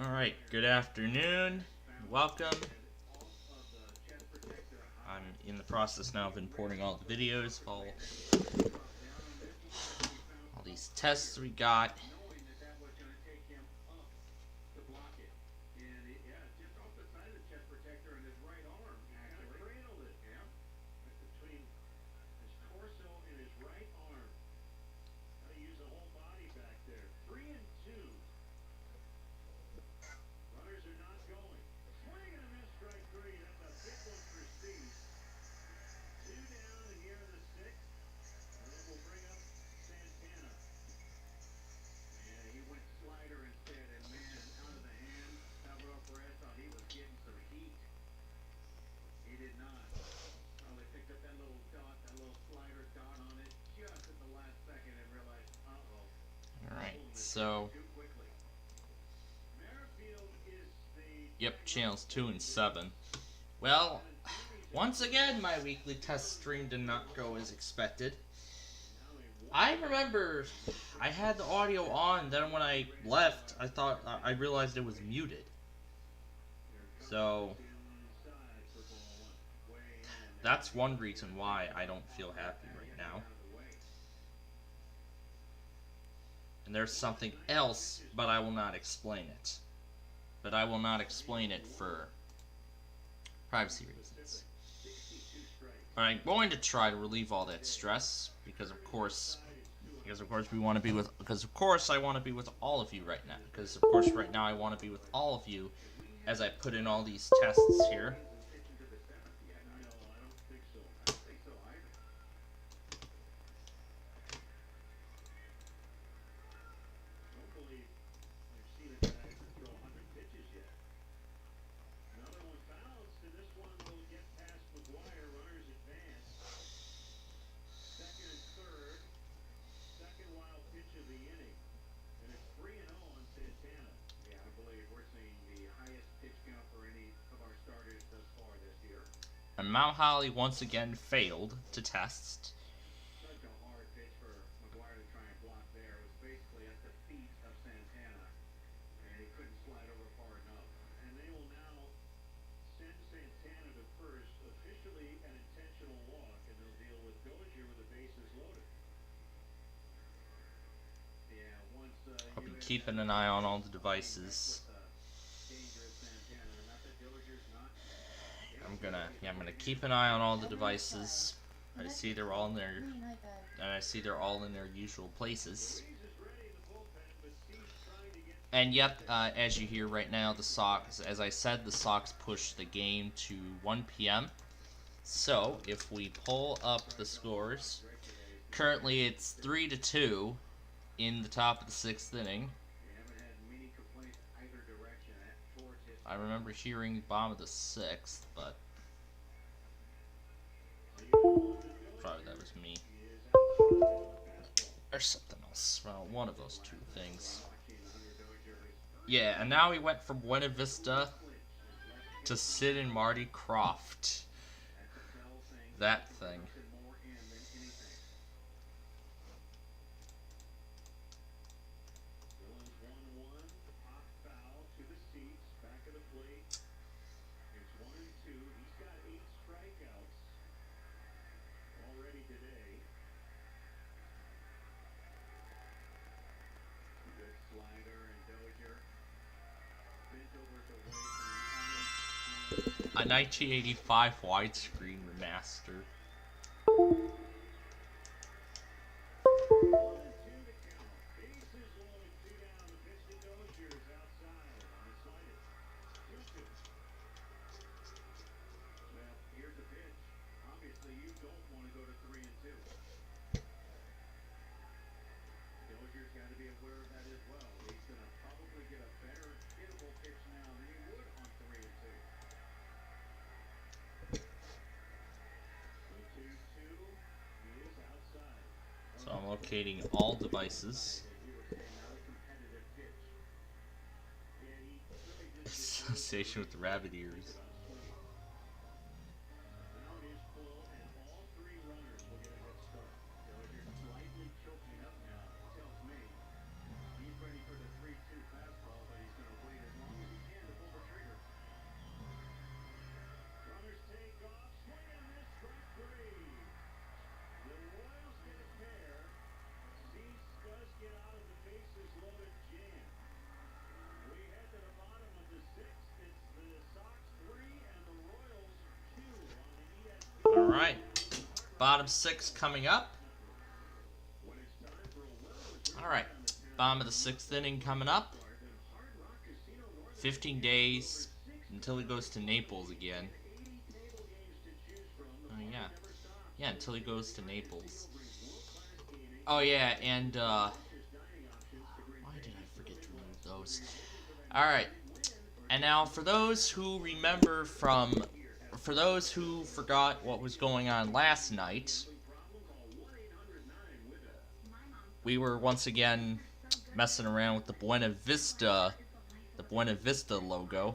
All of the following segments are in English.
Alright, good afternoon. Welcome. I'm in the process now of importing all the videos of all these tests we got. So, yep, channels 2 and 7. Well, once again, my weekly test stream did not go as expected. I remember I had the audio on, then when I left, I realized it was muted. So, that's one reason why I don't feel happy right now. And there's something else, but I will not explain it. But I will not explain it for privacy reasons. But I'm going to try to relieve all that stress because of course we want to be with I want to be with all of you right now. Because of course right now I want to be with all of you as I put in all these tests here. And Mount Holly once again failed to test. I'll be keeping an eye on all the devices. I'm gonna keep an eye on all the devices. I see they're all in their usual places. And yep, as you hear right now, the Sox, as I said, the Sox pushed the game to 1 p.m. So if we pull up the scores, currently it's 3-2 in the top of the 6th inning. I remember hearing bottom of the 6th, but probably that was me. Or something else. Well, one of those two things. Yeah, and now we went from Buena Vista to Sid and Marty Croft. That thing. A 1985 widescreen remaster. So I'm locating all devices. Association with the rabbit ears. Alright. Bottom 6 coming up. Alright. Bottom of the 6th inning coming up. 15 days until he goes to Naples again. Oh, yeah. Yeah, until he goes to Naples. Oh, yeah, and, why did I forget to remove those? Alright. And now, for those who remember from... For those who forgot what was going on last night, we were once again messing around with the Buena Vista logo.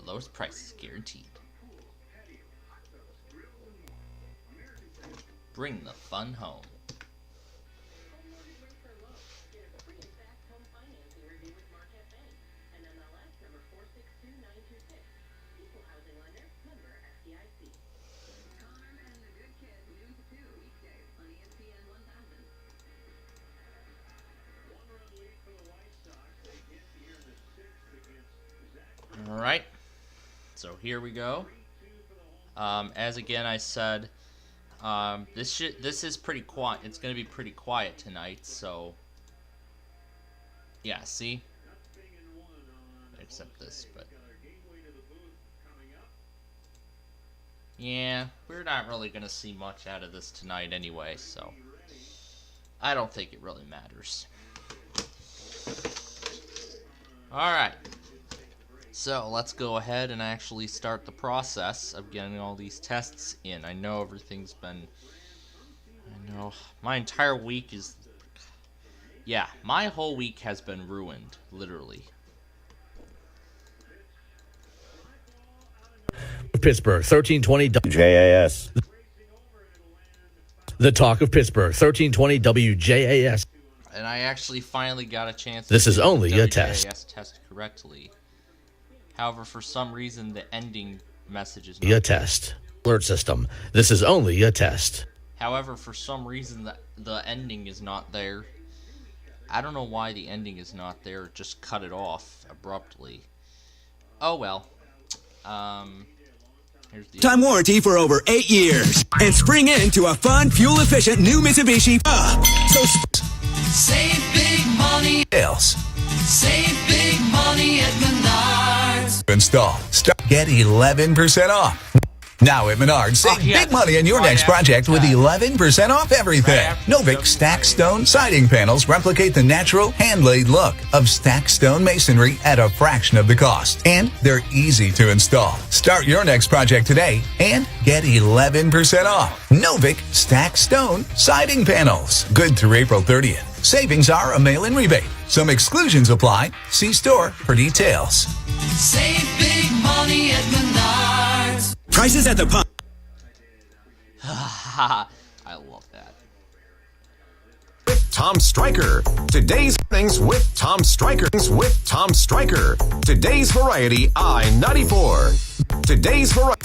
Lowest prices guaranteed. Bring the fun home. All right. So here we go. As again I said, this is pretty quiet. It's gonna be pretty quiet tonight. So yeah, see. Except this, but yeah, we're not really gonna see much out of this tonight anyway. So I don't think it really matters. All right. So let's go ahead and actually start the process of getting all these tests in. I know everything's been... I know my entire week is... Yeah, my whole week has been ruined, literally. Pittsburgh, 1320 WJAS. The talk of Pittsburgh, 1320 WJAS. And I actually finally got a chance This to is do only the a WJAS test correctly. However, for some reason, the ending message is not A test. Alert system. This is only a test. However, for some reason, the ending is not there. I don't know why the ending is not there. It just cut it off abruptly. Oh well. Here's the Time warranty for over 8 years. And spring into a fun, fuel-efficient new Mitsubishi. Save big money. Sales. Save big money at Menards. Install. Get 11% off. Now at Menards, save big money on your next project with 11% off everything. Novik stacked stone siding panels replicate the natural, hand-laid look of stacked stone masonry at a fraction of the cost. And they're easy to install. Start your next project today and get 11% off. Novik stacked stone siding panels. Good through April 30th. Savings are a mail-in rebate. Some exclusions apply. See store for details. Save big money at Menards. Prices at the pump. I love that. Tom Stryker. Today's things with Tom Stryker. Today's variety I-94. Today's variety.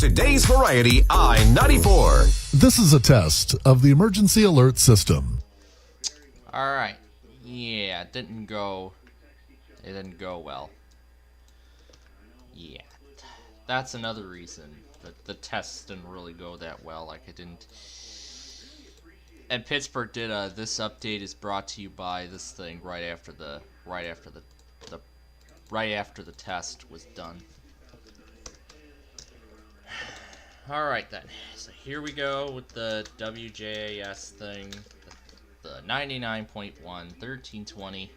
Today's variety I-94. This is a test of the emergency alert system. Alright. Yeah, it didn't go well. Yeah. That's another reason that the tests didn't really go that well. Like, it didn't... And Pittsburgh did this update is brought to you by this thing right after the test was done. Alright then, so here we go with the WJAS thing, the 99.1, 1320.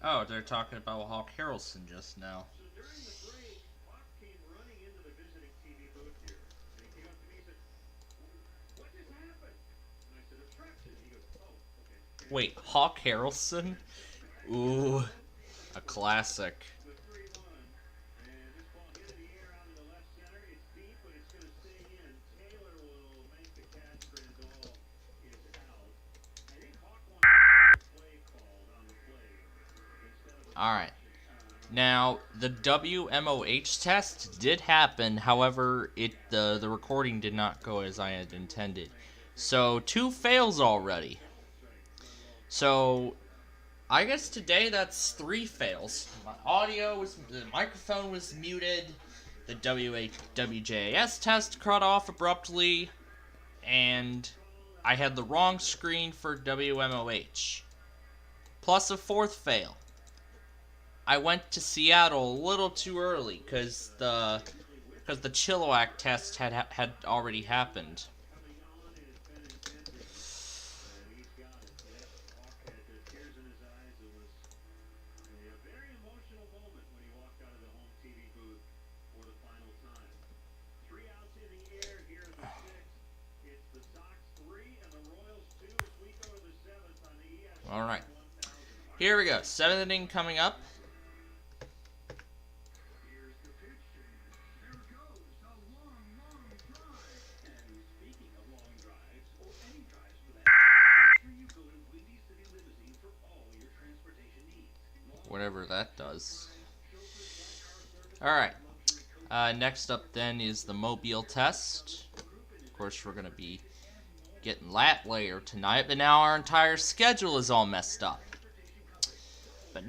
Oh, they're talking about Hawk Harrelson just now. Wait, Hawk Harrelson? Ooh, a classic. Alright. Now, the WMOH test did happen, however, the recording did not go as I had intended. So, 2 fails already. So, I guess today that's 3 fails. My the microphone was muted, the WJAS test cut off abruptly, and I had the wrong screen for WMOH. Plus a 4th fail. I went to Seattle a little too early because the Chilliwack test had already happened. All right, here we go. 7th inning coming up. Whatever that does. Alright. Next up then is the Mobile test. Of course, we're going to be getting that later tonight, but now our entire schedule is all messed up. But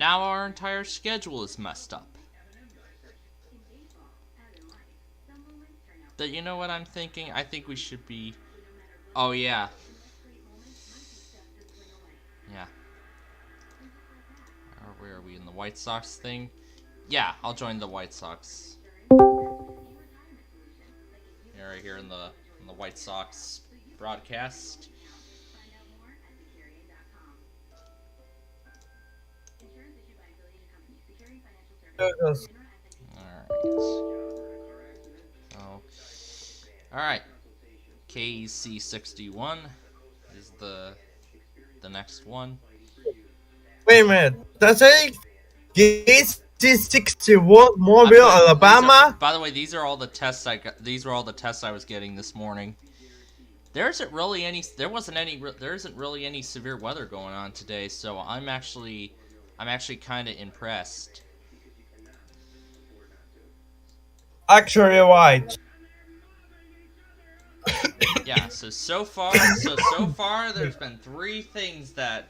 you know what I'm thinking? I think we should be... Oh, yeah. Yeah. Where are we in the White Sox thing? Yeah, I'll join the White Sox. Yeah, right here in the White Sox broadcast. Alright. KEC 61 is the next one. Wait a minute. That's it? KEC 61 Mobile, Alabama? By the way, these are all the tests I got. These were all the tests I was getting this morning. There isn't really any severe weather going on today, so I'm actually kind of impressed. Actually, right. Yeah, so far there's been 3 things that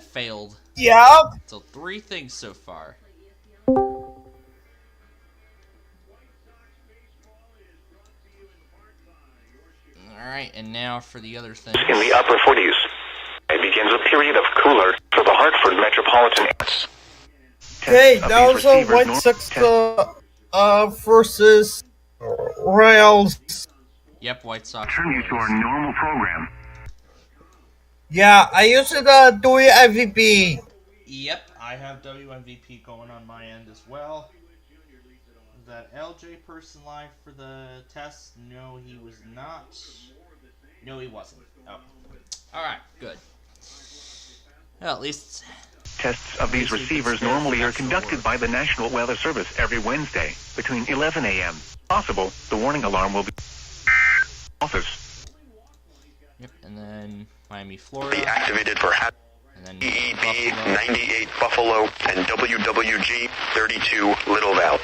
failed. Yeah. So 3 things so far. Alright, and now for the other things. In the upper 40s, it begins a period of cooler for the Hartford metropolitan areas. Hey, that was a White Sox versus Royals. Yep, White Sox. Turn you to our normal program. Yeah, I used the WMVP. Yep, I have WMVP going on my end as well. Was that LJ person live for the test? No, he was not. No, he wasn't. Oh. Alright, good. Well, at least... Tests of these receivers normally are conducted by the National Weather Service every Wednesday between 11 a.m. Possible, the warning alarm will be... Office. Yep, and then Miami, Florida. Be activated for and then EEB Buffalo. 98 Buffalo and WWG 32 Little Valley.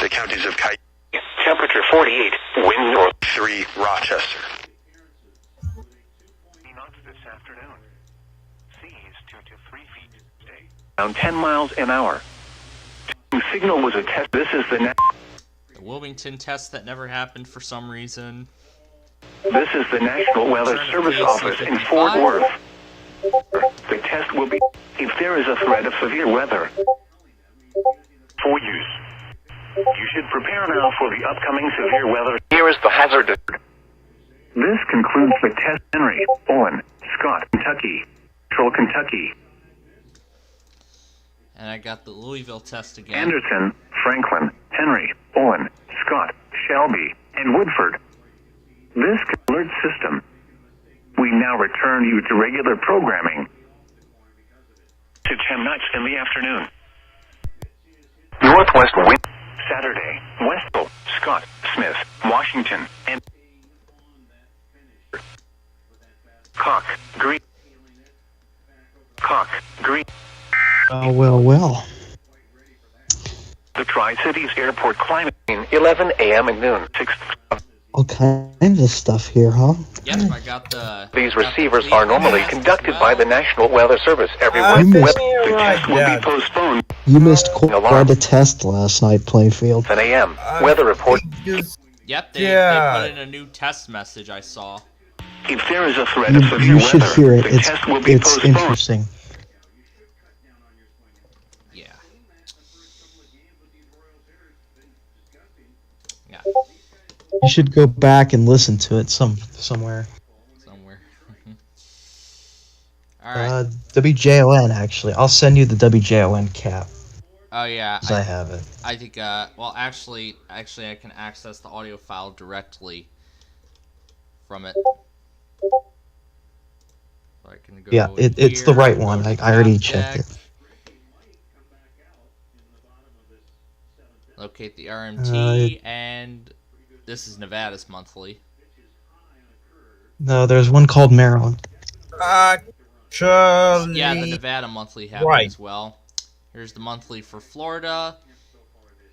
The counties of temperature 48, wind north 3 Rochester. Knots this afternoon. Seas 2 to 3 feet today. Around 10 miles an hour. Signal was a test. This is the The Wilmington test that never happened for some reason. This is the National Weather Service office in Fort Worth. The test will be if there is a threat of severe weather. For use. You should prepare now for the upcoming severe weather. Here is the hazard. This concludes the test. Henry, Owen, Scott, Kentucky, Troll, Kentucky. And I got the Louisville test again. Anderson, Franklin, Henry, Owen, Scott, Shelby, and Woodford. This alert system. We now return you to regular programming. To 10 nights in the afternoon. Northwest wind. Saturday, Westville, Scott, Smith, Washington, and Cock, Green. Cock, Green. Oh, well. The Tri-Cities Airport climate in 11 a.m. and noon. 6th. All kinds of stuff here, huh? Yep, I got the... These receivers are normally conducted by the National Weather Service every You week. missed- The test will be postponed. You missed quite a test last night, Plainfield. 10 a.m. Weather report. Yep, they put in a new test message I saw. If there is a threat of severe You should weather, hear it. the test will be It's postponed. interesting. Yeah. Yeah, You should go back and listen to it somewhere. somewhere. Alright. WJON, actually. I'll send you the WJON cap, Oh yeah, because I have it. I think, well actually I can access the audio file directly from it. So I can go Yeah, it's the here, right go one. to I already contact, checked it. Locate the RMT, and this is Nevada's monthly. No, there's one called Maryland. Actually, Yeah, the Nevada monthly have it as well. Here's the monthly for Florida.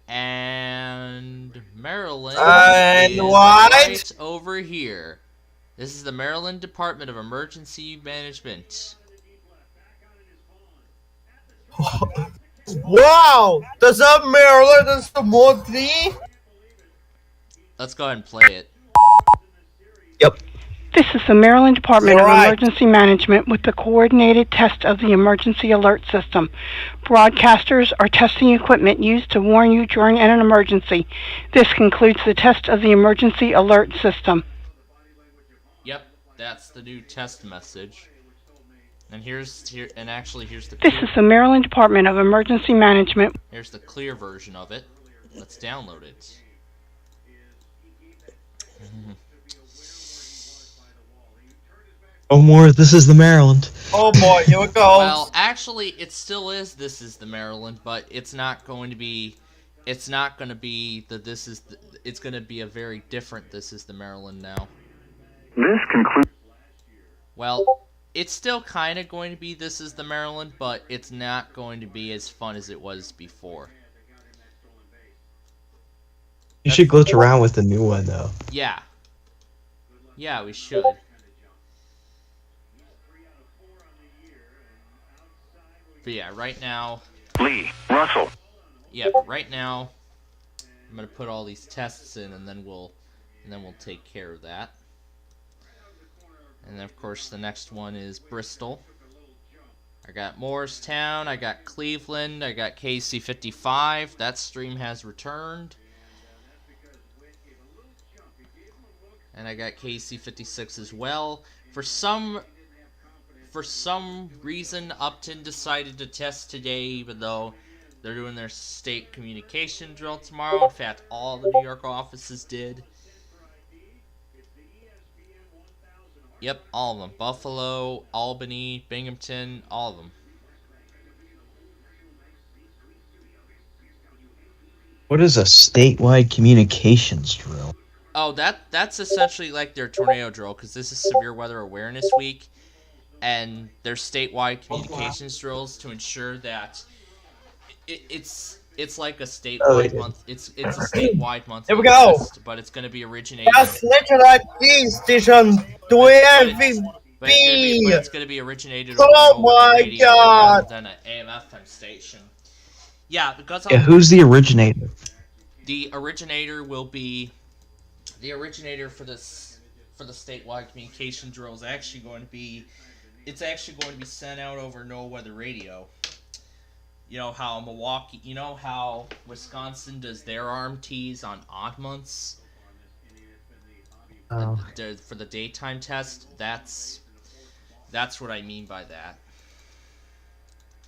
And Maryland And is what? right over here. This is the Maryland Department of Emergency Management. Wow! Does that Maryland is the monthly? Let's go ahead and play it. Yep. This is the Maryland Department of Right. Emergency Management with the coordinated test of the emergency alert system. Broadcasters are testing equipment used to warn you during an emergency. This concludes the test of the emergency alert system. Yep, that's the new test message. And here's the This is the Maryland Department of Emergency Management. here's the clear version of it. Let's download it. Oh, more. This is the Maryland. Oh boy, here it goes. Well, actually, it still is. This is the Maryland, but it's not going to be. It's not going to be the. This is. It's going to be a very different. This is the Maryland now. This concludes. Well, it's still kind of going to be. This is the Maryland, but it's not going to be as fun as it was before. You should glitch around with the new one, though. Yeah. Yeah, we should. But yeah, right now. Lee, Russell. Yeah, but right now, I'm gonna put all these tests in, and then we'll take care of that. And then of course the next one is Bristol. I got Morristown, I got Cleveland, I got KC55. That stream has returned. And I got KC56 as well. For some reason, Upton decided to test today, even though they're doing their state communication drill tomorrow. In fact, all the New York offices did. Yep, all of them. Buffalo, Albany, Binghamton, all of them. What is a statewide communications drill? Oh, that's essentially like their tornado drill, because this is Severe Weather Awareness Week, and their statewide communications drills to ensure that it's like a statewide month. It's a statewide month. Here we go. Test, but it's going to be originated. Just literally this station doing But it's going to be originated Oh over my radio God. rather than an AM/FM station. Yeah, because Yeah, who's the originator? the originator will be the originator for for the statewide communication drill is actually going to be, it's actually going to be sent out over no weather radio. You know how Milwaukee, you know how Wisconsin does their RMTs on odd months? Oh. For the daytime test, that's what I mean by that.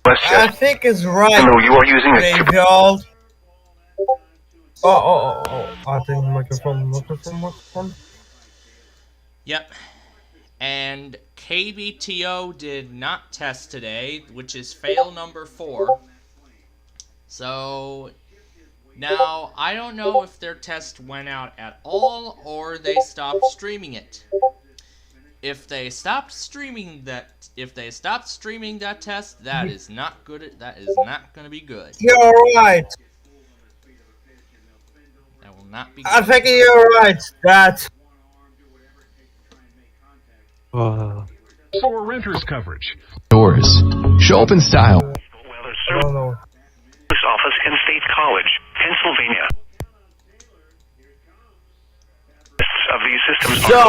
I think it's right. No, you are using a Mayfield. I think microphone. Yep. And KBTO did not test today, which is fail number 4. So now I don't know if their test went out at all or they stopped streaming it. If they stopped streaming that test, that is not good. That is not going to be good. You're right. That will not be good. I think you're right. That. For renters coverage. Doors. Show up in style. Weather Service Office in State College, Pennsylvania. Of these systems So,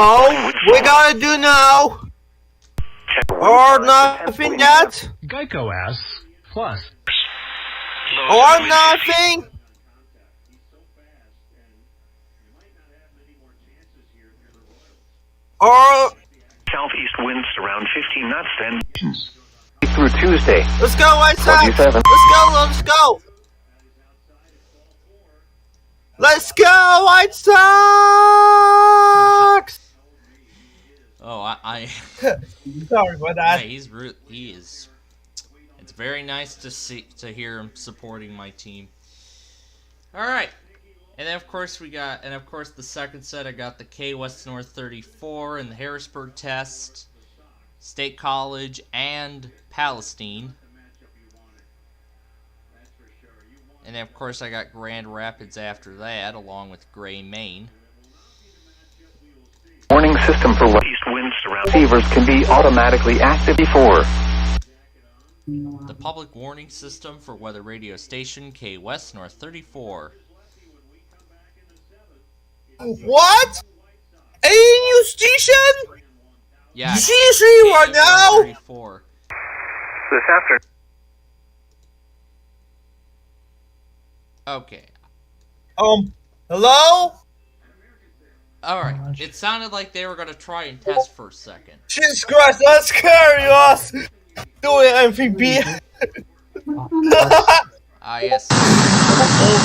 we gotta do now. Or nothing yet. GEICO Plus. Or nothing. Or southeast winds around 15 knots then through Tuesday. Let's go, White Sox. Let's go. Let's go, White Sox. Oh, I Sorry about that. Yeah, he is. It's very nice to hear him supporting my team. All right. And then, of course, the second set, I got the K West North 34 and the Harrisburg test, State College, and Palestine. And then, of course, I got Grand Rapids after that, along with Gray, Maine. Warning system for east winds around receivers can be automatically active before. The public warning system for weather radio station K West North 34. What? A new station? Yeah. Seriously, right now? 34. This afternoon. Okay. Hello? Alright. It sounded like they were going to try and test for a second. Jesus Christ, let's carry us. Do it, MVP. Yes. Oh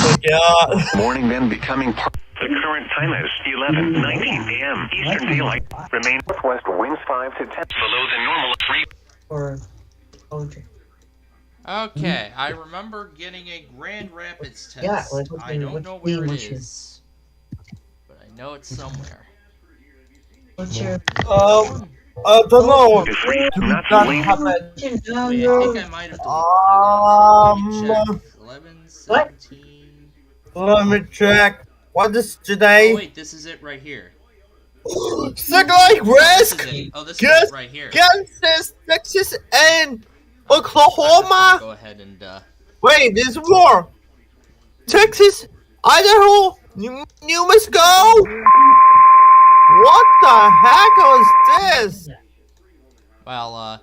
my god. Morning then becoming part. The current time is 11:19 a.m. Eastern Daylight. Remain northwest winds 5 to 10 below the normal 3. Okay, I remember getting a Grand Rapids test. Yeah, I don't know where it is, but I know it's somewhere. What's your? I don't know. Not Wait, I think I might have deleted. 11, 17. Let me check. What is today? Oh, wait, this is it right here. Second like risk. This is it right here. Kansas, Texas, and Oklahoma. Go ahead and. Wait, there's more. Texas, Idaho, New Mexico. What the heck was this? Well,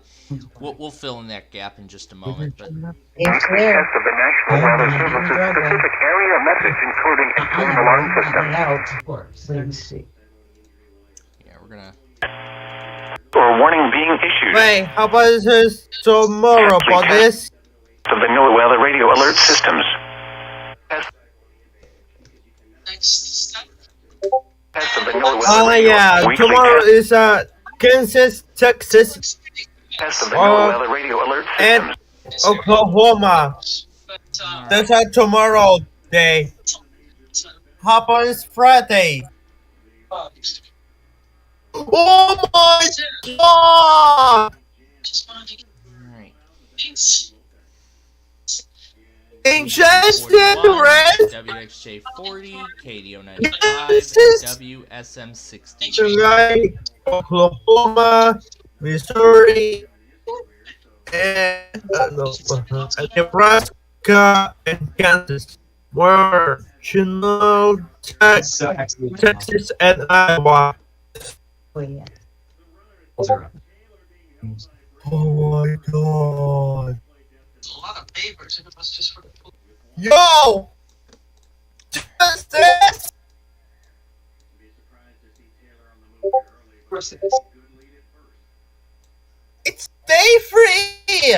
we'll fill in that gap in just a moment. But Test of the National Weather Service's specific area message, including a storm alarm system. yeah, we're gonna. Or warning being issued. Wait, how about this tomorrow about this? Of the NOAA weather radio alert systems. Test of the NOAA weather radio yeah, weekly tomorrow test. is Kansas, Texas, Test of the NOAA weather radio alert systems. and Oklahoma. That's tomorrow day. How about this Friday? Oh my god! Alright. Ingested rest? WXJ 40, KDO 95, WSM 60. Tonight, Oklahoma, Missouri, and Nebraska and Kansas. Where Texas and Iowa. Oh my god. It's a lot of papers. It must just. Yo! Just this? Of course it is. It's day 3!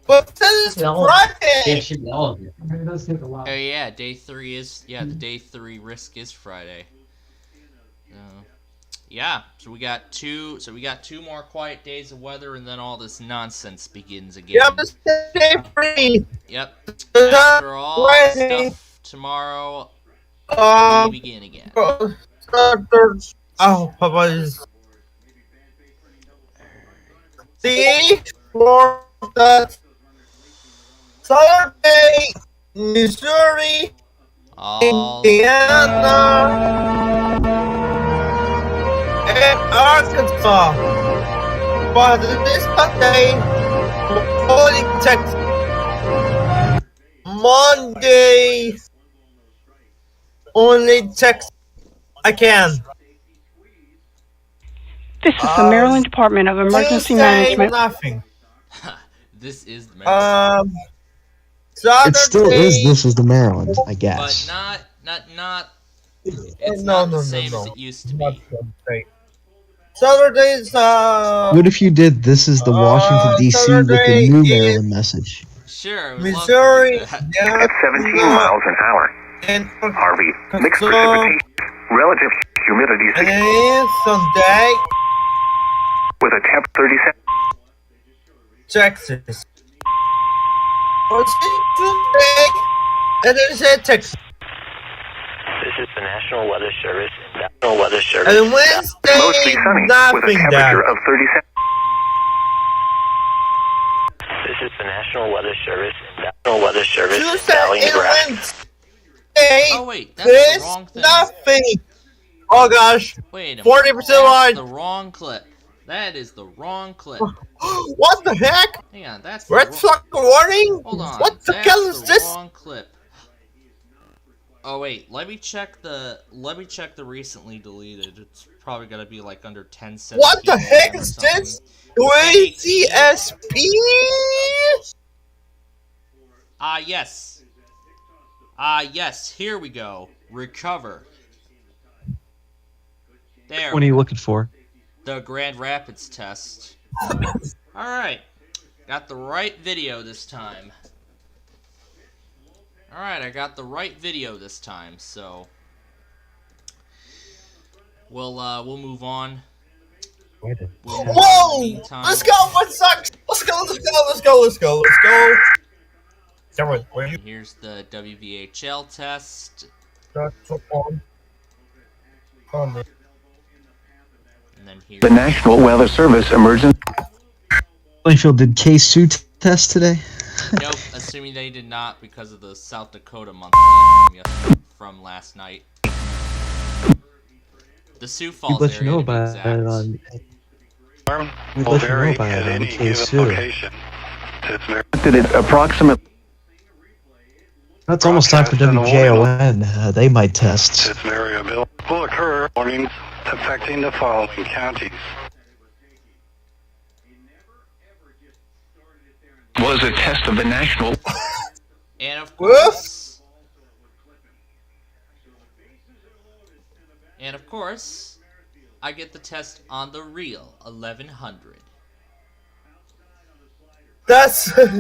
But this is Friday! It does take a while. Oh yeah, day 3 is the day 3 risk is Friday. Yeah, so we got two more quiet days of weather, and then all this nonsense begins again. Yep, it's day 3! Yep. After all stuff tomorrow, we begin again. Oh, Papa's. See? For the Saturday, Missouri, Indiana, and Arkansas. But this Sunday, only Texas. Monday, only Texas. I can. This is the Maryland Department of Emergency Management. Nothing. This is the Maryland. It still is. This is the Maryland, I guess. But not. It's not the same as it used to be. Saturday's What if you did this is the Washington D.C. with the new Maryland message? Sure, Missouri at 17 miles an hour. And Harvey, mixed precipitation, relative humidity and Sunday with a temp 37. Texas. What's Tuesday? And then it said Texas. This is the National Weather Service. National Weather Service. And Wednesday, Mostly sunny with a nothing temperature down. of 37. This is the National Weather Service. National Weather Service. Tuesday Valley, and Nebraska. Wednesday, Oh wait, that's the wrong thing. nothing. Oh gosh. Wait a minute. 40% That's line. the wrong clip. That is the wrong clip. What the heck? Hang on, that's Red the flag warning? Hold on. What the that's hell is the this? wrong clip. Oh wait, let me check the recently deleted. It's probably gonna be like under 10 cents. What the heck is this? ACSP? Yes. Yes, here we go. Recover. There. What are you looking for? The Grand Rapids test. Alright. Got the right video this time. Alright, I got the right video this time, so we'll move on. Whoa! Let's go! Let's go! Cameron, where you? Here's the WVHL test. And then here's The National Weather Service emergency. Plainfield did K-Suit test today? Nope, assuming they did not because of the South Dakota month from last night. The Sioux Falls We'd let you area know to be about exact. it on. We'd let you know about it on K-Suit. It's approximately. It's almost time for WJON. They might test. Its variability will occur. Warnings affecting the following counties. Was a test of the national. And of course, I get the test on the real 1100. That's real.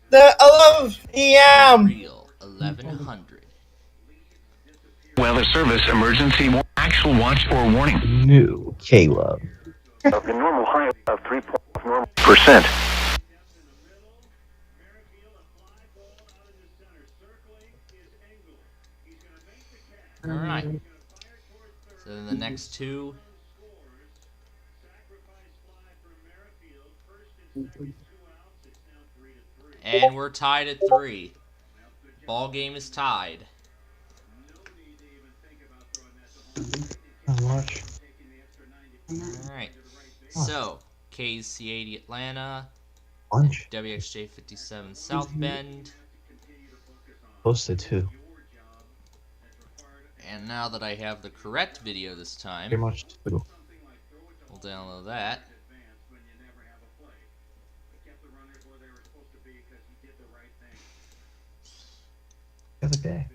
The 11 p.m. Real 1100. Weather Service emergency actual watch or warning. New Caleb. Of the normal high of 3.0%. Alright. So then the next two. And we're tied at 3. Ball game is tied. Watch. Alright. So, KC80 Atlanta. Lunch. WXJ 57 South Bend. Posted too. And now that I have the correct video this time, Pretty much. we'll download that. The other day.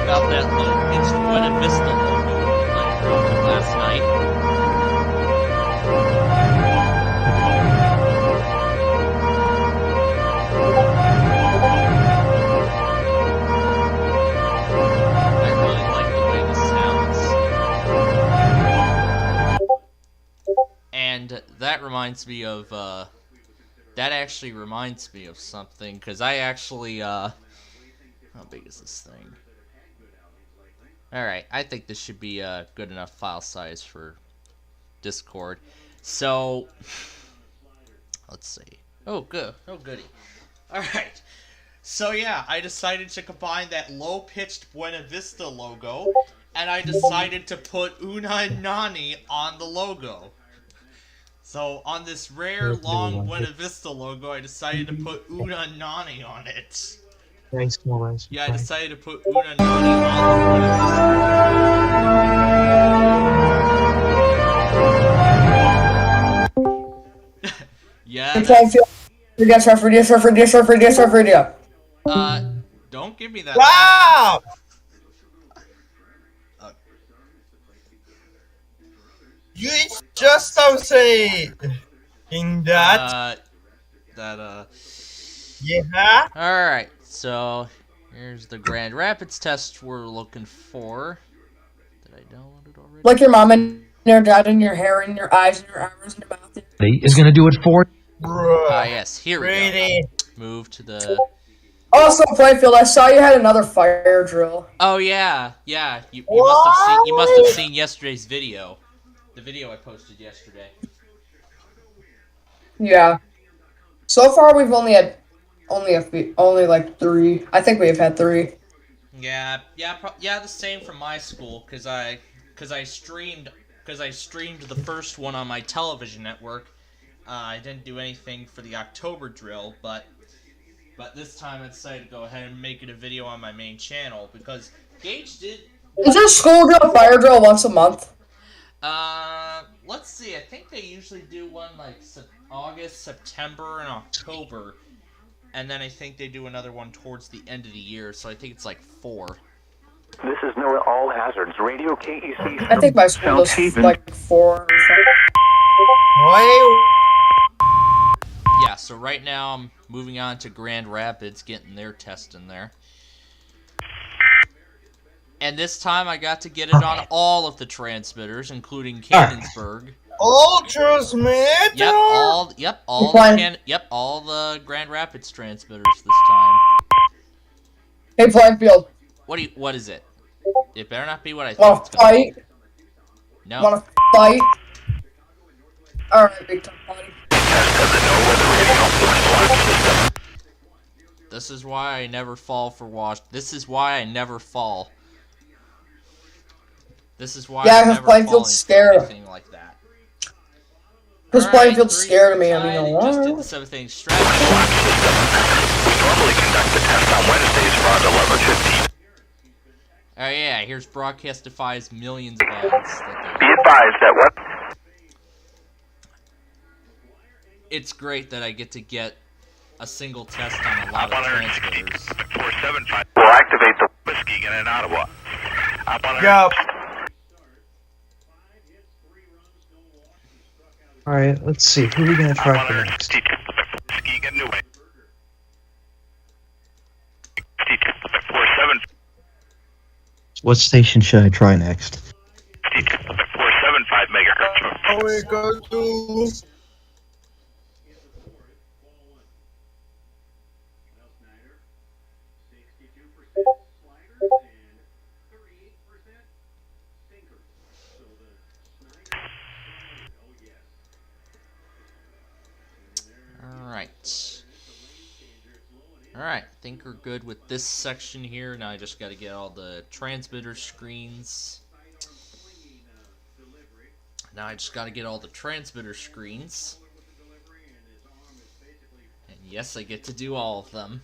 About that little pitched Gwinnett Vista logo playing around with last night. I really like the way this sounds. And that reminds me of, that actually reminds me of something, because I actually, how big is this thing? Alright, I think this should be a good enough file size for Discord. So, let's see. Oh, good. Oh, goody. Alright. So, yeah, I decided to combine that low-pitched Buena Vista logo, and I decided to put Una Nani on the logo. So, on this rare, long Buena Vista logo, I decided to put Una Nani on it. Very small eyes. Yeah, I decided to put Una Nani on the yeah. Don't give me that. Wow! You just don't say in that. Yeah. Alright, so here's the Grand Rapids test we're looking for. Did I download it already? Like your mom and your dad and your hair and your eyes and your eyebrows and your mouth. Is gonna do it for. Yes, here we go. Move to the. Also, Plainfield, I saw you had another fire drill. Oh yeah, yeah. You must have seen yesterday's video. The video I posted yesterday. Yeah. So far, we've only had only like 3. I think we've had 3. Yeah, the same from my school, cause I streamed the first one on my television network. I didn't do anything for the October drill, but this time I decided to go ahead and make it a video on my main channel because Gage did. Is your school do a fire drill once a month? Let's see. I think they usually do one like August, September, and October, and then I think they do another one towards the end of the year. So I think it's like 4. This is NOAA All Hazards Radio KEC. I think my school does like 4 or something. Yeah. So right now I'm moving on to Grand Rapids, getting their test in there. And this time I got to get it on all of the transmitters, including Cannonsburg. All transmitters? All the Grand Rapids transmitters this time. Hey, Plainfield. What is it? It better not be what I think. Wanna fight? No. Wanna fight? Alright, big time party. This is why I never fall for This is why I never fall. This is why I never fall into anything like that. Because Plainfield's scared of me, I mean, just did the 7-thing strategy. We normally conduct the test on Wednesdays around 11:15. Oh yeah, here's Broadcast Defies millions of ads. Be advised that what? It's great that I get to get a single test on a lot of transmitters. 475 will activate the Muskegon and Ottawa. Alright, let's see. Who are we gonna try for next? Muskegon, New England. What station should I try next? 475 megahertz. Oh, we go to. Alright, I think we're good with this section here. Now I just gotta get all the transmitter screens. Now I just gotta get all the transmitter screens. And yes, I get to do all of them.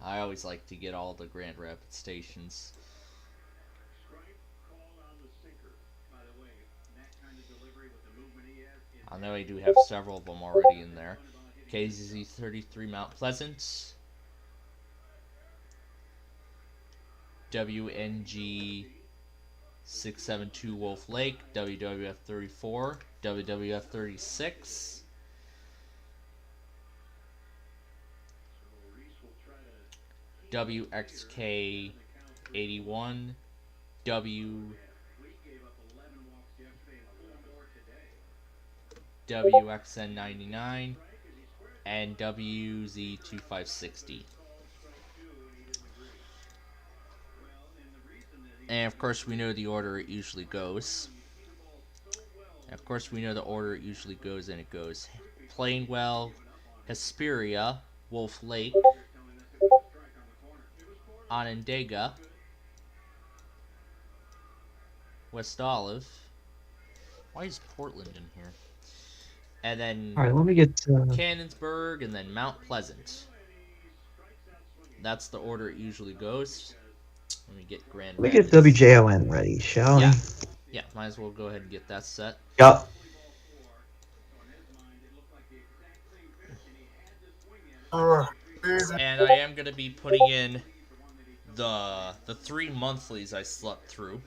I always like to get all the Grand Rapids stations. I know I do have several of them already in there. KZ33 Mount Pleasant. WNG 672 Wolf Lake, WWF 34, WWF 36, WXK 81, WXN 99, and WZ 2560. And of course we know the order it usually goes. And of course we know the order it usually goes, and it goes Plainwell, Hesperia, Wolf Lake, Onondaga, West Olive. Why is Portland in here? And then Alright, let me get Cannonsburg, and then Mount Pleasant. That's the order it usually goes. Let me get Grand let me get Rapids. WJON ready, shall we? Yeah, might as well go ahead and get that set. Yup. And I am going to be putting in the 3 monthlies I slept through.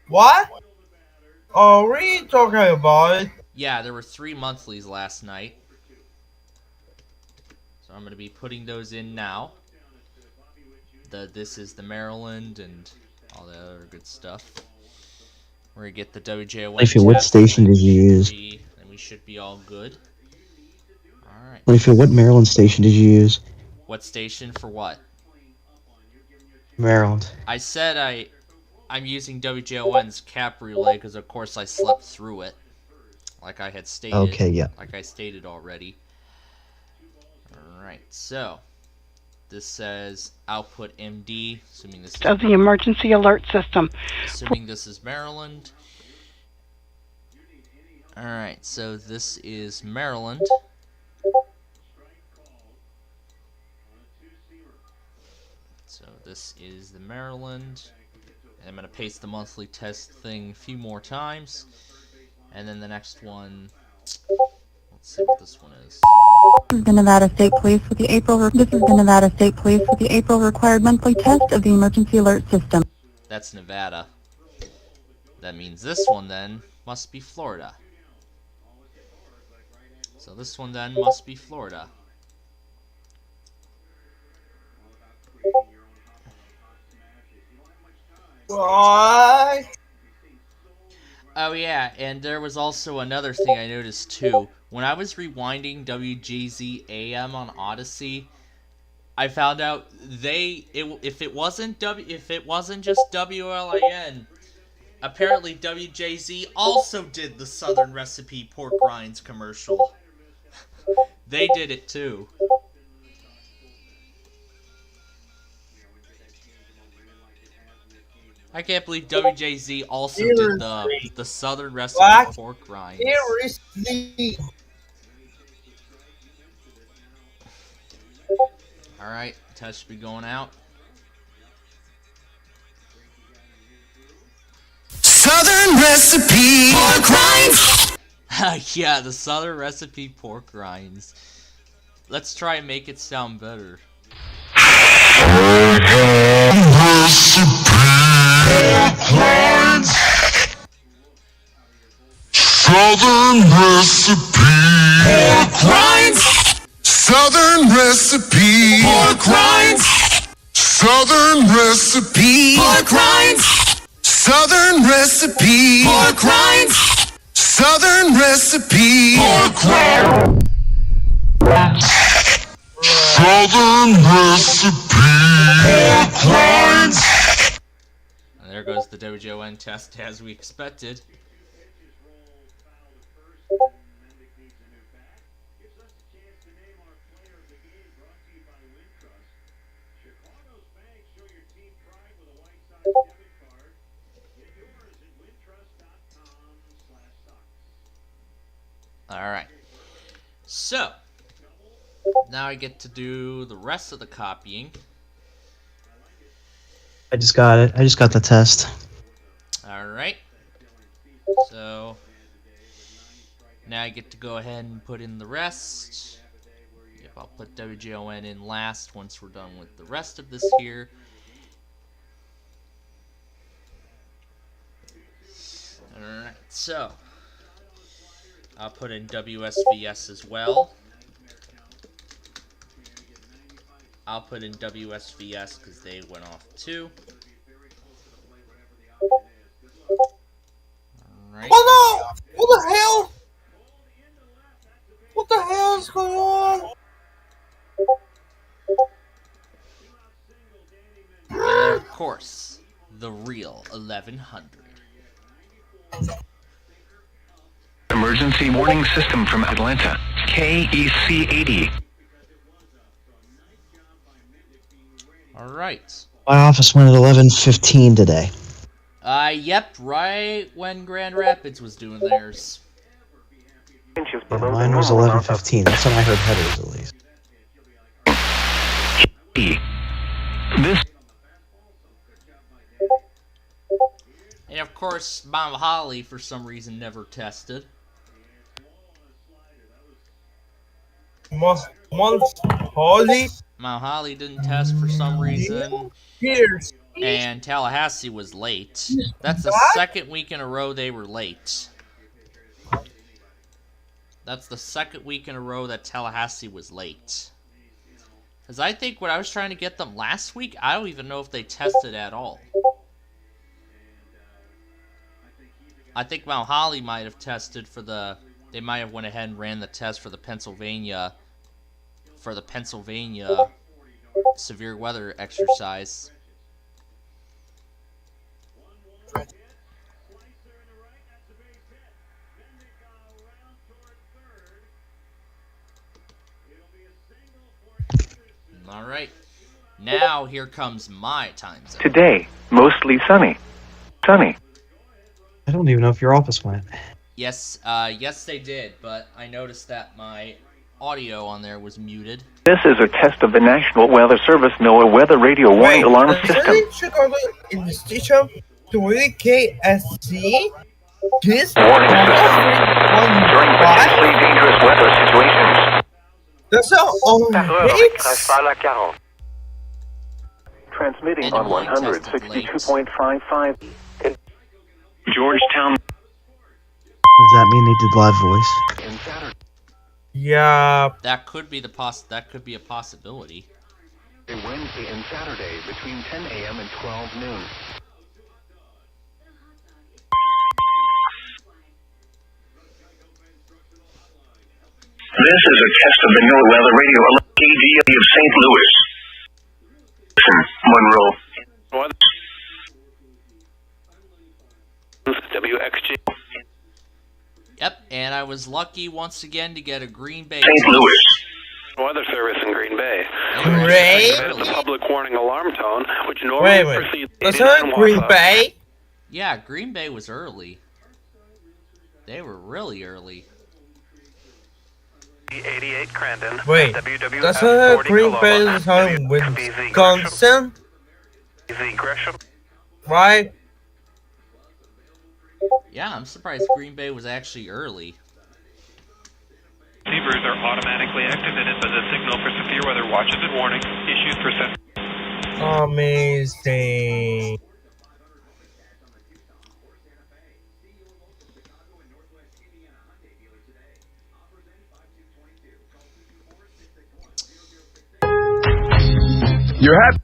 What? Oh, what are you talking about? Yeah, there were 3 monthlies last night. So I'm going to be putting those in now. This is the Maryland and all the other good stuff. We're going to get the WJON Leafy, what station did you use? And we should be all good. Alright. Leafy, what Maryland station did you use? What station for what? Maryland. I said I'm using WJON's cap relay because of course I slept through it. Like I had stated. Okay, yeah. Like I stated already. Alright, so this says output MD, assuming this is of the emergency alert system. Assuming this is Maryland. Alright, so this is Maryland. So this is the Maryland. And I'm going to paste the monthly test thing a few more times. And then the next one, let's see what this one is. This is the Nevada State Police with the April required monthly test of the emergency alert system. That's Nevada. That means this one then must be Florida. So this one then must be Florida. What? Oh yeah, and there was also another thing I noticed too. When I was rewinding WGZ AM on Odyssey, I found out if it wasn't just WLAN, apparently WJZ also did the Southern Recipe pork rinds commercial. They did it too. I can't believe WJZ also did the Southern Recipe pork rinds. Alright, test should be going out. Southern Recipe pork rinds. Yeah, the Southern Recipe pork rinds. Let's try and make it sound better. Southern Recipe pork rinds. Southern Recipe pork rinds. Southern Recipe pork rinds. Southern Recipe pork rinds. Southern Recipe pork rinds. Southern Recipe pork rinds. And there goes the WJON test as we expected. Now I get to do the rest of the copying. I just got it. I just got the test. Alright. So now I get to go ahead and put in the rest. Yep, I'll put WJON in last once we're done with the rest of this here. Alright, so I'll put in WSVS as well. I'll put in WSVS because they went off too. Alright. Oh no! What the hell? What the hell is going on? And of course, the real 1100. Emergency warning system from Atlanta. KEC 80. Alright. My office went at 11:15 today. Yep, right when Grand Rapids was doing theirs. Yeah, mine was 11:15. That's when I heard headers, at least. This. And of course, Mount Holly, for some reason, never tested. Mount Holly? Mount Holly didn't test for some reason. Cheers. And Tallahassee was late. That's the second week in a row they were late. That's the second week in a row that Tallahassee was late. Because I think when I was trying to get them last week, I don't even know if they tested at all. I think Mount Holly might have tested for the... They might have went ahead and ran the test for the Pennsylvania... For the Pennsylvania severe weather exercise. Alright, now here comes my time zone. Today, mostly sunny. Sunny. I don't even know if your office went. Yes, yes they did, but I noticed that my audio on there was muted. This is a test of the National Weather Service NOAA Weather Radio Warning Alarm System. Chicago in the station 3KSC. This Warning system. During potentially dangerous weather situations. That's all. Transmitting on 162.55. Georgetown. Does that mean they did live voice? Yeah. That could be a possibility. Wednesday and Saturday between 10 a.m. and 12 noon. This is a test of the NOAA Weather Radio Alert KGA of St. Louis. Monroe. WXG. Yep, and I was lucky once again to get a Green Bay. St. Louis. Weather service in Green Bay. Great. The public warning alarm tone, which normally precedes. Was that Green Bay? Yeah, Green Bay was early. They were really early. 88 Crandon. Wait, that's not Green Bay is on Wisconsin? Gresham. Right? Yeah, I'm surprised Green Bay was actually early. Receivers are automatically activated by the signal for severe weather watches and warnings issued for Amazing. You're happy.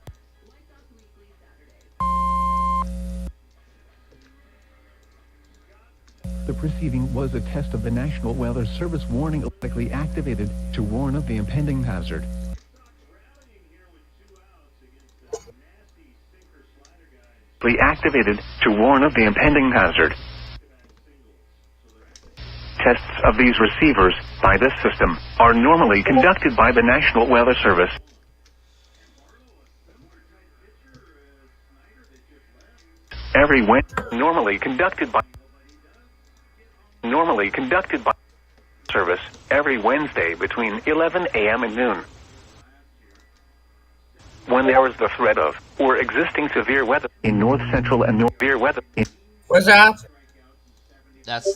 The preceding was a test of the National Weather Service warning automatically activated to warn of the impending hazard. Activated to warn of the impending hazard. Tests of these receivers by this system are normally conducted by the National Weather Service. Every normally conducted by service every Wednesday between 11 a.m. and noon. there is the threat of or existing severe weather in north central and north severe weather. What's that? That's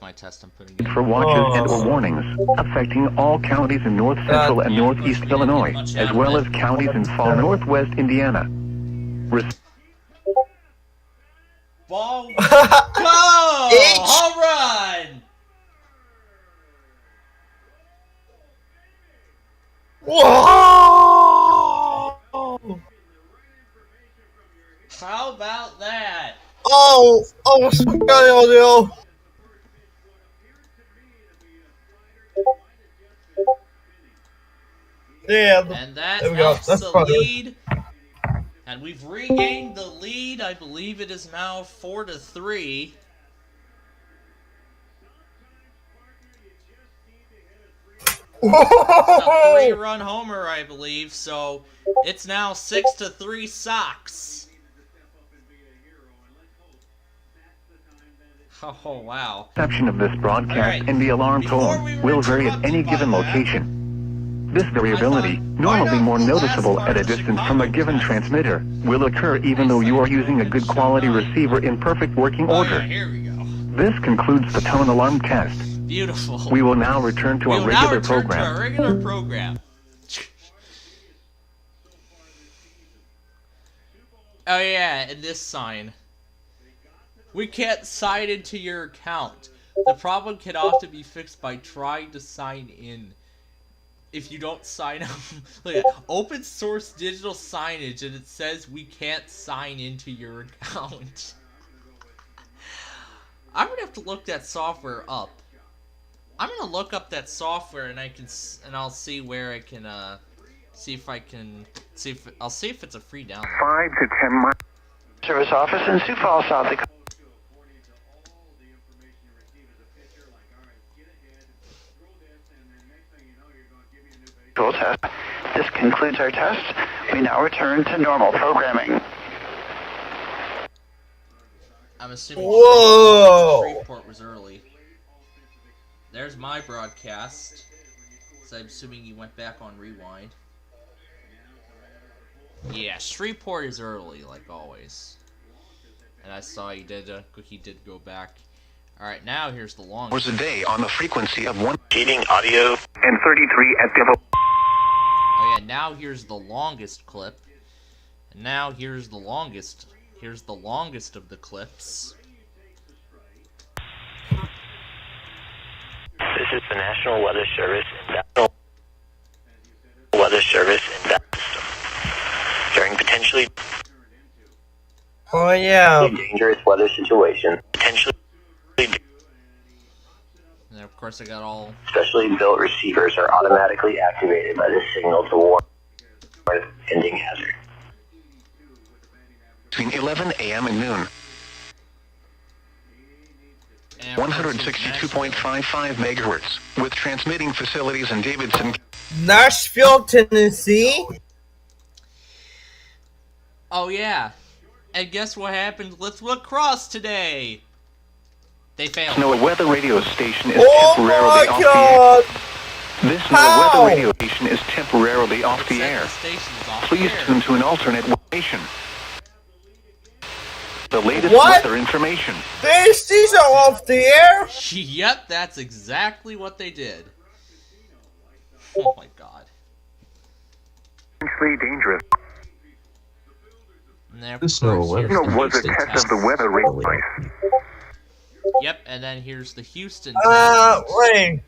my test I'm putting in. For watches and or warnings affecting all counties in north central and northeast Illinois, as well as counties in far northwest Indiana. Ball go! Home run! Whoa! How about that? Oh, sorry, audio. Damn. And that there we go. helps That's the funny. lead. And we've regained the lead. I believe it is now 4-3. It's a 3-run homer, I believe. So it's now 6-3 Sox. Oh, wow. Reception of this broadcast and the alarm tone will vary at any given location. This variability, normally more noticeable at a distance from a given transmitter, will occur even though you are using a good quality receiver in perfect working order. Here we go. This concludes the tone alarm test. Beautiful. We will now return to our regular program. Oh yeah, and this sign. We can't sign into your account. The problem can often be fixed by trying to sign in. If you don't sign up, look at open source digital signage, and it says we can't sign into your account. I'm gonna have to look that software up. I'm gonna look up that software, and I'll see where I can see if I'll see if it's a free download. 5 to 10 miles. Service office in Sioux Falls, South Dakota. Test. This concludes our test. We now return to normal programming. I'm assuming Shreveport was early. There's my broadcast. So I'm assuming you went back on rewind. Yeah, Shreveport is early, like always. And I saw he did go back. Alright, now here's the longest. Was a day on the frequency of 1 heating audio and 33 at the. Oh yeah, now here's the longest clip. And now here's the longest. Here's the longest of the clips. This is the National Weather Service National Weather Service during potentially dangerous weather situation. Potentially. And of course I got all... Specially built receivers are automatically activated by the signal to warn impending hazard. Between 11 a.m. and noon. 162.55 megahertz with transmitting facilities in Davidson, Nashville, Tennessee. Oh yeah. And guess what happened with lacrosse today? They failed. No weather radio station is Oh temporarily my off God. the air. This weather radio station is temporarily off the air. Please tune to an alternate station. The latest weather information. These are off the air? Yep, that's exactly what they did. Oh my God. Potentially dangerous. And then, Was a test of the weather radio. Yep, and then here's the Houston. Wait.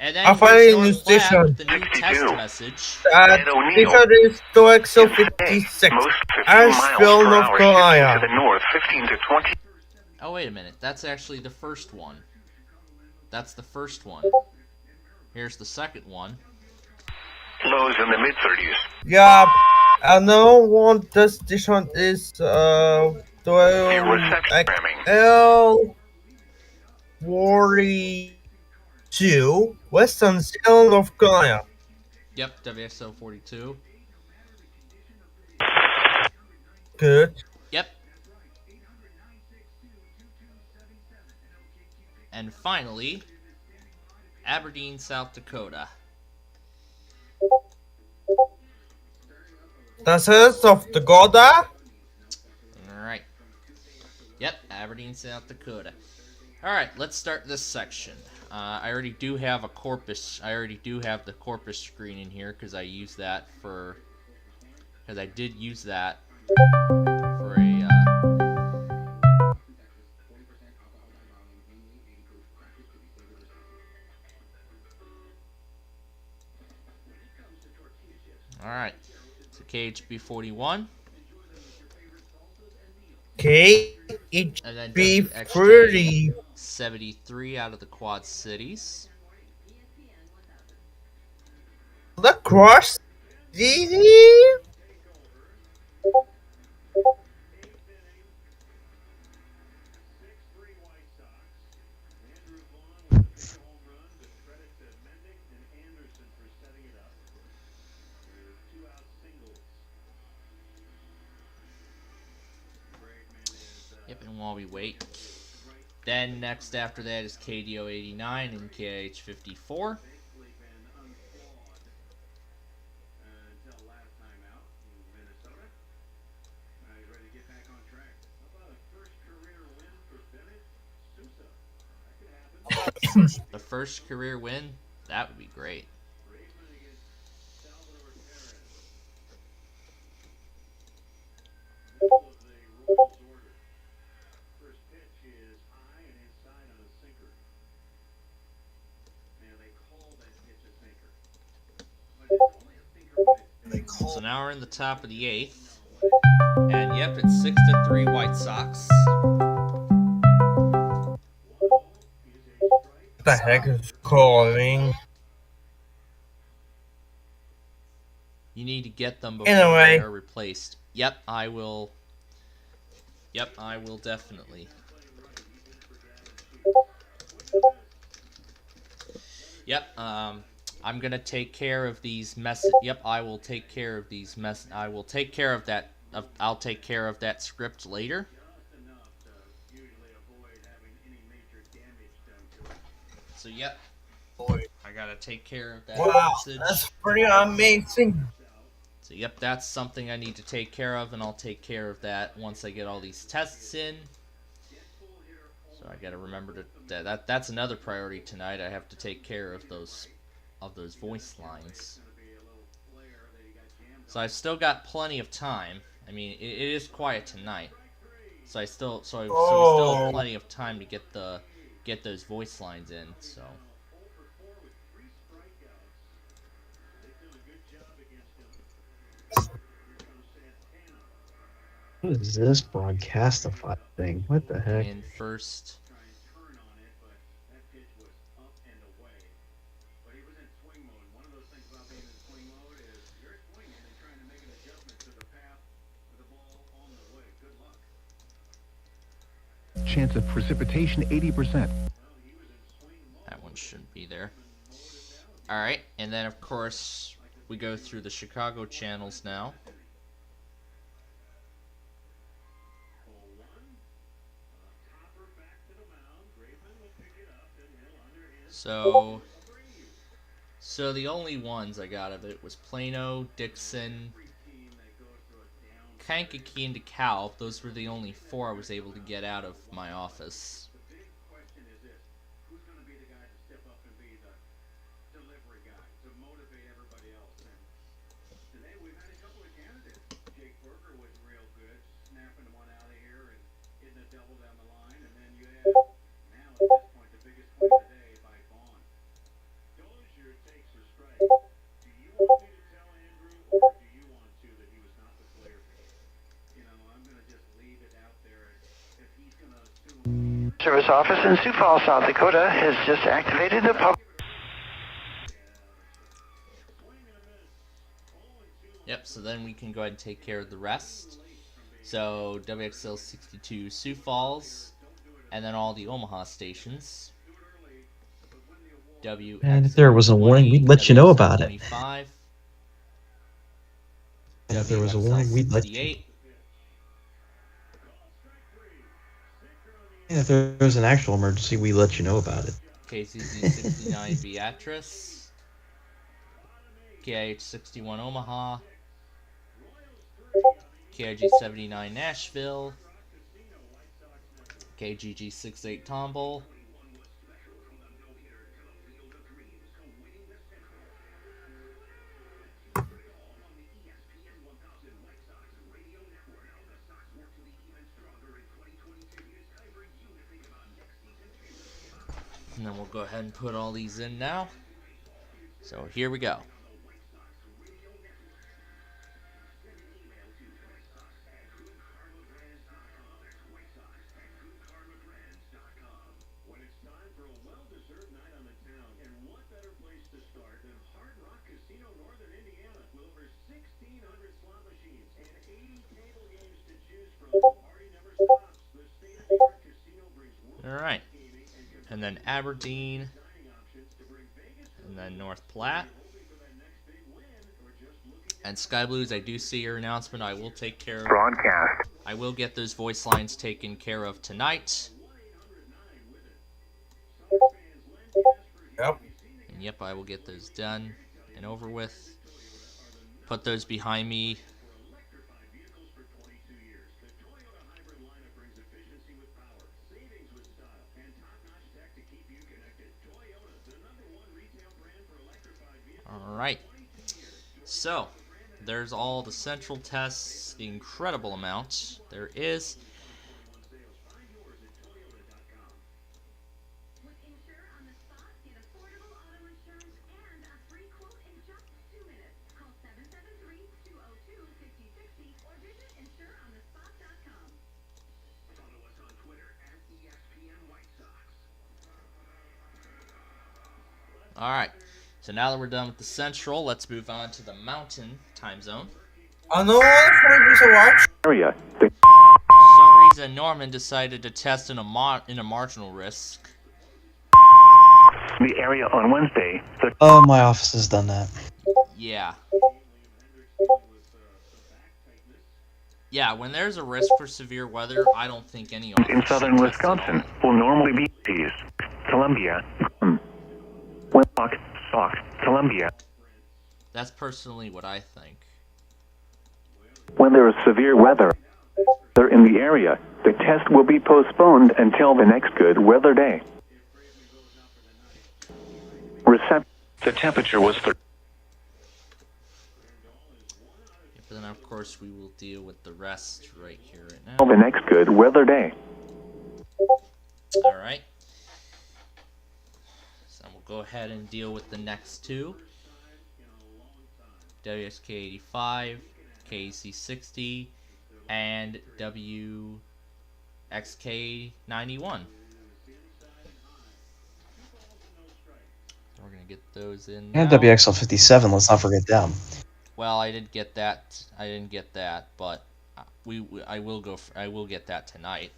And then I find a new station. The new text message. Station is WXO 56. Asheville, North Carolina. To the north, 15 to 20. Oh, wait a minute. That's actually the first one. That's the first one. Here's the second one. Lows in the mid-30s. Yeah, I know what the station is, WXL 42, Western Seattle, North Carolina. Yep, WXO 42. Good. Yep. And finally, Aberdeen, South Dakota. Das ist South Dakota. Alright. Yep, Aberdeen, South Dakota. Alright, let's start this section. I already do have a corpus. I already do have the corpus screen in here because I used that for. Because I did use that for a. Alright, so KHB 41. KHB 30. 73 out of the Quad Cities. The Cross City. Yep, and while we wait, then next after that is KDO 89 and KH 54. The first career win, that would be great. So now we're in the top of the 8th. And yep, it's 6-3 White Sox. What the heck is calling? You need to get them before they are replaced. Yep, I will. Yep, I will definitely. Yep, I'm gonna take care of these Yep, I will take care of these I will take care of that. I'll take care of that script later. So yep, I gotta take care of that. Wow, message. that's pretty amazing. So yep, that's something I need to take care of, and I'll take care of that once I get all these tests in. So I gotta remember to that's another priority tonight. I have to take care of those voice lines. So I've still got plenty of time. I mean, it is quiet tonight, so we still have plenty of time to get those voice lines in. So. What is this broadcastify thing? What the heck? And first. Chance of precipitation 80%. That one shouldn't be there. Alright, and then of course we go through the Chicago channels now. So the only ones I got of it was Plano, Dixon, Kankakee, and DeKalb. Those were the only 4 I was able to get out of my office. Service office in Sioux Falls, South Dakota has just activated the public. Yep, so then we can go ahead and take care of the rest. So WXL 62 Sioux Falls, and then all the Omaha stations. And if there was a warning, we'd let you know about it. And if there was a warning, we'd let you. And if there was an actual emergency, we'd let you know about it. KCZ 69 Beatrice, KIH 61 Omaha, KIG 79 Nashville, KGG 68 Tomball, and then we'll go ahead and put all these in now. So here we go. Alright, and then Aberdeen, and then North Platte, and Sky Blues. I do see your announcement. I will take care of broadcast. I will get those voice lines taken care of tonight. Yep. And yep, I will get those done and over with. Put those behind me. Alright, so there's all the central tests, the incredible amount there is. Alright. So now that we're done with the central, let's move on to the mountain time zone. I know to watch. Area. For some reason, Norman decided to test in a marginal risk. The area on Wednesday. Oh, my office has done that. Yeah. Yeah, when there's a risk for severe weather, I don't think any office in southern Wisconsin will normally be these. Columbia. Winlock. Sauk, Columbia. That's personally what I think. When there is severe weather in the area, the test will be postponed until the next good weather day. The temperature was But then, of course, we will deal with the rest right here, right now. the next good weather day. Alright. Go ahead and deal with the next two. WSK 85, KC 60, and WXK 91. We're gonna get those in now. And WXL 57, let's not forget them. Well, I didn't get that. But I will get that tonight.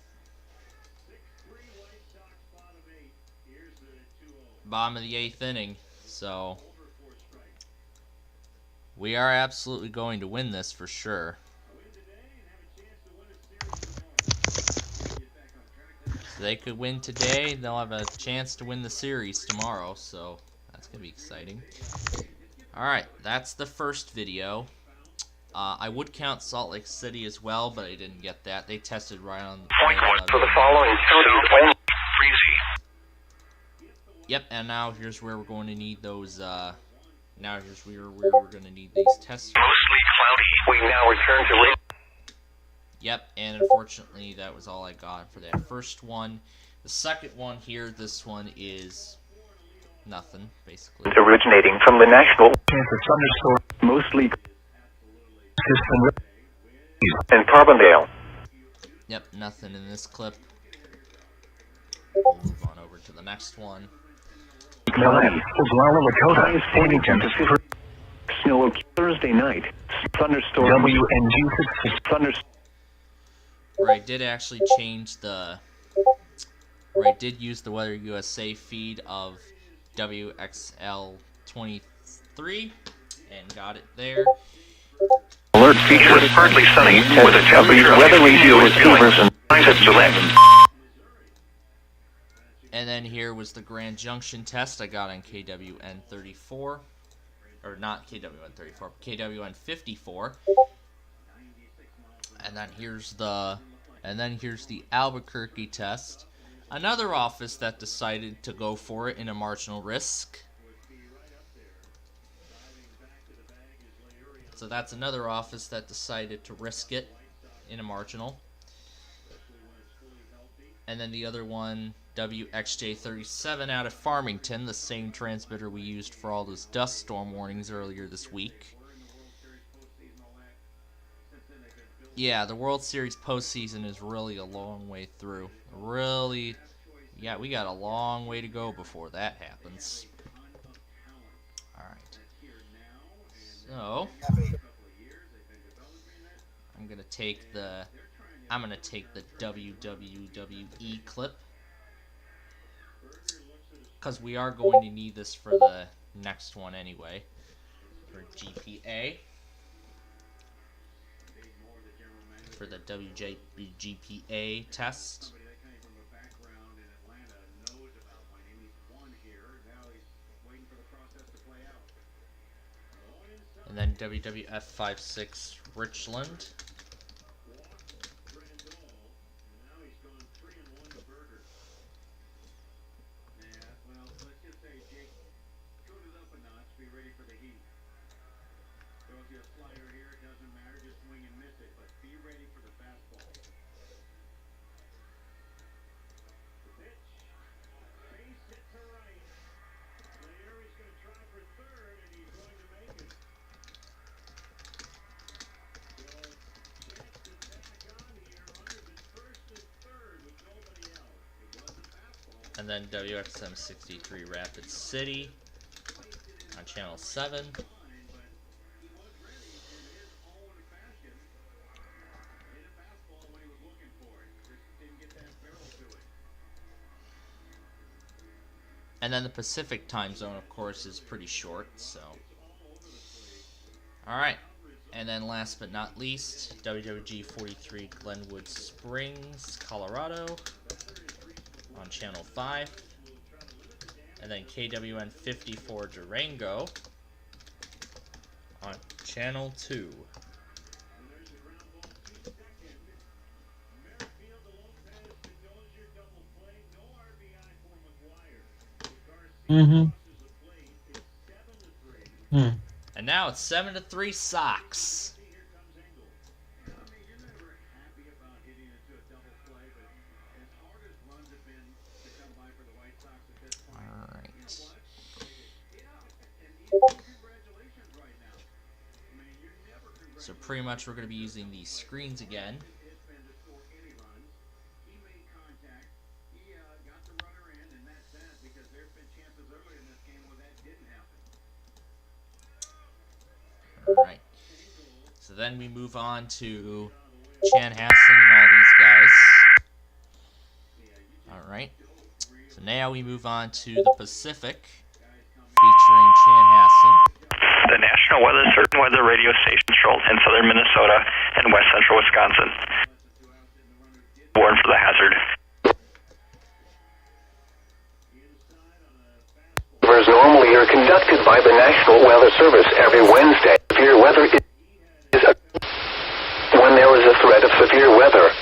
Bottom of the 8th inning, so we are absolutely going to win this for sure. So they could win today, they'll have a chance to win the series tomorrow, so that's gonna be exciting. Alright, that's the first video. I would count Salt Lake City as well, but I didn't get that. They tested right on for the following counties. Freezy. Yep, and now here's where we're going to need those, now here's where we're going to need these tests. Mostly cloudy. We now return to rain. Yep, and unfortunately that was all I got for that first one. The second one here, this one is nothing, basically. Originating from the national thunderstorm, mostly system and Carbondale. Yep, nothing in this clip. We'll move on over to the next one. Lakota, 40 temperature. Snow Thursday night. Thunderstorm. WNG6 thunderstorm. Where I did actually change the. Where I did use the Weather USA feed of WXL23 and got it there. Alert features partly sunny with a temperature weather radio receivers and times at select. And then here was the Grand Junction test I got on KWN34. Or not KWN34, KWN54. And then here's the Albuquerque test. Another office that decided to go for it in a marginal risk. So that's another office that decided to risk it in a marginal. And then the other one, WXJ37 out of Farmington, the same transmitter we used for all those dust storm warnings earlier this week. Yeah, the World Series postseason is really a long way through. Really, yeah, we got a long way to go before that happens. Alright. So, I'm gonna take the WWE clip, because we are going to need this for the next one anyway, for GPA, for the WGPA test. And then WWF56 Richland. And then WXM63 Rapid City on channel 7. And then the Pacific time zone, of course, is pretty short, so. Alright. And then last but not least, WWG 43 Glenwood Springs, Colorado on channel 5. And then KWN 54 Durango on channel 2. And now it's 7-3 Sox. Alright. So pretty much we're going to be using these screens again. Alright, so then we move on to Chanhassen and all these guys. Alright, so now we move on to the Pacific, featuring Chanhassen. The National Weather radio station controlled in southern Minnesota and west central Wisconsin. Warn for the hazard. Normally are conducted by the National Weather Service every Wednesday. Severe weather is when there is a threat of severe weather.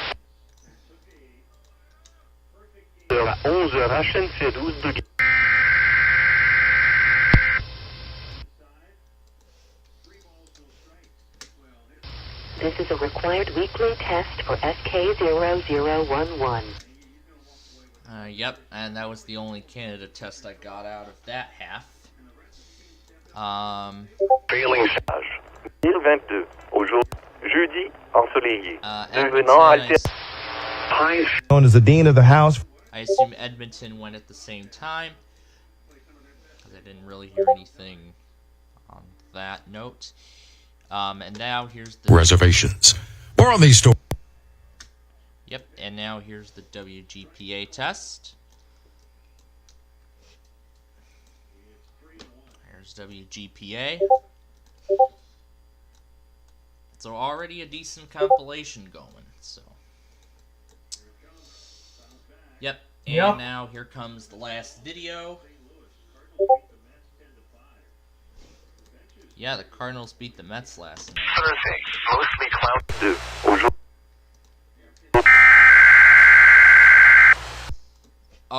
11h HNC12 This is a required weekly test for SK0011. Yep, and that was the only Canada test I got out of that half. Failing sage. 2022. Aujourd'hui, jeudi, ensoleillé. known as the Dean of the House. I assume Edmonton went at the same time, because I didn't really hear anything on that note. And now here's the reservations. More on these stories. Yep, and now here's the WGPA test. Here's WGPA. So already a decent compilation going, so. Yep, and now here comes the last video. Yeah, the Cardinals beat the Mets last night. Thursday, mostly cloudy.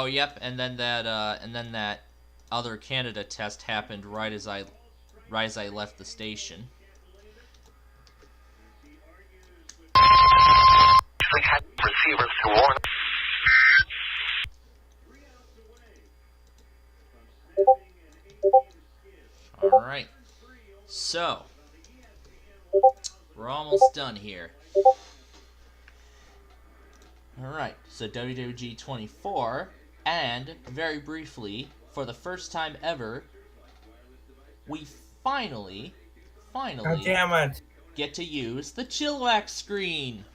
Oh, yep, and then that other Canada test happened right as I left the station. Receivers to warn. All right, so we're almost done here. All right, so WWG 24, and very briefly, for the first time ever, we finally God damn it. get to use the Chilliwack screen.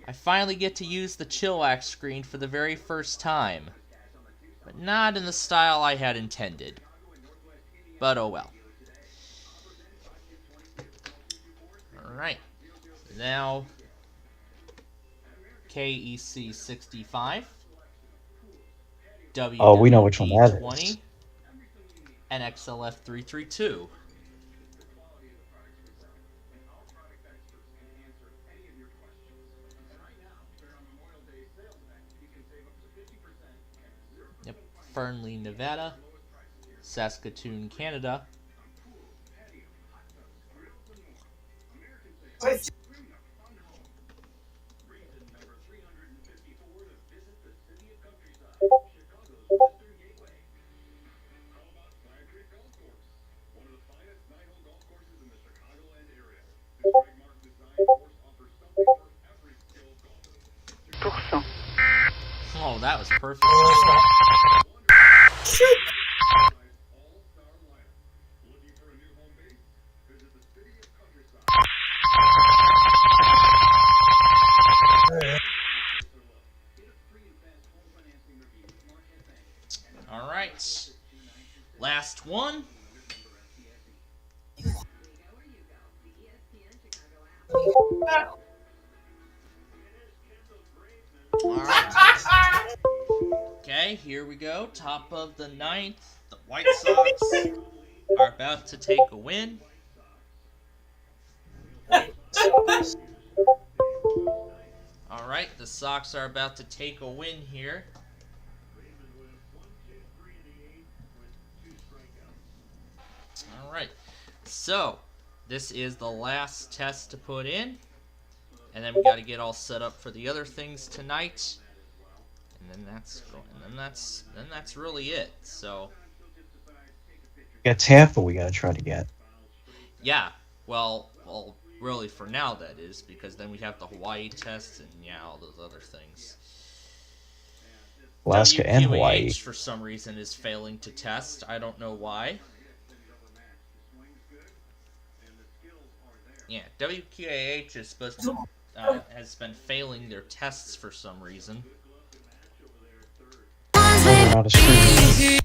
I finally get to use the Chilliwack screen for the very first time, but not in the style I had intended. But oh well. Alright, now KEC 65, Oh, we know which one that is. 20, and XLF 332. Yep, Fernley, Nevada, Saskatoon, Canada. Oh, that was perfect. All right, last one. All right. Okay, here we go. Top of the ninth. The White Sox are about to take a win. All right, the Sox are about to take a win here. All right, so this is the last test to put in, and then we got to get all set up for the other things tonight, and then that's really it. So Yeah, Tampa we gotta try to get. yeah, well, really for now that is, because then we have the Hawaii test and yeah, all those other things. Alaska and Hawaii. WQAH for some reason is failing to test. I don't know why. Yeah, WQAH is supposed to has been failing their tests for some reason. Not a streamer.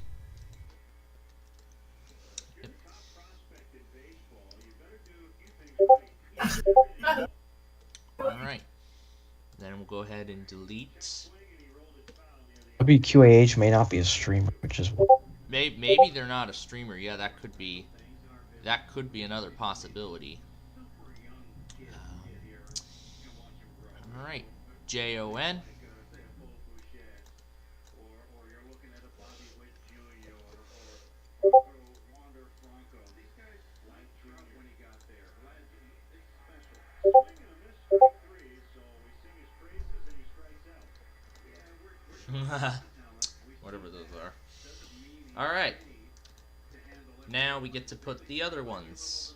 Alright. Then we'll go ahead and delete. WQAH may not be a streamer, which is Maybe they're not a streamer. Yeah, that could be another possibility. Alright. JON. Whatever those are. Alright. Now we get to put the other ones.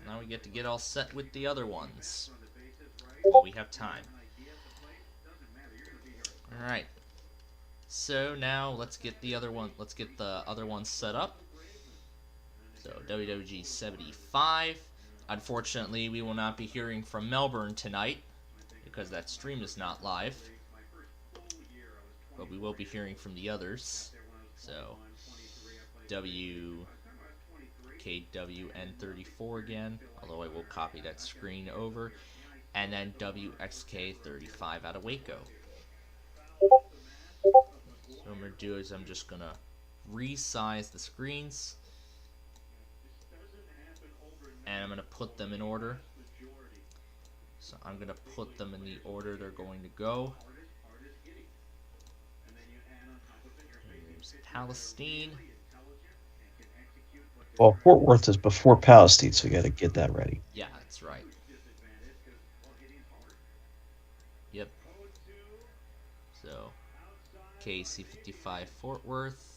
Now we get to get all set with the other ones. Well, we have time. Alright. So now let's get the other one. Let's get the other ones set up. So WWG 75. Unfortunately, we will not be hearing from Melbourne tonight because that stream is not live. But we will be hearing from the others. So WKWN34 again, although I will copy that screen over, and then WXK35 out of Waco. So what I'm going to do is I'm just going to resize the screens, and I'm going to put them in order. So I'm going to put them in the order they're going to go. Palestine. Well, Fort Worth is before Palestine, so we got to get that ready. Yeah, that's right. Yep. So, KC-55 Fort Worth.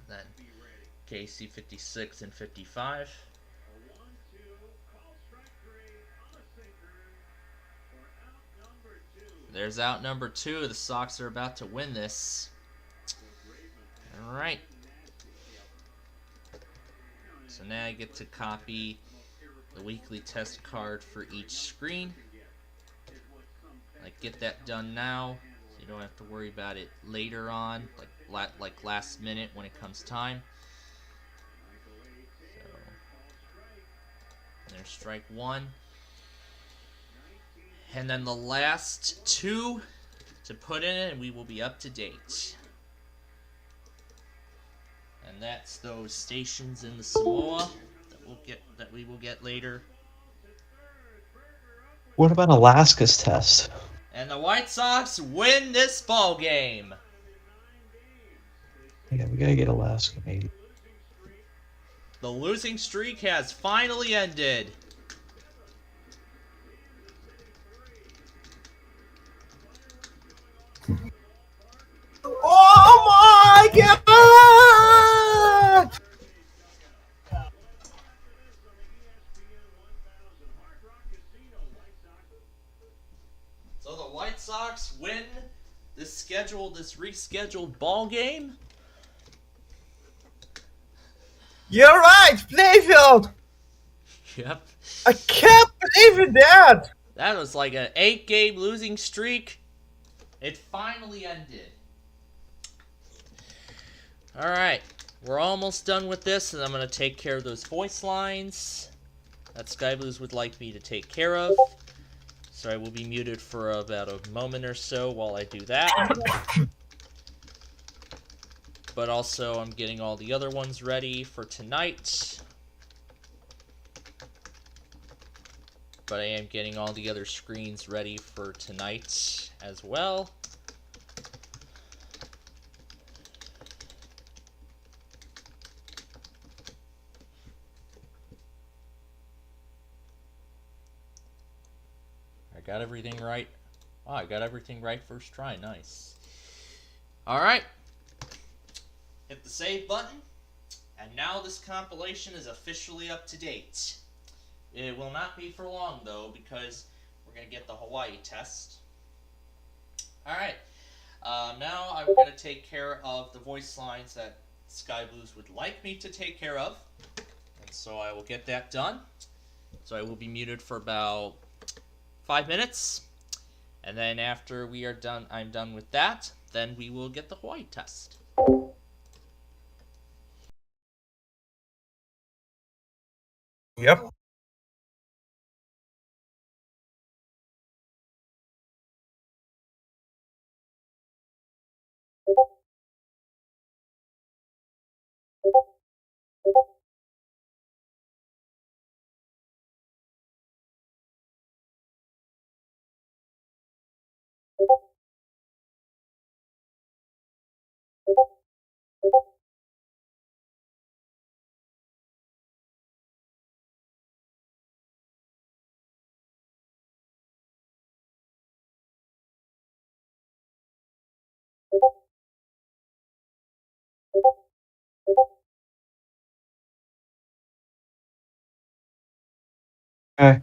Then KC-56 and 55. There's out number 2. The Sox are about to win this. All right. So now I get to copy the weekly test card for each screen. Get that done now, so you don't have to worry about it later on, like last minute when it comes time. So there's strike 1. And then the last 2 to put in it, and we will be up to date. And that's those stations in the Samoa that we will get later. What about Alaska's test? And the White Sox win this ball game. Yeah, we gotta get Alaska, maybe. The losing streak has finally ended. Oh my God! So the White Sox win this rescheduled ball game. You're right, Playfield. Yep. I can't believe that. That was like an 8-game losing streak. It finally ended. Alright, we're almost done with this, and I'm going to take care of those voice lines that Sky Blues would like me to take care of. So I will be muted for about a moment or so while I do that. But also, I'm getting all the other ones ready for tonight. But I am getting all the other screens ready for tonight as well. I got everything right. Oh, I got everything right first try. Nice. Alright. Hit the save button. And now this compilation is officially up to date. It will not be for long, though, because we're going to get the Hawaii test. Alright. Now I'm going to take care of the voice lines that Sky Blues would like me to take care of. And so I will get that done. So I will be muted for about 5 minutes. And then after we are done, I'm done with that, then we will get the Hawaii test. Yep. Okay.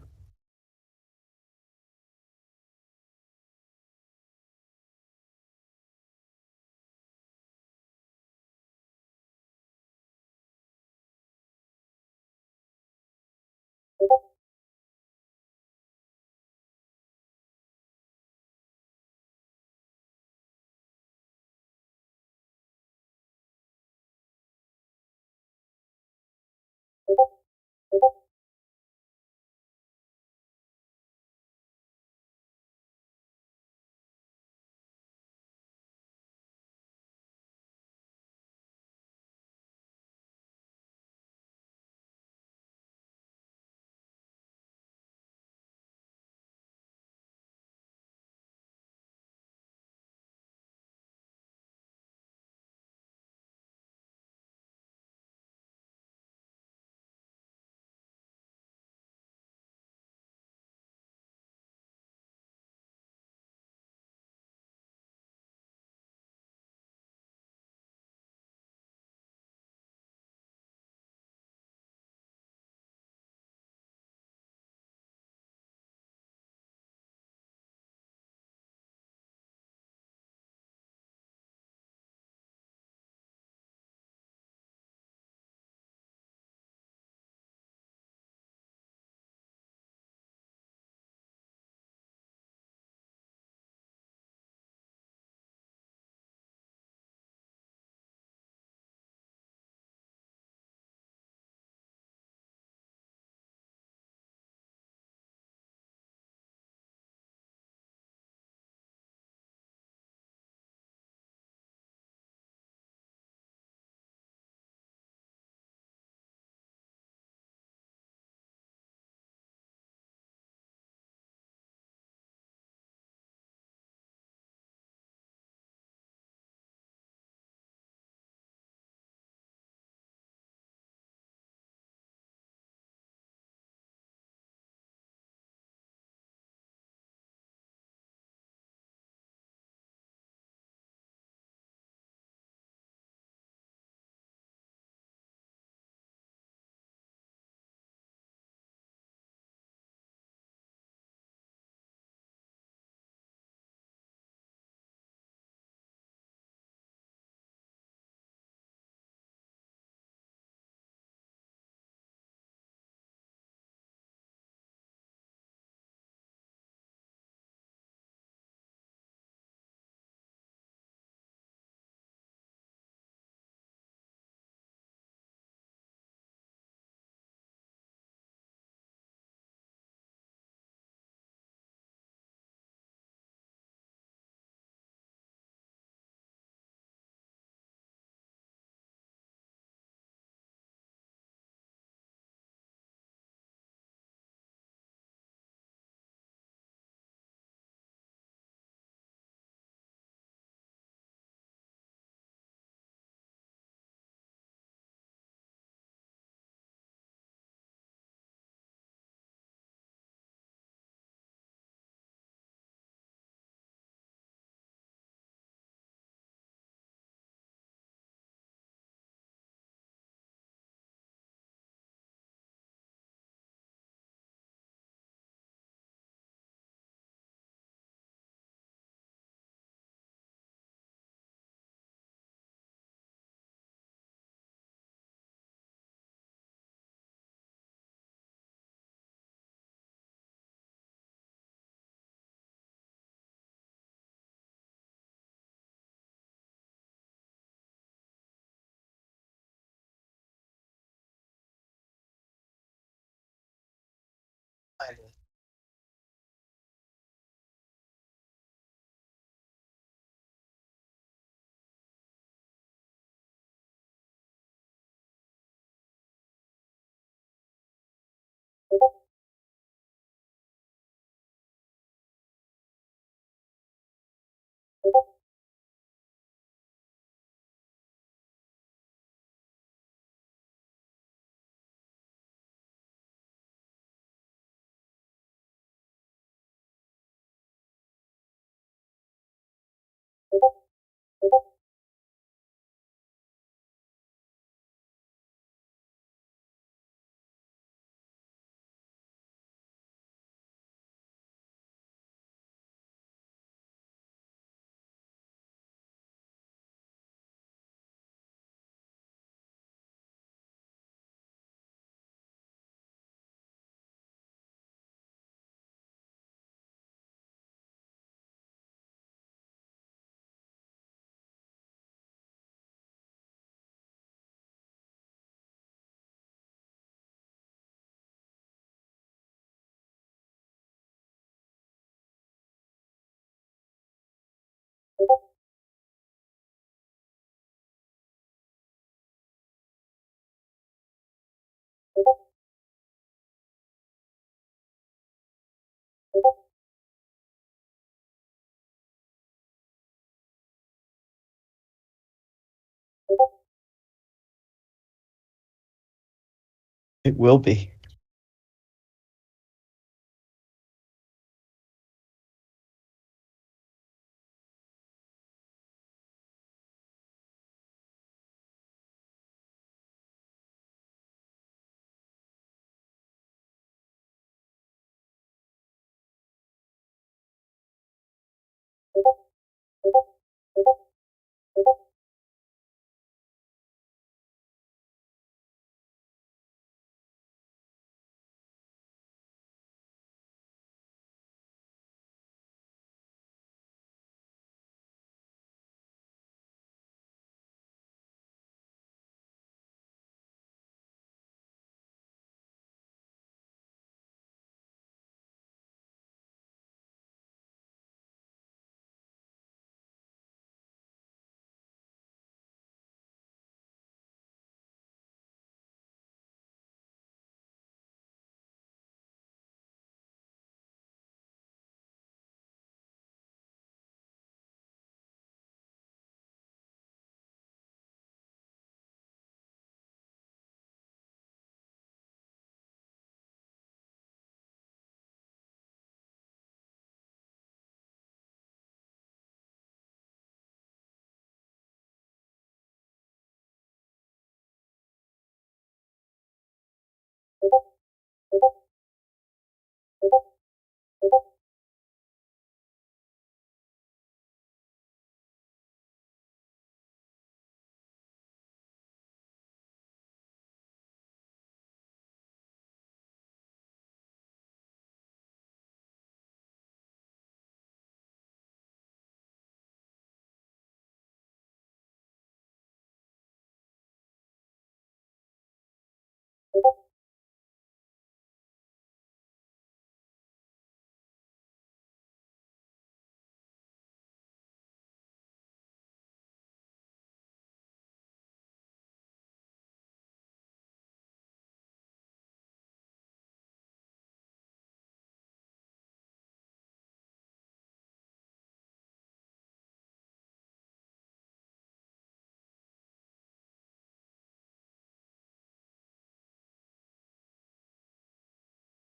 It will be.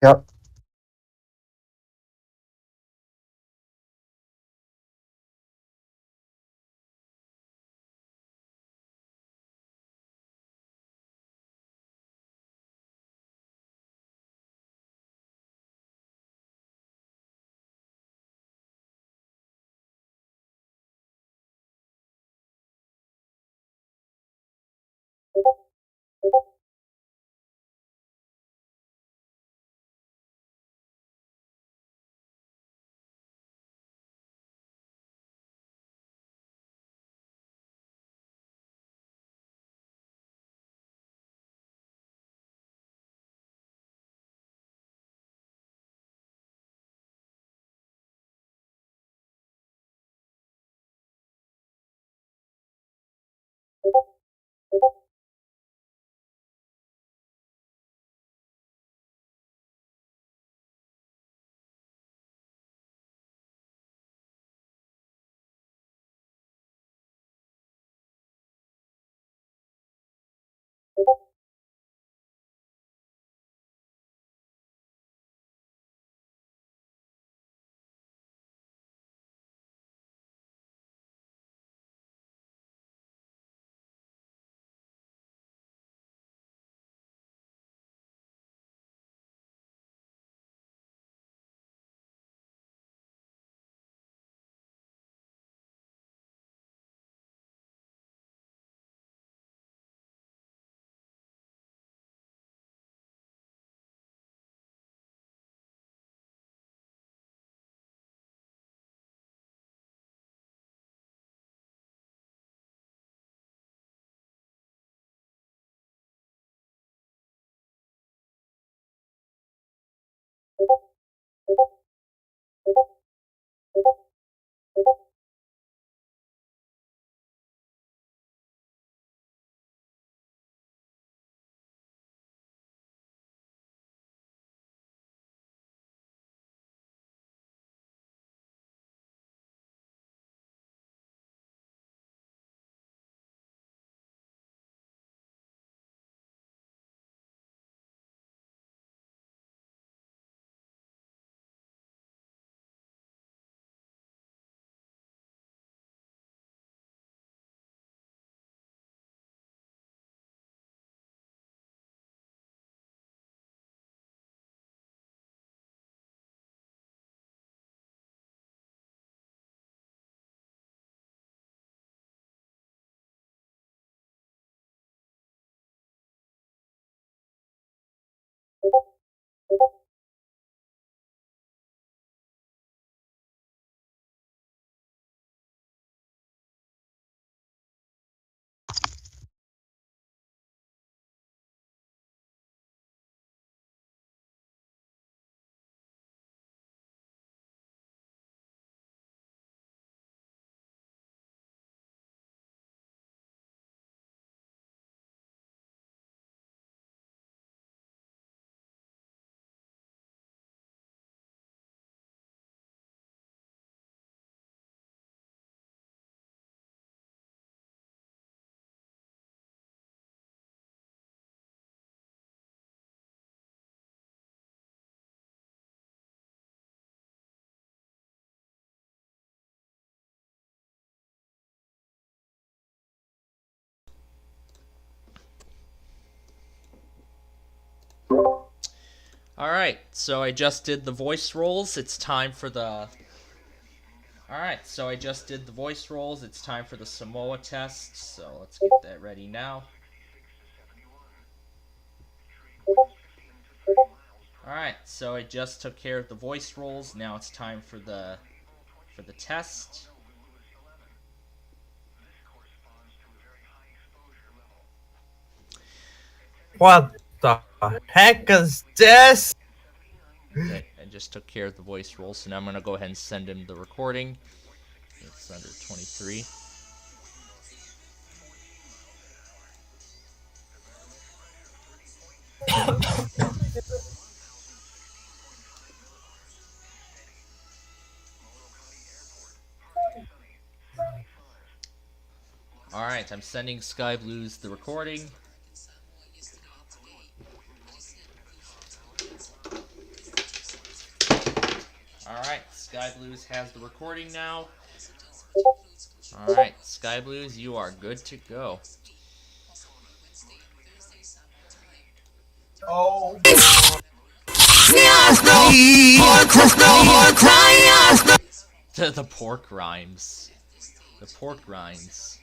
Yep. Alright, so I just did the voice rolls. It's time for the... Alright, so I just did the voice rolls. It's time for the Samoa test. So let's get that ready now. Alright, so I just took care of the voice rolls. Now it's time for the test. What the heck is this? Okay, I just took care of the voice roll, so now I'm going to go ahead and send him the recording. It's under 23. Alright, I'm sending Sky Blues the recording. Alright, Sky Blues has the recording now. Alright, Sky Blues, you are good to go. Oh. The pork rhymes. The pork rinds.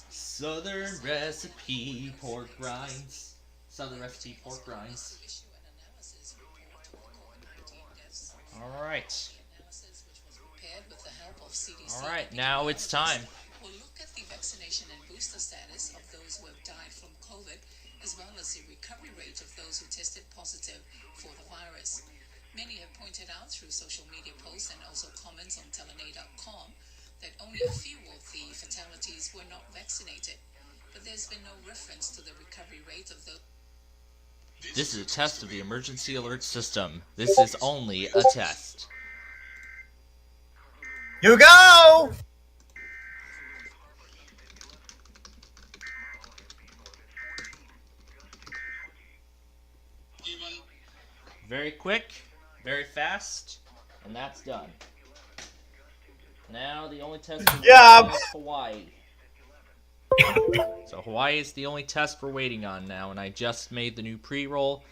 Southern recipe pork rinds. Southern recipe pork rinds. Alright. Alright, now it's time. We'll look at the vaccination and booster status of those who have died from COVID, as well as the recovery rate of those who tested positive for the virus. Many have pointed out through social media posts and also comments on Telene.com that only a few of the fatalities were not vaccinated, but there's been no reference to the recovery rate of those. This is a test of the emergency alert system. This is only a test. You go! Very quick, very fast, and that's done. Now the only test is Hawaii. So Hawaii is the only test we're waiting on now, and I just made the new pre-roll.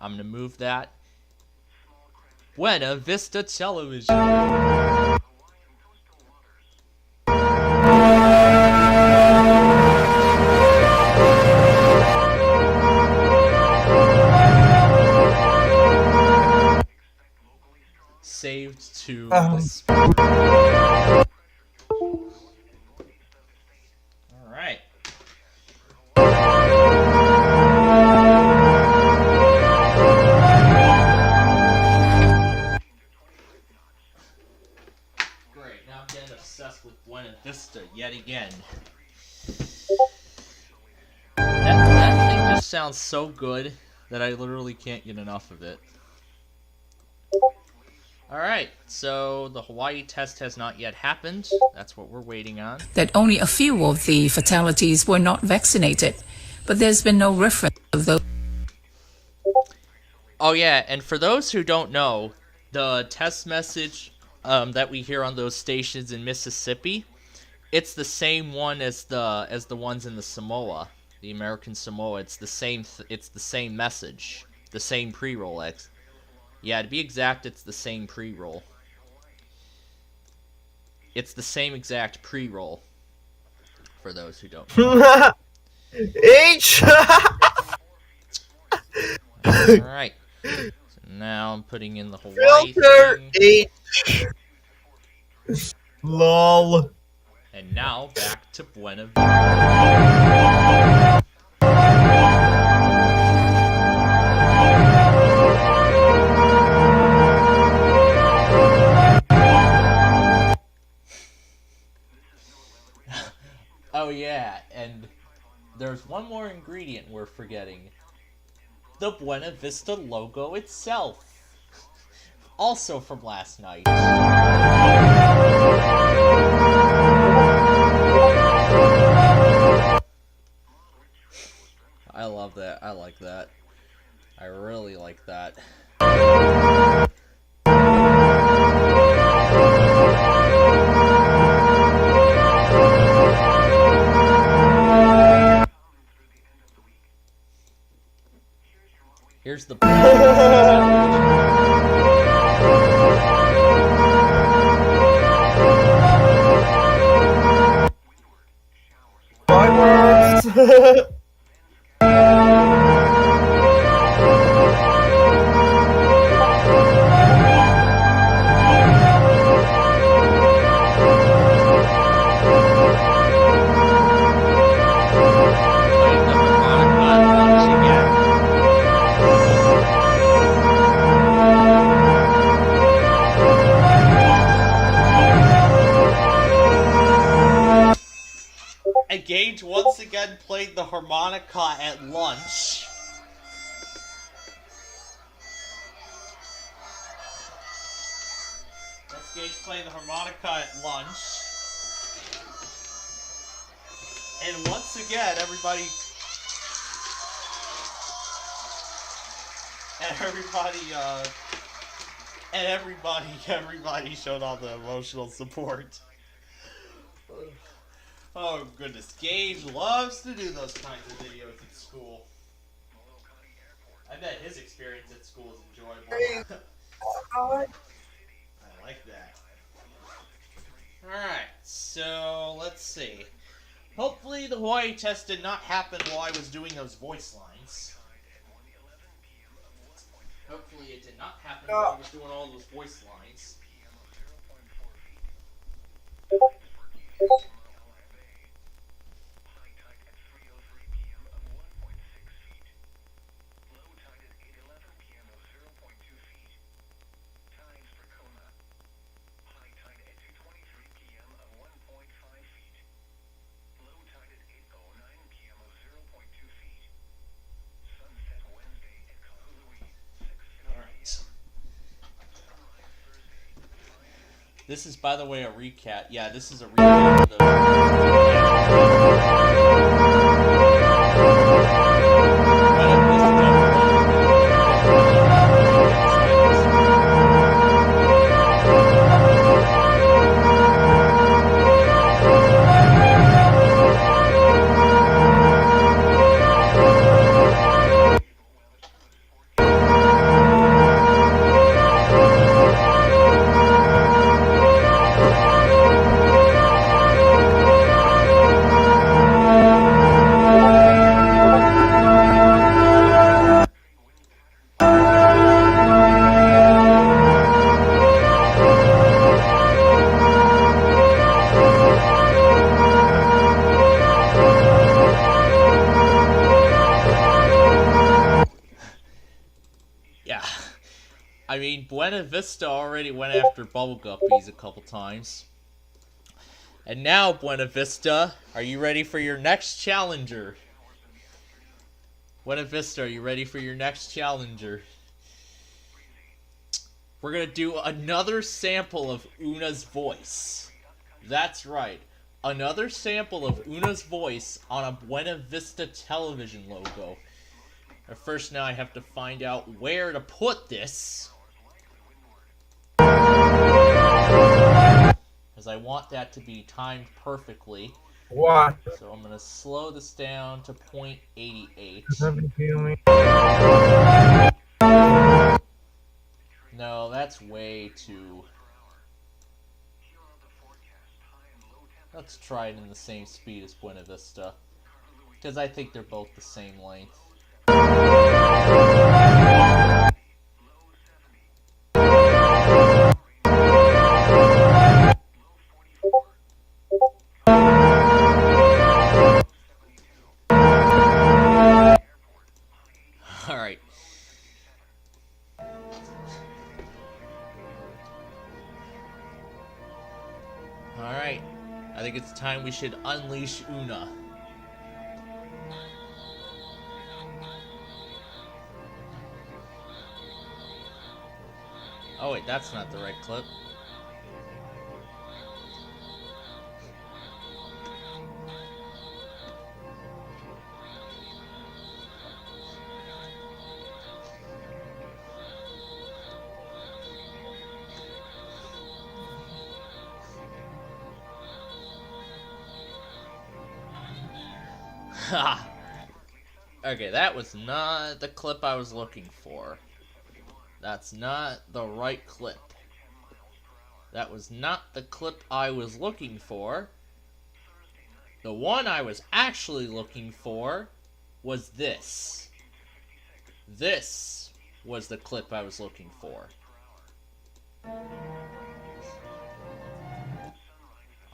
I'm going to move that. Buena Vista Television. Saved to this. Alright. and obsessed with Buena Vista yet again. That thing just sounds so good that I literally can't get enough of it. Alright, so the Hawaii test has not yet happened. That's what we're waiting on. That only a few of the fatalities were not vaccinated, but there's been no reference of those. Oh yeah, and for those who don't know, the test message that we hear on those stations in Mississippi, it's the same one as the ones in the Samoa, the American Samoa. It's the same message, the same pre-roll. Yeah, to be exact, it's the same pre-roll. It's the same exact pre-roll. For those who don't know. H. All right. So now I'm putting in the Hawaii Filter thing. H. Lol. And now back to Buena Vista. Oh yeah, and there's one more ingredient we're forgetting. The Buena Vista logo itself. Also from last night. I love that. I like that. I really like that. Here's the Fireworks. Gage once again played the harmonica at lunch. That's Gage playing the harmonica at lunch. And once again, everybody showed all the emotional support. Oh goodness, Gage loves to do those kinds of videos at school. I bet his experience at school is enjoyable. I like that. Alright, so let's see. Hopefully the Hawaii test did not happen while I was doing those voice lines. Hopefully it did not happen while I was doing all those voice lines. This is, by the way, a recap. Yeah, this is a recap of those. I mean, Buena Vista already went after Bubble Guppies a couple times. And now, Buena Vista, are you ready for your next challenger? Buena Vista, are you ready for your next challenger? We're going to do another sample of Una's voice. That's right. Another sample of Una's voice on a Buena Vista television logo. But first now I have to find out where to put this. Because I want that to be timed perfectly. Why? So I'm going to slow this down to 0.88. No, that's way too... Let's try it in the same speed as Buena Vista. Because I think they're both the same length. Alright. Alright. I think it's time we should unleash Una. Oh wait, that's not the right clip. Ha! Okay, that was not the clip I was looking for. That's not the right clip. That was not the clip I was looking for. The one I was actually looking for was this. This was the clip I was looking for.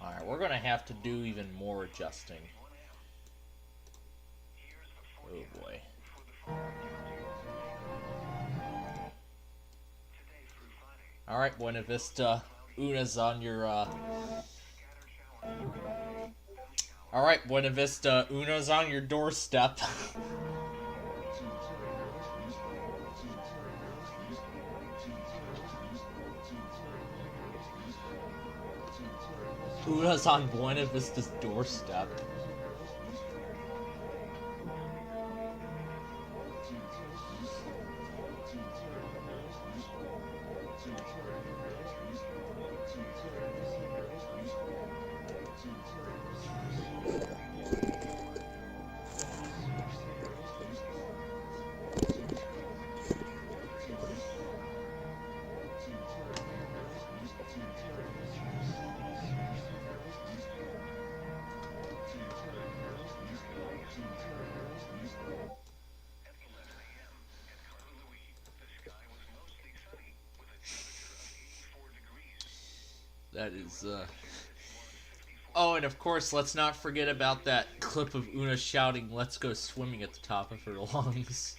Alright, we're gonna have to do even more adjusting. Oh boy. Alright, Buena Vista. Una's on your, Alright, Buena Vista. Una's on your doorstep. Una's on Buena Vista's doorstep. That is, Oh, and of course, let's not forget about that clip of Una shouting, "Let's go swimming" at the top of her lungs.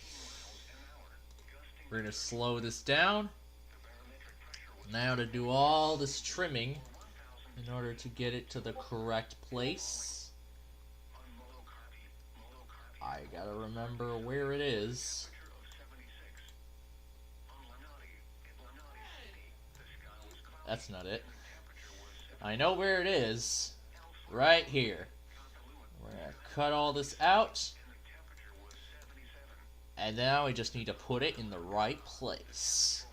We're gonna slow this down. Now to do all this trimming in order to get it to the correct place. I gotta remember where it is. That's not it. I know where it is. Right here. We're gonna cut all this out. And now we just need to put it in the right place.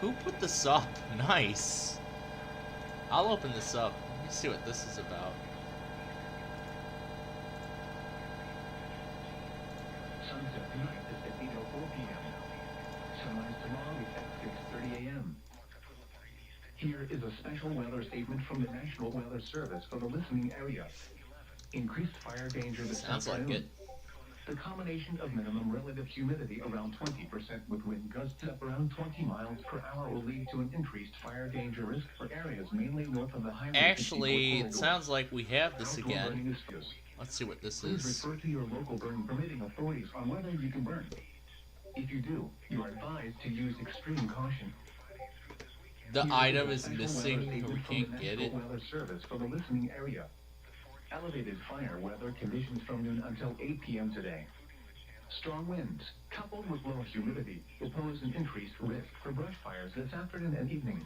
Who put this up? Nice. I'll open this up. Let me see what this is about. Sunset tonight is at 8:04 p.m. Sunrise tomorrow is at 6:30 a.m. Here is a special weather statement from the National Weather Service for the listening area. Increased fire danger this Sounds afternoon. like it. The combination of minimum relative humidity around 20% with wind gusts up around 20 miles per hour will lead to an increased fire danger risk for areas mainly north of the highway. Actually, it sounds like we have this again. Let's see what this Please is. refer to your local burn permitting authorities on whether you can burn. If you do, you are advised to use extreme caution. The item is missing, but we can't get it. Weather Service for the listening area. Elevated fire weather conditions from noon until 8 p.m. today. Strong winds, coupled with low humidity, will pose an increased risk for brush fires this afternoon and evening.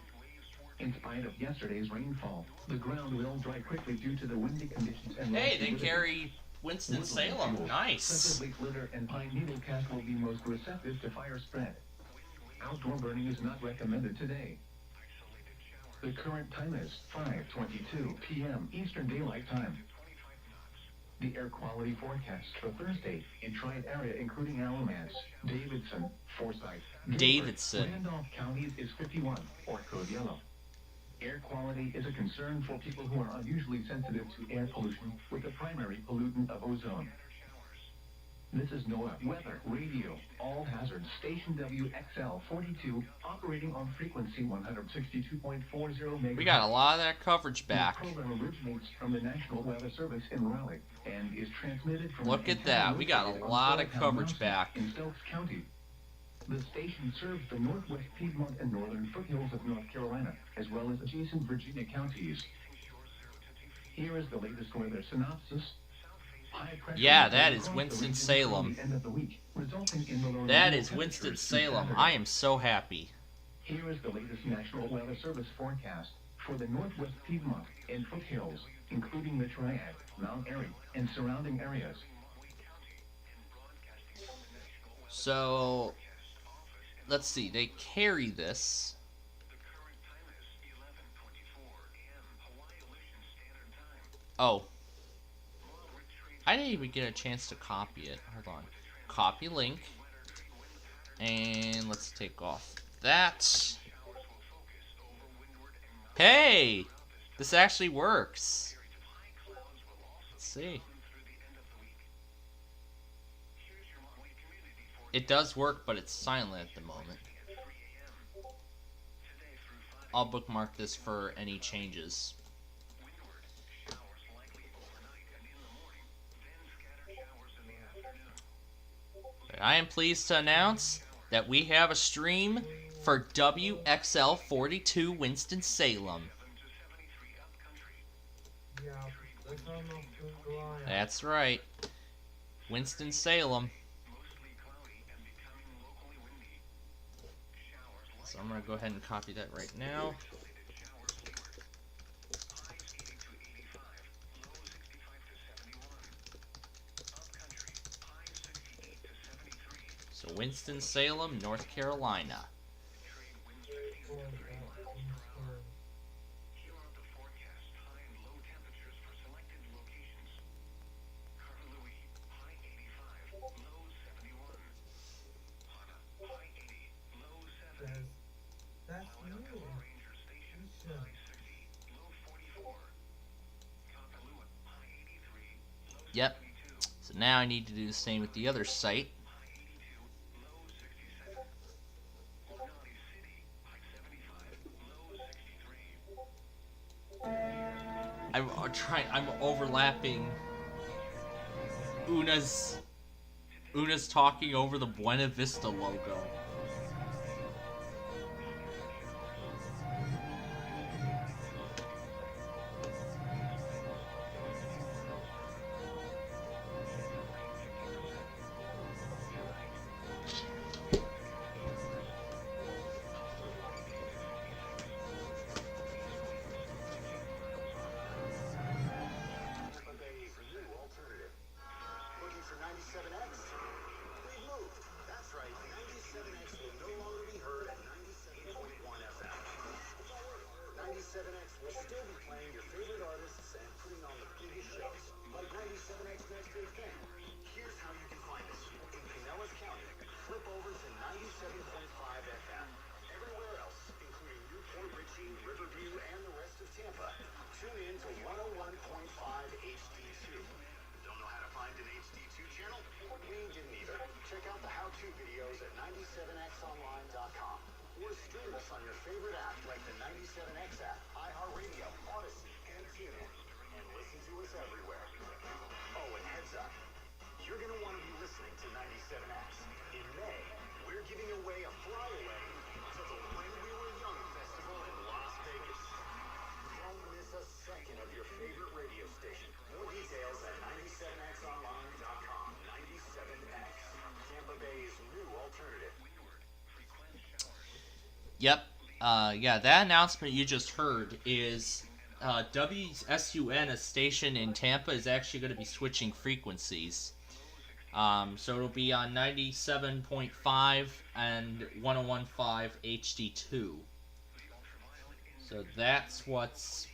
In spite of yesterday's rainfall, the ground will dry quickly due to the windy conditions and Hey, they carry Winston-Salem. Nice. Such as litter and pine needle cast will be most receptive to fire spread. Outdoor burning is not recommended today. The current time is 5:22 p.m. Eastern Daylight Time. The air quality forecast for Thursday in Tri-Area including Alamance, Davidson, Forsyth, Davidson. Randolph counties is 51 or code yellow. Air quality is a concern for people who are unusually sensitive to air pollution with the primary pollutant of ozone. This is NOAA Weather Radio, all hazards, station WXL 42, operating on frequency 162.40 MHz. We got a lot of that coverage back. The program originates from the National Weather Service in Raleigh and is transmitted from Look at that. We got a lot of coverage back. in Stokes County. The station serves the northwest Piedmont and northern foothills of North Carolina, as well as adjacent Virginia counties. Here is the latest weather synopsis. Yeah, that is Winston-Salem. That is Winston-Salem. I am so happy. Here is the latest National Weather Service forecast for the northwest Piedmont and foothills, including the Triad, Mount Airy, and surrounding areas. So, let's see. They carry this. Oh. I didn't even get a chance to copy it. Hold on. Copy link. And let's take off that. Hey! This actually works. Let's see. It does work, but it's silent at the moment. I'll bookmark this for any changes. I am pleased to announce that we have a stream for WXL 42 Winston-Salem. That's right. Winston-Salem. So I'm going to go ahead and copy that right now. So Winston-Salem, North Carolina. Yep. So now I need to do the same with the other site. I'm overlapping Una's talking over the Buena Vista logo. Here's how you can find us. In Pinellas County, flip over to 97.5 FM. Everywhere else, including Newport Richey, Riverview, and the rest of Tampa, tune in to 101.5 HD2. Don't know how to find an HD2 channel? We didn't either. Check out the how-to videos at 97xonline.com. Or stream us on your favorite app like the 97X app, iHeartRadio, Odyssey, and TuneIn. And listen to us everywhere. Oh, and heads up, you're going to want to be listening to 97X. In May, we're giving away a flyaway to the When We Were Young Festival in Las Vegas. Don't miss a second of your favorite radio station. More details at 97xonline.com. 97X, Tampa Bay's new alternative. Yep. Yeah, that announcement you just heard is WSUN, a station in Tampa, is actually going to be switching frequencies. So it'll be on 97.5 and 101.5 HD2. So that's what's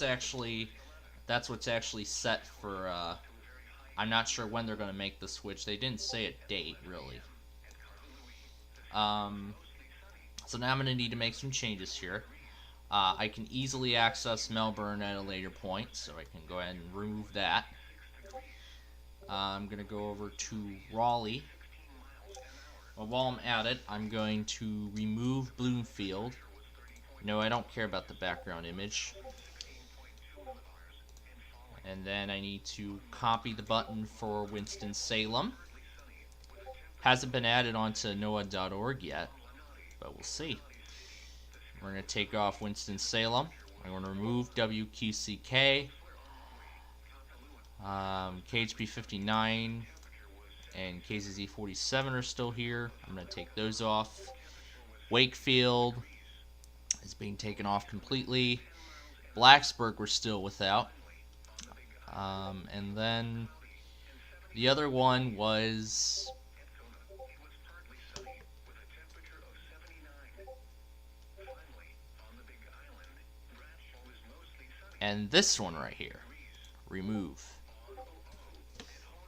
actually set for. I'm not sure when they're going to make the switch. They didn't say a date really. So now I'm going to need to make some changes here. I can easily access Melbourne at a later point, so I can go ahead and remove that. I'm going to go over to Raleigh. Well, while I'm at it, I'm going to remove Bloomfield. No, I don't care about the background image. And then I need to copy the button for Winston-Salem. Hasn't been added onto NOAA.org yet, but we'll see. We're going to take off Winston-Salem. I'm going to remove WQCK. KHP 59 and KZZ 47 are still here. I'm going to take those off. Wakefield is being taken off completely. Blacksburg we're still without. And then the other one was... and this one right here. Remove.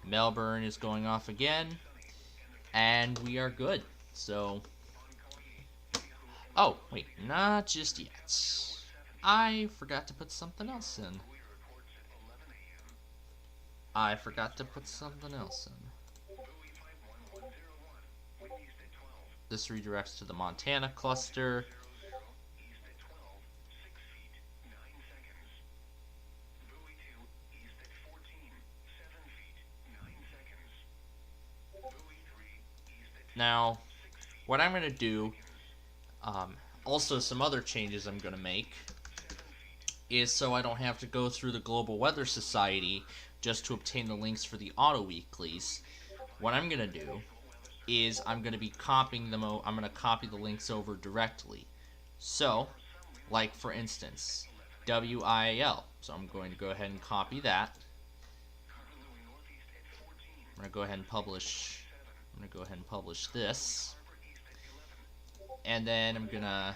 Melbourne is going off again. And we are good. So... oh, wait. Not just yet. I forgot to put something else in. This redirects to the Montana cluster. Now, what I'm going to do, also some other changes I'm going to make, is so I don't have to go through the Global Weather Society just to obtain the links for the auto weeklies. What I'm going to do is I'm going to be copying them. I'm going to copy the links over directly. So, like for instance, WIAL. So I'm going to go ahead and copy that. I'm going to go ahead and publish. I'm going to go ahead and publish this. And then I'm going to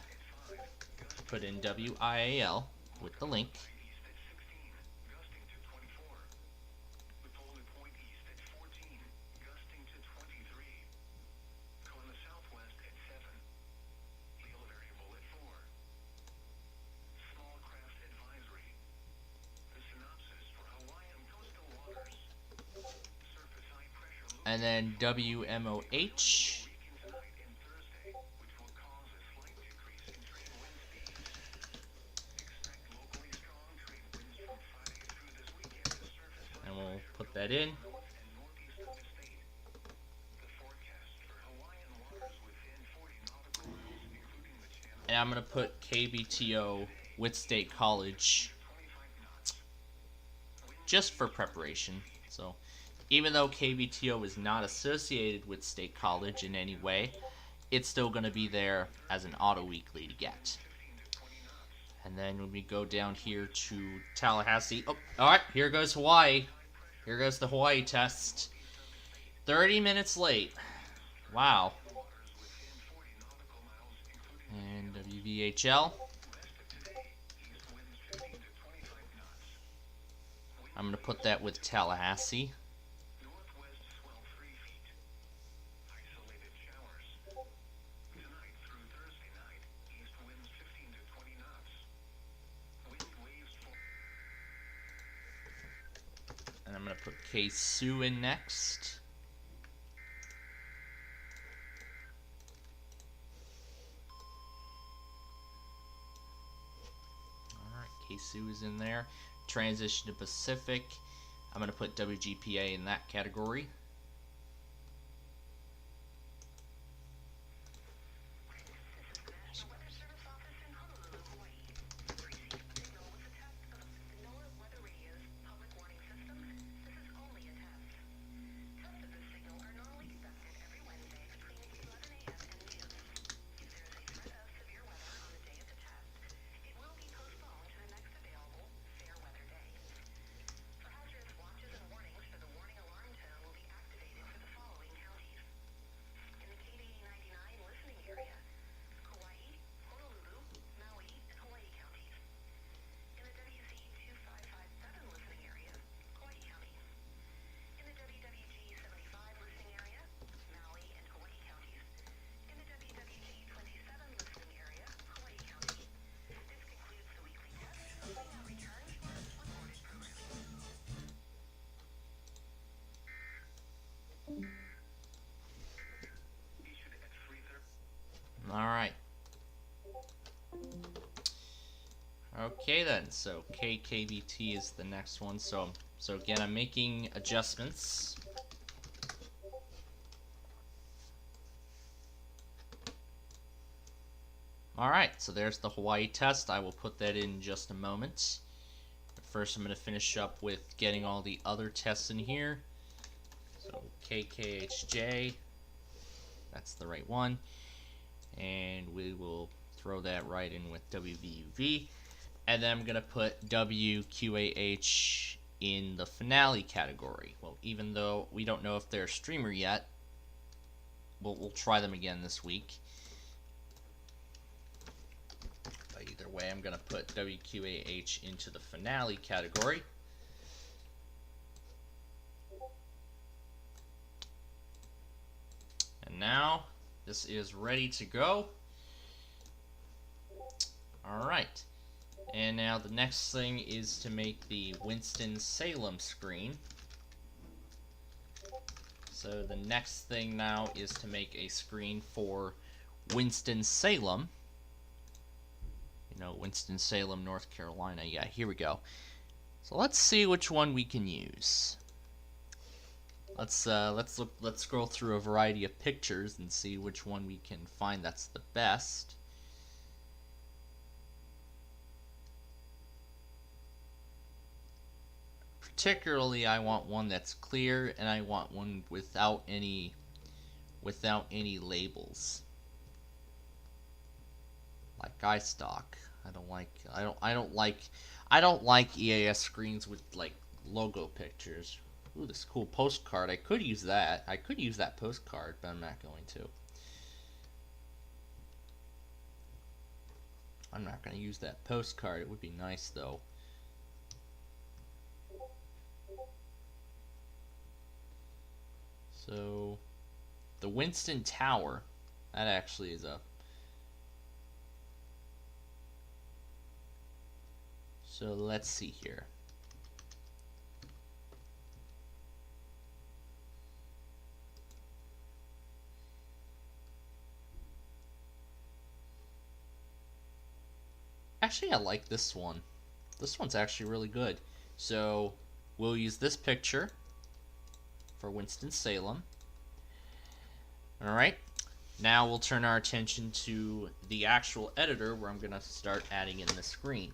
put in WIAL with the link. And then WMOH. And we'll put that in. And I'm going to put KBTO with State College just for preparation. So even though KBTO is not associated with State College in any way, it's still going to be there as an auto weekly to get. And then when we go down here to Tallahassee, oh, alright, here goes Hawaii. Here goes the Hawaii test. 30 minutes late. Wow. And WVHL. I'm going to put that with Tallahassee. And I'm going to put K-Soo in next. Alright, K-Soo is in there. Transition to Pacific. I'm going to put WGPA in that category. Alright. Okay then, so KKBT is the next one. So again, I'm making adjustments. Alright, so there's the Hawaii test. I will put that in just a moment. But first I'm going to finish up with getting all the other tests in here. So KKHJ, that's the right one. And we will throw that right in with WVUV. And then I'm going to put WQAH in the finale category. Well, even though we don't know if they're a streamer yet, we'll try them again this week. But either way, I'm going to put WQAH into the finale category. And now this is ready to go. Alright. And now the next thing is to make the Winston-Salem screen. So the next thing now is to make a screen for Winston-Salem. You know, Winston-Salem, North Carolina. Yeah, here we go. So let's see which one we can use. Let's scroll through a variety of pictures and see which one we can find that's the best. Particularly, I want one that's clear, and I want one without any labels, like iStock. I don't like EAS screens with like logo pictures. Ooh, this cool postcard. I could use that. I could use that postcard, but I'm not going to. I'm not going to use that postcard. It would be nice though. So, the Winston Tower, that actually is a... So, let's see here. Actually, I like this one. This one's actually really good. So, we'll use this picture for Winston-Salem. Alright, now we'll turn our attention to the actual editor where I'm going to start adding in the screen.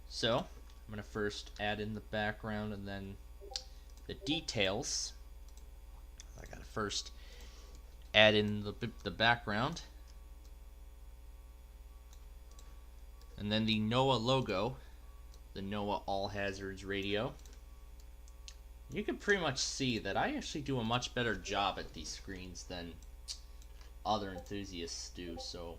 So, I'm going to first add in the background and then the details. I got to first add in the background. And then the NOAA logo, the NOAA All Hazards Radio. You can pretty much see that I actually do a much better job at these screens than other enthusiasts do, so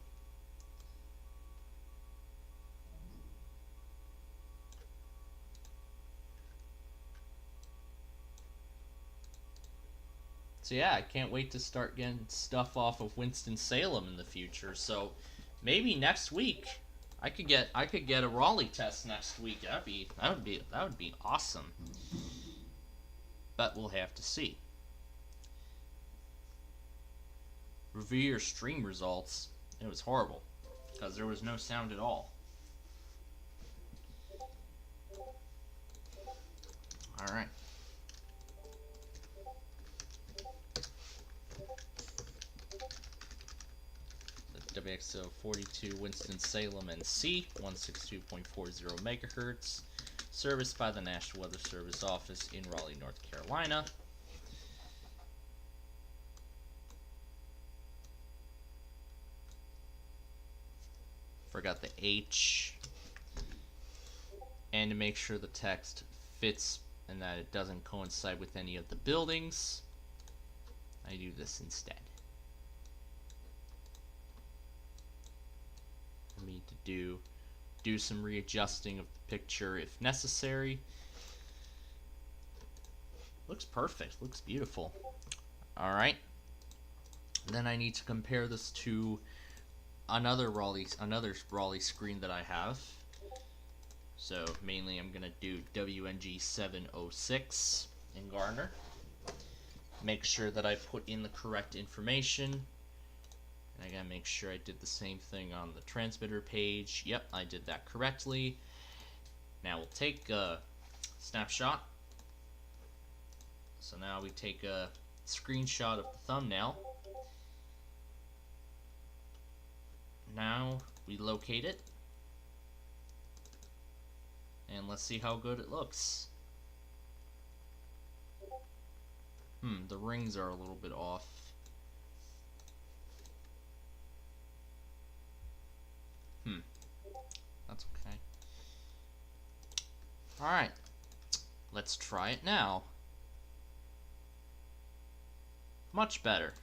So yeah, I can't wait to start getting stuff off of Winston-Salem in the future. So maybe next week I could get a Raleigh test next week. That would be awesome. But we'll have to see. Review your stream results. It was horrible because there was no sound at all. All right. The WXO 42 Winston-Salem NC 162.40 megahertz, serviced by the National Weather Service office in Raleigh, North Carolina. Forgot the H. And to make sure the text fits and that it doesn't coincide with any of the buildings, I do this instead. I need to do some readjusting of the picture if necessary. Looks perfect, looks beautiful. Alright. Then I need to compare this to another Raleigh screen that I have. So mainly I'm gonna do WNG 706 in Garner. Make sure that I put in the correct information. And I gotta make sure I did the same thing on the transmitter page. Yep, I did that correctly. Now we'll take a snapshot. So now we take a screenshot of the thumbnail. Now we locate it. And let's see how good it looks. The rings are a little bit off. That's okay. Alright. Let's try it now. Much better.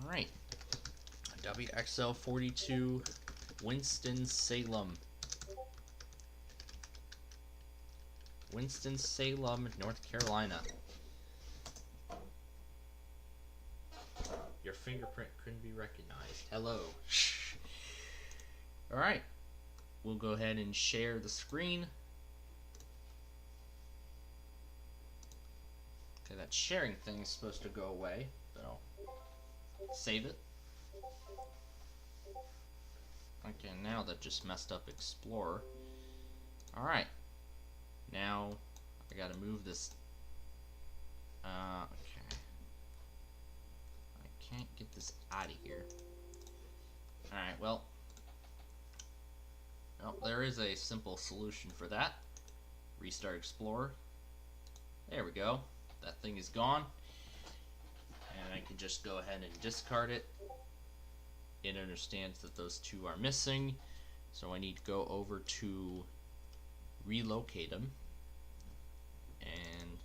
Alright. WXO 42 Winston-Salem. Winston-Salem, North Carolina. Your fingerprint couldn't be recognized. Hello. Alright. We'll go ahead and share the screen. Okay, that sharing thing is supposed to go away, but I'll save it. Okay, now that just messed up Explorer. Alright. Now, I gotta move this. Okay. I can't get this out of here. Alright, well, there is a simple solution for that. Restart Explorer. There we go. That thing is gone. And I can just go ahead and discard it. It understands that those two are missing. So I need to go over to relocate them. And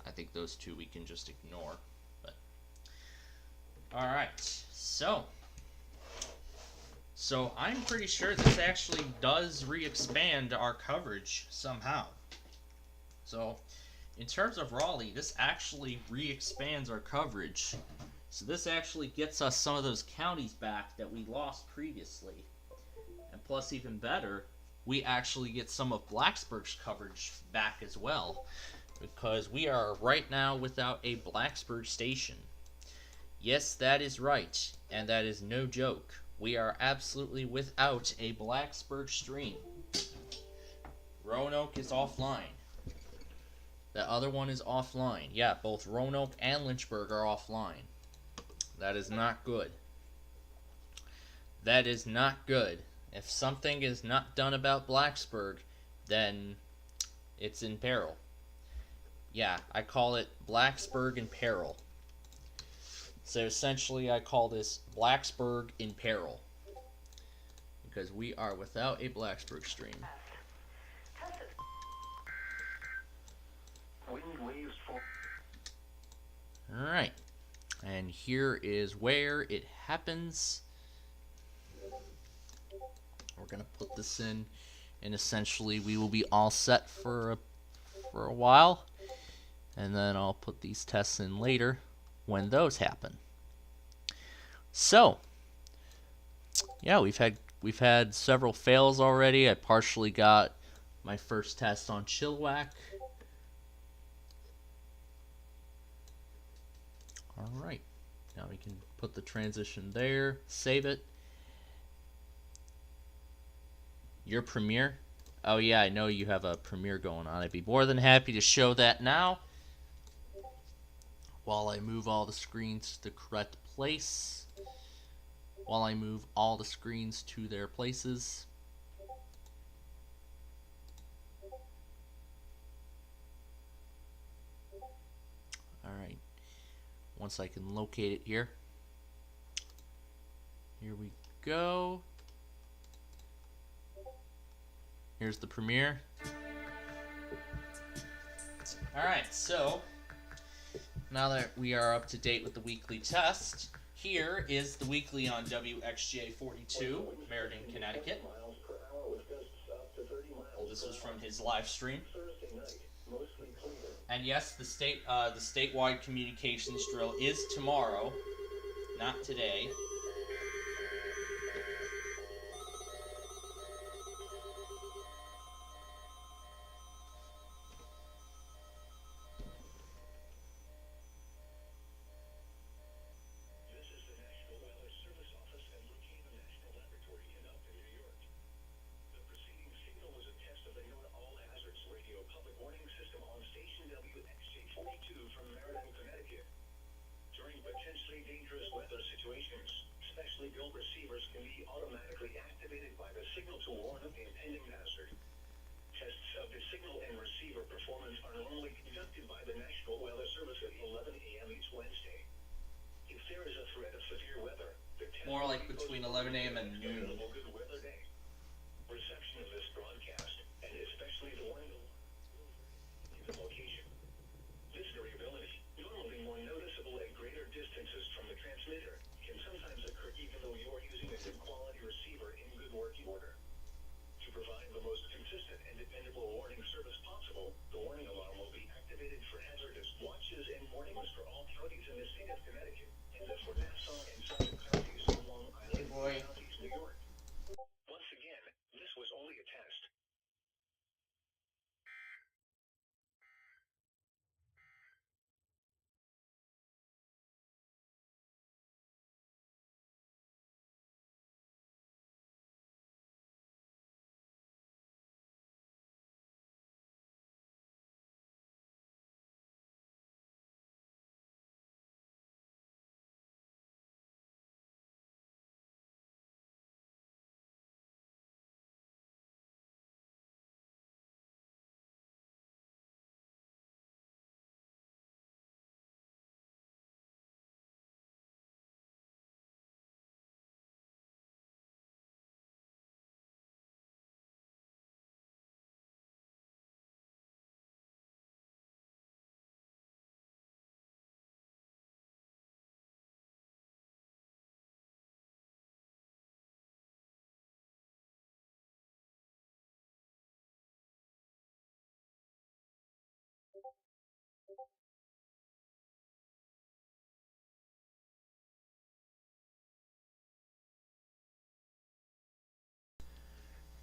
I think those two we can just ignore. But alright, so I'm pretty sure this actually does re-expand our coverage somehow. So in terms of Raleigh, this actually re-expands our coverage. So this actually gets us some of those counties back that we lost previously. And plus, even better, we actually get some of Blacksburg's coverage back as well, because we are right now without a Blacksburg station. Yes, that is right, and that is no joke. We are absolutely without a Blacksburg stream. Roanoke is offline. The other one is offline. Yeah, both Roanoke and Lynchburg are offline. That is not good. That is not good. If something is not done about Blacksburg, then it's in peril. Yeah, I call it Blacksburg in peril. So essentially I call this Blacksburg in peril. Because we are without a Blacksburg stream. Alright. And here is where it happens. We're going to put this in, and essentially we will be all set for a for a while, and then I'll put these tests in later when those happen. So, yeah, we've had several fails already. I partially got my first test on Chilliwack. All right, now we can put the transition there, save it. Your Premiere? Oh yeah, I know you have a Premiere going on. I'd be more than happy to show that now while I move all the screens to the correct place. While I move all the screens to their places. Alright, once I can locate it here. Here we go. Here's the Premiere. Alright, so now that we are up to date with the weekly test, here is the weekly on WXJ 42, Meriden, Connecticut. Well, this was from his live stream. And yes, the statewide communications drill is tomorrow, not today. More like between 11 a.m. and noon. Reception of this broadcast, and especially the warning location. This variability, normally more noticeable at greater distances from the transmitter, can sometimes occur even though you are using a good quality receiver in good working order. To provide the most consistent and dependable warning service possible, the warning alarm will be activated for hazardous watches and warnings for all counties in the state of Connecticut, and for Nassau and Suffolk counties. New York. Once again, this was only a test.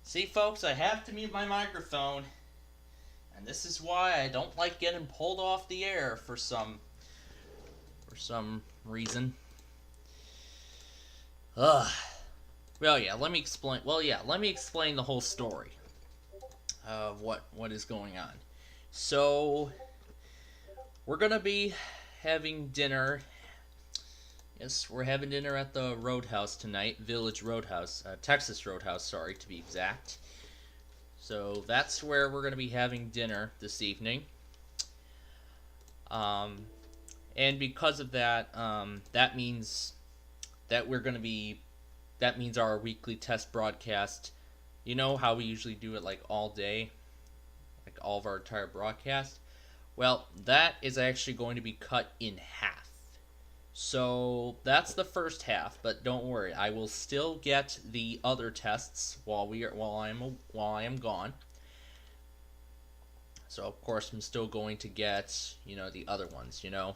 See, folks, I have to mute my microphone, and this is why I don't like getting pulled off the air for some reason. Well, yeah, let me explain. Let me explain the whole story of what is going on. So, we're gonna be having dinner. Yes, we're having dinner at the Roadhouse tonight, Village Roadhouse, Texas Roadhouse, sorry, to be exact. So that's where we're going to be having dinner this evening. And because of that, that means that that means our weekly test broadcast, you know how we usually do it like all day, like all of our entire broadcast? Well, that is actually going to be cut in half. So that's the first half, but don't worry, I will still get the other tests while I am gone. So of course I'm still going to get, you know, the other ones, you know.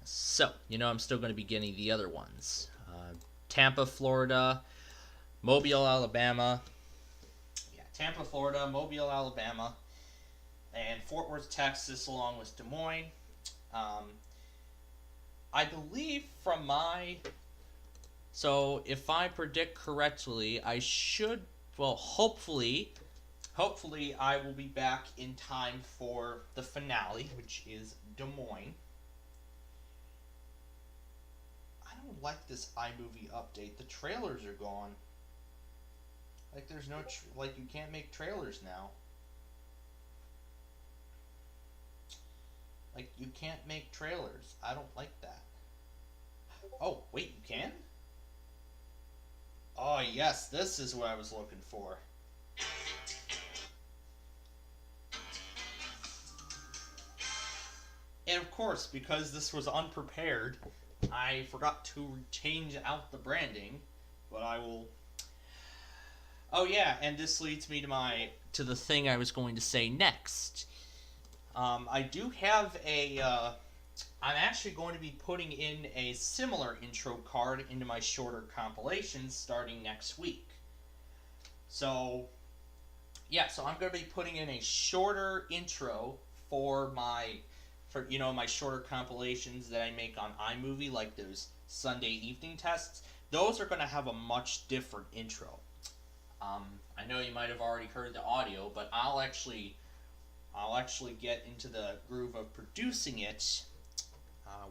So, you know, I'm still going to be getting the other ones. Tampa, Florida, Mobile, Alabama. Yeah, Tampa, Florida, Mobile, Alabama, and Fort Worth, Texas, along with Des Moines. I believe from my... So, if I predict correctly, I should... Well, hopefully I will be back in time for the finale, which is Des Moines. I don't like this iMovie update. The trailers are gone. Like, there's no... like, you can't make trailers now. Like, you can't make trailers. I don't like that. Oh, wait, you can? Oh, yes, this is what I was looking for. And of course, because this was unprepared, I forgot to change out the branding, but I will... Oh yeah, and this leads me to the thing I was going to say next. I do have a... I'm actually going to be putting in a similar intro card into my shorter compilations starting next week. So, yeah, so I'm going to be putting in a shorter intro for my... you know, my shorter compilations that I make on iMovie, like those Sunday evening tests. Those are going to have a much different intro. I know you might have already heard the audio, but I'll actually get into the groove of producing it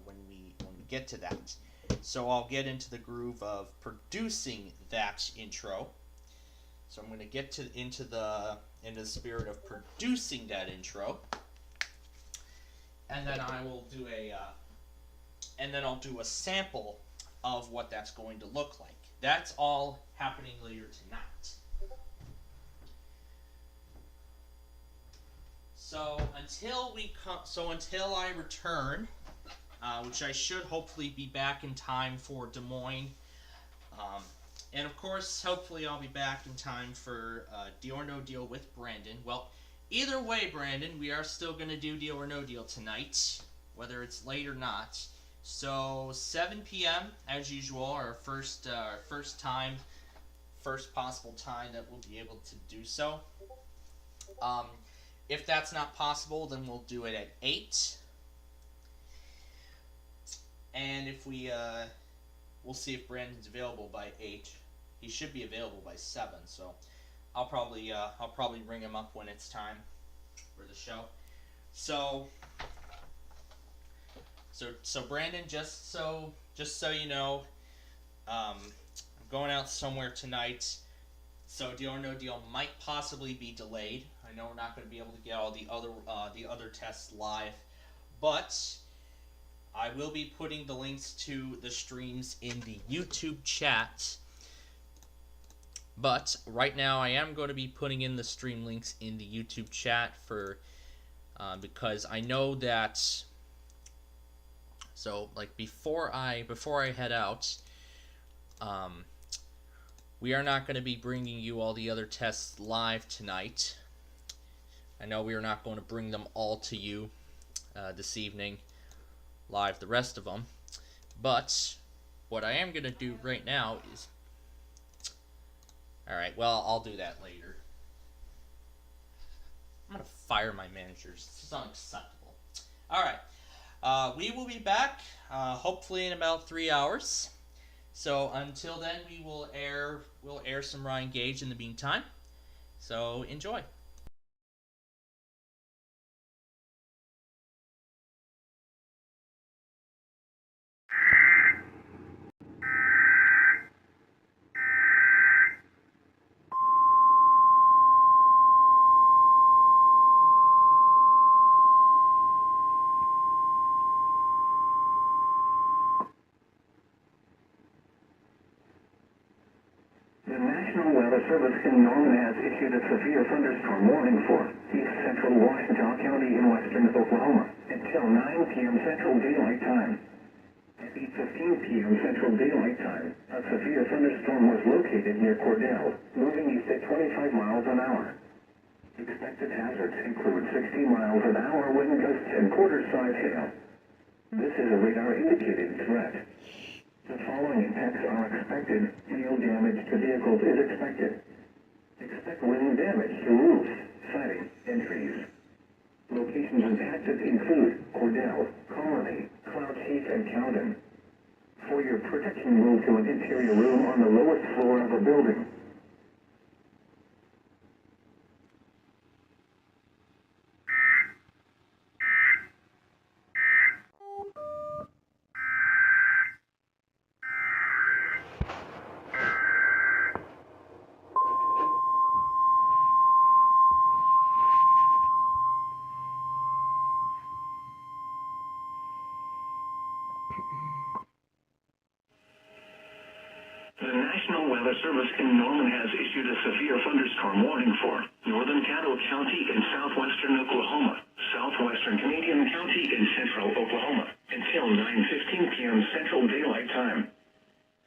when we get to that. So I'll get into the groove of producing that intro. So I'm going to get into the spirit of producing that intro. And then I will do I'll do a sample of what that's going to look like. That's all happening later tonight. So until I return, which I should hopefully be back in time for Des Moines, and of course, hopefully I'll be back in time for Deal or No Deal with Brandon. Well, either way, Brandon, we are still going to do Deal or No Deal tonight, whether it's late or not. So 7 p.m. as usual, our first possible time that we'll be able to do so. If that's not possible, then we'll do it at 8. And if we'll see if Brandon's available by 8. He should be available by 7, so I'll probably ring him up when it's time for the show. So Brandon, just so you know, I'm going out somewhere tonight. So Deal or No Deal might possibly be delayed. I know we're not going to be able to get all the other tests live, but I will be putting the links to the streams in the YouTube chat. But right now I am going to be putting in the stream links in the YouTube chat for because I know that. So like before I head out, we are not going to be bringing you all the other tests live tonight. I know we are not going to bring them all to you this evening, live, the rest of them. But what I am going to do right now is... Alright, well, I'll do that later. I'm going to fire my managers. This is unacceptable. Alright, we will be back, hopefully in about 3 hours. So until then, we'll air some Ryan Gage in the meantime. So enjoy. The National Weather Service in Norman has issued a severe thunderstorm warning for East Central Washington County in western Oklahoma until 9 p.m. Central Daylight Time. At 8:15 p.m. Central Daylight Time, a severe thunderstorm was located near Cordell, moving east at 25 miles an hour. The Expected hazards include 60 miles an hour wind gusts and quarter-size hail. This is a radar-indicated threat. The following impacts are expected. Hail damage to vehicles is expected. Expect wind damage to roofs, siding, and trees. Locations impacted include Cordell, Colony, Cloud Heath, and Cowden. For your protection, move to an interior room on the lowest floor of a building. The National Weather Service in Norman has issued a severe thunderstorm warning for northern Caddo County in southwestern Oklahoma, southwestern Canadian County in central Oklahoma, until 9:15 p.m. Central Daylight Time.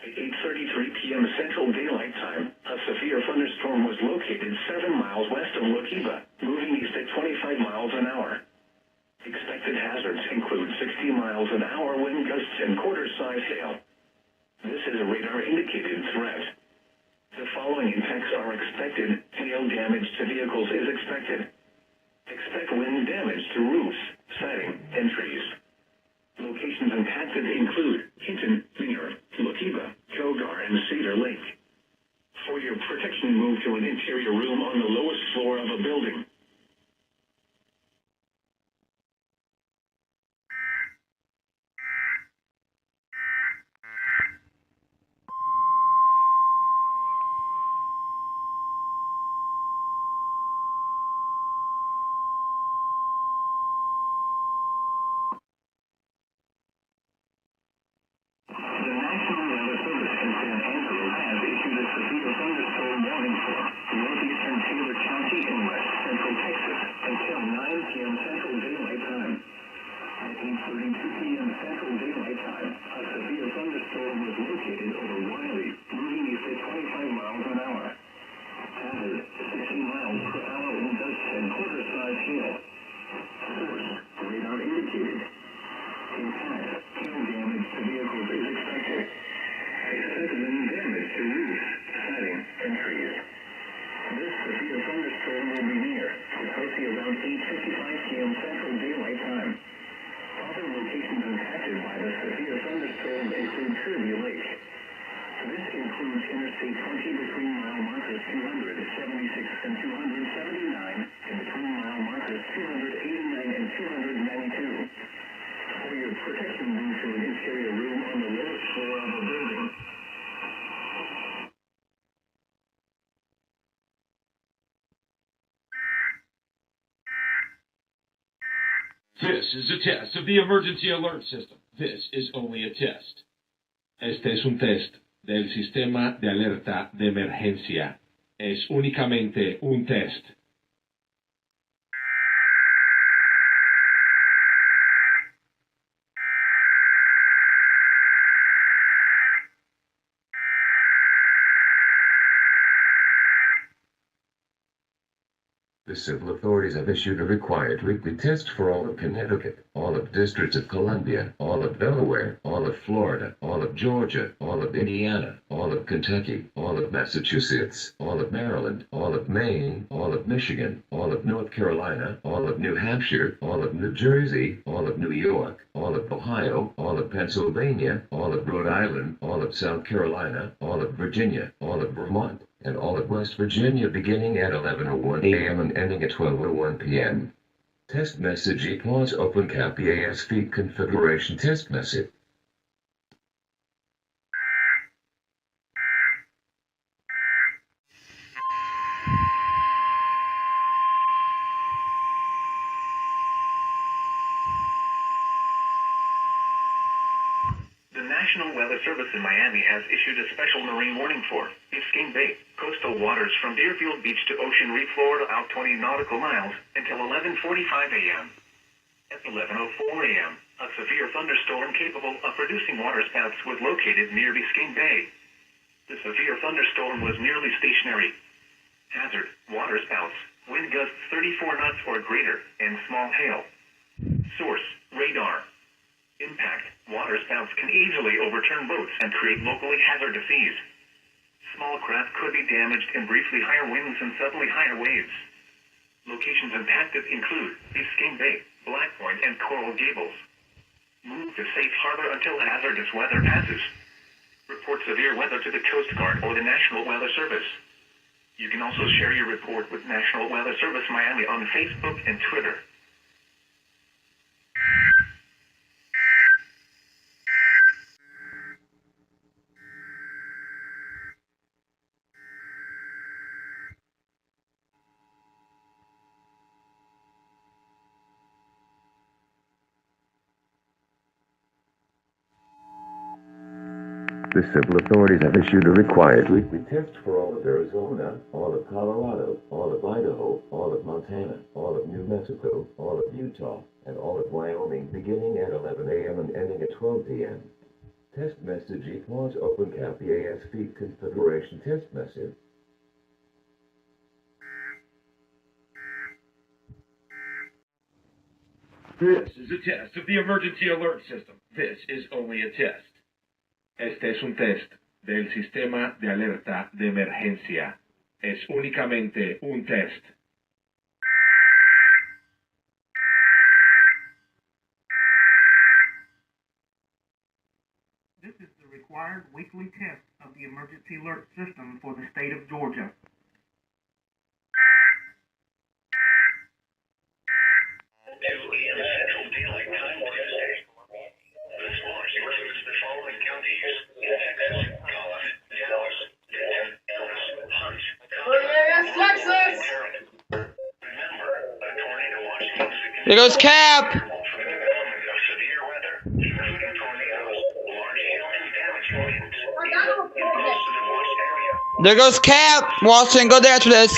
At 8:33 p.m. Central Daylight Time, a severe thunderstorm was located 7 miles west of Lokiba, moving east at 25 miles an hour. Expected hazards include 60 miles an hour wind gusts and quarter-size hail. This is a radar-indicated threat. The following impacts are expected. Hail damage to vehicles is expected. Expect wind damage to roofs, siding, and trees. Locations impacted include Hinton, Minear, Lokiba, Kogar, and Cedar Lake. For your protection, move to an interior room on the lowest floor of a building. The National Weather Service in San Angelo has issued a severe thunderstorm warning for northeastern Taylor County in west central Texas until 9 p.m. Central Daylight Time. At 8:32 p.m. Central Daylight Time, a severe thunderstorm was located over Wiley, moving east at 25 miles an hour. Hazard, 60 miles per hour wind gusts and quarter-size hail. Source, radar indicated. Impact, hail damage to vehicles is expected. Expect wind damage to roofs, siding, and trees. This severe thunderstorm will be near Potosi around 8:55 p.m. Central Daylight Time. Other locations impacted by the severe thunderstorm include Cerri Lake. This includes Interstate 20 between mile markers 276 and 279 and between mile markers 289 and 292. For your protection, move to an interior room on the lowest floor of a building. This is a test of the emergency alert system. This is only a test. Este es un test del sistema de alerta de emergencia. Es únicamente un test. The civil authorities have issued a required weekly test for all of Connecticut, all of Districts of Columbia, all of Delaware, all of Florida, all of Georgia, all of Indiana, all of Kentucky, all of Massachusetts, all of Maryland, all of Maine, all of Michigan, all of North Carolina, all of New Hampshire, all of New Jersey, all of New York, all of Ohio, all of Pennsylvania, all of Rhode Island, all of South Carolina, all of Virginia, all of Vermont, and all of West Virginia beginning at 11:01 a.m. and ending at 12:01 p.m. Test message equals open cap EAS feed configuration test message. The National Weather Service in Miami has issued a special marine warning for Biscayne Bay, coastal waters from Deerfield Beach to Ocean Reef, Florida, out 20 nautical miles until 11:45 a.m. At 11:04 a.m., a severe thunderstorm capable of producing waterspouts was located near Biscayne Bay. The severe thunderstorm was nearly stationary. Hazard, waterspouts, Wind gusts 34 knots or greater, and small hail. Source, radar. Impact, waterspouts can easily overturn boats and create locally hazardous seas. Small craft could be damaged in briefly higher winds and suddenly higher waves. Locations impacted include Biscayne Bay, Black Point, and Coral Gables. Move to safe harbor until hazardous weather passes. Report severe weather to the Coast Guard or the National Weather Service. You can also share your report with National Weather Service Miami on Facebook and Twitter. The civil authorities have issued a required weekly test for all of Arizona, all of Colorado, all of Idaho, all of Montana, all of New Mexico, all of Utah, and all of Wyoming beginning at 11 a.m. and ending at 12 p.m. Test message equals Open Cap EAS Feed Configuration Test Message. This is a test of the emergency alert system. This is only a test. Este es un test del sistema de alerta de emergencia. Es únicamente un test. This is the required weekly test of the emergency alert system for the state of Georgia. There goes Cap! There goes Cap! Watson, go there after this.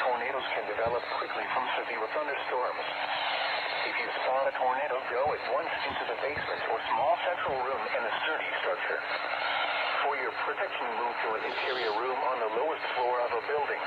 Tornadoes can develop quickly from severe thunderstorms. If you spot a tornado, go at once into the basement or small central room in the Cerri structure. For your protection, move to an interior room on the lowest floor of a building.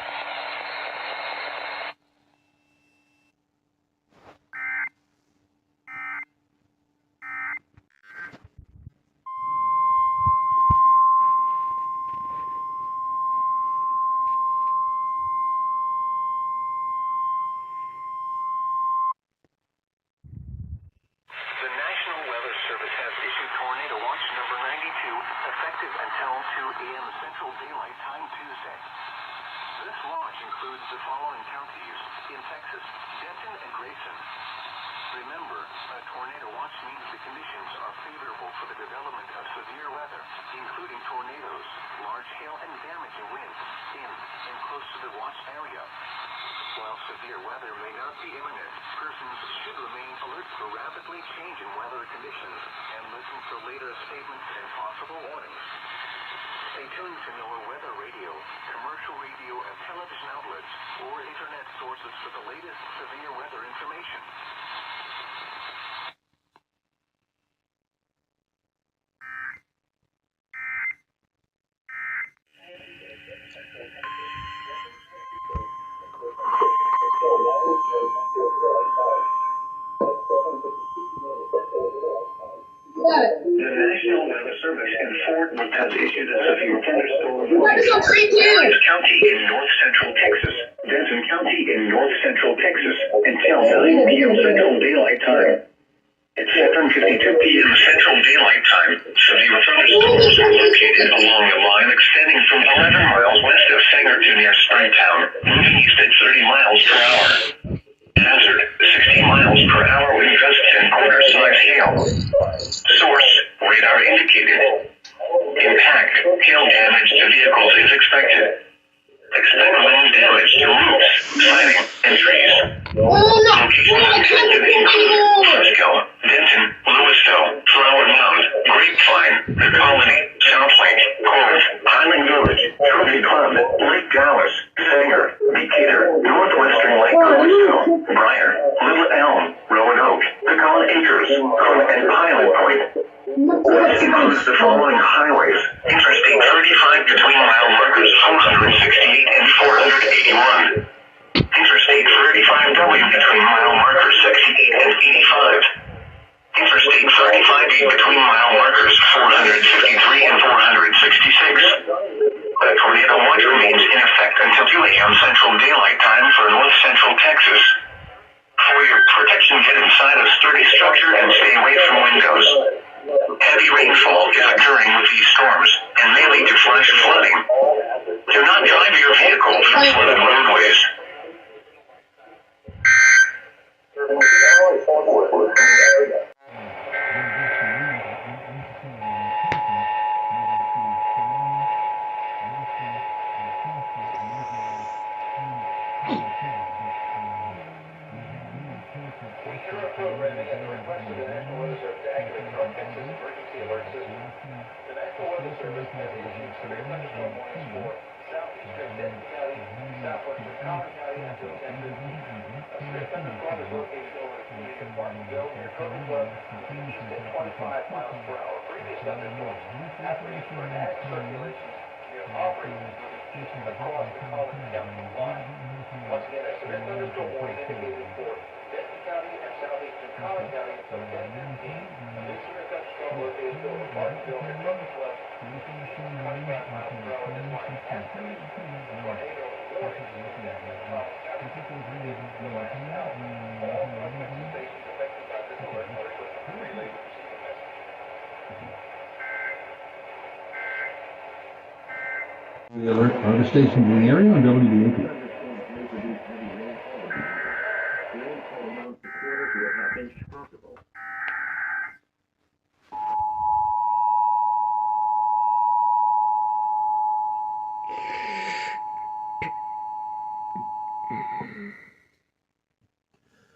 The National Weather Service in Fort Worth has issued a severe thunderstorm for FairfaxCounty in north central Texas. Denton County in north central Texas until 9 p.m. Central Daylight Time. At 7:52 p.m. Central Daylight Time, severe thunderstorms are located along a line extending from 11 miles west of Sanger to near Springtown, moving east at 30 miles per hour. Hazard, 60 miles per hour wind gusts and quarter-size hail. Source, radar indicated. Impact, hail damage to vehicles is expected. Expect wind damage to roofs, siding, and trees. Locations intended include Frisco, Denton, Lewisville, Flower Mound, Grapevine, The Colony, South Lake, Cove, Highland Village, Trophy Club, Lake Dallas, Sanger, Decatur, Northwestern Lake Lewisville, Briar, Little Elm, Roanoke, Pecan Acres, Coon and Pilot Point. This includes the following highways: Interstate 35 between mile markers 468 and 481. Interstate 35W between mile markers 68 and 85. Interstate 35E between mile markers 453 and 466. The tornado watch remains in effect until 2 a.m. Central Daylight Time for North Central Texas. For your protection, get inside a sturdy structure and stay away from windows. Heavy rainfall is occurring with these storms and may lead to flash flooding. Do not drive your vehicle through flooded roadways. The alert other stations in the area on WDAP.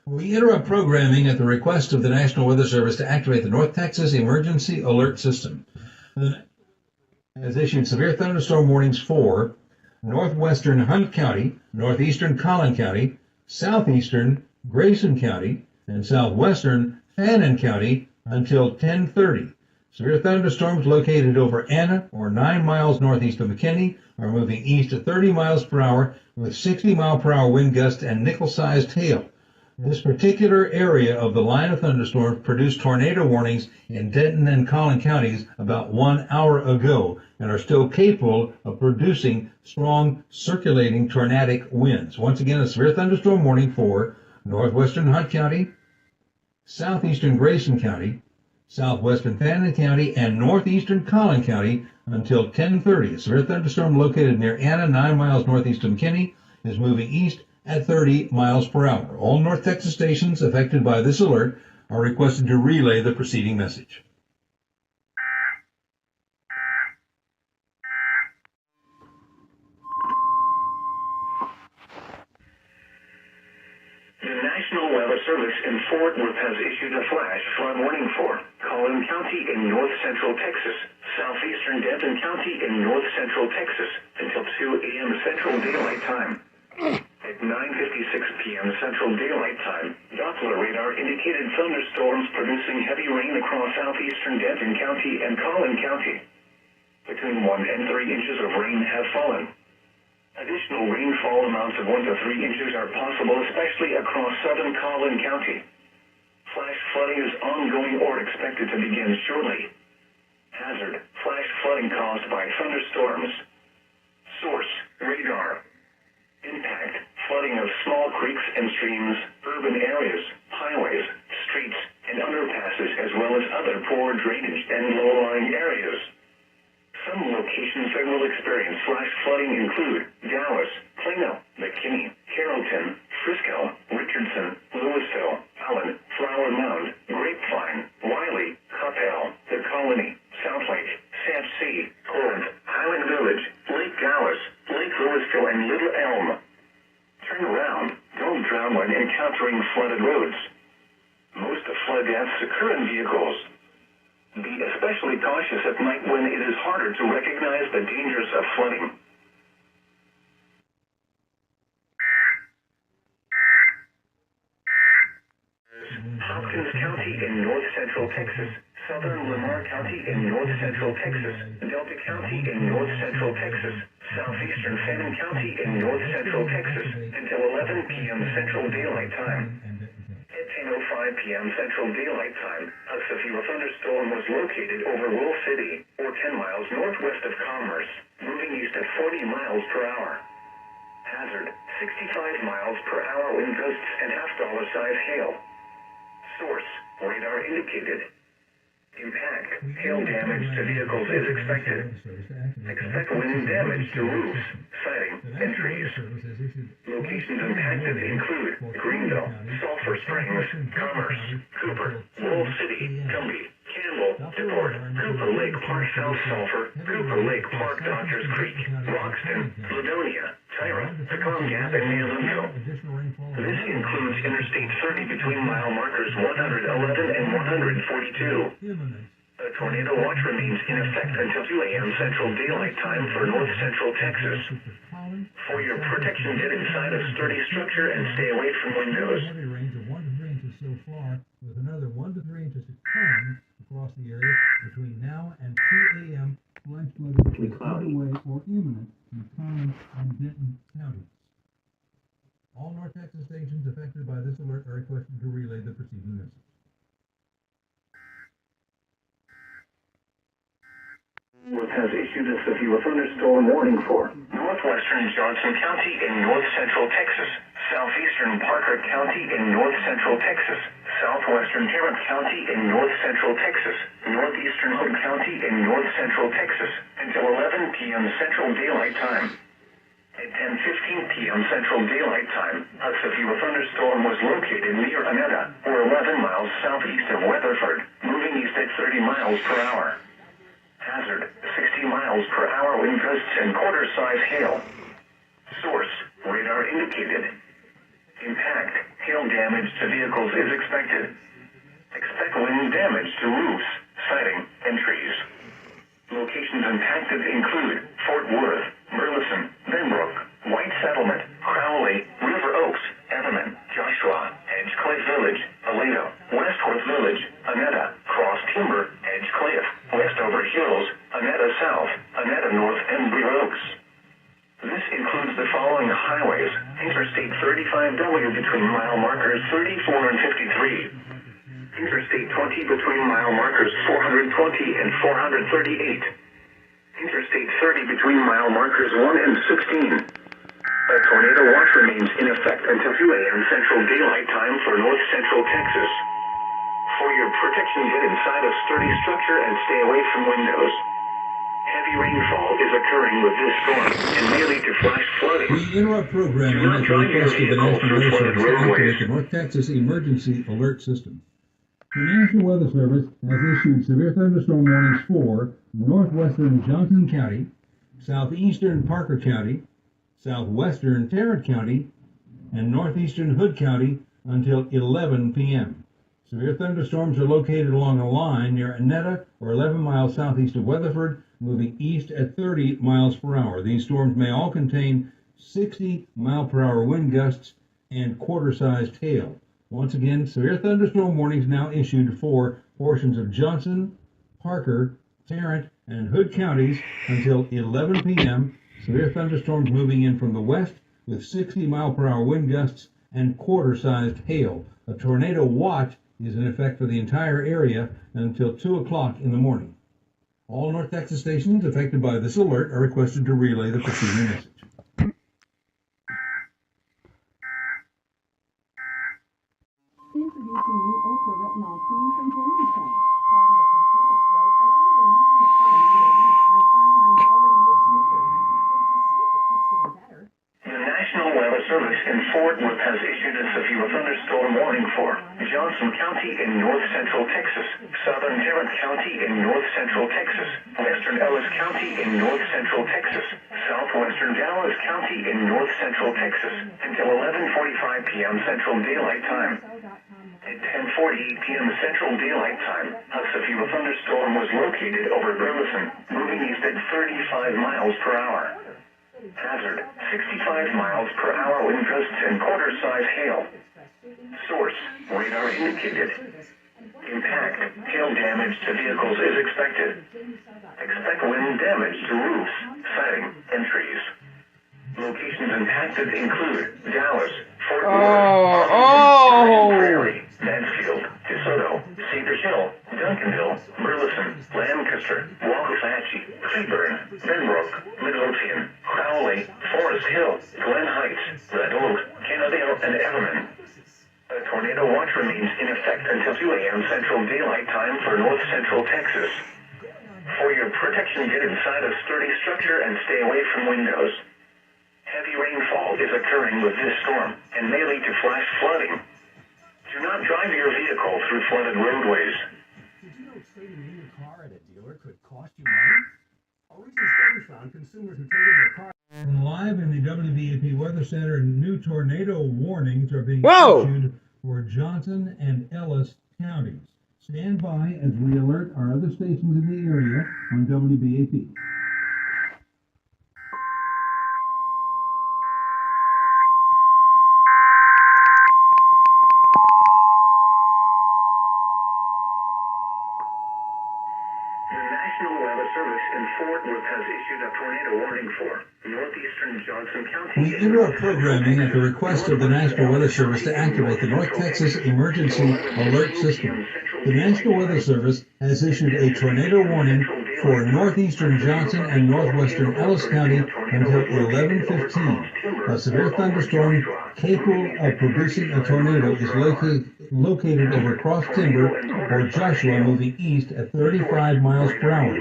We interrupt programming at the request of the National Weather Service to activate the North Texas Emergency Alert System. Has issued severe thunderstorm warnings for northwestern Hunt County, northeastern Collin County, southeastern Grayson County, and southwestern Fannin County until 10:30. Severe thunderstorms located over Anna or 9 miles northeast of McKinney are moving east at 30 miles per hour with 60 mile per hour wind gusts and nickel-sized hail. This particular area of the line of thunderstorms produced tornado warnings in Denton and Collin counties about 1 hour ago and are still capable of producing strong circulating tornadic winds. Once again, a severe thunderstorm warning for northwestern Hunt County, southeastern Grayson County, southwestern Fannin County, and northeastern Collin County until 10:30. A severe thunderstorm located near Anna, 9 miles northeast of McKinney, is moving east at 30 miles per hour. All North Texas stations affected by this alert are requested to relay the preceding message. The National Weather Service in Fort Worth has issued a flash flood warning for Collin County in north central Texas, southeastern Denton County in north central Texas until 2 a.m. Central Daylight Time. At 9:56 p.m. Central Daylight Time, Doppler radar indicated thunderstorms producing heavy rain across southeastern Denton County and Collin County. Between 1 and 3 inches of rain have fallen. Additional rainfall amounts of 1 to 3 inches are possible, especially across southern Collin County. Flash flooding is ongoing or expected to begin shortly. Hazard: flash flooding caused by thunderstorms. Source: radar. Impact: and streams, urban areas, highways, streets, and underpasses, as well as other poor drainage and low-lying areas. Some locations that will experience flash flooding include Dallas, Plano, McKinney, Carrollton, Frisco, Richardson, Louisville, Allen, Flower Mound, Grapevine, Wiley, Coppell, The Colony, Southlake, Sapsea, Corinth, Highland Village, Lake Dallas, Lake Louisville, and Little Elm. Turn around. Don't drown when encountering flooded roads. Most flood deaths occur in vehicles. Be especially cautious at night when it is harder to recognize the dangers of flooding. Hopkins County in north central Texas, southern Lamar County in north central Texas, Delta County in north central Texas, southeastern Fannin County in north central Texas, until 11 p.m. Central Daylight Time. At 10:05 p.m. Central Daylight Time, a severe thunderstorm was located over Wolf City, or 10 miles northwest of Commerce, moving east at 40 miles per hour. Hazard, 65 miles per hour wind gusts and half-dollar size hail. Source, radar indicated. Impact, hail damage to vehicles is expected. Expect wind damage to roofs, siding, and trees. Locations impacted include Greenville, Sulphur Springs, Commerce, Cooper, Wolf City, Cumbie, Campbell, DePort, Cooper Lake Park South Sulphur, Cooper Lake Park Dodgers Creek, Roxton, Ladonia, Tyra, Pecan Gap, and Neolunio. This includes Interstate 30 between mile markers 111 and 142. A tornado watch remains in effect until 2 a.m. Central Daylight Time for north central Texas. For your protection, get inside a sturdy structure and stay away from windows. Heavy rains of 1 to 3 inches so far, with another 1 to 3 inches to come across the area between now and 2 a.m. Flash flooding is underway or imminent in Collins and Denton counties. All North Texas stations affected by this alert are requested to relay the preceding message. Has issued a severe thunderstorm warning for northwestern Johnson County in north central Texas, southeastern Parker County in north central Texas, southwestern Tarrant County in north central Texas, northeastern Hood County in north central Texas, until 11 p.m. Central Daylight Time. At 10:15 p.m. Central Daylight Time, a severe thunderstorm was located near Annetta, or 11 miles southeast of Weatherford, moving east at 30 miles per hour. Hazard, 60 miles per hour wind gusts and quarter-size hail. Source, radar indicated. Impact, hail damage to vehicles is expected. Expect wind damage to roofs, siding, and trees. Locations impacted include Fort Worth, Burleson, Benbrook, White Settlement, Crowley, River Oaks, Everman, Joshua, Edgecliff Village, Aledo, Westworth Village, Annetta, Cross Timber, Edgecliff, Westover Hills, Annetta South, Annetta North, and River Oaks. This includes the following highways: Interstate 35W between mile markers 34 and 53. Interstate 20 between mile markers 420 and 438. Interstate 30 between mile markers 1 and 16. A tornado watch remains in effect until 2 a.m. Central Daylight Time for north central Texas. For your protection, get inside a sturdy structure and stay away from windows. Heavy rainfall is occurring with this storm and may lead to flash flooding. We interrupt programming at the request of the National Weather Service to activate the North Texas Emergency Alert System. The National Weather Service has issued severe thunderstorm warnings for northwestern Johnson County, southeastern Parker County, southwestern Tarrant County, and northeastern Hood County until 11 p.m. Severe thunderstorms are located along a line near Annetta, or 11 miles southeast of Weatherford, moving east at 30 miles per hour. These storms may all contain 60-mile-per-hour wind gusts and quarter-sized hail. Once again, severe thunderstorm warnings now issued for portions of Johnson, Parker, Tarrant, and Hood counties until 11 p.m. Severe thunderstorms moving in from the west with 60-mile-per-hour wind gusts and quarter-sized hail. A tornado watch is in effect for the entire area until 2 o'clock in the morning. All North Texas stations affected by this alert are requested to relay the preceding message. ethanol cream from Jamiestown. Claudia from Phoenix wrote, I've only been using the product for a week. My fine line already looks smoother, and I can't wait to see if it keeps getting better. The National Weather Service in Fort Worth has issued a severe thunderstorm warning for Johnson County in north central Texas, southern Tarrant County in north central Texas, western Ellis County in north central Texas, southwestern Dallas County in north central Texas until 11:45 p.m. Central Daylight Time. At 10:40 p.m. Central Daylight Time, a severe thunderstorm was located over Burleson, moving east at 35 miles per hour. Hazard, 65 miles per hour wind gusts and quarter-size hail. Source, radar indicated. Impact, hail damage to vehicles is expected. Expect wind damage to roofs, siding, and trees. Locations impacted include Dallas, Fort Worth, Prairie, Mansfield, DeSoto, Cedar Hill, Duncanville, Burleson, Lancaster, Waxahachie, Cleburne, Benbrook, Midlothian, Crowley, Forest Hill, Glen Heights, Red Oak, Kennedale, and Everman. A tornado watch remains in effect until 2 a.m. Central Daylight Time for north central Texas. For your protection, get inside a sturdy structure and stay away from windows. Heavy rainfall is occurring with this storm and may lead to flash flooding. Do not drive your vehicle through flooded roadways. Did you know trading in your car at a dealer could cost you money? A recent study found consumers who traded their car. And live in the WBAP Weather Center, new tornado warnings are being issued for Johnson and Ellis counties. Stand by as we alert our other stations in the area on WBAP. We interrupt programming at the request of the National Weather Service to activate the North Texas Emergency Alert System. The National Weather Service has issued a tornado warning for northeastern Johnson and northwestern Ellis County until 11:15. A severe thunderstorm capable of producing a tornado is located over Cross Timber or Joshua, moving east at 35 miles per hour.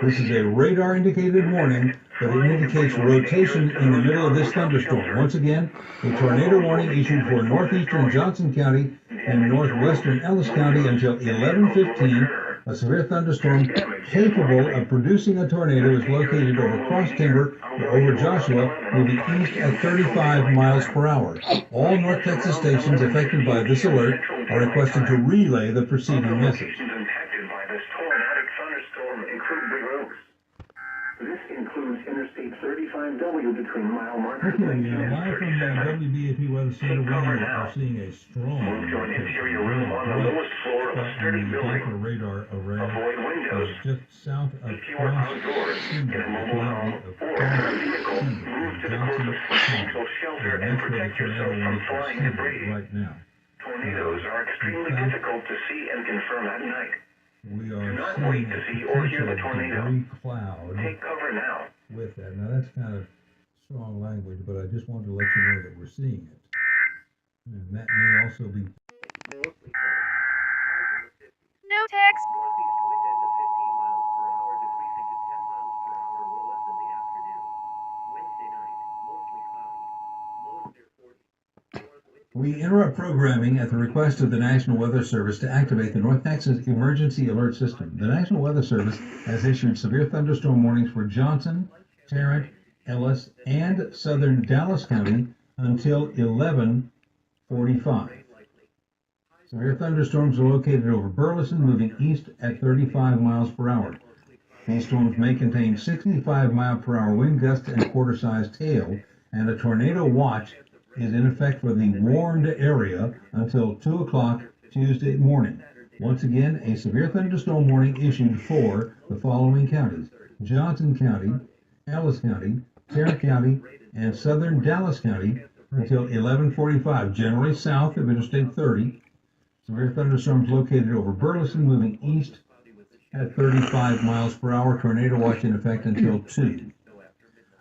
This is a radar-indicated warning, but it indicates rotation in the middle of this thunderstorm. Once again, a tornado warning issued for northeastern Johnson County and northwestern Ellis County until 11:15. A severe thunderstorm capable of producing a tornado is located over Cross Timber or over Joshua, moving east at 35 miles per hour. All North Texas stations affected by this alert are requested to relay the preceding message. This includes Interstate 35W between mile markers. Okay, live from the WBAP Weather Center, we are seeing a strong interior room on the lowest floor of a sturdy building. Radar array. Avoid windows. Just south of If you are outdoors in a mobile home or in a vehicle, move to the closest financial shelter and protect yourself from flying debris. Right now. Tornadoes are extremely difficult to see and confirm at night. We are Do not wait to see or hear the tornado. Cloud Take cover now. with that. Now that's kind of strong language, but I just wanted to let you know that we're seeing it. And that may also be. No text. Northeast wind into 15 miles per hour, decreasing to 10 miles per hour or less in the afternoon. Wednesday night, mostly cloudy. Lows near 40. We interrupt programming at the request of the National Weather Service to activate the North Texas Emergency Alert System. The National Weather Service has issued severe thunderstorm warnings for Johnson, Tarrant, Ellis, and southern Dallas County until 11:45. Severe thunderstorms are located over Burleson, moving east at 35 miles per hour. These storms may contain 65-mile-per-hour wind gusts and quarter-sized hail, and a tornado watch is in effect for the warned area until 2 o'clock Tuesday morning. Once again, a severe thunderstorm warning issued for the following counties: Johnson County, Ellis County, Tarrant County, and southern Dallas County until 11:45, generally south of Interstate 30. Severe thunderstorms located over Burleson, moving east at 35 miles per hour. Tornado watch in effect until 2.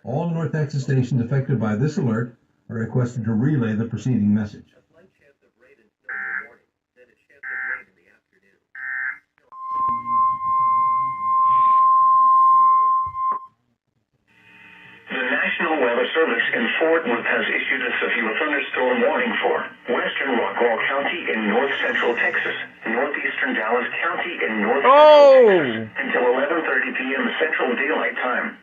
All North Texas stations affected by this alert are requested to relay the preceding message. National Weather Service in Fort Worth has issued a severe thunderstorm warning for western Rockwall County in north central Texas, northeastern Dallas County in north central Texas, until 11:30 p.m. Central Daylight Time.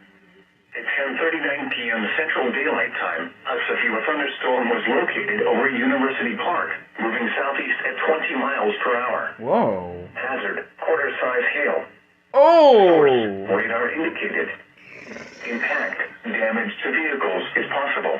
At 10:39 p.m. Central Daylight Time, a severe thunderstorm was located over University Park, moving southeast at 20 miles per hour. Whoa. Hazard, quarter-size hail. Oh! Radar indicated. Impact, damage to vehicles is possible.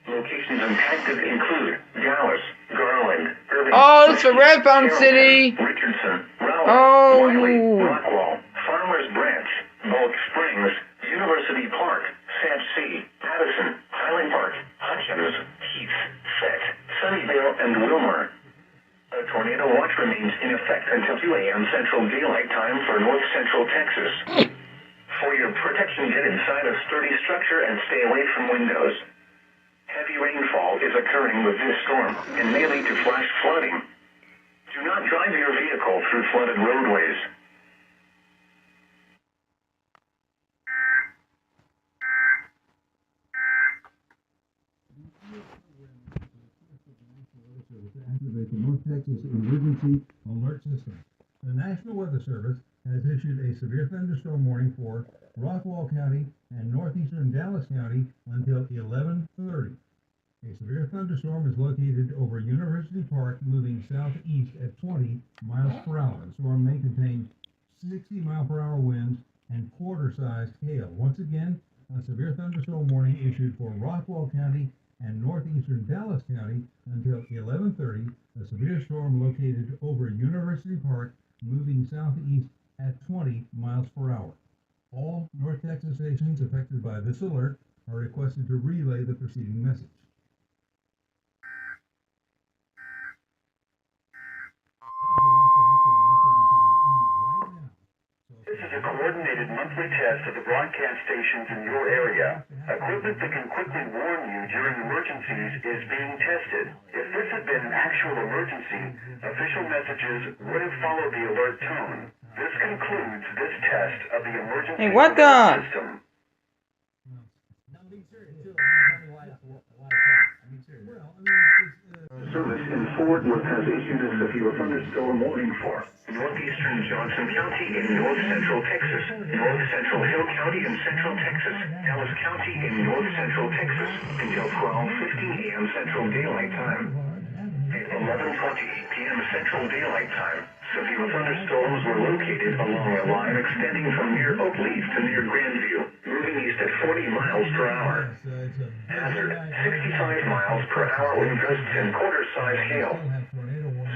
Locations impacted include Dallas, Garland, Irving. Oh, it's a red phone city! Richardson, Raleigh, Wiley, Rockwall, Farmers Branch, Bulk Springs, University Park, Sap C, Addison, Highland Park, Hutchins, Heath, Set, Sunnyvale, and Wilmer. A tornado watch remains in effect until 2 a.m. Central Daylight Time for north central Texas. For your protection, get inside a sturdy structure and stay away from windows. Heavy rainfall is occurring with this storm and may lead to flash flooding. Do not drive your vehicle through flooded roadways. Activate the North Texas Emergency Alert System. The National Weather Service has issued a severe thunderstorm warning for Rockwall County and northeastern Dallas County until 11:30. A severe thunderstorm is located over University Park, moving southeast at 20 miles per hour. The storm may contain 60-mile-per-hour winds and quarter-sized hail. Once again, a severe thunderstorm warning issued for Rockwall County and northeastern Dallas County until 11:30. A severe storm located over University Park, moving southeast at 20 miles per hour. All North Texas stations affected by this alert are requested to relay the preceding message. This is a coordinated monthly test of the broadcast stations in your area. Equipment that can quickly warn you during emergencies is being tested. If this had been an actual emergency, official messages would have followed the alert tone. This concludes this test of the emergency alert system. Service in Fort Worth has issued a severe thunderstorm warning for northeastern Johnson County in north central Texas, north central Hill County in central Texas, Dallas County in north central Texas until 12:15 a.m. Central Daylight Time. At 11:20 p.m. Central Daylight Time, severe thunderstorms were located along a line extending from near Oak Leaf to near Grandview, moving east at 40 miles per hour. Hazard, 65 miles per hour wind gusts and quarter-size hail.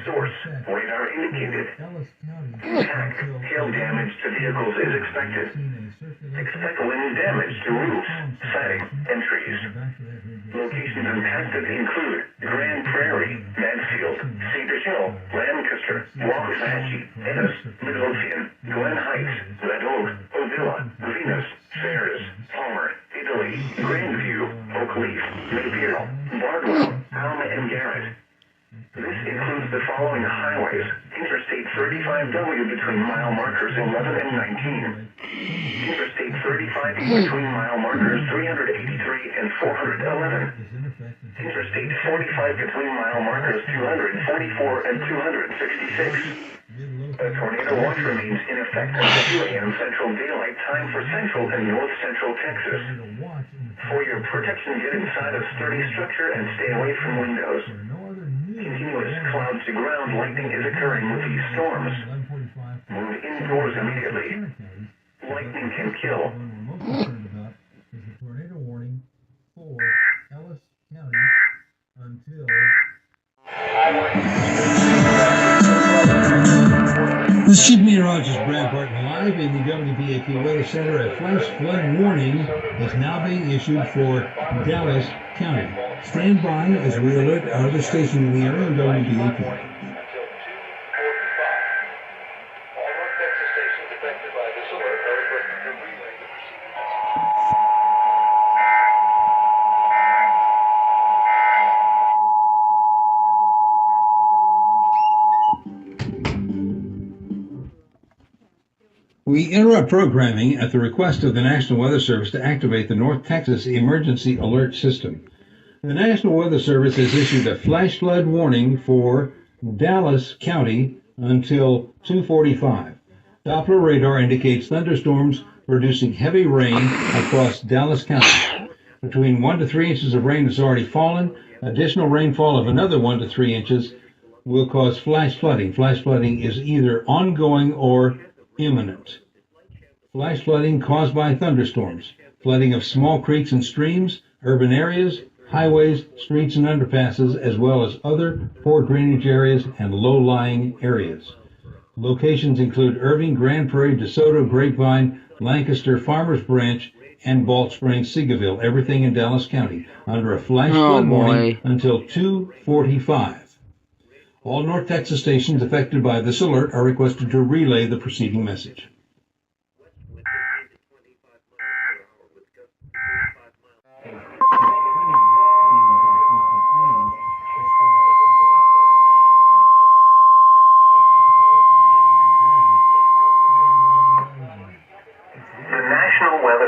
Source, radar indicated. Impact, hail damage to vehicles is expected. Expect wind damage to roofs, siding, and trees. Locations impacted include Grand Prairie, Mansfield, Cedar Hill, Lancaster, Waxahachie, Ennis, Midlothian, Glen Heights, Red Oak, Ovilla, Venus, Ferris, Palmer, Italy, Grandview, Oak Leaf, Mayfield, Bardwell, Alma, and Garrett. This includes the following highways: Interstate 35W between mile markers 11 and 19. Interstate 35E between mile markers 383 and 411. Interstate 45 between mile markers 244 and 266. A tornado watch remains in effect until 2 a.m. Central Daylight Time for central and north central Texas. For your protection, get inside a sturdy structure and stay away from windows. Continuous clouds to ground lightning is occurring with these storms. Move indoors immediately. Lightning can kill. What we're most concerned about is the tornado warning for Ellis County until This is Chief Meteorologist Brad Barton live in the WBAP Weather Center. A flash flood warning is now being issued for Dallas County. Stand by as we alert our other station in the area on WBAP. We interrupt programming at the request of the National Weather Service to activate the North Texas Emergency Alert System. The National Weather Service has issued a flash flood warning for Dallas County until 2:45. Doppler radar indicates thunderstorms producing heavy rain across Dallas County. Between 1 to 3 inches of rain has already fallen. Additional rainfall of another 1 to 3 inches will cause flash flooding. Flash flooding is either ongoing or imminent. Flash flooding caused by thunderstorms. Flooding of small creeks and streams, urban areas, highways, streets, and underpasses, as well as other poor drainage areas and low-lying areas. Locations include Irving, Grand Prairie, DeSoto, Grapevine, Lancaster, Farmers Branch, and Balch Springs, Seagoville, everything in Dallas County, under a flash flood warning until 2:45. All North Texas stations affected by this alert are requested to relay the preceding message.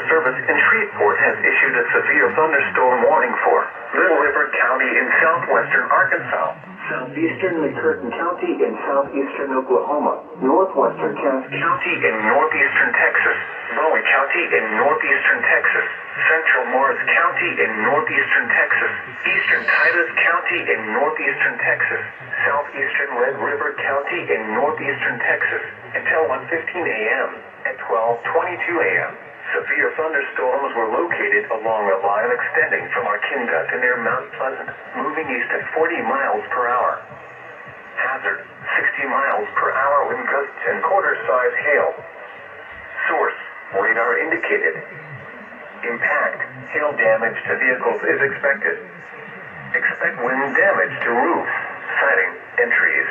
Service in Shreveport has issued a severe thunderstorm warning for Little River County in southwestern Arkansas, southeastern McCurtain County in southeastern Oklahoma, northwestern Cass County in northeastern Texas, Bowie County in northeastern Texas, central Morris County in northeastern Texas, eastern Titus County in northeastern Texas, southeastern Red River County in northeastern Texas until 1:15 a.m. At 12:22 a.m. Severe thunderstorms were located along a line extending from Arkinda to near Mount Pleasant, moving east at 40 miles per hour. Hazard, 60 miles per hour wind gusts and quarter-size hail. Source, radar indicated. Impact, hail damage to vehicles is expected. Expect wind damage to roofs, siding, and trees.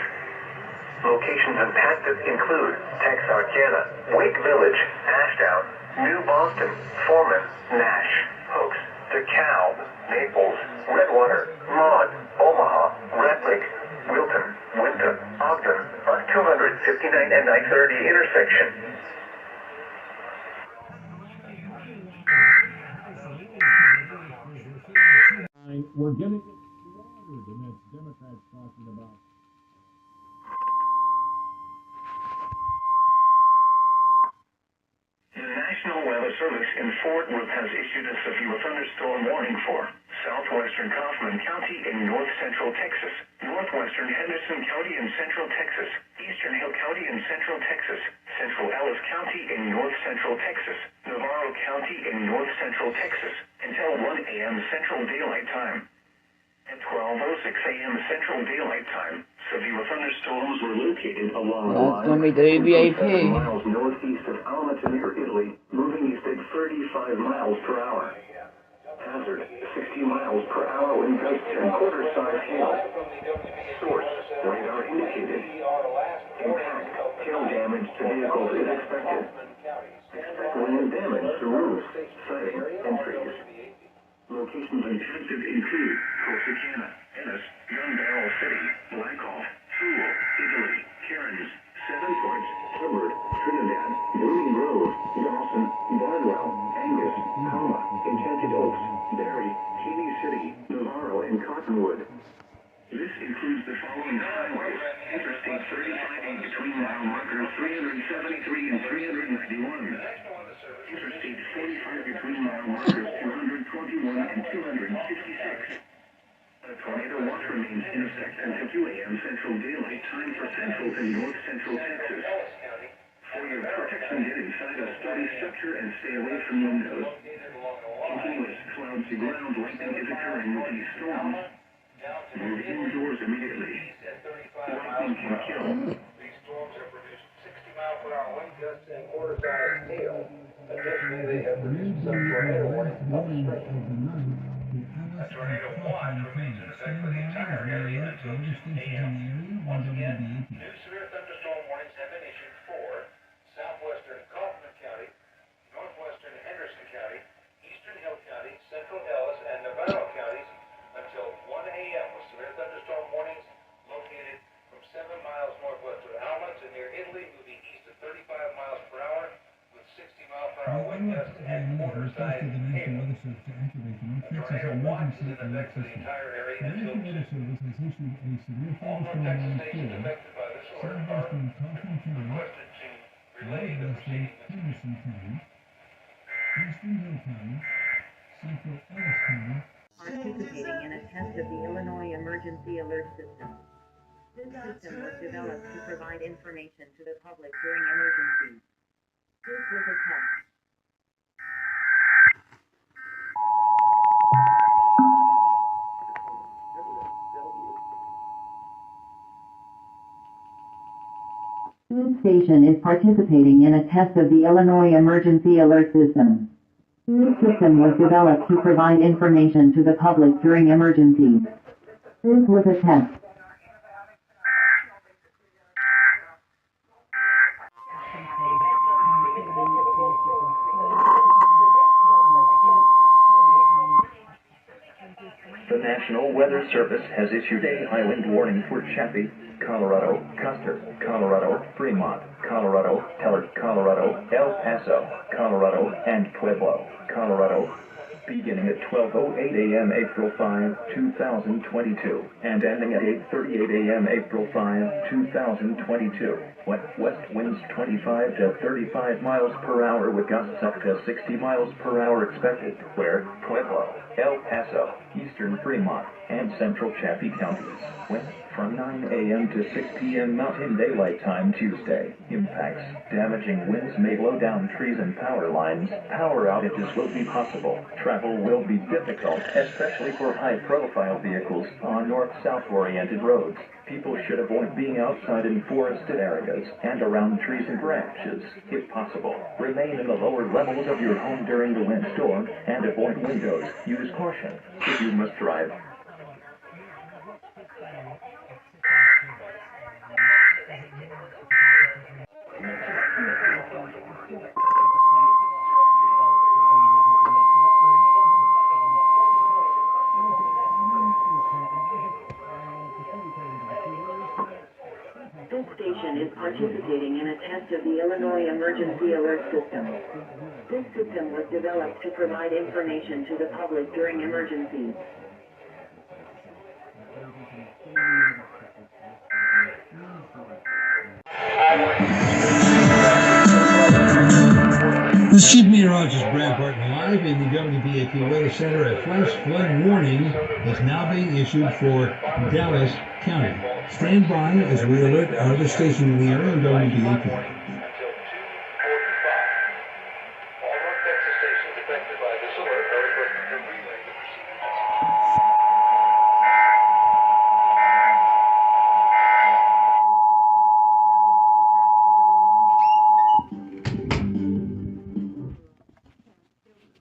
Locations impacted include Texarkana, Wake Village, Ashdown, New Boston, Foreman, Nash, Hooks, DeKalb, Naples, Redwater, Maud, Omaha, Red Lake, Wilton, Winton, Ogden, on 259 and I-30 intersection. We're getting it watered, and that's Democrats talking about. The National Weather Service in Fort Worth has issued a severe thunderstorm warning for southwestern Kaufman County in north central Texas, northwestern Henderson County in central Texas, eastern Hill County in central Texas, central Ellis County in north central Texas, Navarro County in north central Texas, until 1 a.m. Central Daylight Time. At 12:06 a.m. Central Daylight Time, severe thunderstorms were located along the line 7 miles northeast of Almaty near Italy, moving east at 35 miles per hour. Hazard, 60 miles per hour wind gusts and quarter-size hail. Source, radar indicated. Impact, hail damage to vehicles is expected. Expect wind damage to roofs, siding, and trees. Locations impacted include Corsicana, Ennis, Gun Barrel City, Blackhawk, Toole, Italy, Cairns, Seven Ports, Hubbard, Trinidad, Blooming Grove, Dawson, Barnwell, Angus, Palma, Enchanted Oaks, Barry, Keeney City, Navarro, and Cottonwood. This includes the following highways: Interstate 35 between mile markers 373 and 391. Interstate 45 between mile markers 221 and 266. A tornado watch remains in effect until 2 a.m. Central Daylight Time for central and north central Texas. For your protection, get inside a sturdy structure and stay away from windows. Continuous cloud-to-ground lightning is occurring with these storms. Move indoors immediately. Lightning can kill. These storms have produced 60-mile-per-hour wind gusts and quarter-size hail. Additionally, they have produced some tornado warnings upstream. A tornado watch remains in effect for the entire area until 2 a.m. Once again, new severe thunderstorm warnings have been issued for southwestern Kaufman County, northwestern Henderson County, eastern Hill County, central Ellis, and Navarro counties until 1 a.m. with severe thunderstorm warnings located from 7 miles northwest of Alma to near Italy, moving east at 35 miles per hour. Service to activate the North Texas Emergency Alert System. The National Weather Service has issued a severe thunderstorm warning for southwestern Kaufman County, northwestern Henderson County, eastern Hill County, central Ellis County. Participating in a test of the Illinois Emergency Alert System. This system was developed to provide information to the public during emergencies. This was a test. This station is participating in a test of the Illinois Emergency Alert System. This system was developed to provide information to the public during emergencies. This was a test. The National Weather Service has issued a high wind warning for Chaffee, Colorado, Custer, Colorado, Fremont, Colorado, Teller, Colorado, El Paso, Colorado, and Pueblo, Colorado, beginning at 12:08 a.m. April 5, 2022, and ending at 8:38 a.m. April 5, 2022. West winds 25 to 35 miles per hour with gusts up to 60 miles per hour expected, where Pueblo, El Paso, eastern Fremont, and central Chaffee counties. Wind from 9 a.m. to 6 p.m. Mountain Daylight Time Tuesday. Impacts. Damaging winds may blow down trees and power lines. Power outages will be possible. Travel will be difficult, especially for high-profile vehicles on north-south oriented roads. People should avoid being outside in forested areas and around trees and branches, if possible. Remain in the lower levels of your home during the windstorm and avoid windows. Use caution if you must drive. This station is participating in a test of the Illinois Emergency Alert System. This system was developed to provide information to the public during emergencies. This is Chief Meteorologist Brad Barton live in the WBAP Weather Center. A flash flood warning is now being issued for Dallas County. Stand by as we alert our other station in the area on WBAP.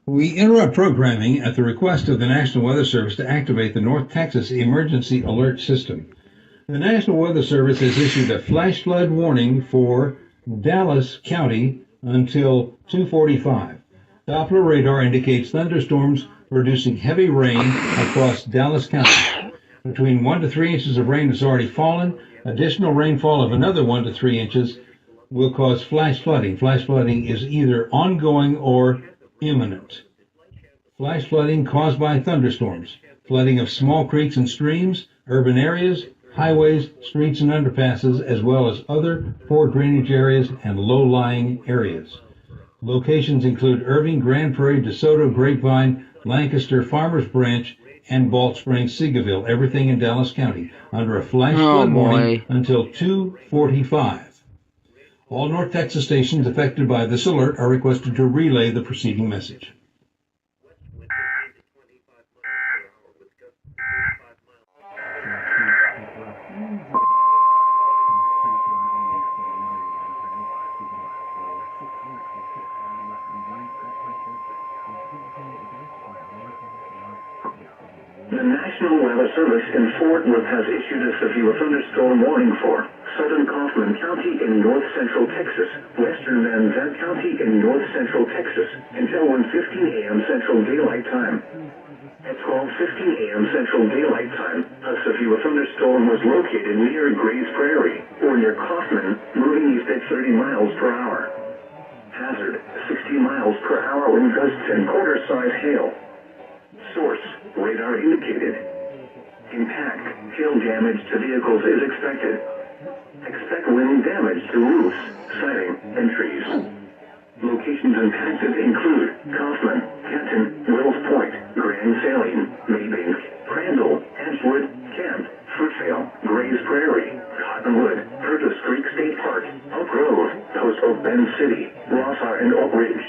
We interrupt programming at the request of the National Weather Service to activate the North Texas Emergency Alert System. The National Weather Service has issued a flash flood warning for Dallas County until 2:45. Doppler radar indicates thunderstorms producing heavy rain across Dallas County. Between 1 to 3 inches of rain has already fallen. Additional rainfall of another 1 to 3 inches will cause flash flooding. Flash flooding is either ongoing or imminent. Flash flooding caused by thunderstorms, flooding of small creeks and streams, urban areas, highways, streets and underpasses, as well as other poor drainage areas and low-lying areas. Locations include Irving, Grand Prairie, DeSoto, Grapevine, Lancaster, Farmers Branch, and Balch Springs, Seagoville, everything in Dallas County, under a flash flood warning until 2:45. All North Texas stations affected by this alert are requested to relay the preceding message. The National Weather Service in Fort Worth has issued a severe thunderstorm warning for southern Kaufman County in north central Texas, western Van Zandt County in north central Texas, until 1:15 a.m. Central Daylight Time. At 12:15 a.m. Central Daylight Time, a severe thunderstorm was located near Grays Prairie, or near Kaufman, moving east at 30 miles per hour. Hazard, 60 miles per hour wind gusts and quarter-size hail. radar indicated. Impact, hail damage to vehicles is expected. Expect wind damage to roofs, siding, and trees. Locations impacted include Kaufman, Kenton, Wills Point, Grand Saline, Maybank, Crandall, Edgewood, Kent, Fruitvale, Grays Prairie, Cottonwood, Curtis Creek State Park, Oak Grove, Post Oak Bend City, Rossar, and Oak Ridge.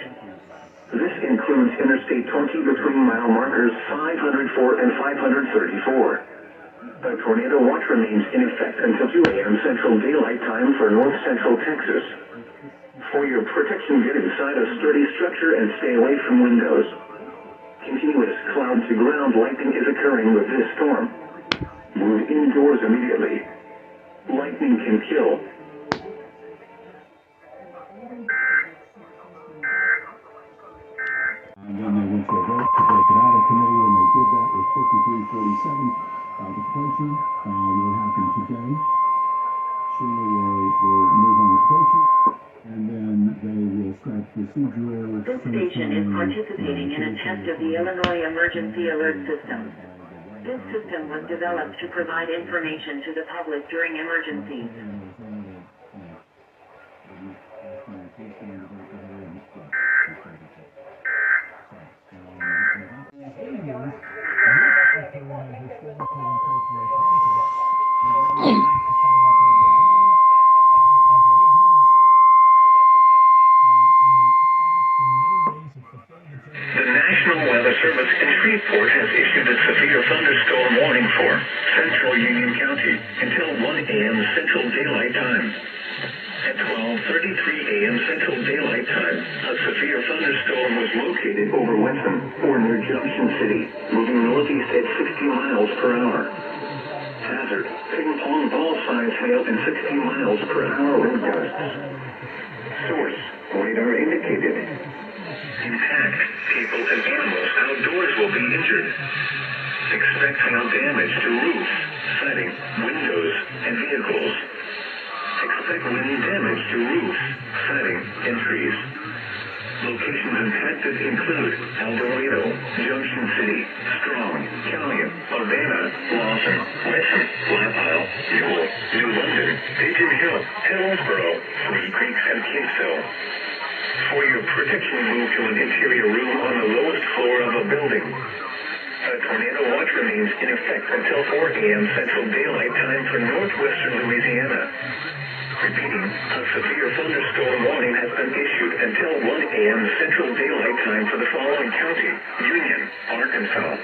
This includes Interstate 20 between mile markers 504 and 534. A tornado watch remains in effect until 2 a.m. Central Daylight Time for North Central Texas. For your protection, get inside a sturdy structure and stay away from windows. Continuous cloud-to-ground lightning is occurring with this storm. Move indoors immediately. Lightning can kill. And then they went to a vote to break it out of committee, and they did that with 53-47. The cloture will happen today. Sheila will move on the cloture, and then they will start procedural. This station is participating in a test of the Illinois Emergency Alert System. This system was developed to provide information to the public during emergencies. The National Weather Service in Shreveport has issued a severe thunderstorm warning for central Union County until 1 a.m. Central Daylight Time. At 12:33 a.m. Central Daylight Time, a severe thunderstorm was located over Wesson or near Junction City, moving northeast at 60 miles per hour. Hazard, ping-pong ball-sized hail and 60 miles per hour wind gusts. Source, radar indicated. Impact, people and animals outdoors will be injured. Expect hail damage to roofs, siding, windows, and vehicles. Expect wind damage to roofs, siding, and trees. Locations impacted include El Dorado, Junction City, Strong, Callion, Urbana, Lawson, Wesson, Flat Isle, Ewell, New London, Pigeon Hill, Hillsboro, Three Creeks, and Kingsville. For your protection, move to an interior room on the lowest floor of a building. A tornado watch remains in effect until 4 a.m. Central Daylight Time for northwestern Louisiana. Repeating, a severe thunderstorm warning has been issued until 1 a.m. Central Daylight Time for the following county: Union, Arkansas.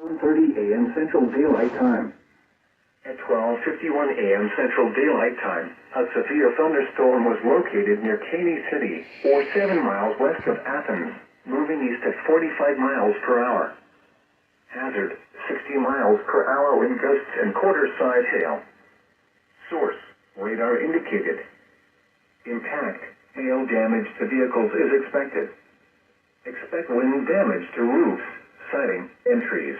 1:30 a.m. Central Daylight Time. At 12:51 a.m. Central Daylight Time, a severe thunderstorm was located near Caney City, or 7 miles west of Athens, moving east at 45 miles per hour. Hazard, 60 miles per hour wind gusts and quarter-size hail. Source, radar indicated. Impact, hail damage to vehicles is expected. Expect wind damage to roofs, siding, and trees.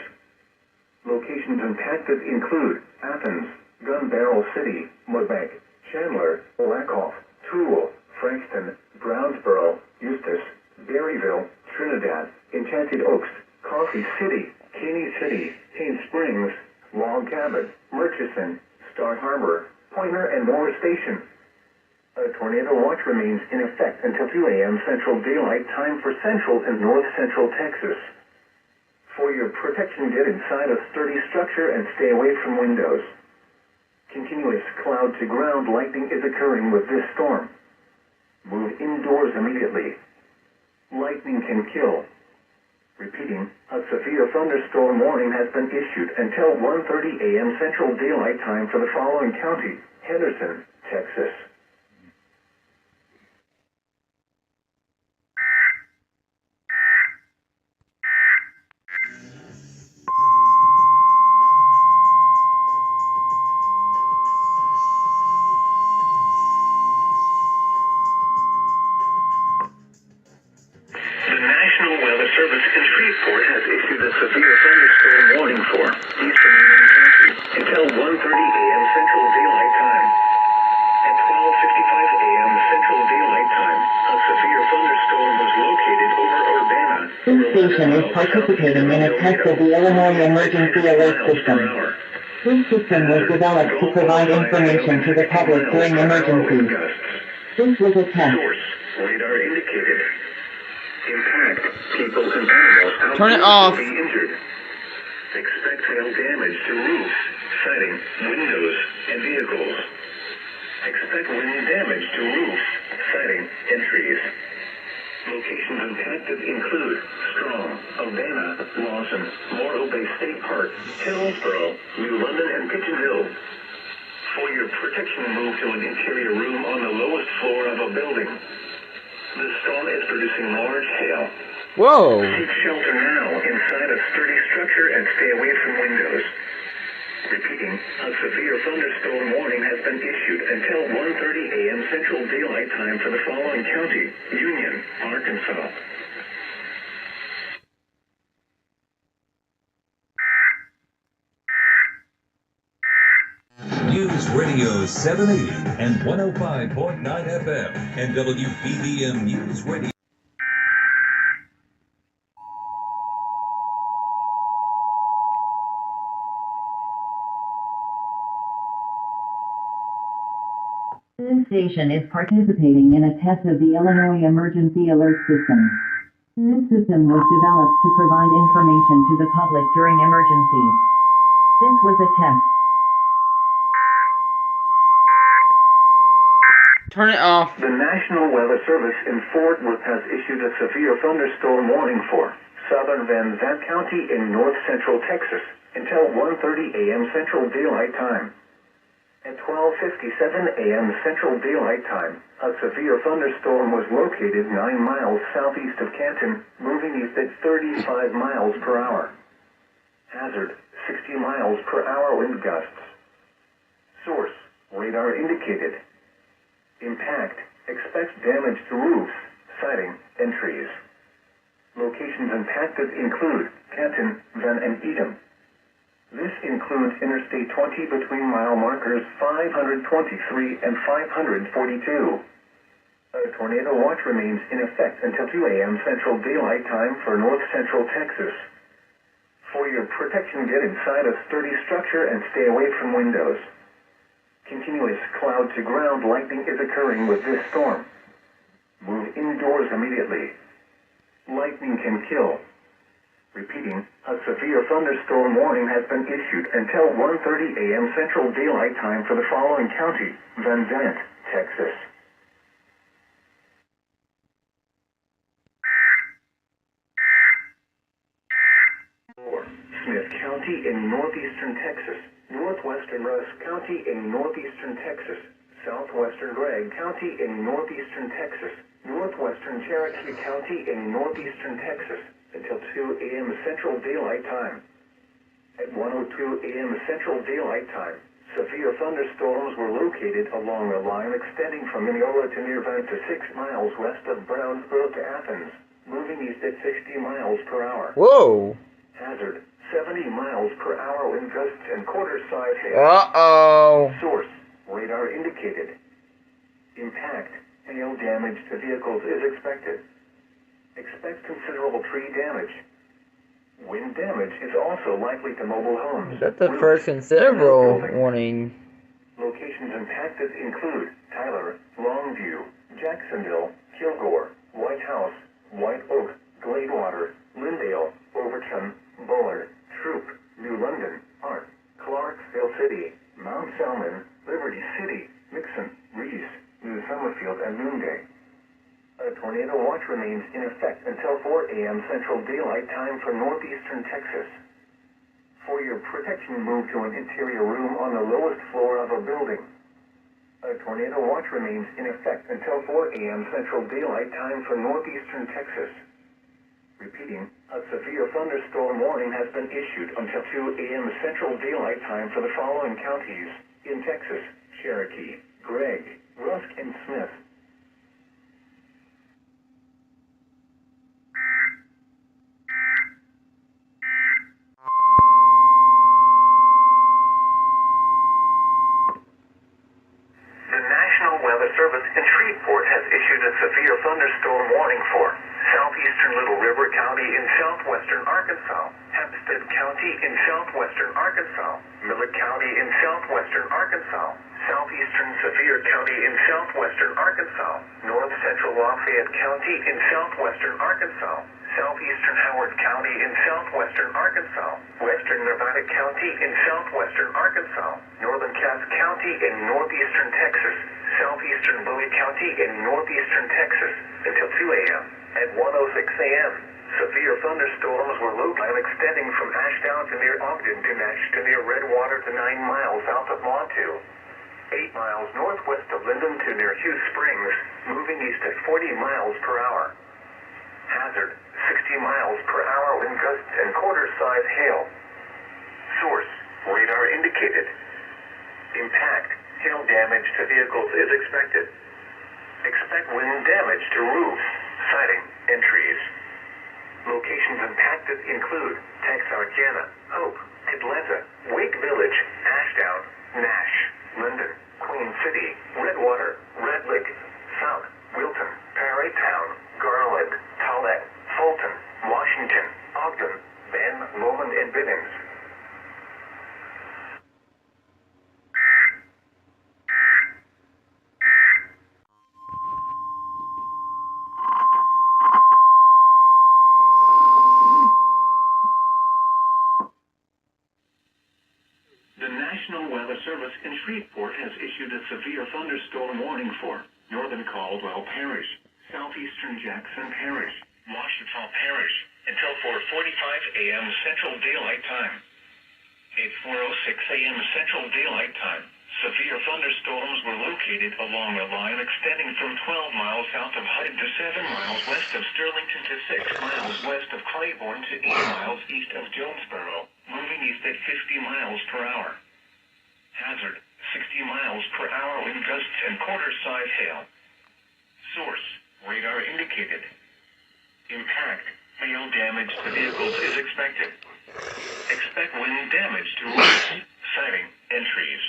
Locations impacted include Athens, Gun Barrel City, Mudbank, Chandler, Lakoff, Toole, Frankston, Brownsboro, Eustis, Berryville, Trinidad, Enchanted Oaks, Coffee City, Caney City, Cane Springs, Log Cabin, Murchison, Star Harbor, Pointer, and Moore Station. A tornado watch remains in effect until 2 a.m. Central Daylight Time for Central and North Central Texas. For your protection, get inside a sturdy structure and stay away from windows. Continuous cloud-to-ground lightning is occurring with this storm. Move indoors immediately. Lightning can kill. Repeating, a severe thunderstorm warning has been issued until 1:30 a.m. Central Daylight Time for the following county: Henderson, Texas. The National Weather Service in Shreveport has issued a severe thunderstorm warning for eastern Union County until 1:30 a.m. Central Daylight Time. At 12:55 a.m. station is participating in a test of the Illinois Emergency Alert System. This system was developed to provide information to the public during emergencies. This was a test. Radar indicated. Impact. People and animals Turn it off. will be injured. Expect hail damage to roofs, siding, windows, and vehicles. Expect wind damage to roofs, siding, and trees. Locations impacted include Strong, Urbana, Lawson, Morro Bay State Park, Hillsborough, New London, and Pigeon Hill. For your protection, move to an interior room on the lowest floor of a building. The storm is producing large hail. Whoa! Seek shelter now inside a sturdy structure and stay away from windows. Repeating, a severe thunderstorm warning has been issued until 1:30 a.m. Central Daylight Time for the following county: Union, Arkansas. News Radio 780 and 105.9 FM and WBBM News Radio. This station is participating in a test of the Illinois Emergency Alert System. This system was developed to provide information to the public during emergencies. This was a test. Turn it off. The National Weather Service in Fort Worth has issued a severe thunderstorm warning for southern Van Zandt County in north central Texas until 1:30 a.m. Central Daylight Time. At 12:57 a.m. Central Daylight Time, a severe thunderstorm was located 9 miles southeast of Canton, moving east at 35 miles per hour. Hazard, 60 miles per hour wind gusts. Source, radar indicated. Impact, expect damage to roofs, siding, and trees. Locations impacted include Canton, Van, and Edom. This includes Interstate 20 between mile markers 523 and 542. A tornado watch remains in effect until 2 a.m. Central Daylight Time for north central Texas. For your protection, get inside a sturdy structure and stay away from windows. Continuous cloud-to-ground lightning is occurring with this storm. Move indoors immediately. Lightning can kill. Repeating, a severe thunderstorm warning has been issued until 1:30 a.m. Central Daylight Time for the following county: Van Zandt, Texas. Smith County in northeastern Texas, northwestern Rusk County in northeastern Texas, southwestern Gregg County in northeastern Texas, northwestern Cherokee County in northeastern Texas, until 2 a.m. Central Daylight Time. At 1:02 a.m. Central Daylight Time, severe thunderstorms were located along a line extending from Mineola to near Van to 6 miles west of Brownsboro to Athens, moving east at 60 miles per hour. Whoa! Hazard, 70 miles per hour wind gusts and quarter-size hail. Uh-oh. Source, radar indicated. Impact, hail damage to vehicles is expected. Expect considerable tree damage. Wind damage is also likely to mobile homes. That's the first considerable warning. Locations impacted include Tyler, Longview, Jacksonville, Kilgore, White House, White Oak, Gladewater, Lindale, Overton, Bullard, Troop, New London, Hart, Clarksville City, Mount Salmon, Liberty City, Mixon, Reese, New Summerfield, and Noonday. A tornado watch remains in effect until 4 a.m. Central Daylight Time for northeastern Texas. For your protection, move to an interior room on the lowest floor of a building. A tornado watch remains in effect until 4 a.m. Central Daylight Time for northeastern Texas. Repeating, a severe thunderstorm warning has been issued until 2 a.m. Central Daylight Time for the following counties in Texas: Cherokee, Gregg, Rusk, and Smith. The National Weather Service in Shreveport has issued a severe thunderstorm warning for southeastern Little River County in southwestern Arkansas, Hempstead County in southwestern Arkansas, Millett County in southwestern Arkansas, southeastern Sevier County in southwestern Arkansas, north central Lafayette County in southwestern Arkansas, southeastern Howard County in southwestern Arkansas, western Nevada County in southwestern Arkansas, northern Cass County in northeastern Texas, southeastern Bowie County in northeastern Texas, until 2 a.m. At 1:06 a.m., severe thunderstorms were located extending from Ashdown to near Ogden to Nash to near Redwater to 9 miles south of Montu, 8 miles northwest of Linden to near Hughes Springs, moving east at 40 miles per hour. Hazard, 60 miles per hour wind gusts and quarter-size hail. Source, radar indicated. Impact, hail damage to vehicles is expected. Expect wind damage to roofs, siding, and trees. Locations impacted include Texarkana, Hope, Atlanta, Wake Village, Ashdown, Nash, Linden, Queen City, Redwater, Red Lake, South, Wilton, Parrytown, Garland, Tollet, Fulton, Washington, Ogden, Ben, Lowman, and Billings. The National Weather Service in Shreveport has issued a severe thunderstorm warning for northern Caldwell Parish, southeastern Jackson Parish, Washita Parish, until 4:45 a.m. Central Daylight Time. At 4:06 a.m. Central Daylight Time, severe thunderstorms were located along a line extending from 12 miles south of Hutton to 7 miles west of Sterlington to 6 miles west of Claiborne to 8 miles east of Jonesboro, moving east at 50 miles per hour. Hazard, 60 miles per hour wind gusts and quarter-size hail. Source, radar indicated. Impact, hail damage to vehicles is expected. Expect wind damage to roofs, siding, and trees.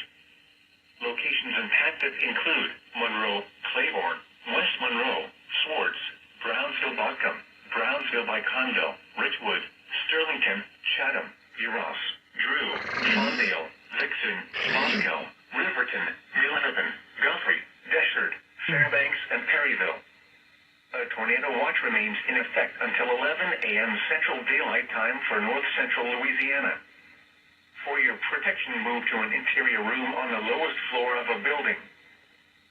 Locations impacted include Monroe, Claiborne, West Monroe, Swartz, Brownsville Buckham, Brownsville by Conville, Richwood, Sterlington, Chatham, Eros, Drew, Fondale, Vixen, Moscow, Riverton, Millhaven, Guthrie, Deshard, Fairbanks, and Perryville. A tornado watch remains in effect until 11 a.m. Central Daylight Time for north central Louisiana. For your protection, move to an interior room on the lowest floor of a building.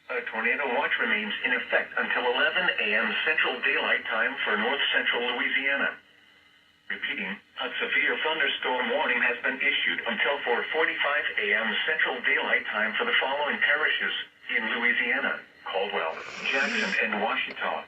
A tornado watch remains in effect until 11 a.m. Central Daylight Time for north central Louisiana. Repeating, a severe thunderstorm warning has been issued until 4:45 a.m. Central Daylight Time for the following parishes in Louisiana: Caldwell, Jackson, and Washita.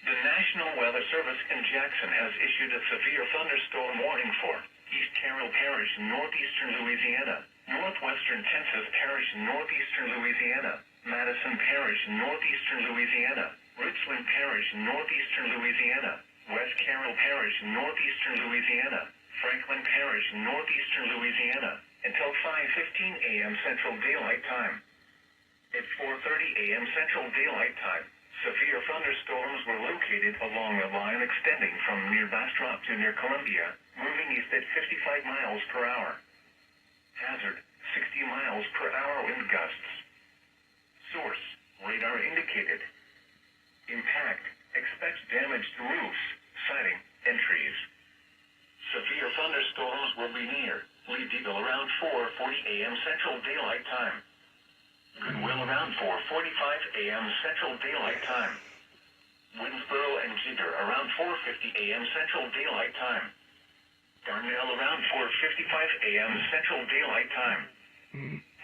The National Weather Service in Jackson has issued a severe thunderstorm warning for East Carroll Parish, northeastern Louisiana, northwestern Tensas Parish, northeastern Louisiana, Madison Parish, northeastern Louisiana, Richland Parish, northeastern Louisiana, West Carroll Parish, northeastern Louisiana, Franklin Parish, northeastern Louisiana, until 5:15 a.m. Central Daylight Time. At 4:30 a.m. Central Daylight Time, severe thunderstorms were located along a line extending from near Bastrop to near Columbia, moving east at 55 miles per hour. Hazard, 60 miles per hour wind gusts. Source, radar indicated. Impact, expect damage to roofs, siding, and trees. Severe thunderstorms will be near Lee Deagle around 4:40 a.m. Central Daylight Time. Goodwill around 4:45 a.m. Central Daylight Time. Winsboro and Jigger around 4:50 a.m. Central Daylight Time. Darnell around 4:55 a.m. Central Daylight Time.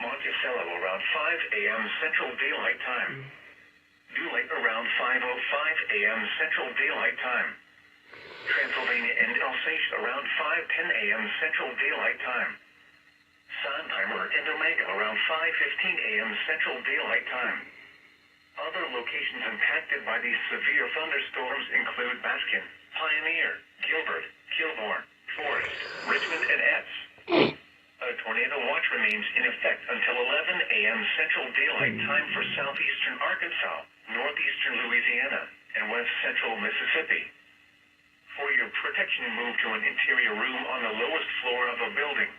Monticello around 5 a.m. Central Daylight Time. Dulite around 5:05 a.m. Central Daylight Time. Transylvania and Alsace around 5:10 a.m. Central Daylight Time. Sondheimer and Omega around 5:15 a.m. Central Daylight Time. Other locations impacted by these severe thunderstorms include Baskin, Pioneer, Gilbert, Kilbourne, Forest, Richmond, and Etz. A tornado watch remains in effect until 11 a.m. Central Daylight Time for southeastern Arkansas, northeastern Louisiana, and west central Mississippi. For your protection, move to an interior room on the lowest floor of a building.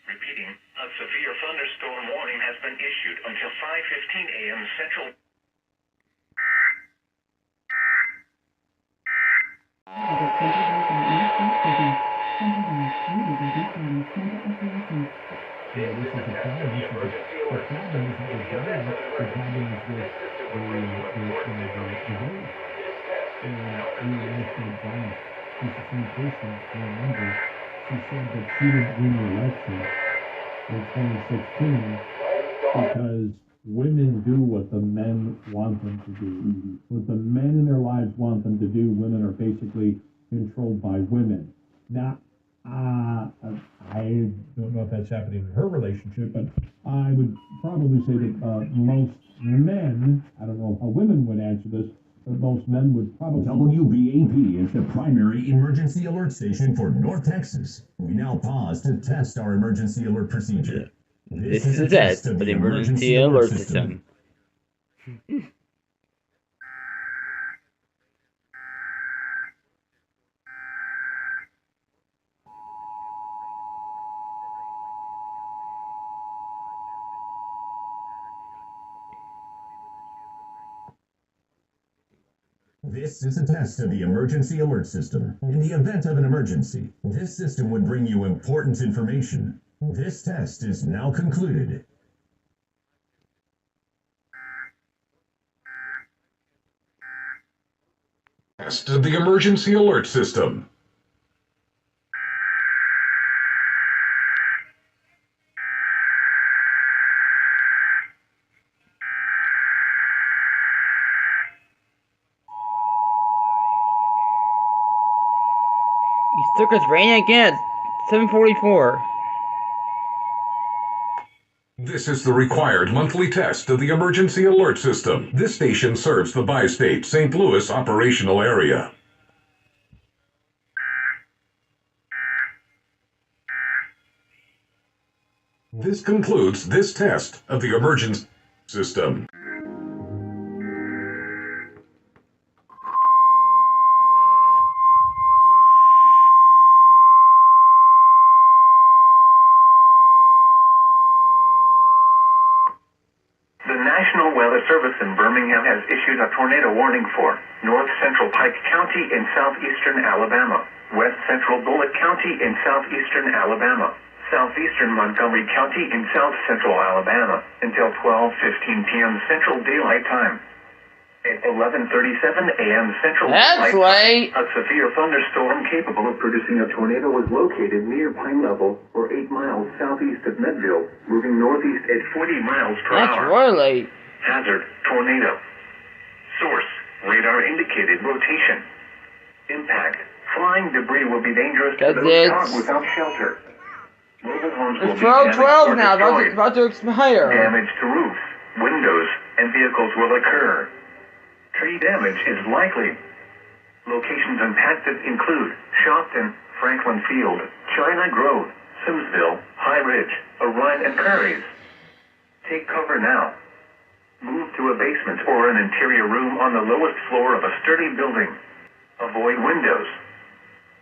Repeating, a severe thunderstorm warning has been issued until 5:15 a.m. Central. She said that she didn't win the election in 2016 because women do what the men want them to do. Mm-hmm. What the men in their lives want them to do, women are basically controlled by women. Now, I don't know if that's happening in her relationship, but I would probably say that most men, I don't know how women would answer this, but most men would probably... WBAP is the primary emergency alert station for North Texas. We now pause to test our emergency alert procedure. This is a test of the emergency alert system. This is a test of the emergency alert system. In the event of an emergency, this system would bring you important information. This test is now concluded. Test of the emergency alert system. It's raining again at 7:44. This is the required monthly test of the emergency alert system. This station serves the bi-state St. Louis operational area. This concludes this test of the emergency system. The National Weather Service in Birmingham has issued a tornado warning for north central Pike County in southeastern Alabama, west central Bullitt County in southeastern Alabama, southeastern Montgomery County in south central Alabama until 12:15 p.m. Central Daylight Time. At 11:37 a.m. Central Daylight Time, a severe thunderstorm capable of producing a tornado was located near Pine Level, or 8 miles southeast of Medville, moving northeast at 40 miles per hour. That's really... Hazard, tornado. Source, radar indicated rotation. Impact, flying debris will be dangerous to those caught without shelter. Mobile homes will be damaged or now, destroyed. it's about to expire. Damage to roofs, windows, and vehicles will occur. Tree damage is likely. Locations impacted include Shopton, Franklin Field, China Grove, Simsville, High Ridge, Orion, and Curry's. Take cover now. Move to a basement or an interior room on the lowest floor of a sturdy building. Avoid windows.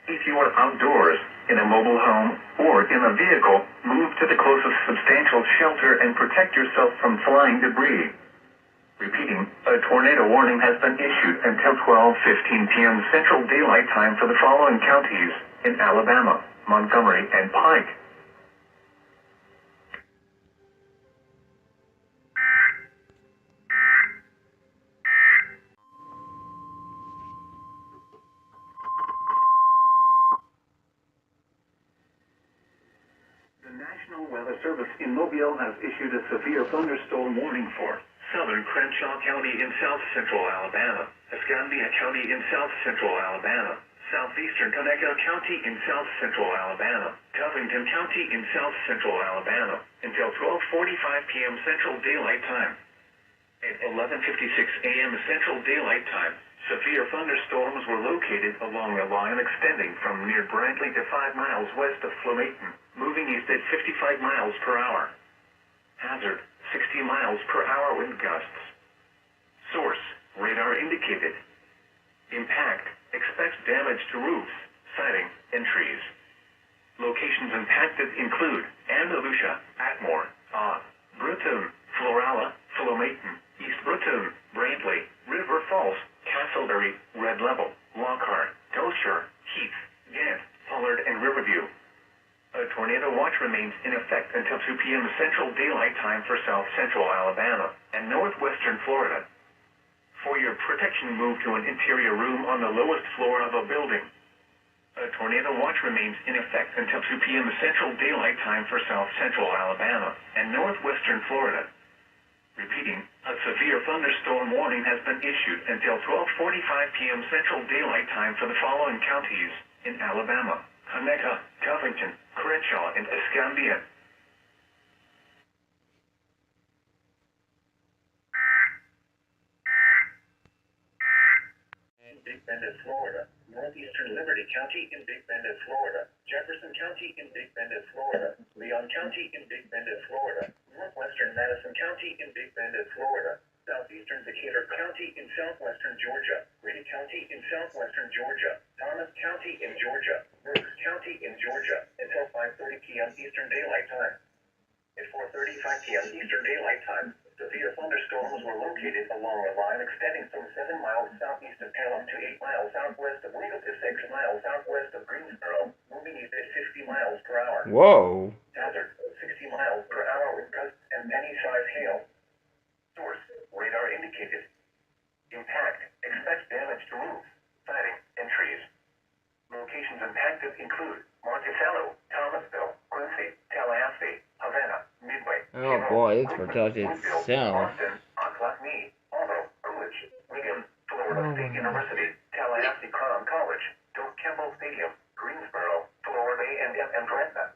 If you are outdoors, in a mobile home, or in a vehicle, move to the closest substantial shelter and protect yourself from flying debris. Repeating, a tornado warning has been issued until 12:15 p.m. Central Daylight Time for the following counties in Alabama, Montgomery, and Pike. The National Weather Service in Mobile has issued a severe thunderstorm warning for southern Crenshaw County in south central Alabama, Escambia County in south central Alabama, southeastern Conecuh County in south central Alabama, Covington County in south central Alabama, until 12:45 p.m. Central Daylight Time. At 11:56 a.m. Central Daylight Time, severe thunderstorms were located along a line extending from near Brantley to 5 miles west of Flemington, moving east at 55 miles per hour. Hazard, 60 miles per hour wind gusts. Source, radar indicated. Impact, expects damage to roofs, siding, and trees. Locations impacted include Andalusia, Atmore, Britton, Florala, Flemington, East Britton, Brantley, River Falls, Castleberry, Red Level, Lockhart, Gosher, Heath, Ghent, Pollard, and Riverview. A tornado watch remains in effect until 2 p.m. Central Daylight Time for south central Alabama and northwestern Florida. For your protection, move to an interior room on the lowest floor of a building. A tornado watch remains in effect until 2 p.m. Central Daylight Time for south central Alabama and northwestern Florida. Repeating, a severe thunderstorm warning has been issued until 12:45 p.m. Central Daylight Time for the following counties in Alabama: Conecuh, Covington, Crenshaw, and Escambia. Big Bend, Florida. Northeastern Liberty County in Big Bend, Florida. Jefferson County in Big Bend, Florida. Leon County in Big Bend, Florida. Northwestern Madison County in Big Bend, Florida. Southeastern Decatur County in southwestern Georgia. Grady County in southwestern Georgia. Thomas County in Georgia. Brooks County in Georgia until 5:30 p.m. Eastern Daylight Time. At 4:35 p.m. Eastern Daylight Time, severe thunderstorms were located along a line extending from 7 miles southeast of Pelham to 8 miles southwest of Lincoln to 6 miles southwest of Greensboro, moving east at 50 miles per hour. Whoa. Hazard, 60 miles per hour with gusts and penny-sized hail. Source, radar indicated. Impact, expects damage to roofs, siding, and trees. Locations impacted include Monticello, Thomasville, Quincy, Tallahassee, Havana, Midway. Oh boy, this foretells itself. Ocklackney, Aldo, Coolidge, Wigan, Florida State University, Tallahassee Crown College, Doak Campbell Stadium, Greensboro, Florida, and Gretna.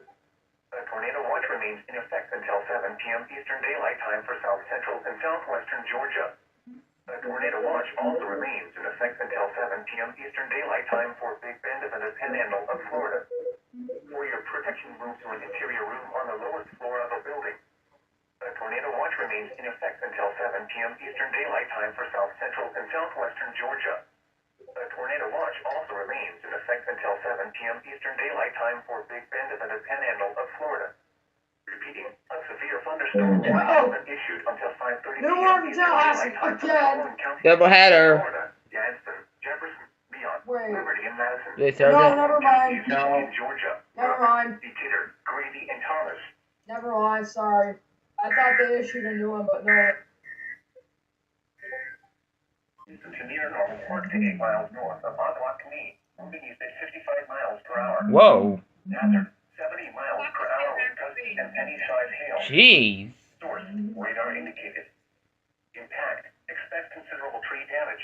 A tornado watch remains in effect until 7 p.m. Eastern Daylight Time for south central and southwestern Georgia. A tornado watch also remains in effect until 7 p.m. Eastern Daylight Time for Big Bend and the Panhandle of Florida. For your protection, move to an interior room on the lowest floor of a building. A tornado watch remains in effect until 7 p.m. Eastern Daylight Time for south central and southwestern Georgia. A tornado watch also remains in effect until 7 p.m. Eastern Daylight Time for Big Bend and the Panhandle of Florida. Repeating, a severe thunderstorm warning has been issued until 5:30 p.m. Eastern Daylight Time for the following counties: Double header. Florida, Gadsden, Jefferson, Leon, Liberty, and Madison. No, never mind. In Georgia, Never mind. Decatur, Grady, and Thomas. Never mind, sorry. I thought they issued a new one, but no. To near normal park to 8 miles north of Ocklackney, moving east at 55 miles per hour. Whoa. Hazard, 70 miles per hour with gusty and penny-sized hail. Jeez. Source, radar indicated. Impact, expect considerable tree damage.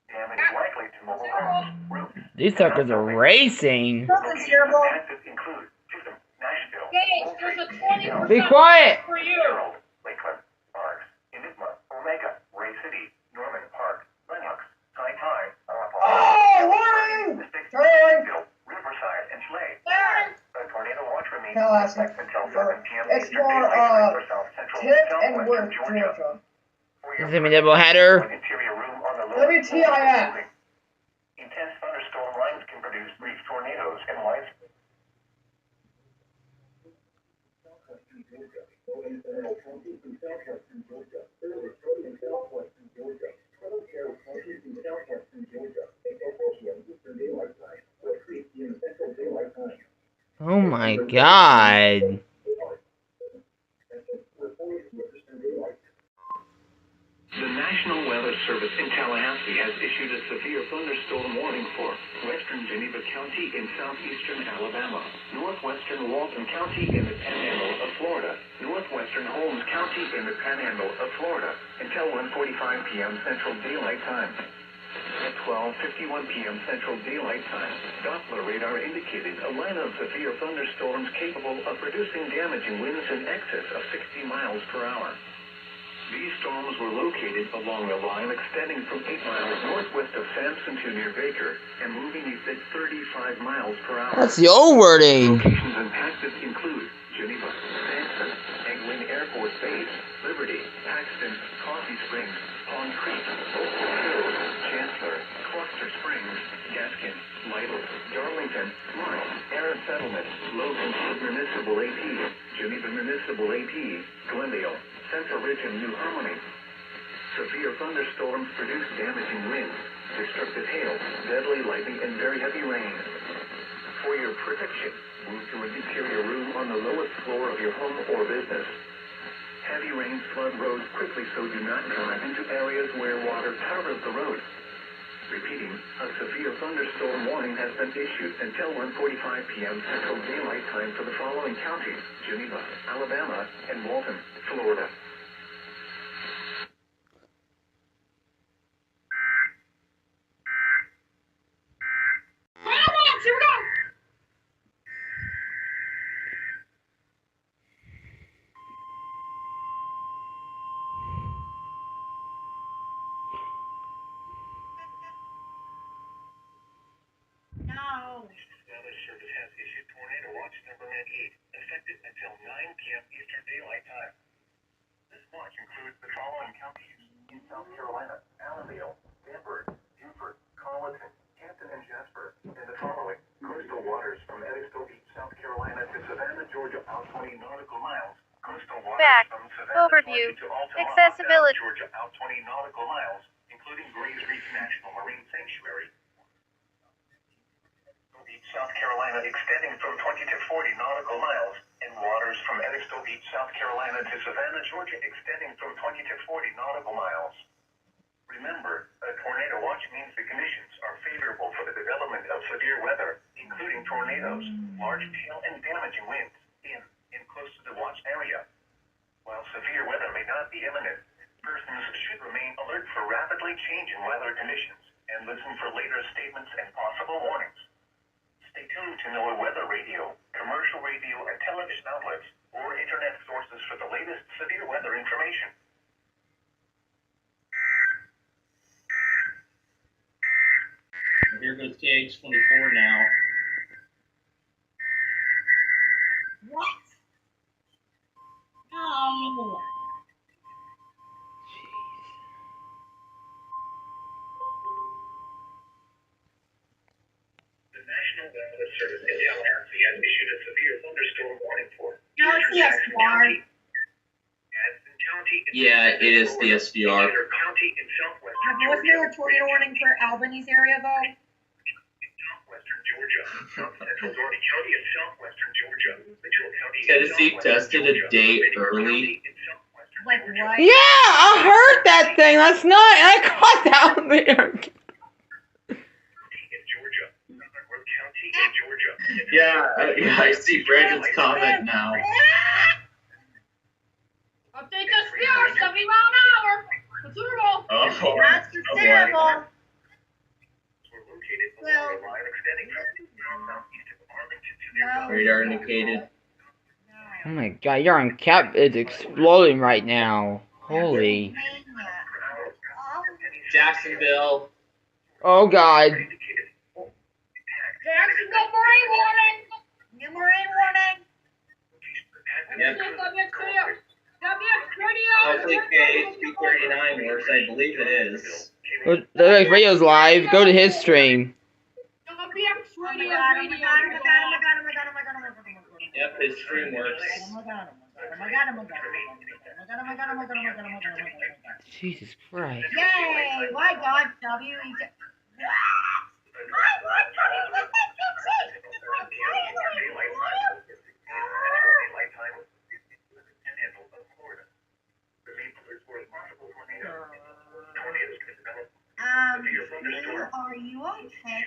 Damage likely to mobile homes, roofs. These suckers are racing. Nothing's terrible. Include Chisholm, Nashville, There's a 20% Be quiet. for you. Harold, Lakeland, Sparks, Enigma, Omega, Ray City, Norman Park, Lennox, High Tide, Oh, warning! Turn! Riverside, and Schley. Turn! A tornado watch remains No, in that's effect until 7 p.m. It's Eastern for, Daylight Time for south central Tip and southwestern Worth, Georgia. Georgia. This is a double header. Interior room on the lower WTIF. Intense thunderstorm lines can produce brief tornadoes and lights. Oh my god. The National Weather Service in Tallahassee has issued a severe thunderstorm warning for western Geneva County in southeastern Alabama, northwestern Walton County in the Panhandle of Florida, northwestern Holmes County in the Panhandle of Florida, until 1:45 p.m. Central Daylight Time. At 12:51 p.m. Central Daylight Time, Doppler radar indicated a line of severe thunderstorms capable of producing damaging winds in excess of 60 miles per hour. These storms were located along a line extending from 8 miles northwest of Sampson to near Baker and moving east at 35 miles per hour. That's the old wording. Locations impacted include Geneva, Sampson, Gwinnett Air Force Base, Liberty, Paxton, Coffee Springs, Pond Creek, Oak Hills, Chancellor, Cluster Springs, Gaskin, Lytle, Darlington, Lawrence, Air Settlement, Logan Municipal AP, Geneva Municipal AP, Glendale, Central Ridge, and New Harmony. Severe thunderstorms produce damaging winds, destructive hail, deadly lightning, and very heavy rain. For your protection, move to an interior room on the lowest floor of your home or business. Heavy rains flood roads quickly, so do not drive into areas where water covers the road. Repeating, a severe thunderstorm warning has been issued until 1:45 p.m. Central Daylight Time for the following counties: Geneva, Alabama, and Walton, Florida. Here we go! No. Weather Service has issued tornado watch number 98, effective until 9 p.m. Eastern Daylight Time. This watch includes the following counties: in South Carolina, Allendale, Denver, Beaufort, Colleton, Hampton, and Jasper, and the following: coastal waters from Edexville Beach, South Carolina to Savannah, Georgia, out 20 nautical miles. Coastal waters Back. from Savannah, Overview. Georgia to Altamont, Accessibility. Georgia, out 20 nautical miles, including Grays Reef National Marine Sanctuary. Beach, South Carolina, extending from 20 to 40 nautical miles, and waters from Edexville Beach, South Carolina to Savannah, Georgia, extending from 20 to 40 nautical miles. Remember, a tornado watch means the conditions are favorable for the development of severe weather, including tornadoes, large hail, and damaging winds in and close to the watch area. While severe weather may not be imminent, persons should remain alert for rapidly changing weather conditions and listen for later statements and possible warnings. Stay tuned to NOAA weather radio, commercial radio and television outlets, or internet sources for the latest severe weather information. Here goes KH-24 now. What? No. The National Weather Service in Tallahassee has issued a severe thunderstorm warning for No, it's the SPR. Gadsden County. Yeah, it is the SPR. County in southwestern Wasn't there a tornado warning for Albany's area, though? southwestern Georgia, south central Doherty County, and southwestern Georgia. Mitchell County. Tennessee tested a day early. Like what? Yeah, I heard that thing last night. I caught that on there. Yeah, I see Brandon's comment now. Update the SPR, 70 mile an hour. Considerable. Oh, That's considerable. Well, radar indicated. Oh my god, your cap is exploding right now. Holy. Jacksonville. Oh god. Jacksonville marine warning. New marine warning. Yep. Hopefully KHB39 works. I believe it is. The radio's live. Go to his stream. Yep, his stream works. Jesus Christ. Yay! My God, W.E. Are you okay?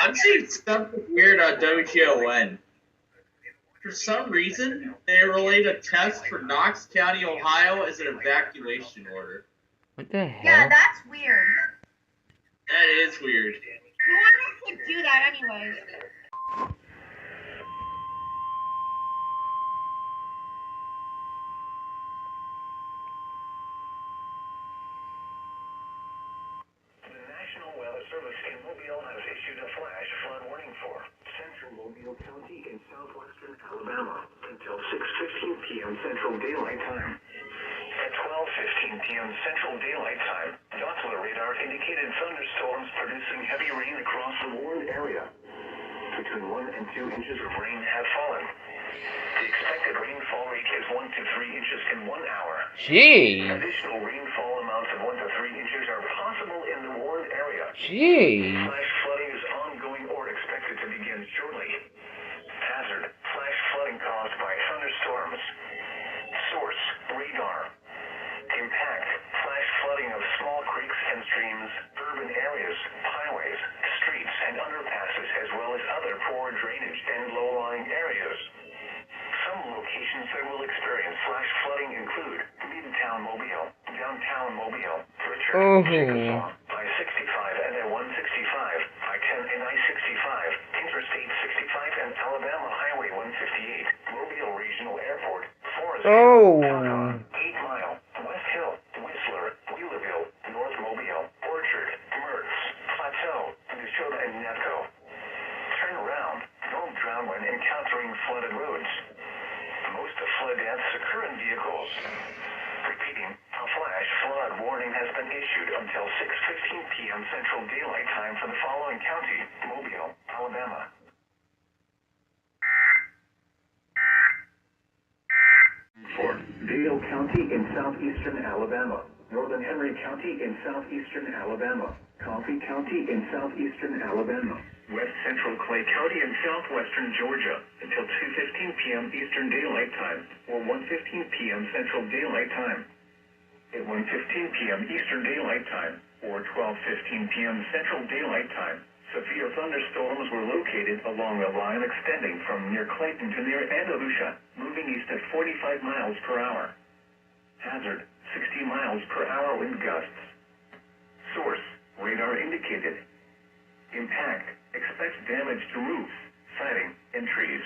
I'm seeing something weird on WGON. For some reason, they relate a test for Knox County, Ohio as an evacuation order. What the hell? Yeah, that's weird. That is weird. Who would do that anyways? Service in Mobile has issued a flash flood warning for central Mobile County in southwestern Alabama until 6:15 p.m. Central Daylight Time. At 12:15 p.m. Central Daylight Time, Doppler radar indicated thunderstorms producing heavy rain across the warned area. Between 1 and 2 inches of rain have fallen. The expected rainfall rate is 1 to 3 inches in 1 hour. Jeez. Additional rainfall amounts of 1 to 3 inches are possible in the warned area. Jeez. Flash flooding is ongoing or expected to begin shortly. Hazard: flash flooding caused by thunderstorms. Source: radar. Impact: flash flooding of small creeks and streams, urban areas, highways, streets, and underpasses, as well as other poor drainage and low-lying areas. Some locations that will experience flash flooding include Midtown Mobile, Downtown Mobile, Richard, Chickasaw, I-65 and I-165, I-10 and I-65, Interstate 65 and Alabama Highway 158, Mobile Regional Airport, Forest Hill, Calhoun, 8 Mile, West Hill, Whistler, Wheelerville, North Mobile, Orchard, Mertz, Plateau, Neshota, and Netco. Turn around. Don't drown when encountering flooded roads. Most of flood deaths occur in vehicles. Repeating, a flash flood warning has been issued until 6:15 p.m. Central Daylight Time for the following county: Mobile, Alabama. For Dale County in southeastern Alabama, Northern Henry County in southeastern Alabama, Coffee County in southeastern Alabama, West Central Clay County in southwestern Georgia until 2:15 p.m. Eastern Daylight Time or 1:15 p.m. Central Daylight Time. At 1:15 p.m. Eastern Daylight Time or 12:15 p.m. Central Daylight Time, severe thunderstorms were located along a line extending from near Clayton to near Andalusia, moving east at 45 miles per hour. Hazard: 60 miles per hour wind gusts. Source: radar indicated. Impact: expect damage to roofs, siding, and trees.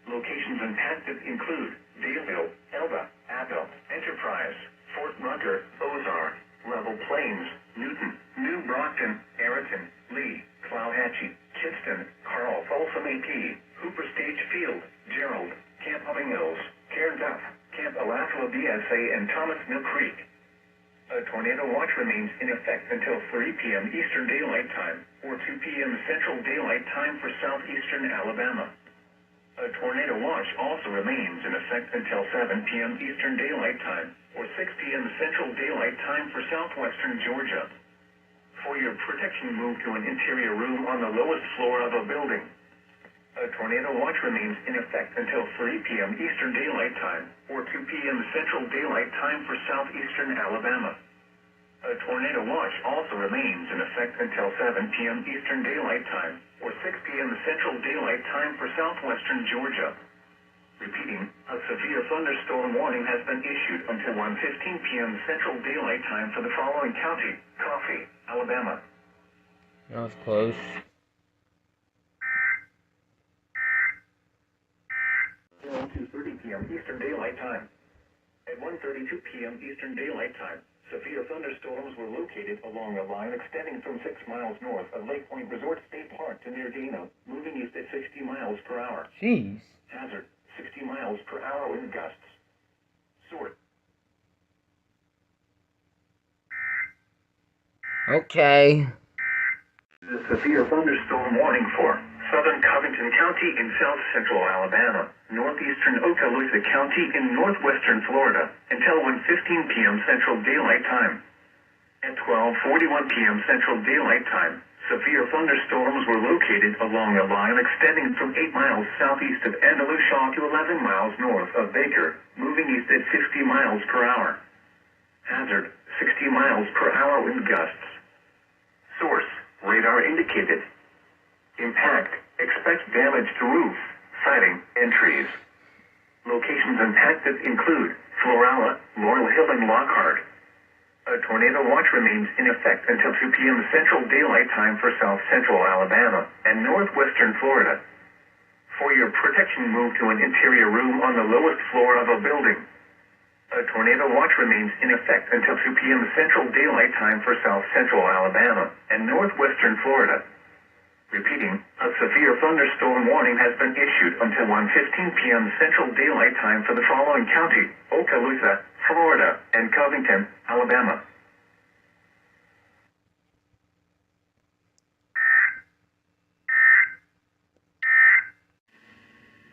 Locations impacted include Daleville, Elba, Adel, Enterprise, Fort Rucker, Ozark, Level Plains, Newton, New Brockton, Ayrton, Lee, Clowhatchee, Kidston, Carl, Folsom AP, Hooper Stage Field, Gerald, Camp Humming Hills, Cairn Duff, Camp Alafua BSA, and Thomas Mill Creek. A tornado watch remains in effect until 3 p.m. Eastern Daylight Time or 2 p.m. Central Daylight Time for southeastern Alabama. A tornado watch also remains in effect until 7 p.m. Eastern Daylight Time or 6 p.m. Central Daylight Time for southwestern Georgia. For your protection, move to an interior room on the lowest floor of a building. A tornado watch remains in effect until 3 p.m. Eastern Daylight Time or 2 p.m. Central Daylight Time for southeastern Alabama. A tornado watch also remains in effect until 7 p.m. Eastern Daylight Time or 6 p.m. Central Daylight Time for southwestern Georgia. Repeating, a severe thunderstorm warning has been issued until 1:15 p.m. Central Daylight Time for the following county: Coffee, Alabama. That was close. At 2:30 p.m. Eastern Daylight Time. At 1:32 p.m. Eastern Daylight Time, severe thunderstorms were located along a line extending from 6 miles north of Lake Point Resort State Park to near Dana, moving east at 60 miles per hour. Jeez. Hazard: 60 miles per hour wind gusts. Source: Okay. the severe thunderstorm warning for southern Covington County in south central Alabama, northeastern Okaloosa County in northwestern Florida, until 1:15 p.m. Central Daylight Time. At 12:41 p.m. Central Daylight Time, severe thunderstorms were located along a line extending from 8 miles southeast of Andalusia to 11 miles north of Baker, moving east at 60 miles per hour. Hazard: 60 miles per hour wind gusts. Source: radar indicated. Impact: expect damage to roofs, siding, and trees. Locations impacted include Florala, Laurel Hill, and Lockhart. A tornado watch remains in effect until 2 p.m. Central Daylight Time for south central Alabama and northwestern Florida. For your protection, move to an interior room on the lowest floor of a building. A tornado watch remains in effect until 2 p.m. Central Daylight Time for South Central Alabama and northwestern Florida. Repeating, a severe thunderstorm warning has been issued until 1:15 p.m. Central Daylight Time for the following county: Okaloosa, Florida, and Covington, Alabama.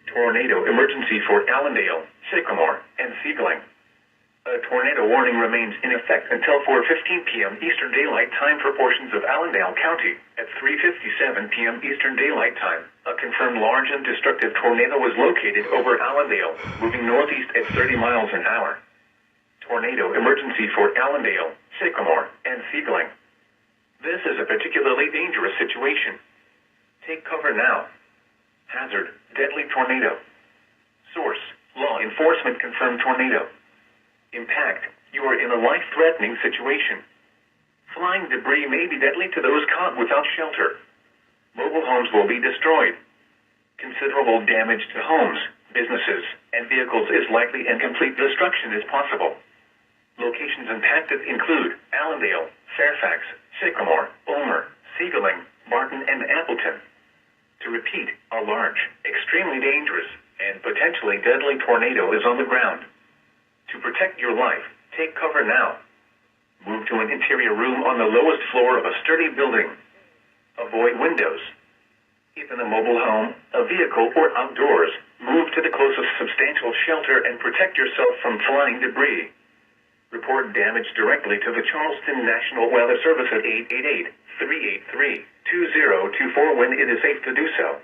Tornado emergency for Allendale, Sycamore, and Seedling. A tornado warning remains in effect until 4:15 p.m. Eastern Daylight Time for portions of Allendale County. At 3:57 p.m. Eastern Daylight Time, a confirmed large and destructive tornado was located over Allendale, moving northeast at 30 miles an hour. Tornado emergency for Allendale, Sycamore, and Seedling. This is a particularly dangerous situation. Take cover now. Hazard, deadly tornado. Source, law enforcement confirmed tornado. Impact, you are in a life-threatening situation. Flying debris may be deadly to those caught without shelter. Mobile homes will be destroyed. Considerable damage to homes, businesses, and vehicles is likely and complete destruction is possible. Locations impacted include Allendale, Fairfax, Sycamore, Ulmer, Seedling, Barton, and Appleton. To repeat, a large, extremely dangerous, and potentially deadly tornado is on the ground. To protect your life, take cover now. Move to an interior room on the lowest floor of a sturdy building. Avoid windows. If in a mobile home, a vehicle, or outdoors, move to the closest substantial shelter and protect yourself from flying debris. Report damage directly to the Charleston National Weather Service at 888-383-2024 when it is safe to do so.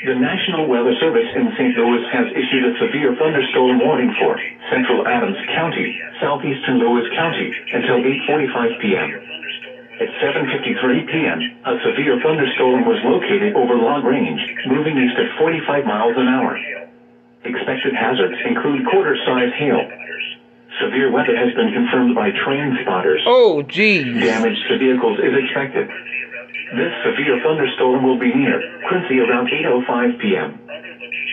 The National Weather Service in St. Louis has issued a severe thunderstorm warning for Central Adams County, southeastern Lewis County, until 8:45 p.m. At 7:53 p.m., a severe thunderstorm was located over Log Range, moving east at 45 miles an hour. Expected hazards include quarter-size hail. Severe weather has been confirmed by train spotters. Oh, geez. Damage to vehicles is expected. This severe thunderstorm will be near Quincy around 8:05 p.m.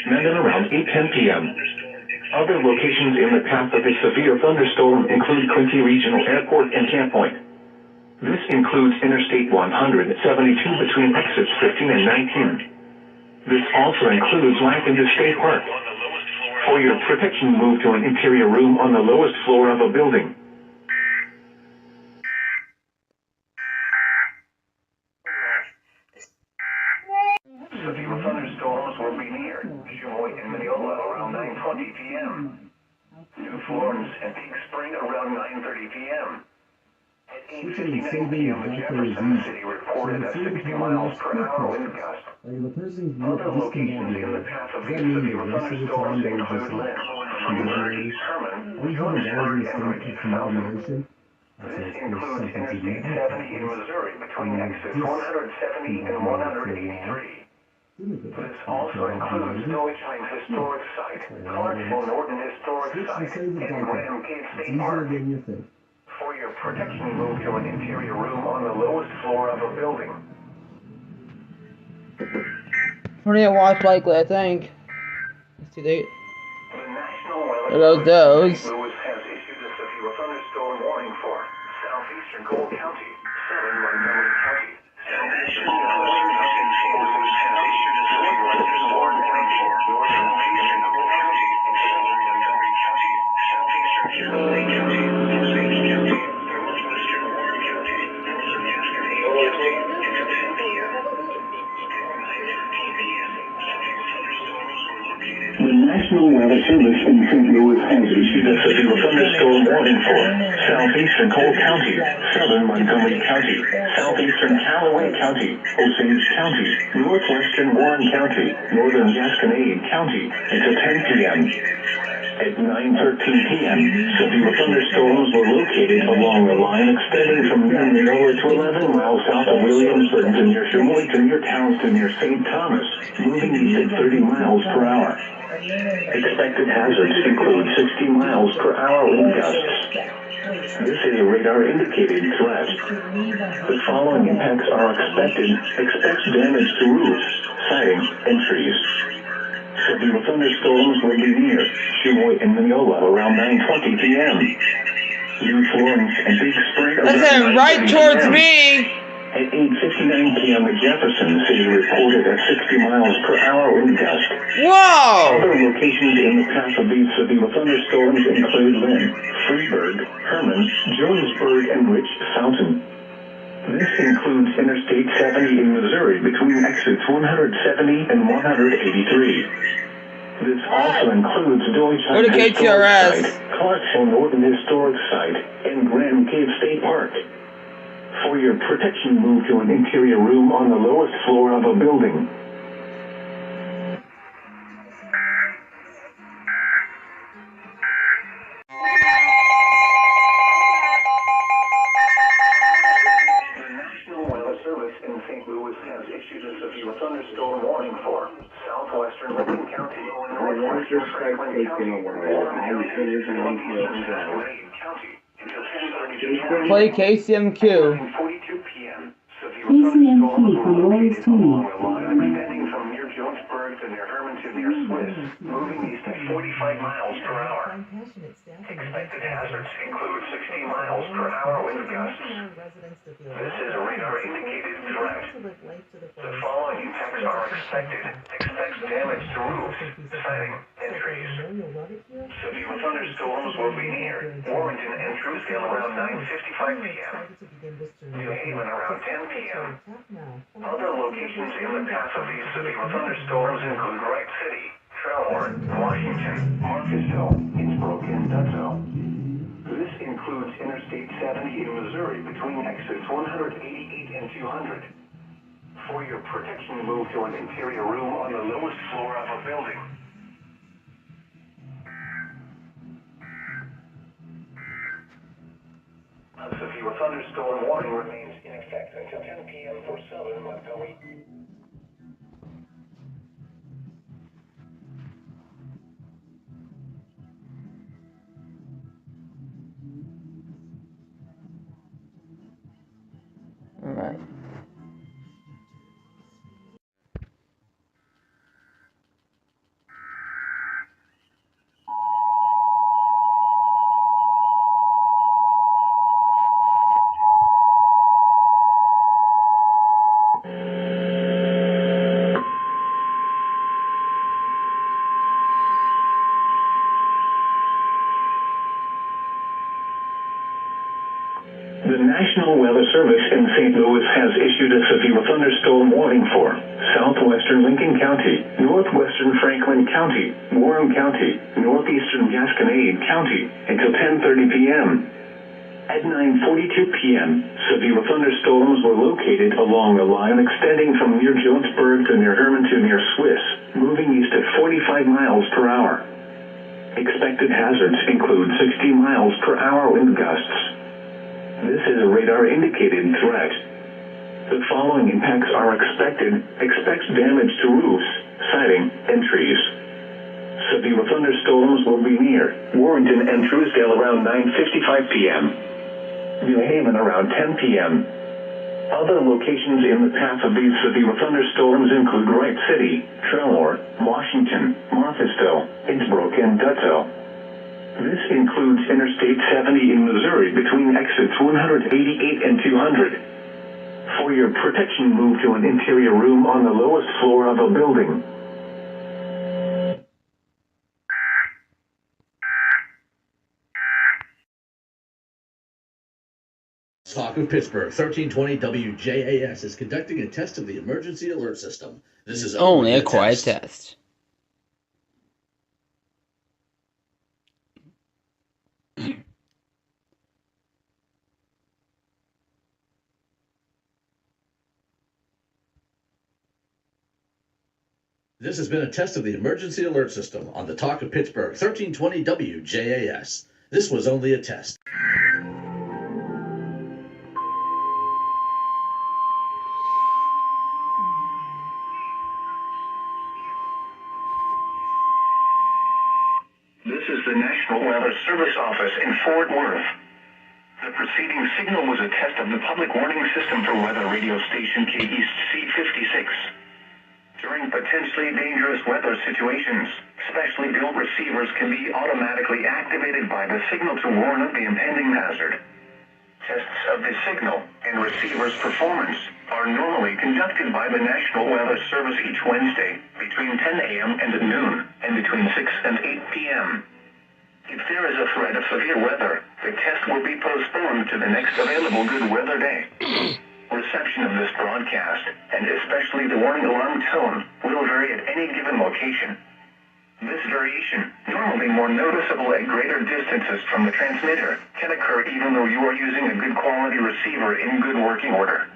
Mendon around 8:10 p.m. Other locations in the path of a severe thunderstorm include Quincy Regional Airport and Camp Point. This includes Interstate 172 between exits 15 and 19. This also includes Lackender State Park. For your protection, move to an interior room on the lowest floor of a building. Severe thunderstorms will be near Joy and Mineola around 9:20 p.m. New Florence and Peak Spring around 9:30 p.m. At 8:59 p.m. Jefferson City reported a 60 miles per hour wind gust. Other locations in the path of these severe thunderstorms include Lynn, Missouri, Herman, Georgesburg, and Richmond Mountain. This includes Interstate 70 in Missouri between exits 170 and 183. This also includes Deutschland Historic Site, Clarksville Norton Historic Site, and Graham Cave State Park. For your protection, move to an interior room on the lowest floor of a building. Tornado watch likely, I think. Let's see date. The National Weather There goes those. St. Louis has issued a severe thunderstorm warning for southeastern Cole County, southern Montgomery County, southeastern Delaware County. St. Louis has issued a severe thunderstorm warning for northeastern Cole County, southern Montgomery County, southeastern Cherry County, Osage County, northwestern Warren County, northern Cascade County, until 10 p.m. The National Weather Service in St. Louis has issued a severe thunderstorm warning for southeastern Cole County, southern Montgomery County, southeastern Callaway County, Osage County, northwestern Warren County, northern Gasconade County, until 10 p.m. At 9:13 p.m., severe thunderstorms were located along the line extending from near Mineola to 11 miles south of Williamsburg to near Chimoy to near Towns to near St. Thomas, moving east at 30 miles per hour. Expected hazards include 60 miles per hour wind gusts. This is a radar-indicated threat. The following impacts are expected. Expect damage to roofs, siding, and trees. Severe thunderstorms will be near Chimoy and Mineola around 9:20 p.m. New Florence and Big Spring Listen, right towards me! At 8:59 p.m. at Jefferson City reported a 60 miles per hour wind gust. Whoa! Other locations in the path of these severe thunderstorms include Lynn, Freeburg, Herman, Jonesburg, and Rich Fountain. This includes Interstate 70 in Missouri between exits 170 and 183. This also includes Deutsche Go to Historic KTRS. Site, Clarksville Northern Historic Site, and Grand Cave State Park. For your protection, move to an interior room on the lowest floor of a building. The National Weather Service in St. Louis has issued a severe thunderstorm warning for southwestern Lincoln County, northwestern Franklin County, Play KCMQ. 42 p.m. KCMQ from Lawrence TV. Extending from near Jonesburg to near Herman to near Swiss, moving east at 45 miles per hour. Expected hazards include 60 miles per hour wind gusts. This is a radar-indicated threat. The following impacts are expected. Expect damage to roofs, siding, and trees. Severe thunderstorms will be near Warrenton and Truesdale around 9:55 p.m. New Haven around 10 p.m. Other locations in the path of these severe thunderstorms include Wright City, Trailhorn, Washington, Marcusville, Innsbrook, and Dutzo. This includes Interstate 70 in Missouri between exits 188 and 200. For your protection, move to an interior room on the lowest floor of a building. A severe thunderstorm warning remains in effect until 10 p.m. for southern Montgomery. Alright. The National Weather Service in St. Louis has issued a severe thunderstorm warning for southwestern Lincoln County, northwestern Franklin County, Warren County, northeastern Gasconade County until 10:30 p.m. At 9:42 p.m., severe thunderstorms were located along the line extending from near Jonesburg to near Herman to near Swiss, moving east at 45 miles per hour. Expected hazards include 60 miles per hour wind gusts. This is a radar-indicated threat. The following impacts are expected. Expect damage to roofs, siding, and trees. Severe thunderstorms will be near Warrenton and Truesdale around 9:55 p.m. New Haven around 10 p.m. Other locations in the path of these severe thunderstorms include Wright City, Trailhorn, Washington, Marcusville, Innsbrook, and Dutzo. This includes Interstate 70 in Missouri between exits 188 and 200. For your protection, move to an interior room on the lowest floor of a building. Talk of Pittsburgh, 1320 WJAS is conducting a test of the emergency alert system. This is Only a quiet test. This has been a test of the emergency alert system on the Talk of Pittsburgh, 1320 WJAS. This was only a test. This is the National Weather Service Office in Fort Worth. The preceding signal was a test of the public warning system for weather radio station KEAS C56. During potentially dangerous weather situations, specially built receivers can be automatically activated by the signal to warn of the impending hazard. Tests of the signal and receiver's performance are normally conducted by the National Weather Service each Wednesday between 10 a.m. and noon and between 6 and 8 p.m. If there is a threat of severe weather, the test will be postponed to the next available good weather day. Reception of this broadcast, and especially the warning alarm tone, will vary at any given location. This variation, normally more noticeable at greater distances from the transmitter, can occur even though you are using a good quality receiver in good working order.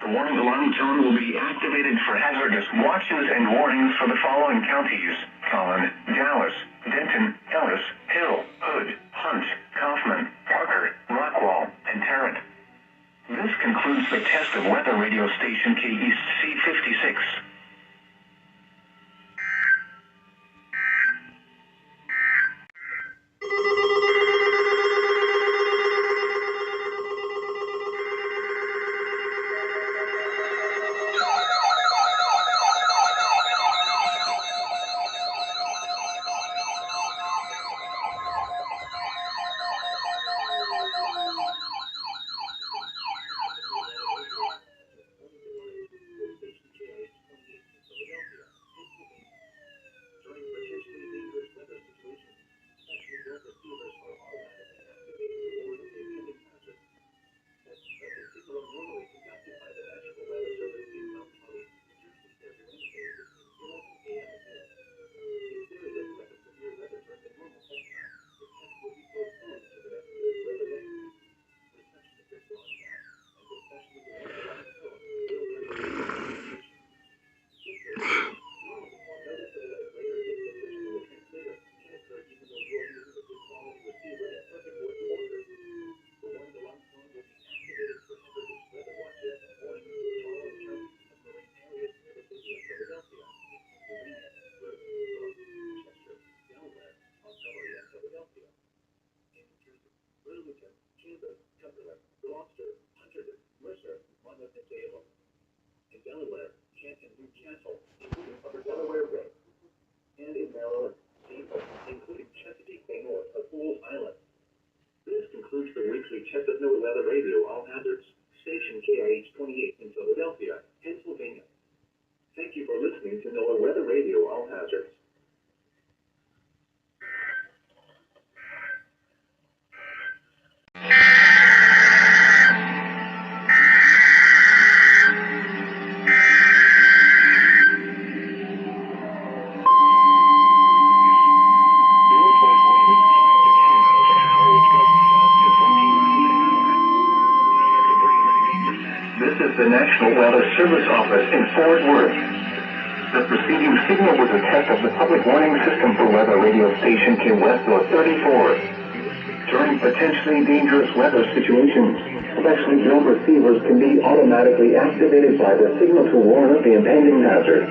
The warning alarm tone will be activated for hazardous watches and warnings for the following counties: Collin, Dallas, Denton, Ellis, Hill, Hood, Hunt, Kaufman, Parker, Rockwall, and Tarrant. This concludes the test of weather radio station KEAS C56. The National Weather Service Office in Fort Worth. The preceding signal was a test of the public warning system for weather radio station KEAS 34. During potentially dangerous weather situations, specially built receivers can be automatically activated by the signal to warn of the impending hazard.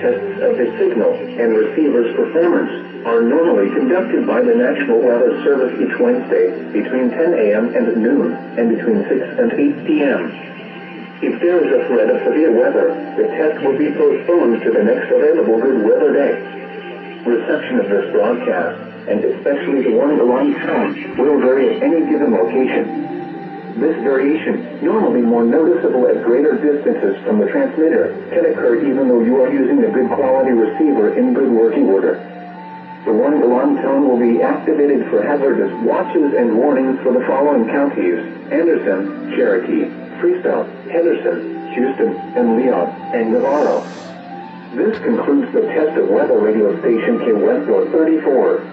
Tests of the signal and receiver's performance are normally conducted by the National Weather Service each Wednesday between 10 a.m. and noon and between 6 and 8 p.m. If there is a threat of severe weather, the test will be postponed to the next available good weather day. Reception of this broadcast, and especially the warning alarm tone, will vary at any given location. This variation, normally more noticeable at greater distances from the transmitter, can occur even though you are using a good quality receiver in good working order. The warning alarm tone will be activated for hazardous watches and warnings for the following counties: Anderson, Cherokee, Freestone, Henderson, Houston, and Leon, and Navarro. This concludes the test of weather radio station KEAS 34.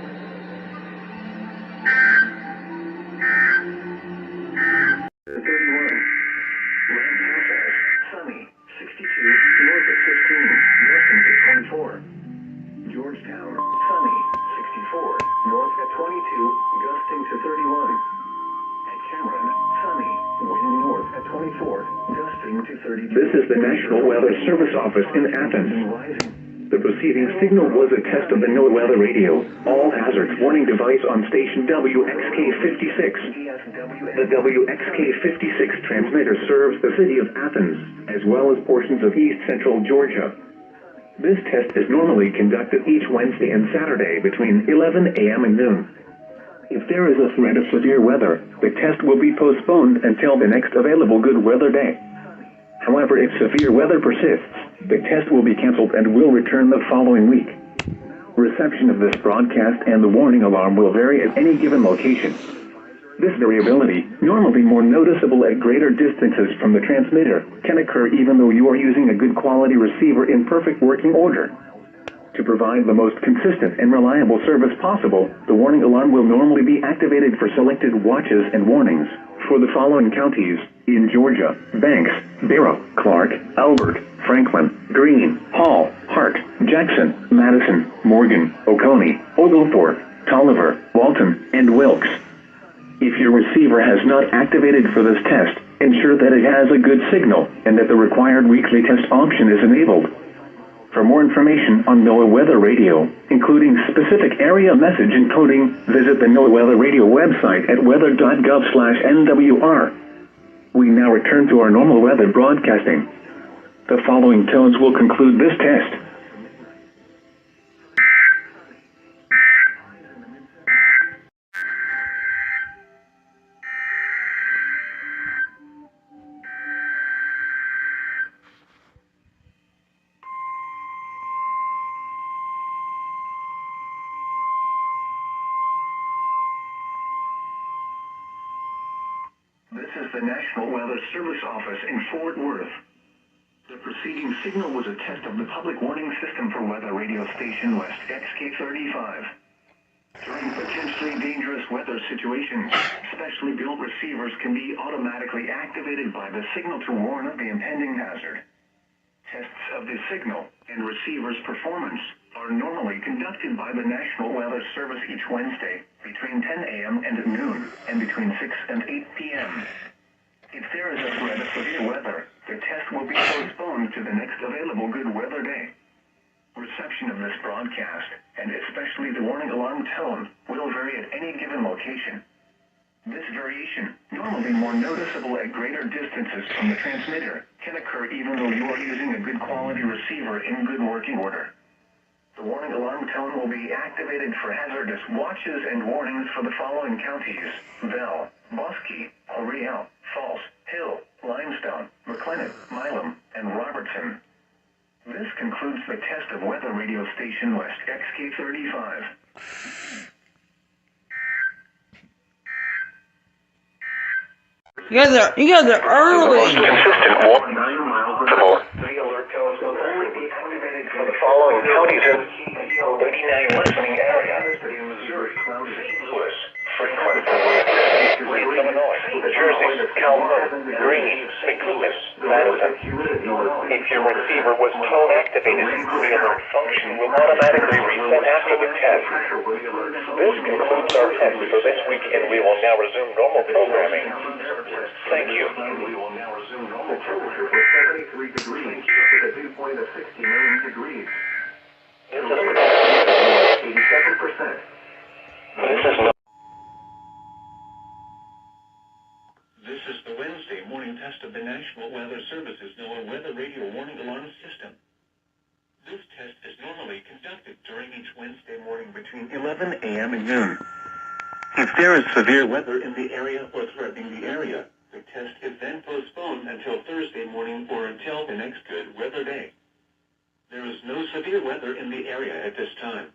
Sunny, 62, north of 15, west to 20. Georgetown, sunny, 64. North at 22, gusting to 31. At Cameron, sunny, wind north at 24, gusting to 32. This is the National Weather Service Office in Athens. The preceding signal was a test of the NOAA weather radio, all hazards warning device on station WXK56. The WXK56 transmitter serves the city of Athens, as well as portions of east central Georgia. This test is normally conducted each Wednesday and Saturday between 11 a.m. and noon. If there is a threat of severe weather, the test will be postponed until the next available good weather day. However, if severe weather persists, the test will be canceled and will return the following week. Reception of this broadcast and the warning alarm will vary at any given location. This variability, normally more noticeable at greater distances from the transmitter, can occur even though you are using a good quality receiver in perfect working order. To provide the most consistent and reliable service possible, the warning alarm will normally be activated for selected watches and warnings for the following counties in Georgia: Banks, Barrow, Clark, Albert, Franklin, Greene, Hall, Hart, Jackson, Madison, Morgan, Oconee, Oglethorpe, Tolliver, Walton, and Wilkes. If your receiver has not activated for this test, ensure that it has a good signal and that the required weekly test option is enabled. For more information on NOAA Weather Radio, including specific area message encoding, visit the NOAA Weather Radio website at weather.gov/NWR. We now return to our normal weather broadcasting. The following tones will conclude this test. This is the National Weather Service Office in Fort Worth. The preceding signal was a test of the public warning system for weather radio station West XK35. During potentially dangerous weather situations, specially built receivers can be automatically activated by the signal to warn of the impending hazard. Tests of the signal and receiver's performance are normally conducted by the National Weather Service each Wednesday between 10 a.m. and noon and between 6 and 8 p.m. If there is a threat of severe weather, the test will be postponed to the next available good weather day. Reception of this broadcast, and especially the warning alarm tone, will vary at any given location. This variation, normally more noticeable at greater distances from the transmitter, can occur even though you are using a good quality receiver in good working order. The warning alarm tone will be activated for hazardous watches and warnings for the following counties: Bell, Bosque, Oriel, Falls, Hill, Limestone, McLennan, Milam, and Robertson. This concludes the test of weather radio station West XK35. You guys are early. Consistent warp 9 miles per hour. The alert tones will only be activated for the following counties in 89 listening area in Missouri, St. Louis, Franklin, Illinois, Jersey, Calhoun, Greene, St. Louis, Madison. If your receiver was tone activated, the alert function will automatically reset after the test. This concludes our test for this week, and we will now resume normal programming. Thank you. We will now resume normal temperature for 73 degrees with a dew point of 69 degrees. This is 87%. This is the Wednesday morning test of the National Weather Service's NOAA Weather Radio Warning Alarm System. This test is normally conducted during each Wednesday morning between 11 a.m. and noon. If there is severe weather in the area or threatening the area, the test is then postponed until Thursday morning or until the next good weather day. There is no severe weather in the area at this time.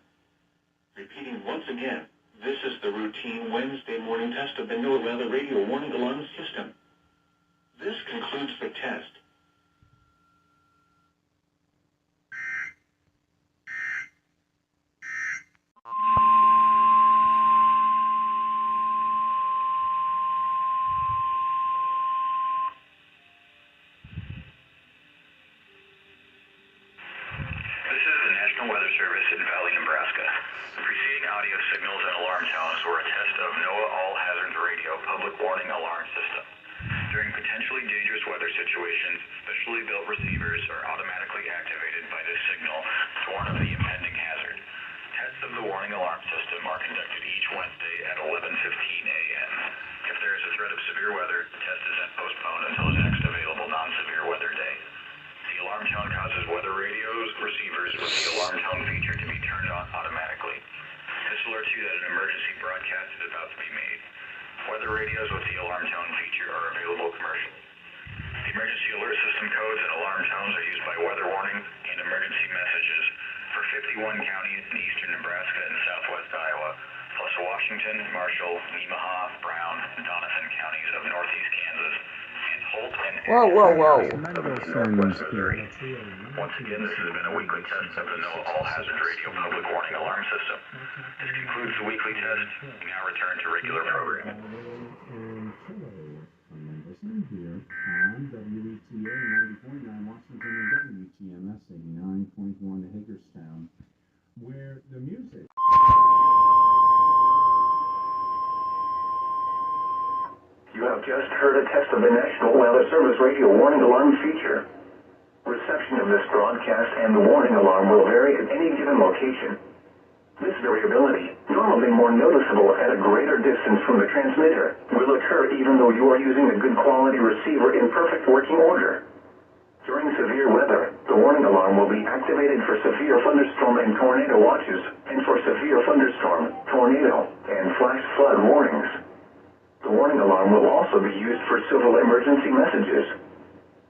Repeating once again, this is the routine Wednesday morning test of the NOAA Weather Radio Warning Alarm System. This concludes the test. This is the National Weather Service in Valley, Nebraska. particularly dangerous weather situations, specially built receivers are automatically activated by this signal to warn of the impending hazard. Tests of the warning alarm system are conducted each Wednesday at 11:15 a.m. If there is a threat of severe weather, the test is then postponed until the next available non-severe weather day. The alarm tone causes weather radios receivers with the alarm tone feature to be turned on automatically. This alerts you that an emergency broadcast is about to be made. Weather radios with the alarm tone feature are available commercially. The emergency alert system codes and alarm tones are used by weather warnings and emergency messages for 51 counties in eastern Nebraska and southwest Iowa, plus Washington, Marshall, Nemaha, Brown, and Donovan counties of northeast Kansas, and Holt and northwest Missouri. Once again, this has been a weekly test of the NOAA All Hazards Radio Public Warning Alarm System. This concludes the weekly test. We now return to regular programming. Here on WETA 90.9 Washington and WTMS 89.1 Hagerstown, where the music. You have just heard a test of the National Weather Service Radio Warning Alarm feature. Reception of this broadcast and the warning alarm will vary at any given location. This variability, normally more noticeable at a greater distance from the transmitter, will occur even though you are using a good quality receiver in perfect working order. During severe weather, the warning alarm will be activated for severe thunderstorm and tornado watches, and for severe thunderstorm, tornado, and flash flood warnings. The warning alarm will also be used for civil emergency messages.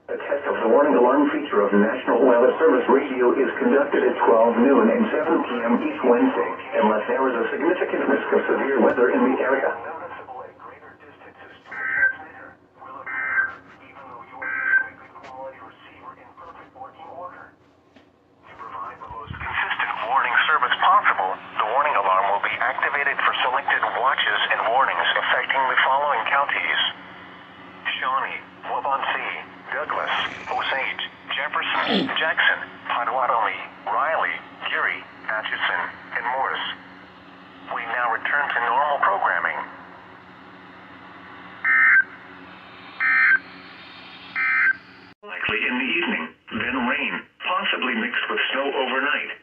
A test of the warning alarm feature of National Weather Service Radio is conducted at 12 noon and 7 p.m. each Wednesday, unless there is a significant risk of severe weather in the area. Consistent warning service possible, the warning alarm will be activated for selected watches and warnings affecting the following counties: Shawnee, Waubonsee, Douglas, Osage, Jefferson, Jackson, Potawatomi, Riley, Geary, Atchison, and Morris. We now return to normal programming. Likely in the evening, then rain, possibly mixed with snow overnight.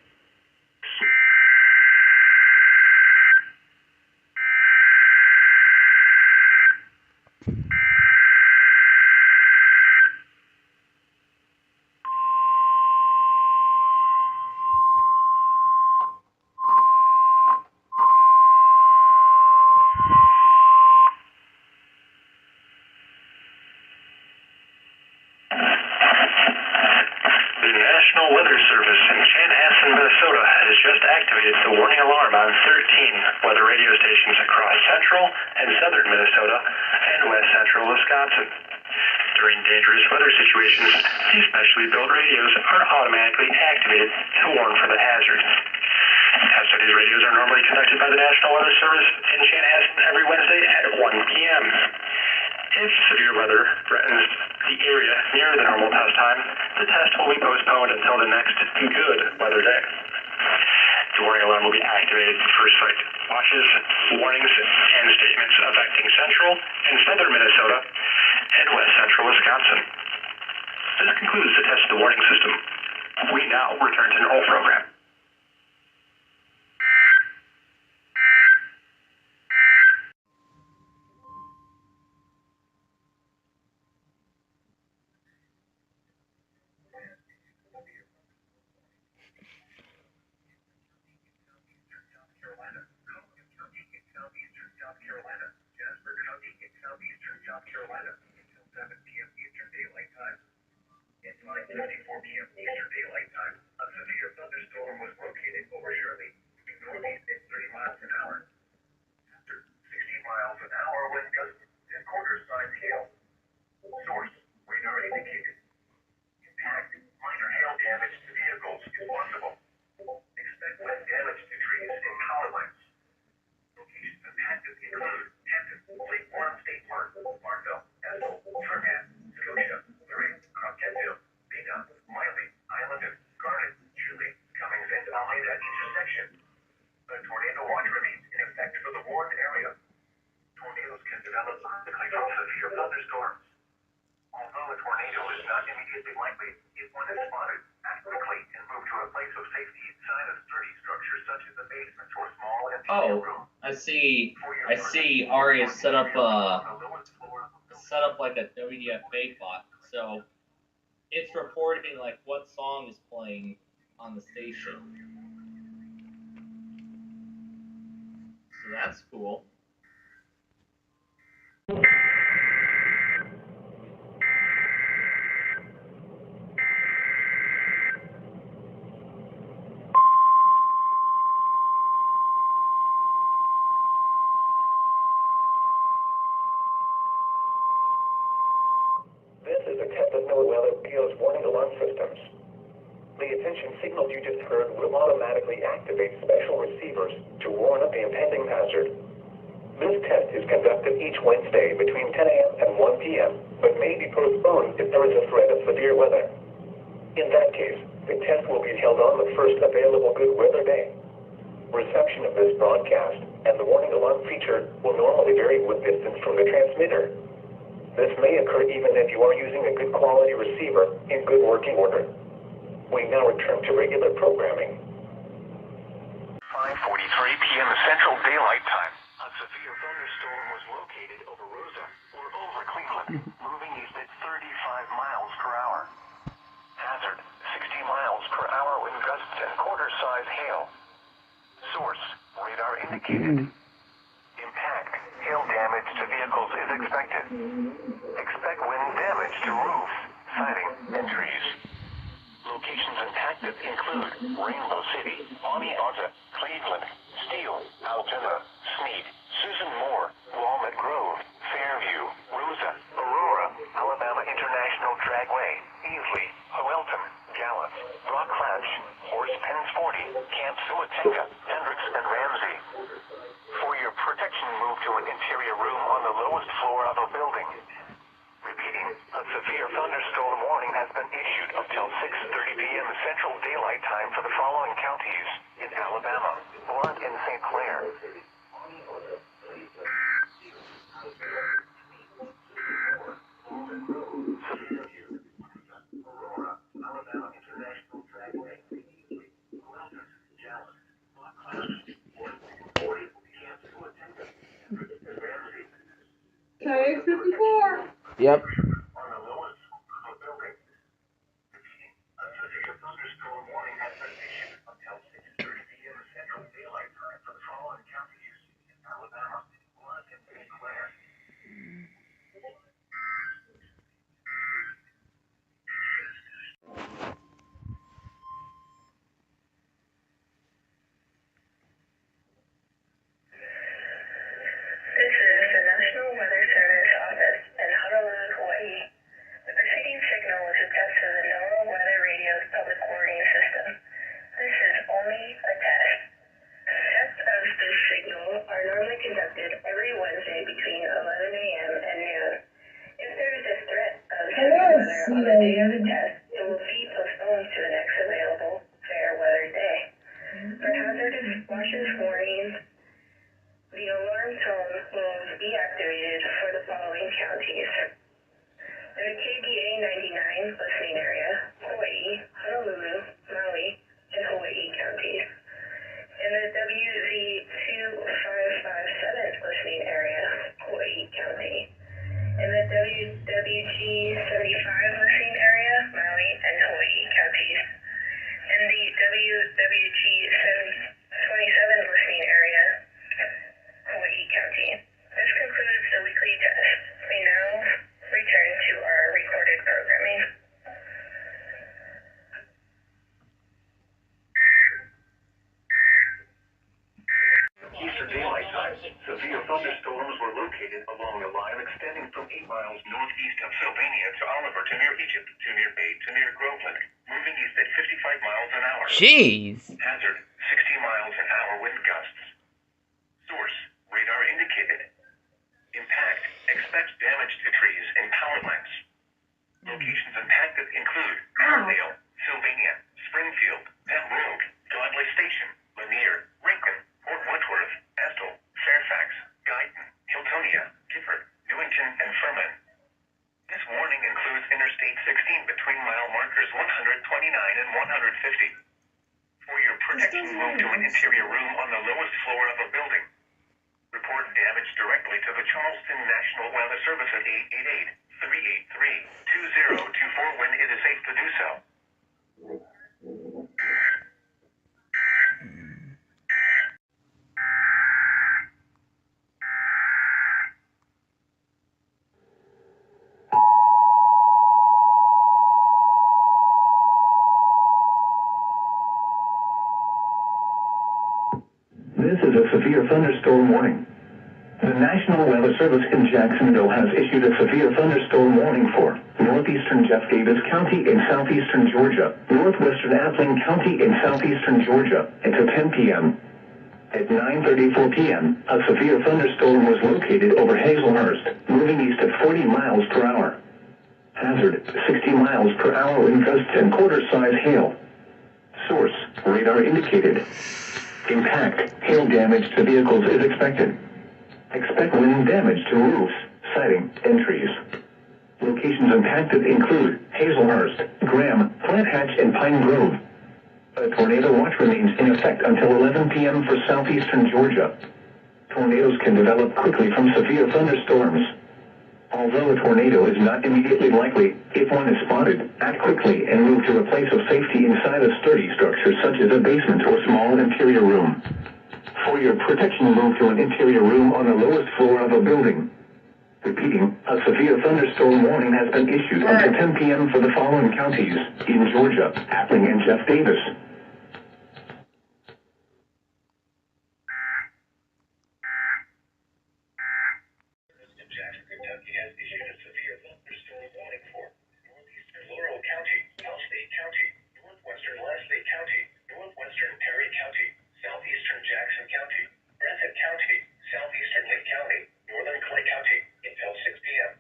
National Weather Service in Chanhassen, Minnesota has just activated the warning alarm on 13 weather radio stations across central and southern Minnesota and west central Wisconsin. During dangerous weather situations, these specially built radios are automatically activated to warn for the hazard. Tests of these radios are normally conducted by the National Weather Service in Chanhassen every Wednesday at 1 p.m. If severe weather threatens the area near the normal test time, the test will be postponed until the next good weather day. The warning alarm will be activated for select watches, warnings, and statements affecting central and southern Minnesota and west central Wisconsin. This concludes the test of the warning system. We now return to normal program. South Carolina until 7 p.m. Eastern Daylight Time. At 5:54 p.m. Eastern Daylight Time, a severe thunderstorm was located over Cerri, northeast at 30 miles an hour. After 60 miles an hour wind gusts and quarter-size hail. Source, radar indicated. Impact, minor hail damage to vehicles is possible. Expect wind damage to trees and power lines. Locations impacted include Hampton, Lake Warren State Park, Markville, Ethel, Fernand, Scotia, Lurie, Kentville, Bina, Miley, Islandon, Garnet, Julie, Cummings, and Almeida intersection. A tornado watch remains in is likely if one is spotted, act quickly and move to a place of safety inside a sturdy structure such as a basement or small interior room. I see Ari has set up like a WDFA bot, so it's reporting like what song is playing on the station. So that's cool. This is a test of NOAA EAS warning alarm systems. The attention signals you just heard will automatically activate special receivers to warn of the impending hazard. This test is conducted each Wednesday between 10 a.m. and 1 p.m., but may be postponed if there is a threat of severe weather. In that case, the test will be held on the first available good weather day. Reception of this broadcast and the warning alarm feature will normally vary with distance from the transmitter. This may occur even if you are using a good quality receiver in good working order. We now return to regular programming. 5:43 p.m. Central Daylight Time. A severe thunderstorm was located over Rosa or over Cleveland, moving east at 35 miles per hour. Hazard, 60 miles per hour wind gusts and quarter-size hail. Source, radar indicated. Impact, hail damage to vehicles is expected. Expect wind damage to roofs, siding, and trees. Locations impacted include Rainbow City, Oneonta, Cleveland, Steele, Altoona, Sneed, Susan Moore, Walnut Grove, Fairview, Rosa, Aurora, Alabama International Dragway, Easley, Hoelton, Gallup, Rock Ledge, Horse Pens 40, Camp Suatenga, Hendricks, and Ramsey. For your protection, move to an interior room on the lowest floor of a building. Repeating, a severe thunderstorm warning has been issued until 6:30 p.m. Central Daylight Time for the following counties in Alabama, Blount, and St. Clair. Okay, 54. Yep. This is the National Weather Service office in Honolulu, Hawaii. The preceding signal is a test of the NOAA Weather Radio's public warning system. This is only a test. Tests of this signal are normally conducted every Wednesday between 11 a.m. and noon. If there is a threat of severe weather on the day of the test, it will be postponed to the next available fair weather day. For hazardous washes warnings, the alarm tone will be activated for the following counties. In the KBA 99 listening area, Hawaii, Honolulu, Maui, and Hawaii counties. In the WZ2557 listening area, Hawaii County. In the WWG75 listening area, Maui and Hawaii counties. In the WWG27 listening area, Hawaii County. This concludes the weekly test. We now return to our recorded programming. Eastern Daylight Time. Severe thunderstorms were located along a line extending from 8 miles northeast of Sylvania to Oliver to near Egypt to near Bay to near Groveland, moving east at 55 miles an hour. Jeez. Hazard, 60 miles an hour wind gusts. Source, radar indicated. Impact, expect damage to trees and power lines. Locations impacted include Martindale, Sylvania, Springfield, Pembroke, Godley Station, Lanier, Rincon, Port Woodworth, Estill, Fairfax, Guyton, Hiltonia, Gifford, Newington, and Furman. This warning includes Interstate 16 between 129 and 150. For your protection, move to an interior room on the lowest floor of a building. Report damage directly to the Charleston National Weather Service at 888-383-2024 when it is safe to do so. This is a severe thunderstorm warning. The National Weather Service in Jacksonville has issued a severe thunderstorm warning for northeastern Jeff Davis County in southeastern Georgia, northwestern Appling County in southeastern Georgia, until 10 p.m. At 9:34 p.m., a severe thunderstorm was located over Hazelhurst, moving east at 40 miles per hour. Hazard, 60 miles per hour wind gusts and quarter-size hail. Source, radar indicated. Impact, hail damage to vehicles is expected. Expect wind damage to roofs, siding, and trees. Locations impacted include Hazelhurst, Graham, Flat Hatch, and Pine Grove. A tornado watch remains in effect until 11 p.m. for southeastern Georgia. Tornadoes can develop quickly from severe thunderstorms. Although a tornado is not immediately likely, if one is spotted, act quickly and move to a place of safety inside a sturdy structure such as a basement or small interior room. For your protection, move to an interior room on the lowest floor of a building. Repeating, a severe thunderstorm warning has been issued until 10 p.m. for the following counties in Georgia, Appling and Jeff Davis. Kentucky has issued a severe thunderstorm warning for northeastern Laurel County, South-State County, northwestern Leslie County, northwestern Perry County, southeastern Jackson County, Breathitt County, southeastern Lee County, northern Clay County, until 6 p.m.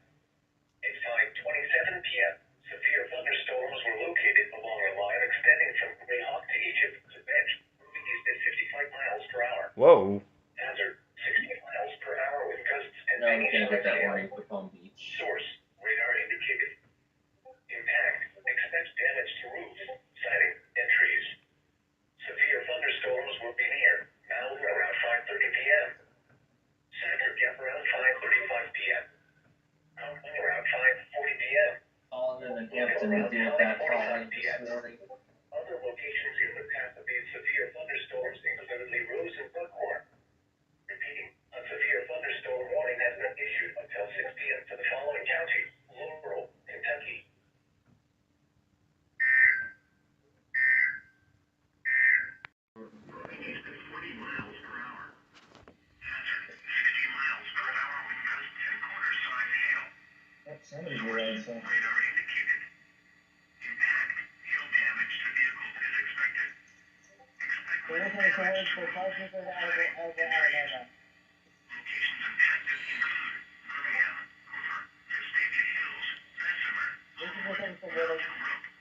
At 5:27 p.m., severe thunderstorms were located along a line extending from Greyhawk to Egypt to Bench, moving east at 55 miles per hour. Whoa. Hazard, 60 miles per hour with gusts and No, we can't get that warning for Palm Beach. Source, radar indicated. Impact, expect damage to roofs, siding, and trees. Severe thunderstorms will be near Malvern around 5:30 p.m. Saturday around 5:35 p.m. Conklin around 5:40 p.m. All in an Hampton to do with that calling p.m. this morning. Other locations in the path of these severe thunderstorms included Lee Rose and Buckhorn. Repeating, a severe thunderstorm warning has been issued until 6 p.m. for the following counties: Laurel, Kentucky. Somebody's right, so. Radar indicated. Impact, hail damage to vehicles is expected. Expect wind damage to roofs, siding, and trees. Locations impacted include Birmingham, Hoover, Vestavia Hills, Bessemer, Mountain Brook,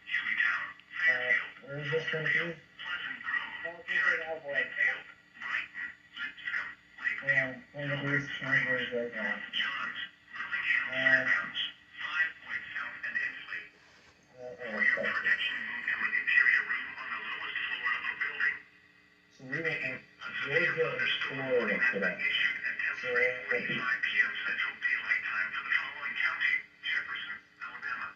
Hueytown, Fairfield, Pleasant Grove, Cherry, Midfield, Brighton, Lipscomb, Lakeview, St. John's, Burlingame, Fairgrounds, 5 Points South, and Inslee. For your protection, move to an interior room on the lowest floor of a building. A severe thunderstorm warning has been issued until 3:45 p.m. Central Daylight Time for the following county: Jefferson, Alabama.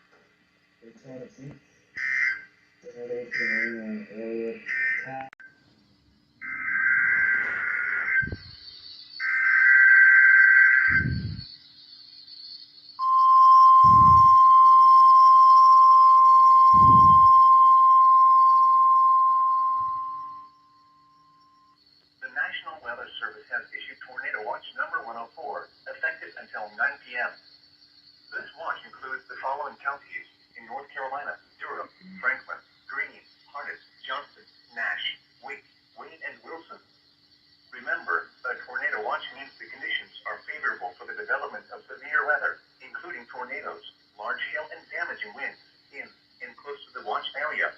The National Weather Service has issued Tornado Watch number 104, effective until 9 p.m. This watch includes the following counties in North Carolina: Durham, Franklin, Greene, Harness, Johnston, Nash, Wake, Wayne, and Wilson. Remember, a tornado watch means the conditions are favorable for the development of severe weather, including tornadoes, large hail, and damaging winds in and close to the watch area.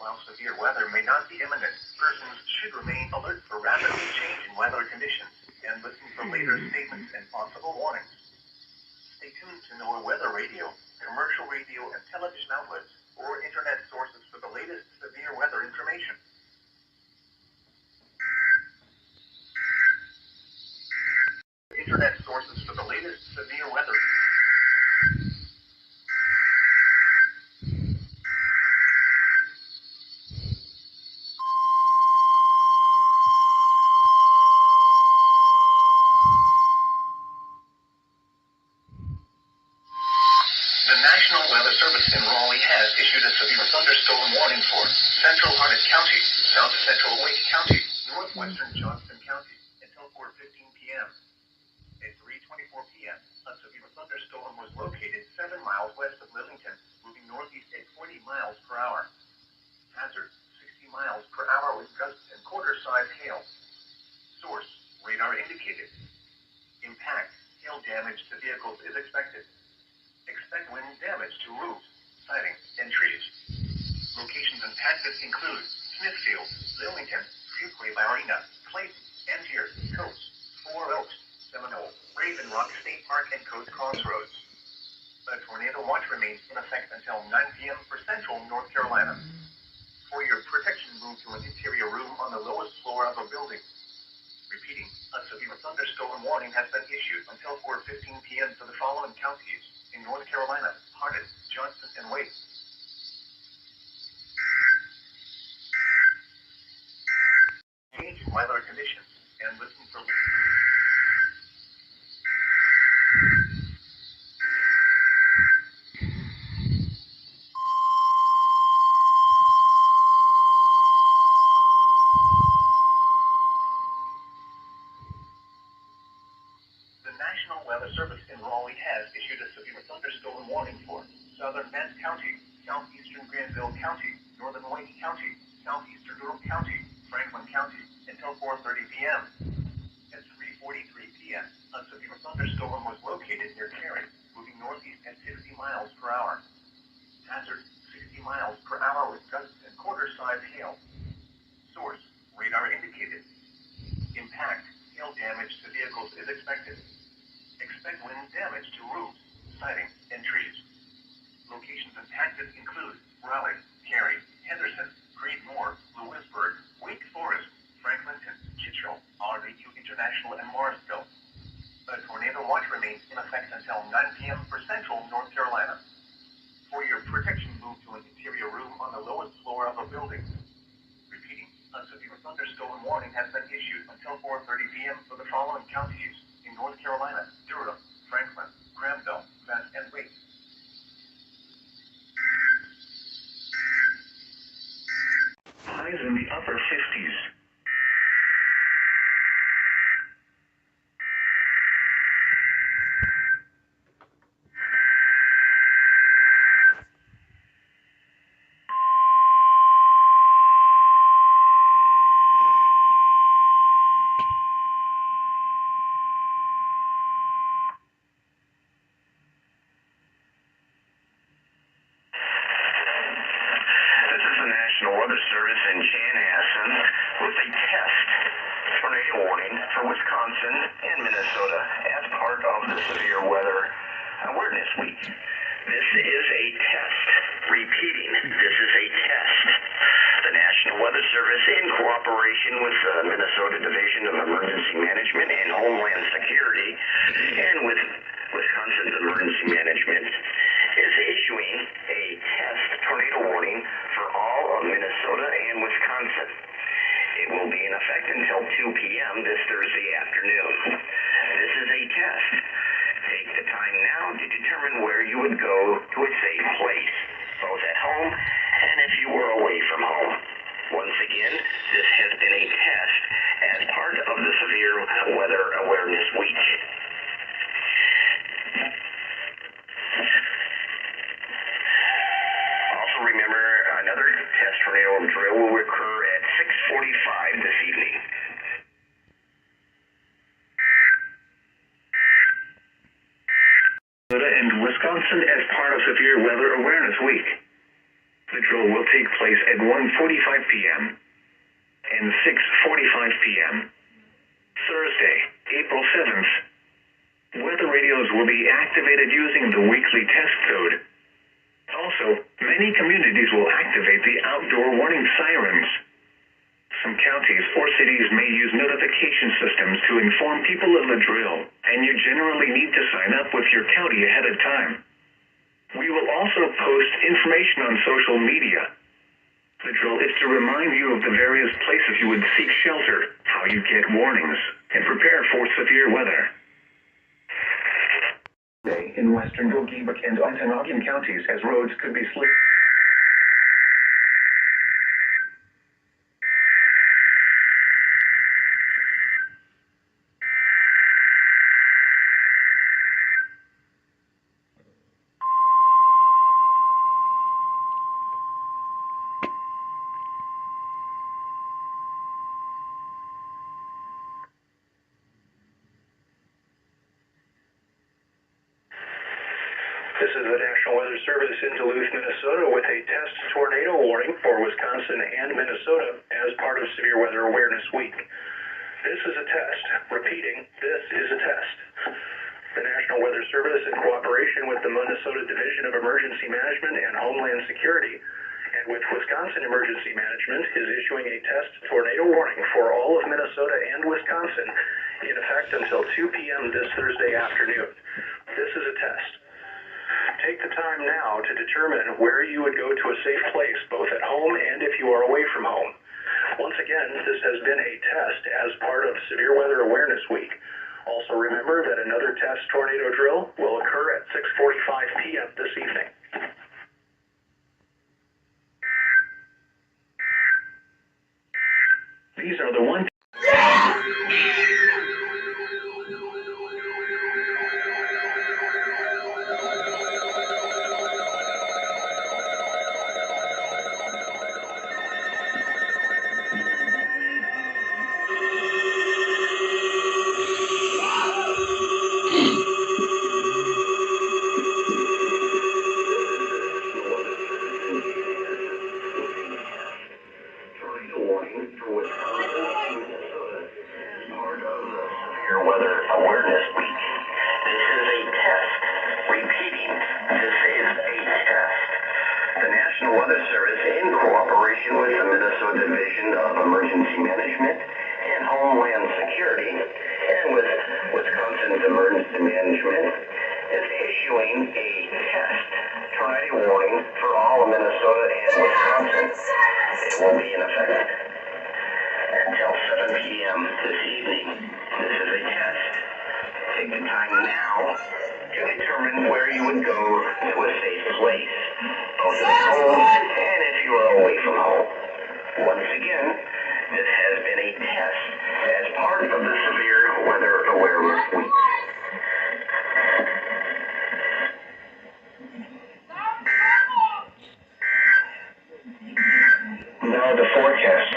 While severe weather may not be imminent, persons should remain alert for rapidly changing weather conditions and listen for later statements and possible warnings. Stay tuned to NOAA weather radio, commercial radio, and television outlets or internet sources for the latest severe weather information. Internet sources for the latest severe weather. The National Weather Service in Raleigh has issued a severe thunderstorm warning for central Harnett County, south central Wake County, northwestern Johnston County until 4:15 p.m. At 3:24 p.m., a severe thunderstorm was located 7 miles west of Lillington, moving northeast at 40 miles per hour. Hazard, 60 miles per hour with gusts and quarter-size hail. Source, radar indicated. Impact, hail damage to vehicles is expected. Expect wind damage to roofs, siding, and trees. Locations impacted include Smithfield, Lillington, Fuquay Marina, Clayton, Angier, Coates, 4 Oaks, Seminole, Raven Rock State Park, and Coast Crossroads. A tornado watch remains in effect until 9 p.m. for central North Carolina. For your protection, move to an interior room on the lowest floor of a building. Repeating, a severe thunderstorm warning has been issued until 4:15 p.m. for the following counties in North Carolina: Harnett, Johnston, and Wake. Change weather conditions and listen for The National Weather Service in Raleigh has issued a severe thunderstorm warning for southern Vance County, southeastern Granville County, northern Wake County, southeastern Durham County, Franklin County, until 4:30 p.m. At 3:43 p.m., a severe thunderstorm was located near Cerri, moving northeast at 60 miles per hour. Hazard, 60 miles per hour with gusts and quarter-size hail. Source, radar indicated. Impact, hail damage to vehicles is expected. Expect wind damage to roofs, siding, and trees. Locations impacted include Raleigh, Cary, Henderson, Creedmoor, Lewisburg, Wake Forest, Franklinton, Kittrell, RDU International, and Morrisville. A tornado watch remains in effect until 9 p.m. for central North Carolina. For your protection, move to an interior room on the lowest floor of a building. Repeating, a severe thunderstorm warning has been issued until 4:30 p.m. for the following counties in North Carolina: Durham, Franklin, Granville, Vance, and Wake. Highs in the upper 50s. This is the National Weather Service in Chanhassen with a test tornado warning for Wisconsin and Minnesota as part of the Severe Weather Awareness Week. This is a test. Repeating, this is a test. The National Weather Service, in cooperation with the Minnesota Division of Emergency Management and Homeland Security and with Wisconsin's Emergency Management, is issuing a test tornado warning for all of Minnesota and Wisconsin. It will be in effect until 2 p.m. this Thursday afternoon. This is a test. Take the time now to determine where you would go to a safe place, both at home and if you were away from home. Once again, this has been a test as part of the Severe Weather Awareness Week. Also remember, another test tornado drill will occur at 6:45 this evening. And Wisconsin as part of Severe Weather Awareness Week. The drill will take place at 1:45 p.m. and 6:45 p.m. Thursday, April 7th. Weather radios will be activated using the weekly test code. Also, many Many communities will activate the outdoor warning sirens. Some counties or cities may use notification systems to inform people of the drill, and you generally need to sign up with your county ahead of time. We will also post information on social media. The drill is to remind you of the various places you would seek shelter, how you get warnings, and prepare for severe weather. In western Gogebic and Ontonagon counties, as roads could be slippery. This is the National Weather Service in Duluth, Minnesota, with a test tornado warning for Wisconsin and Minnesota as part of Severe Weather Awareness Week. This is a test. Repeating, this is a test. The National Weather Service, in cooperation with the Minnesota Division of Emergency Management and Homeland Security, and with Wisconsin Emergency Management, is issuing a test tornado warning for all of Minnesota and Wisconsin in effect until 2 p.m. this Thursday afternoon. This is a test. Take the time now to determine where you would go to a safe place, both at home and if you are away from home. Once again, this has been a test as part of Severe Weather Awareness Week. Also remember that another test tornado drill will occur at 6:45 p.m. this evening. These are the ones. Now the forecast.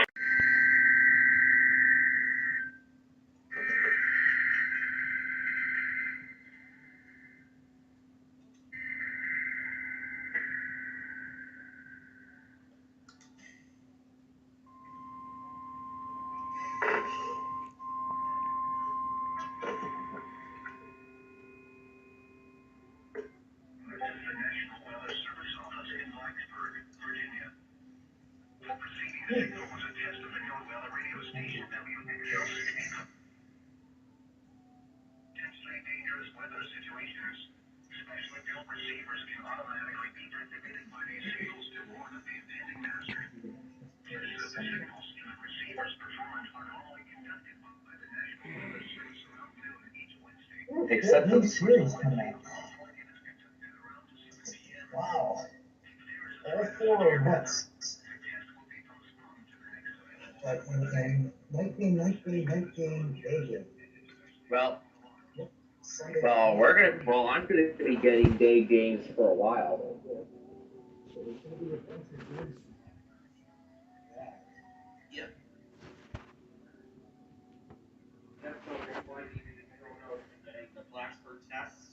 Except for the series coming out. Wow. All four are nuts. But in 19 day. Well, I'm gonna be getting day games for a while. Yep. The Blacksburg tests.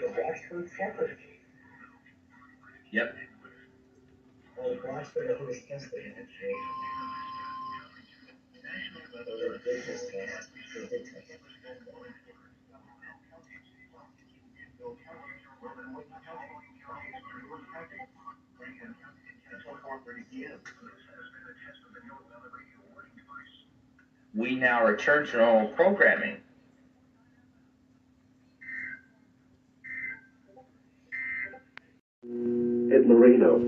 The Blacksburg Shepherd. Yep. Well, watch for the who's testing it. We now return to normal programming. At Laredo,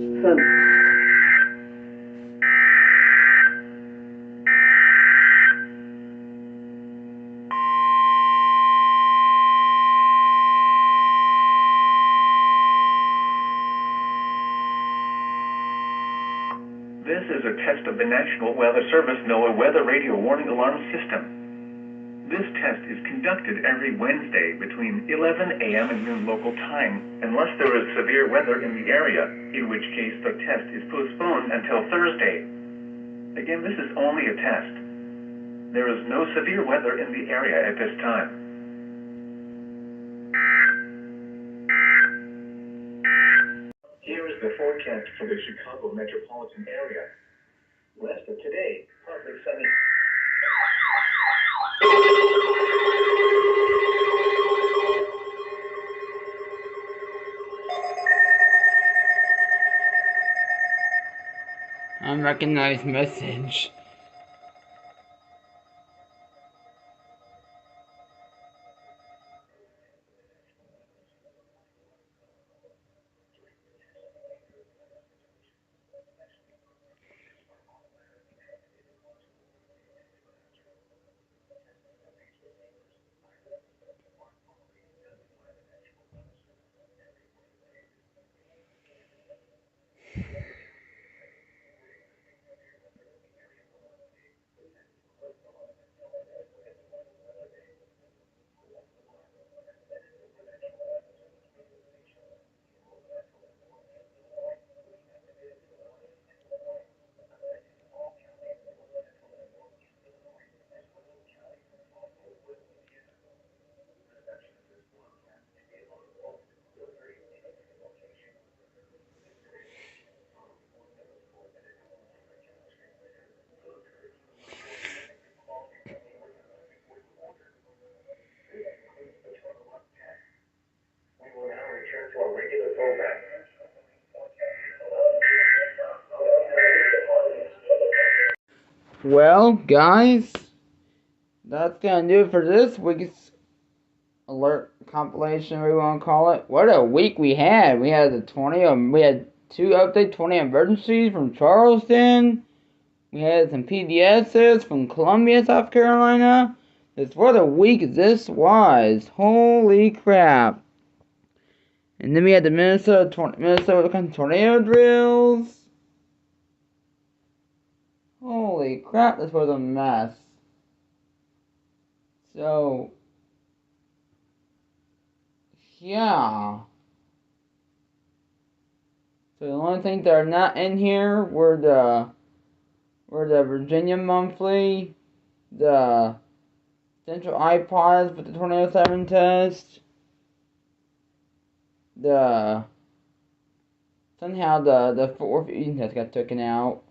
This is a test of the National Weather Service NOAA Weather Radio Warning Alarm System. This test is conducted every Wednesday between 11 a.m. and noon local time, unless there is severe weather in the area, in which case the test is postponed until Thursday. Again, this is only a test. There is no severe weather in the area at this time. Here is the forecast for the Chicago metropolitan area. Rest of today, partly sunny. Unrecognized message. Well, guys, that's gonna do it for this week's alert compilation, we want to call it. What a week we had! We had we had 2 update 20 emergencies from Charleston. We had some PDSs from Columbia, South Carolina. What a week this was! Holy crap! And then we had the Minnesota tornado drills. Holy crap, this was a mess. So, yeah. So the only things that are not in here were the Virginia Monthly, the Central iPods with the Tornado 7 test, somehow the Fort Worth Eaton test got taken out.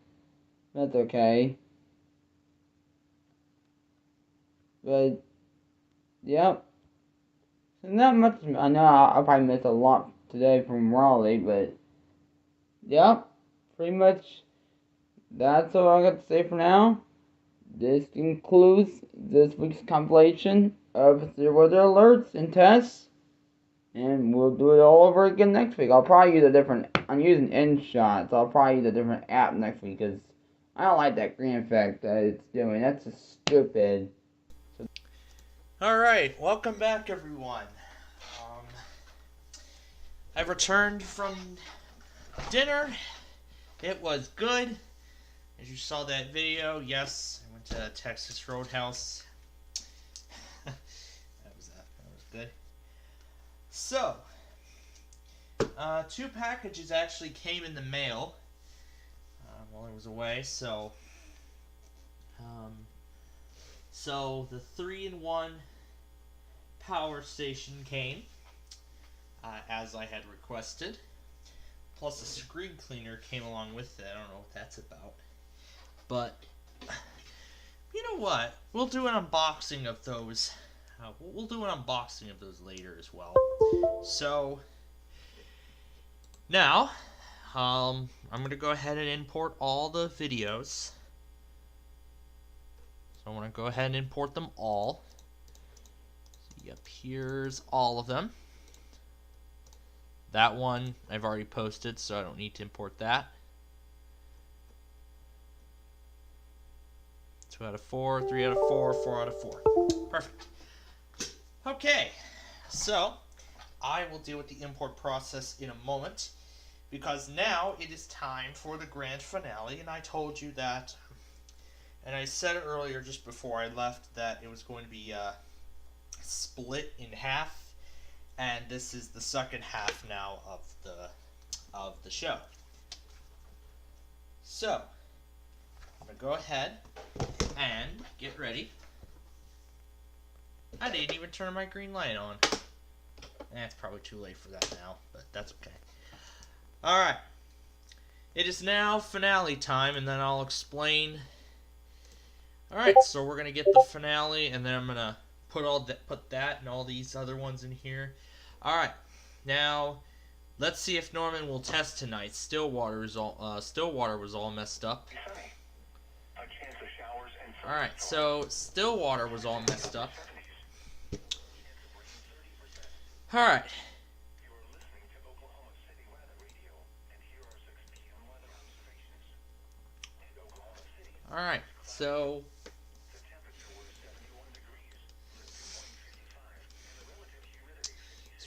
That's okay. But, yep. So not much, I know I'll probably miss a lot today from Raleigh, but, yep. Pretty much, that's all I got to say for now. This concludes this week's compilation of the weather alerts and tests. And we'll do it all over again next week. I'll probably use I'm using InShot, so I'll probably use a different app next week, because I don't like that green effect that it's doing. That's just stupid. Alright, welcome back everyone. I returned from dinner. It was good. As you saw that video, yes, I went to Texas Roadhouse. that was good. So, 2 packages actually came in the mail while I was away, so the 3-in-1 power station came as I had requested. plus a screen cleaner came along with it. I don't know what that's about. But, you know what? We'll do an unboxing of those. We'll do an unboxing of those later as well. So, now, I'm going to go ahead and import all the videos. So I'm going to go ahead and import them all. Yep, here's all of them. That one I've already posted, so I don't need to import that. 2 out of 4, 3 out of 4, 4 out of 4. Perfect. Okay, so I will deal with the import process in a moment, because now it is time for the grand finale, and I told you that, and I said it earlier just before I left, that it was going to be split in half, and this is the second half now of the show. So, I'm going to go ahead and get ready. I didn't even turn my green light on. It's probably too late for that now, but that's okay. Alright. It is now finale time, and then I'll explain. Alright, so we're going to get the finale, and then I'm going to put that and all these other ones in here. Alright, now let's see if Norman will test tonight. Stillwater was all messed up. Alright, so Stillwater was all messed up. Alright. Alright, so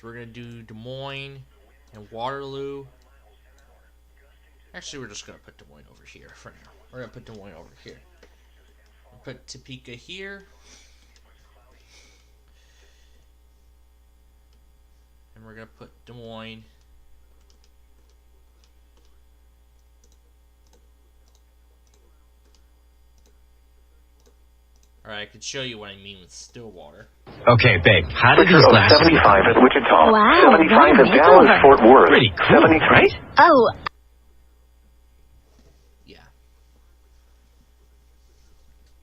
we're going to do Des Moines and Waterloo. Actually, we're just going to put Des Moines over here for now. We're going to put Des Moines over here. We'll put Topeka here. And we're going to put Des Moines. Alright, I could show you what I mean with Stillwater. Okay, babe, how did these glasses 75 at Wichita, Wow, 75 at Dallas, Fort Worth, pretty cool, 73. right? Oh. Yeah.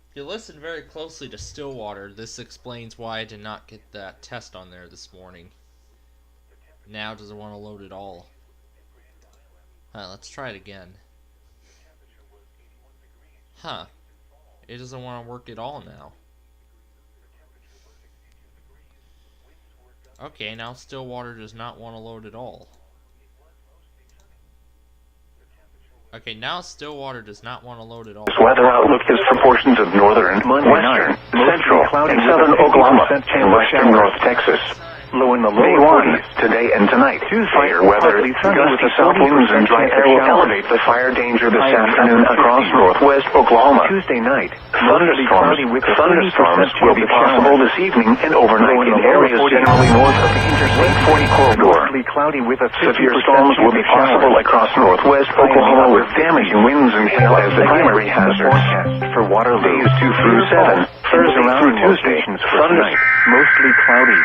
If you listen very closely to Stillwater, this explains why I did not get that test on there this morning. Now it doesn't want to load at all. Let's try it again. Huh. It doesn't want to work at all now. Okay, now Stillwater does not want to load at all. Okay, now Stillwater does not want to load at all. This weather outlook is for portions of northern, western, central, and southern Oklahoma, and western North Texas. Low in the low 40s today and tonight. Fire weather, gusty south winds and dry air will elevate the fire danger this afternoon across northwest Oklahoma. Tuesday night, thunderstorms will be possible this evening and overnight in areas generally north of the Interstate 40 corridor. Cloudy with a severe storms will be possible across northwest Oklahoma with damaging winds and hail as the primary hazards. For Waterloo, days 2 through 7, Thursday through Tuesday, mostly cloudy.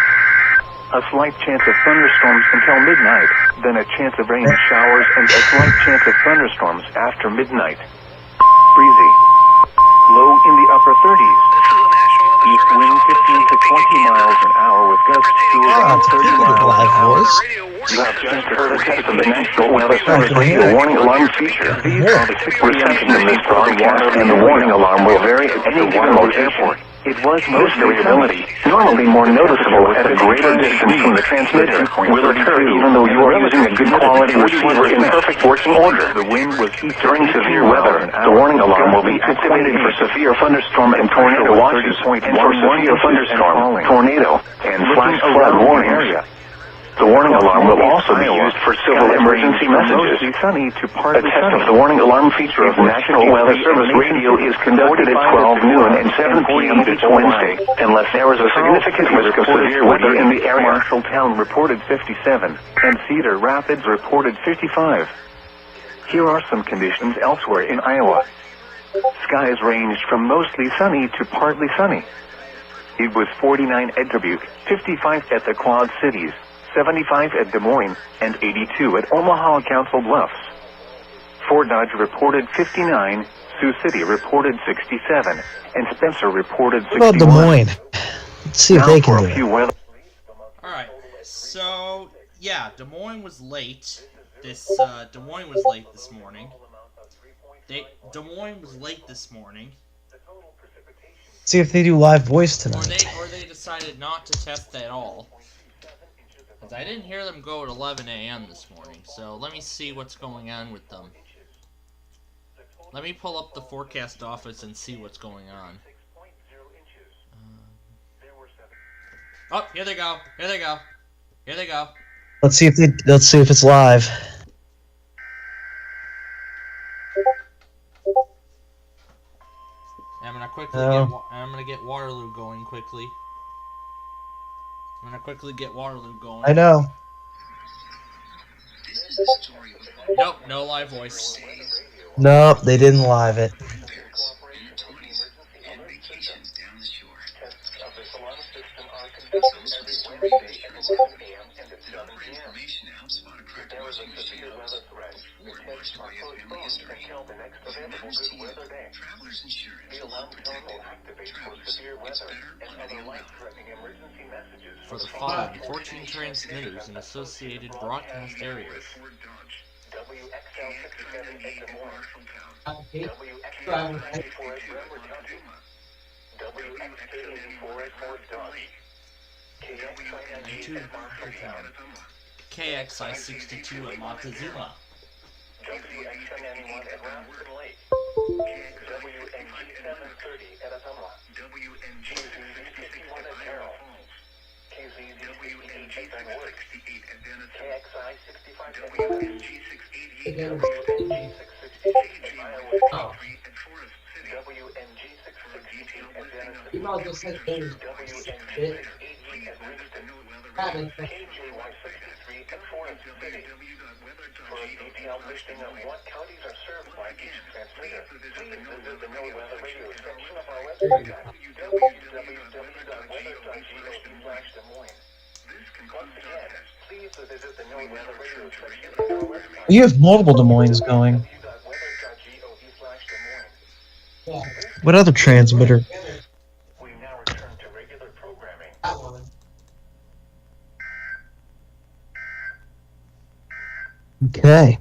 A slight chance of thunderstorms until midnight, then a chance of rain showers and a slight chance of thunderstorms after midnight. Breezy. Low in the upper 30s. East wind 15 to 20 miles an hour with gusts to around 30 miles an hour. You have just heard a test of the National Weather Service radio warning alarm feature. Reception of this broadcast and the warning alarm will vary at any given location. It was most variability, normally more noticeable at a greater distance from the transmitter, will occur even though you are using a good quality receiver in perfect working order. The wind was during severe weather. The warning alarm will be activated for severe thunderstorm and tornado watches, and for severe thunderstorm, tornado, and flash flood warnings. The warning alarm will also be used for civil emergency messages. A test of the warning alarm feature of National Weather Service radio is conducted at 12 noon and 7 p.m. each Wednesday, unless there is a significant risk of severe weather in the area. Marshalltown reported 57, and Cedar Rapids reported 55. Here are some conditions elsewhere in Iowa. Skies ranged from mostly sunny to partly sunny. It was 49 at Dubuque, 55 at the Quad Cities, 75 at Des Moines, and 82 at Omaha Council Bluffs. Fort Dodge reported 59, Sioux City reported 67, and Spencer reported 61. What about Des Moines? Let's see if they can do it. Alright, so, yeah, Des Moines was late. Des Moines was late this morning. Des Moines was late this morning. See if they do live voice tonight. Or they decided not to test at all. Because I didn't hear them go at 11 a.m. this morning. So let me see what's going on with them. Let me pull up the forecast office and see what's going on. Oh, here they go. Here they go. Here they go. Let's see if it's live. I'm gonna get Waterloo going quickly. I'm gonna quickly get Waterloo going. I know. Nope, no live voice. Nope, they didn't live it. For the following 14 transmitters in associated broadcast areas. KXI 62 at Montezuma. WXI91 at Roundford Lake. WNG 730 at Atumwa. WNG 61 at Carroll. KZ 68 at Wood. KXI 65 at WNG 688 at WNG 666 at Iowa. WNG 668 at Denison. WNG 680 at Winston. KJY 63 at Forest City. For a detailed listing of what counties are served by each transmitter, please visit the No Weather Radio section of our website at www.weather.gov/Des Moines. Once again, please visit the No Weather Radio section of our website. You have multiple Des Moines going. What other transmitter? We now return to regular programming. Okay.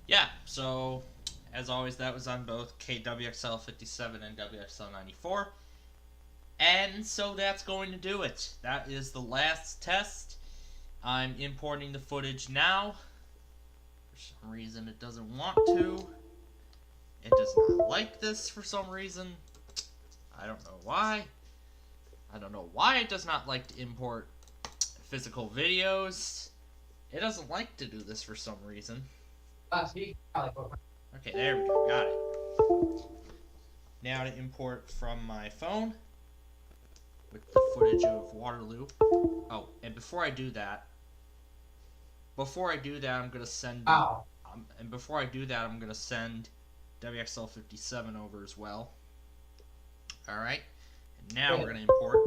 Yeah, so as always, that was on both KWXL 57 and WXL 94. And so that's going to do it. That is the last test. I'm importing the footage now. For some reason, it doesn't want to. It does not like this for some reason. I don't know why. I don't know why it does not like to import physical videos. It doesn't like to do this for some reason. Okay, there we go. Got it. Now to import from my phone with the footage of Waterloo. Oh, and before I do that, I'm gonna send. And before I do that, I'm gonna send WXL 57 over as well. All right. And now we're gonna import,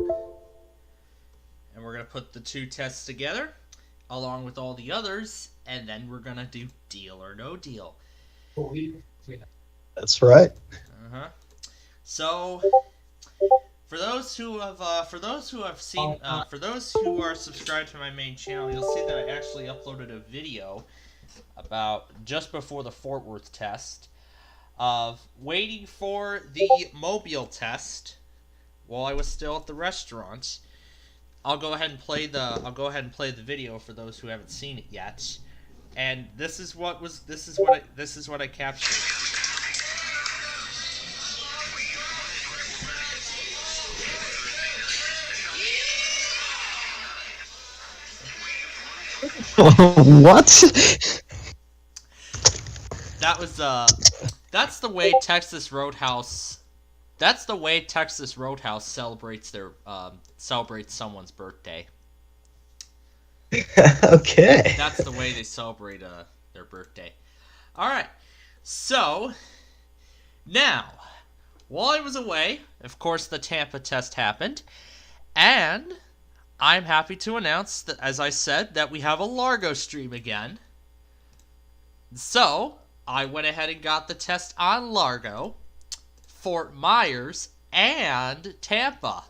and we're gonna put the two tests together, along with all the others, and then we're gonna do deal or no deal. That's right. So, for those who are subscribed to my main channel, you'll see that I actually uploaded a video about just before the Fort Worth test of waiting for the Mobile test while I was still at the restaurant. I'll go ahead and play the video for those who haven't seen it yet. And this is what I captured. What? That's the way Texas Roadhouse. That's the way Texas Roadhouse celebrates someone's birthday. Okay. That's the way they celebrate their birthday. All right. So now, while I was away, of course, the Tampa test happened, and I'm happy to announce that, as I said, that we have a Largo stream again. So, I went ahead and got the test on Largo, Fort Myers, and Tampa.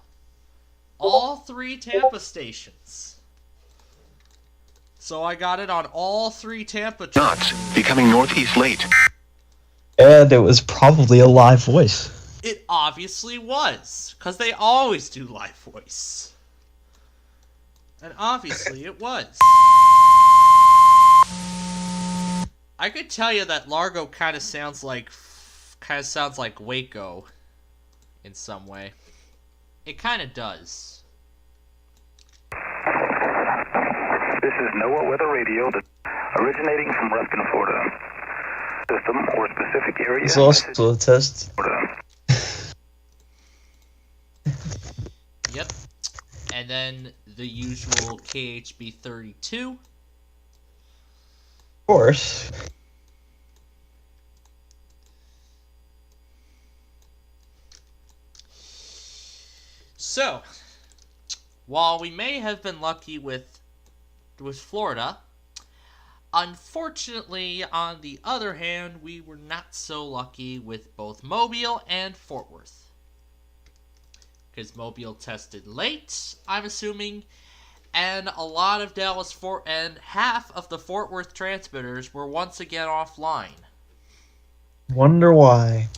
All 3 Tampa stations. So I got it on all 3 Tampa Knots, becoming northeast late. And it was probably a live voice. It obviously was, because they always do live voice. And obviously it was. I could tell you that Largo kind of sounds like Waco in some way. It kind of does. This is NOAA Weather Radio, originating from Ruskin, Florida. System or specific area. It's also a test. Yep. And then the usual KHB 32. Of course. So, while we may have been lucky with Florida, unfortunately, on the other hand, we were not so lucky with both Mobile and Fort Worth. Because Mobile tested late, I'm assuming, and a lot of and half of the Fort Worth transmitters were once again offline. Wonder why.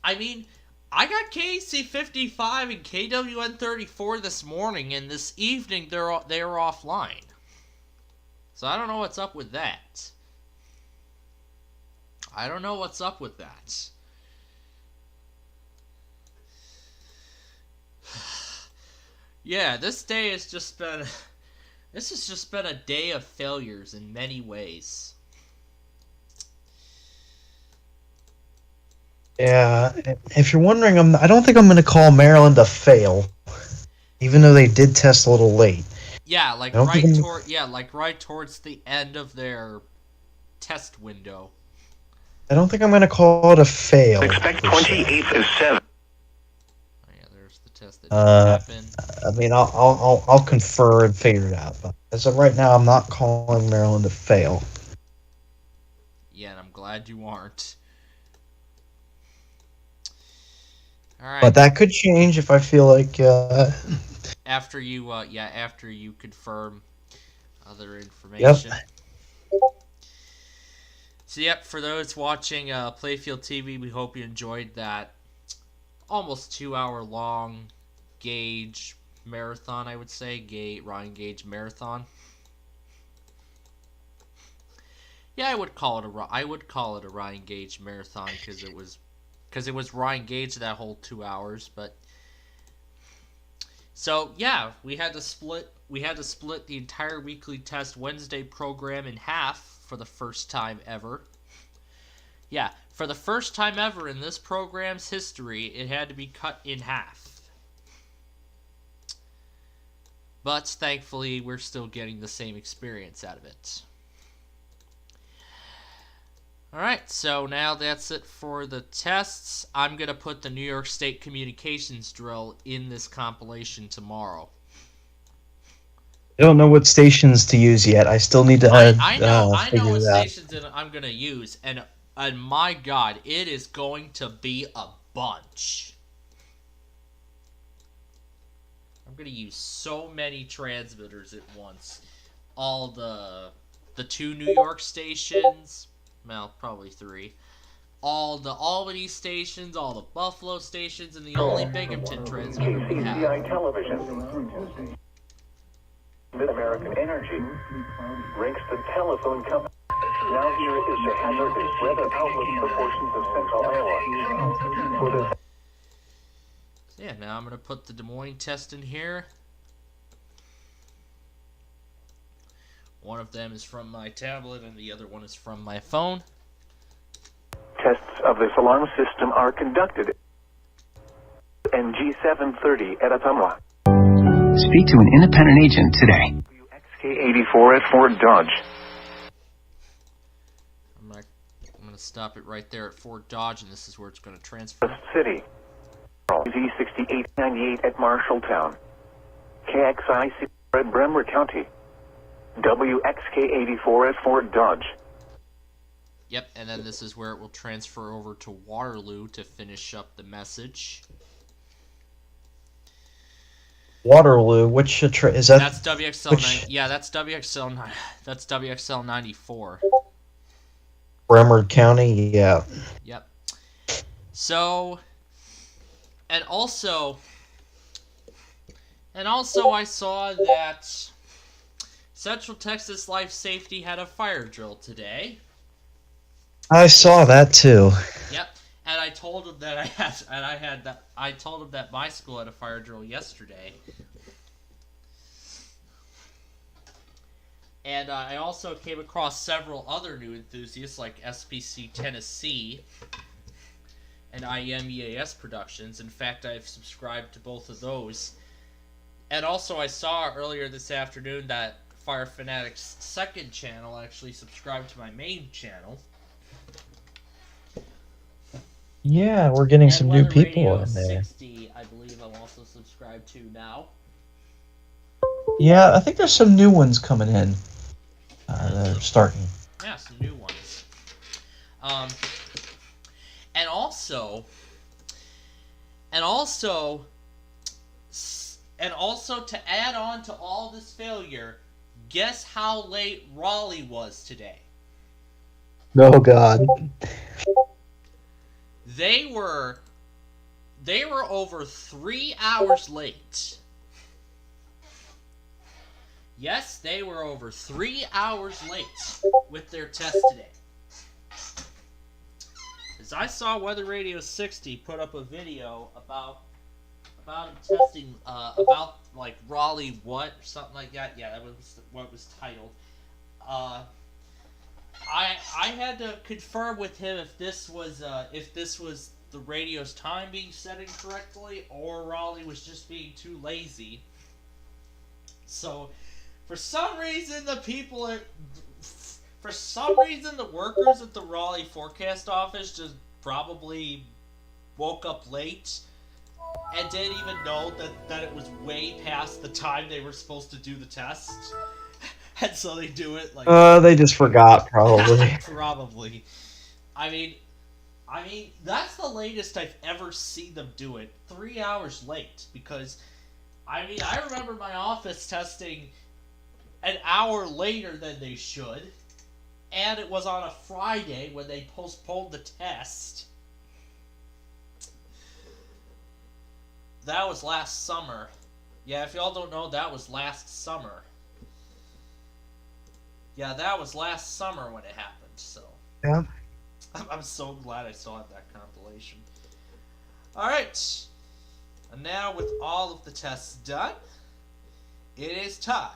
I mean, I got KC 55 and KWN 34 this morning, and this evening they were offline. So I don't know what's up with that. Yeah, this has just been a day of failures in many ways. Yeah, if you're wondering, I don't think I'm going to call Maryland a fail, even though they did test a little late. Yeah, like right towards the end of their test window. I don't think I'm going to call it a fail. Expect 28th of 7. I mean, I'll confer and figure it out. But as of right now, I'm not calling Maryland a fail. Yeah, and I'm glad you aren't. All right. But that could change if I feel like. After you confirm other information. Yep. So yep, for those watching Playfield TV, we hope you enjoyed that almost 2-hour long Gage marathon, I would say. Ryan Gage marathon. Yeah, I would call it a Ryan Gage marathon because it was Ryan Gage that whole 2 hours, but so yeah, we had to split the entire weekly test Wednesday program in half for the first time ever. Yeah, for the first time ever in this program's history, it had to be cut in half. But thankfully, we're still getting the same experience out of it. Alright, so now that's it for the tests. I'm going to put the New York State communications drill in this compilation tomorrow. I don't know what stations to use yet. I still need to I know what stations I'm going to use, and my God, it is going to be a bunch. I'm going to use so many transmitters at once. All the 2 New York stations, well, probably 3. All the Albany stations, all the Buffalo stations, and the only Binghamton transmitter we have. KCCI Television. Mid-American Energy ranks the telephone company. Now here is the hazardous weather outlook for portions of central Iowa. For the yeah, now I'm going to put the Des Moines test in here. One of them is from my tablet and the other one is from my phone. Tests of this alarm system are conducted in G730 at Ottumwa. Speak to an independent agent today. XK84 at Fort Dodge. I'm going to stop it right there at Fort Dodge, and this is where it's going to transfer. City. Z6898 at Marshalltown. KXI at Bremer County. WXK84 at Fort Dodge. Yep, and then this is where it will transfer over to Waterloo to finish up the message. Waterloo, which is that? That's WXL. Yeah, that's WXL. That's WXL 94. Bremer County, yeah. Yep. So, and also I saw that Central Texas Life Safety had a fire drill today. I saw that too. Yep, and I told him that I told him that my school had a fire drill yesterday. And I also came across several other new enthusiasts like SPC Tennessee and EAS Productions. In fact, I've subscribed to both of those. And also I saw earlier this afternoon that Fire Fanatics' second channel actually subscribed to my main channel. Yeah, we're getting some new people Radio in there. 60, I believe I'm also subscribed to now. Yeah, I think there's some new ones coming in. That are starting. Yeah, some new ones. And also to add on to all this failure, guess how late Raleigh was today? Oh God. They were over 3 hours late. Yes, they were over 3 hours late with their test today. As I saw Weather Radio 60 put up a video about testing about like Raleigh what or something like that. Yeah, that was what it was titled. I had to confirm with him if this was the radio's time being set incorrectly or Raleigh was just being too lazy. So, for some reason the workers at the Raleigh forecast office just probably woke up late and didn't even know that it was way past the time they were supposed to do the test. And so they do it like... they just forgot, probably. Probably. I mean, that's the latest I've ever seen them do it. 3 hours late. Because, I remember my office testing an hour later than they should. And it was on a Friday when they postponed the test. That was last summer. Yeah, if y'all don't know, that was last summer. Yeah, that was last summer when it happened, so. Yeah. I'm so glad I still have that compilation. Alright. And now, with all of the tests done, it is time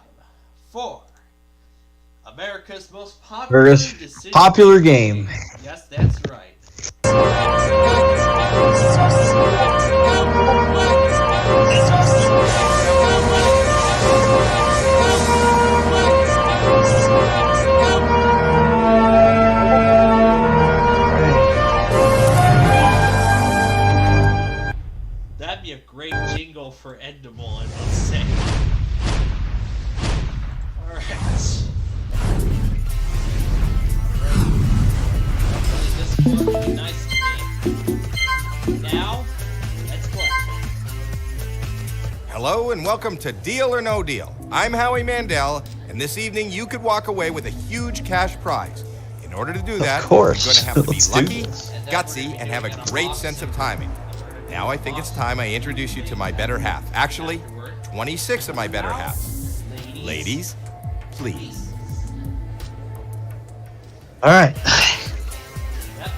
for America's most popular game. Yes, that's right. That'd be a great jingle for Endemol, I must say. Alright. This one will be nice to me. Now, let's play. Hello and welcome to Deal or No Deal. I'm Howie Mandel, and this evening you could walk away with a huge cash prize. In order to do that, you're going to have to be lucky, gutsy, and have a great sense of timing. Now I think it's time I introduce you to my better half. Actually, 26 of my better halves. Ladies, please. All right. Yep.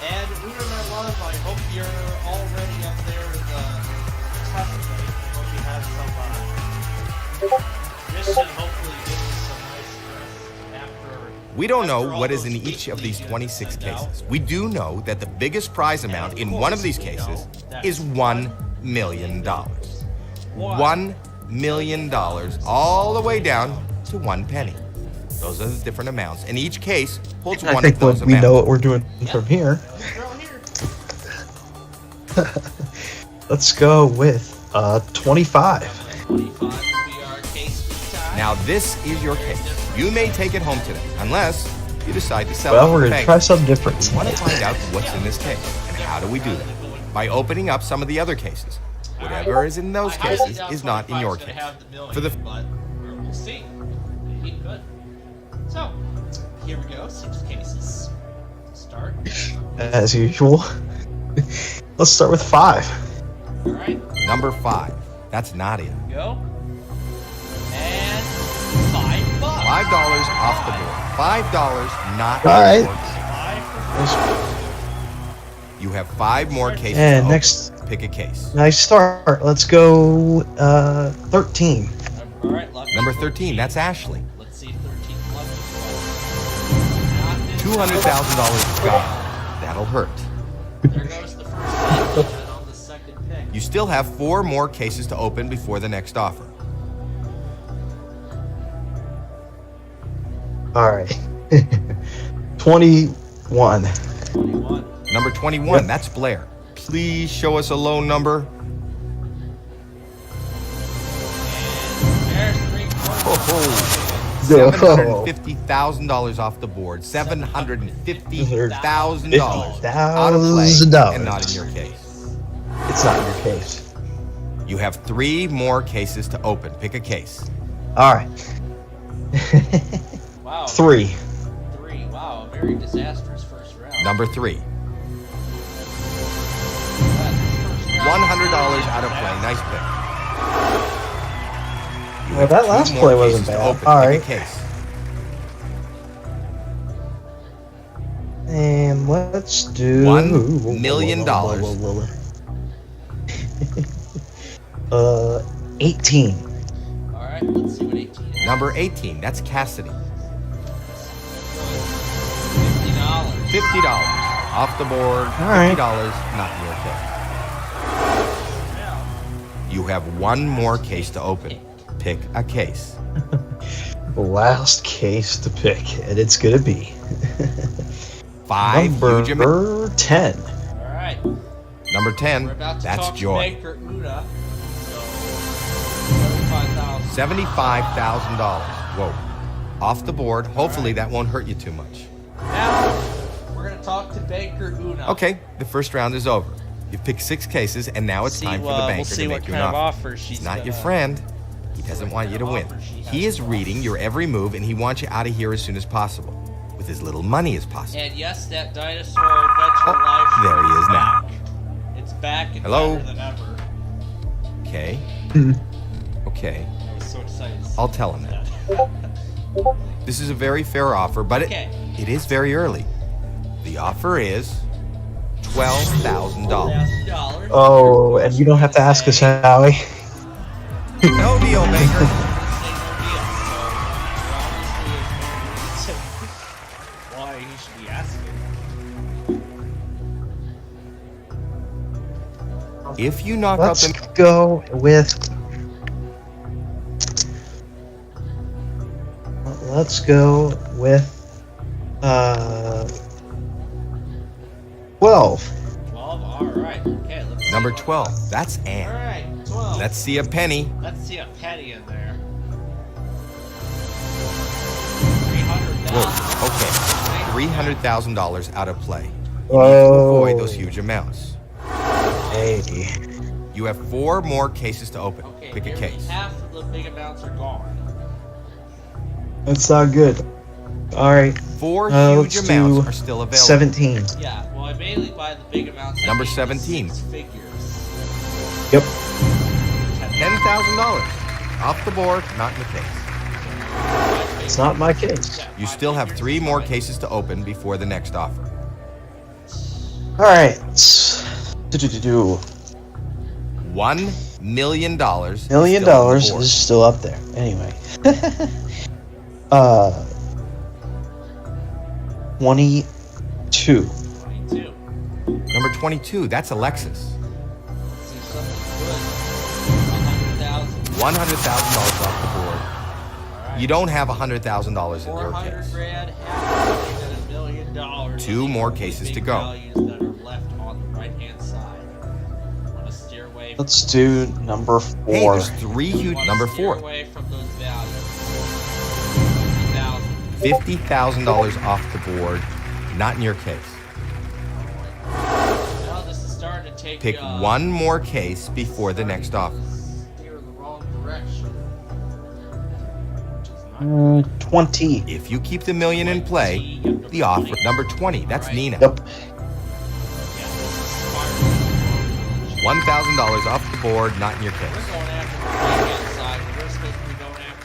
And Uda, my love, I hope you're already up there in the test plate. Hope you have some mission, hopefully give you some nice rest after. We don't know what is in each of these 26 cases. We do know that the biggest prize amount in one of these cases is $1 million. $1 million, all the way down to 1 penny. Those are the different amounts, and each case holds one of those amounts. We know what we're doing from here. Let's go with 25. 25 will be our case time. Now this is your case. You may take it home today, unless you decide to sell it. Well, we're going to try something different We want to tonight. find out what's in this case, and how do we do that? By opening up some of the other cases. Whatever is in those cases is not in your case. For the But we'll see. Maybe it could. So, here we go. 6 cases. Start. As usual. Let's start with 5. All right. number 5. That's Nadia. Go. And $5. $5 off the board. $5 not All right. You have 5 more cases. And to open. next, Pick a case. nice start. Let's go 13. All right, lucky. Number 13. That's Ashley. Let's see if 13 lucky. $200,000 is gone. That'll hurt. There goes the first pick on the second pick. You still have 4 more cases to open before the next offer. All right. 21. 21. Number 21. That's Blair. Please show us a low number. There's 3. $750,000 off the board. $750,000 out of play and not in your case. It's not in your case. You have 3 more cases to open. Pick a case. All right. Wow. 3. 3. Wow, a very disastrous first round. Number 3. $100 out of play. Nice pick. You Well, have that 2 last more play wasn't cases to bad. open. All Pick right. a case. And let's do $1 million. 18. All right, let's see what 18 is. Number 18. That's Cassidy. $50. $50 off the board. right. $50 not in your case. You have 1 more case to open. Pick a case. Last case to pick, and it's going to be 5 huge amounts. number 10. All right. Number We're 10. about to That's talk Joy. to Banker Una. So, $75,000. $75,000. Whoa. Off the board. Hopefully that won't hurt you too much. Now, we're going to talk to Banker Una. Okay, the first round is over. You've picked 6 cases, and now it's time for the banker to make you an offer. He's not your friend. He doesn't want you to win. He is reading your every move, and he wants you out of here as soon as possible, with as little money as possible. And yes, that dinosaur adventure life show there he is now. back. It's back and Hello? better than ever. Okay. Okay. I was so excited. I'll tell him that. This is a very fair offer, but Okay. it is very early. The offer is $12,000. Oh, and you don't have to ask us, Howie. No deal, Baker. Why he should be asking. If you knock Let's out the... go with... Let's go with... 12. 12, alright. Okay, let's see. Number 12. That's Ann. Alright, 12. Let's see a penny. Let's see a penny in there. Whoa. Okay. $300,000 out of play. You need to Whoa. avoid those huge amounts. Hey. You have 4 more cases to open. Okay, Pick a nearly case. half of the big amounts are gone. That's not good. All right. 4 huge let's amounts do are still available. 17. Yeah, well, I mainly buy the big amounts. Number I mean, 17. 6 figures. Yep. $10,000. Off the board, not in the case. It's not my case. You still have 3 more cases to open before the next offer. All right. $1 million. $1 million is still up there. Anyway. 22. 22. Number 22. That's Alexis. Let's see something good. $100,000. $100,000 off the board. You don't have $100,000 in your case. $400,000, half and $1 million. 2 more cases to go. Values that are left on the right-hand side. Want to steer away Let's do number 4. Hey, there's 3 huge. Number 4. Away from those values. $50,000 off the board. Not in your case. Well, this is starting to take. Pick one more case before the next offer. Steer in the wrong direction. 20. If you keep the million in play, the offer. Number 20. That's Nina. Yep. $1,000 off the board. Not in your case.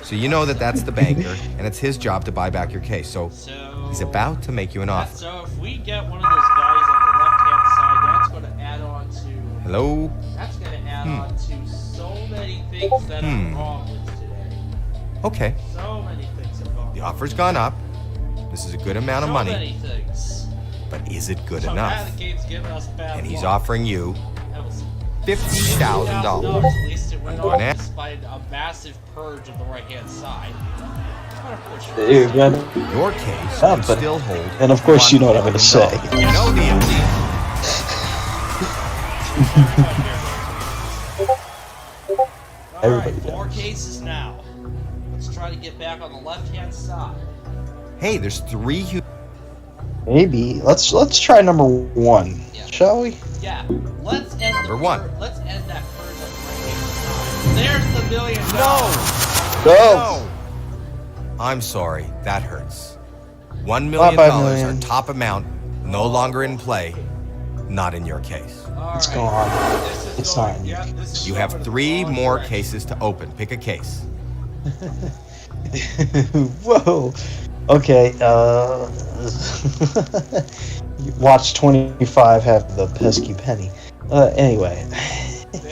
So you know that that's the banker, and it's his job to buy back your case. So he's about to make you an offer. So if we get one of those guys on the left-hand side, that's going to add on to. Hello? That's going to add on to so many things that are wrong with today. Okay. So many things are wrong. The offer's gone up. This is a good amount of money. So many things. But is it good So enough? now the game's giving us bad And he's luck. offering you $50,000. At least it went off despite a massive purge of the right-hand side. Dude, man. Your case Yeah, can but- still hold. And of course, you know what I'm going to say. No deal. Everybody Alright, 4 cases now. Let's try to get back on the left-hand side. Hey, there's 3 huge. Maybe. Let's try number 1, shall we? Yeah, let's end Number 1. Let's end that purge on the right-hand side. There's the $1 million. Go! I'm sorry, that hurts. $1 Not million, by million. our top amount, no longer in play. Not in your case. It's gone. It's not in your case. You have 3 more cases to open. Pick a case. Whoa. Okay, watch 25 have the pesky penny. Anyway.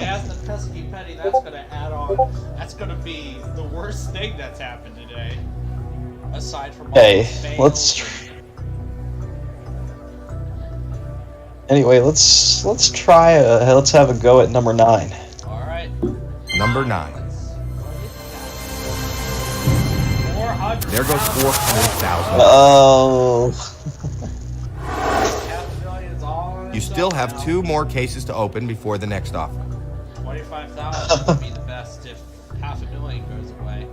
As the pesky penny, that's going to add on. That's going to be the worst thing that's happened today. Aside from all Hey, the fails. let's try. Let's have a go at number 9. All right. Number 9. There goes 400,000. Oh. You still have 2 more cases to open before the next offer. 25,000 would be the best if $500,000 goes away.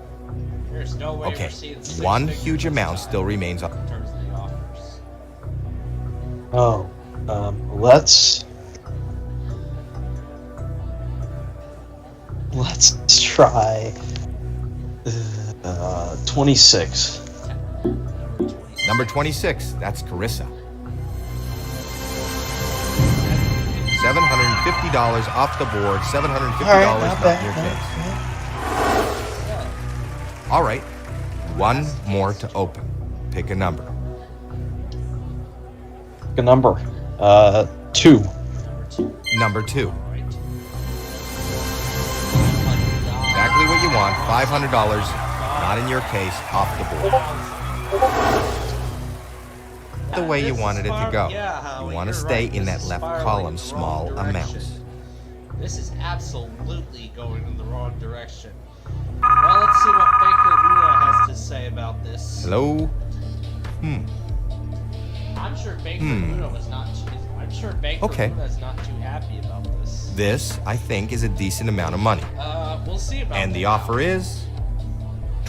There's no way Okay, we're seeing 6 one figures huge this amount time still remains on. in terms of the offers. Let's try 26. Number 26, that's Carissa. $750 off the board, $750 not in your case. All right, 1 more to open. Pick a number. Pick a number. 2. Number 2. Exactly what you want, $500, not in your case, off the board. The way you wanted it to go. You want to stay in that left column, small amounts. This is absolutely going in the wrong direction. Well, let's see what Banker Una has to say about this. Hello? I'm sure Banker Una was not. I'm sure Banker Una is not too happy about this. This, I think, is a decent amount of money. We'll see about And the that. offer is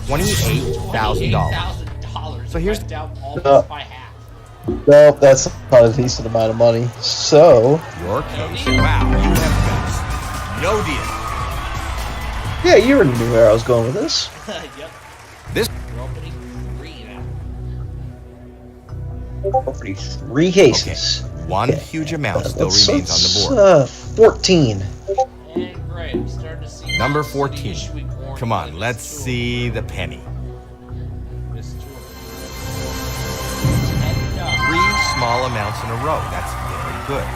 $28,000. So here's down almost by half. No, that's not a decent amount of money. So. Your case. Wow, you have guts. No deal. Yeah, you already knew where I was going with this. Yep. This. We're opening 3 now. Opening 3 cases. Okay. One huge amount still remains on the board. 14. And great, I'm starting to see. Number 14. Come on, let's see the penny. 3 small amounts in a row. That's very good.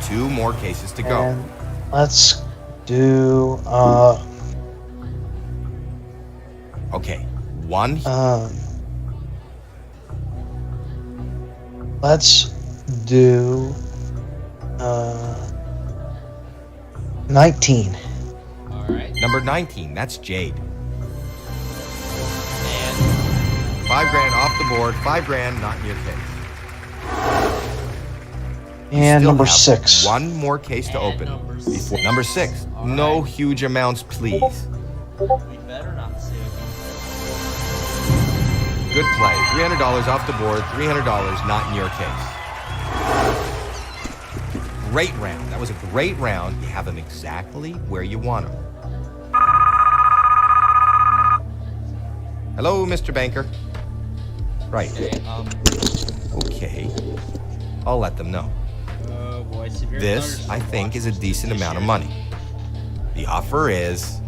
2 more cases to go. And let's do. Okay, 1. Let's do 19. All right. Number 19. That's Jade. $5,000 off the board. $5,000 not in your case. And still number have 6. One more case to open. Before number 6. No huge amounts, please. We better not say it. Good play. $300 off the board. $300 not in your case. Great round. That was a great round. You have them exactly where you want them. Hello, Mr. Banker. Right. Okay. I'll let them know. Oh boy, severe This, I think, is a decent amount of money. The offer is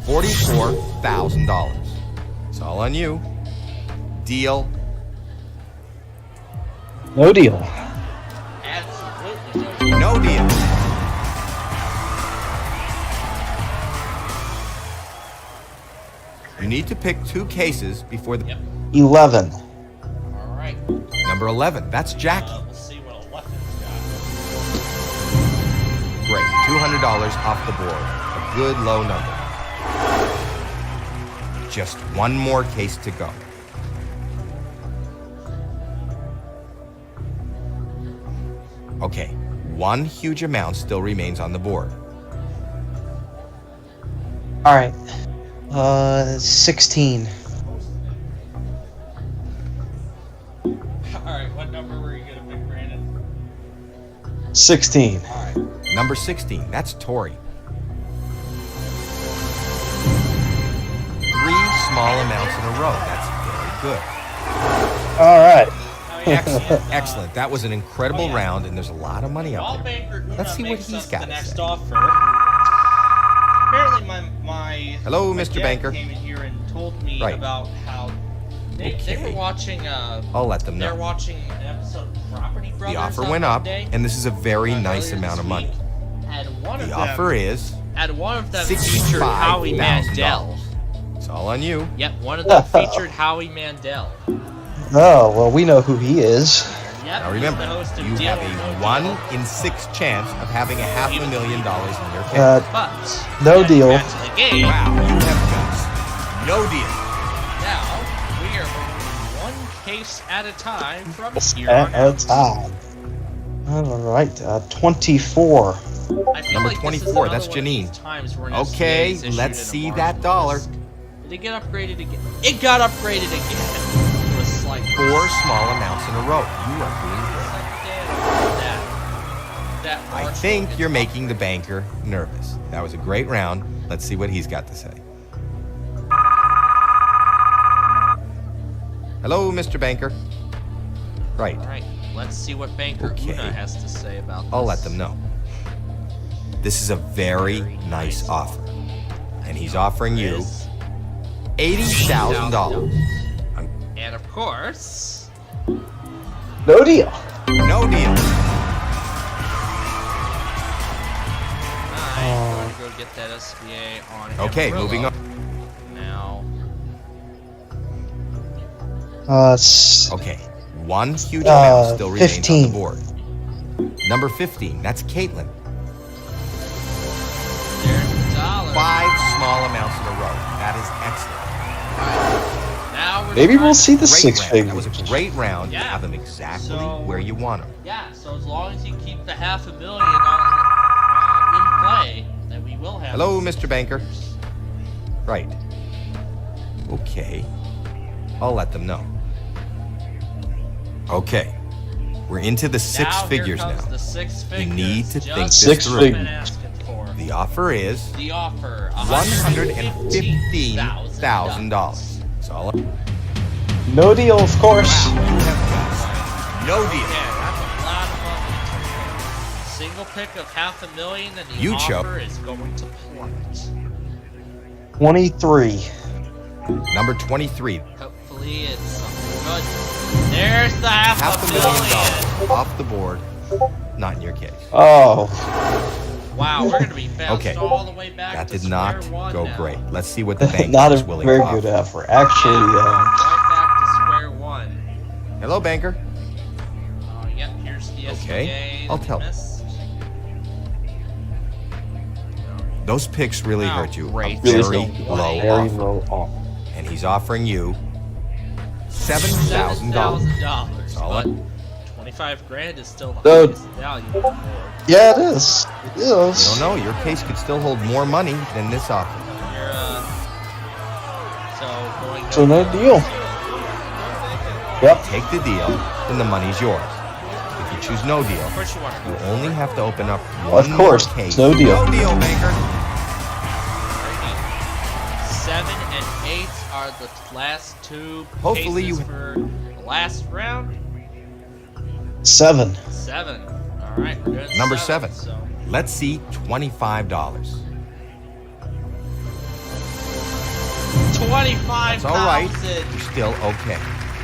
$44,000. It's all on you. Deal. No deal. Absolutely no deal. You need to pick 2 cases before the... 11. All right. Number 11. That's Jackie. We'll see what 11's Great. $200 off the board. A good low number. Just one more case to go. Okay. One huge amount still remains on the board. All right. 16. Alright, what number were you gonna pick, Brandon? 16. Alright. Number 16, that's Tori. 3 small amounts in a row. That's very good. All right. Excellent, excellent. That was an incredible round, and there's a lot of money up there. Let's see what he's got. The next offer. Apparently, my Hello, my Mr. dad Banker. came in here and told me Right. about how they were watching. I'll let them know. They're watching an episode of Property Brothers. The offer on went up, Monday, and this is a very nice amount of money. and one of The them, offer is and one of them featured Howie Mandel. It's all on you. Yep, one of them featured Howie Mandel. Oh, well, we know who he is. Yep, Now remember, you have a 1 in 6 chance of having $500,000 in your case. No deal. Wow, you have just no deal. Now we are moving one case at a time from here At on a out. time. All right. 24. I feel Number like 24, that's Janine. Okay, let's see that dollar. Did it get upgraded again? It got upgraded again. To a slight 4 small amounts in a row. You are doing that great. I think you're making the banker nervous. That was a great round. Let's see what he's got to say. Hello, Mr. Banker. Right. All right, let's see what Banker Una has to say about this. I'll let them know. This is a very nice offer. And he's offering you $80,000. And of course, No deal. No deal. I'm going to go get that SBA on Okay, Amarillo. moving on. Now, Okay, one huge amount still remains 15. on the board. Number 15, that's Caitlin. there's the dollar. 5 small amounts in a row. That is excellent. Now we're Maybe we'll see the Great 6 round. figures. That was a great round. You Yeah. have them exactly So- where you want them. Yeah, so as long as you keep the $500,000 in play, then we will have. Hello, Mr. Banker. Right. Okay. I'll let them know. Okay. We're into the 6 Now, figures here comes now. The 6 figures. You need to think Just this Six through. figures. been asking for. The offer is The offer $115,000. It's all up. No deal, of course. You have just no deal. Yeah, that's a lot of money. Single pick of $500,000, and the You offer choke. is going to plummet. 23. Number 23. Hopefully, it's something good. There's the $500,000. $500,000 off the board. Not in your case. Oh. Wow, we're going to be bounced Okay. all the way back That to did not square one go now. great. Let's see what the bank Not a is willing very to offer. good offer. Actually, Right back to square one. Hello, banker. Yep, here's the Okay, SBA I'll that tell. missed. Those picks really Wow, hurt you. great. A really very low very offer. low offer. And he's offering you $7,000. $7,000. All But in. 25 grand is still the So- highest value. on the board. Yeah, it is. It is. You don't know. Your case could still hold more money than this offer. You're, going So no deal. Yep. Take the deal, then the money's yours. If you choose no deal, Of course you want to you only have to open up Of one course, more case. no deal. No deal, banker. 7 and 8 are the last two Hopefully cases you- for the last round. 7. 7. All right, we're doing Number 7. 7. So Let's see $25. 25,000. It's all right. You're still okay.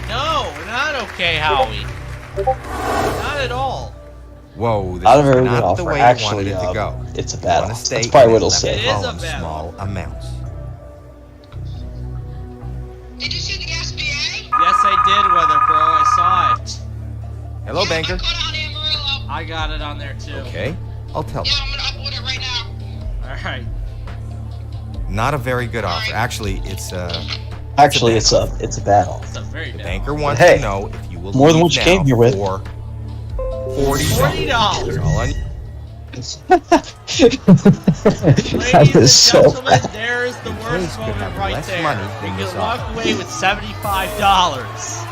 No, we're not okay, Howie. Not at all. Whoa, this Not a is very good not the offer. way you Actually, wanted it to go. it's a You bad wanna offer. stay That's probably in what it'll left say. It is a column, bad small amounts. Yes, I did, WeatherPro. I saw it. Hello, banker. I got it on there too. Okay, I'll tell you. All right. Not a very good offer. Actually, it's Actually, it's a bad offer. It's a very the bad banker offer. wants Hey, to know if you will more than leave what you now came here with. for $40. All on you. That Ladies is so and gentlemen, bad. there is the Your worst case could moment have right less there. money You than this can walk offer. away with $75.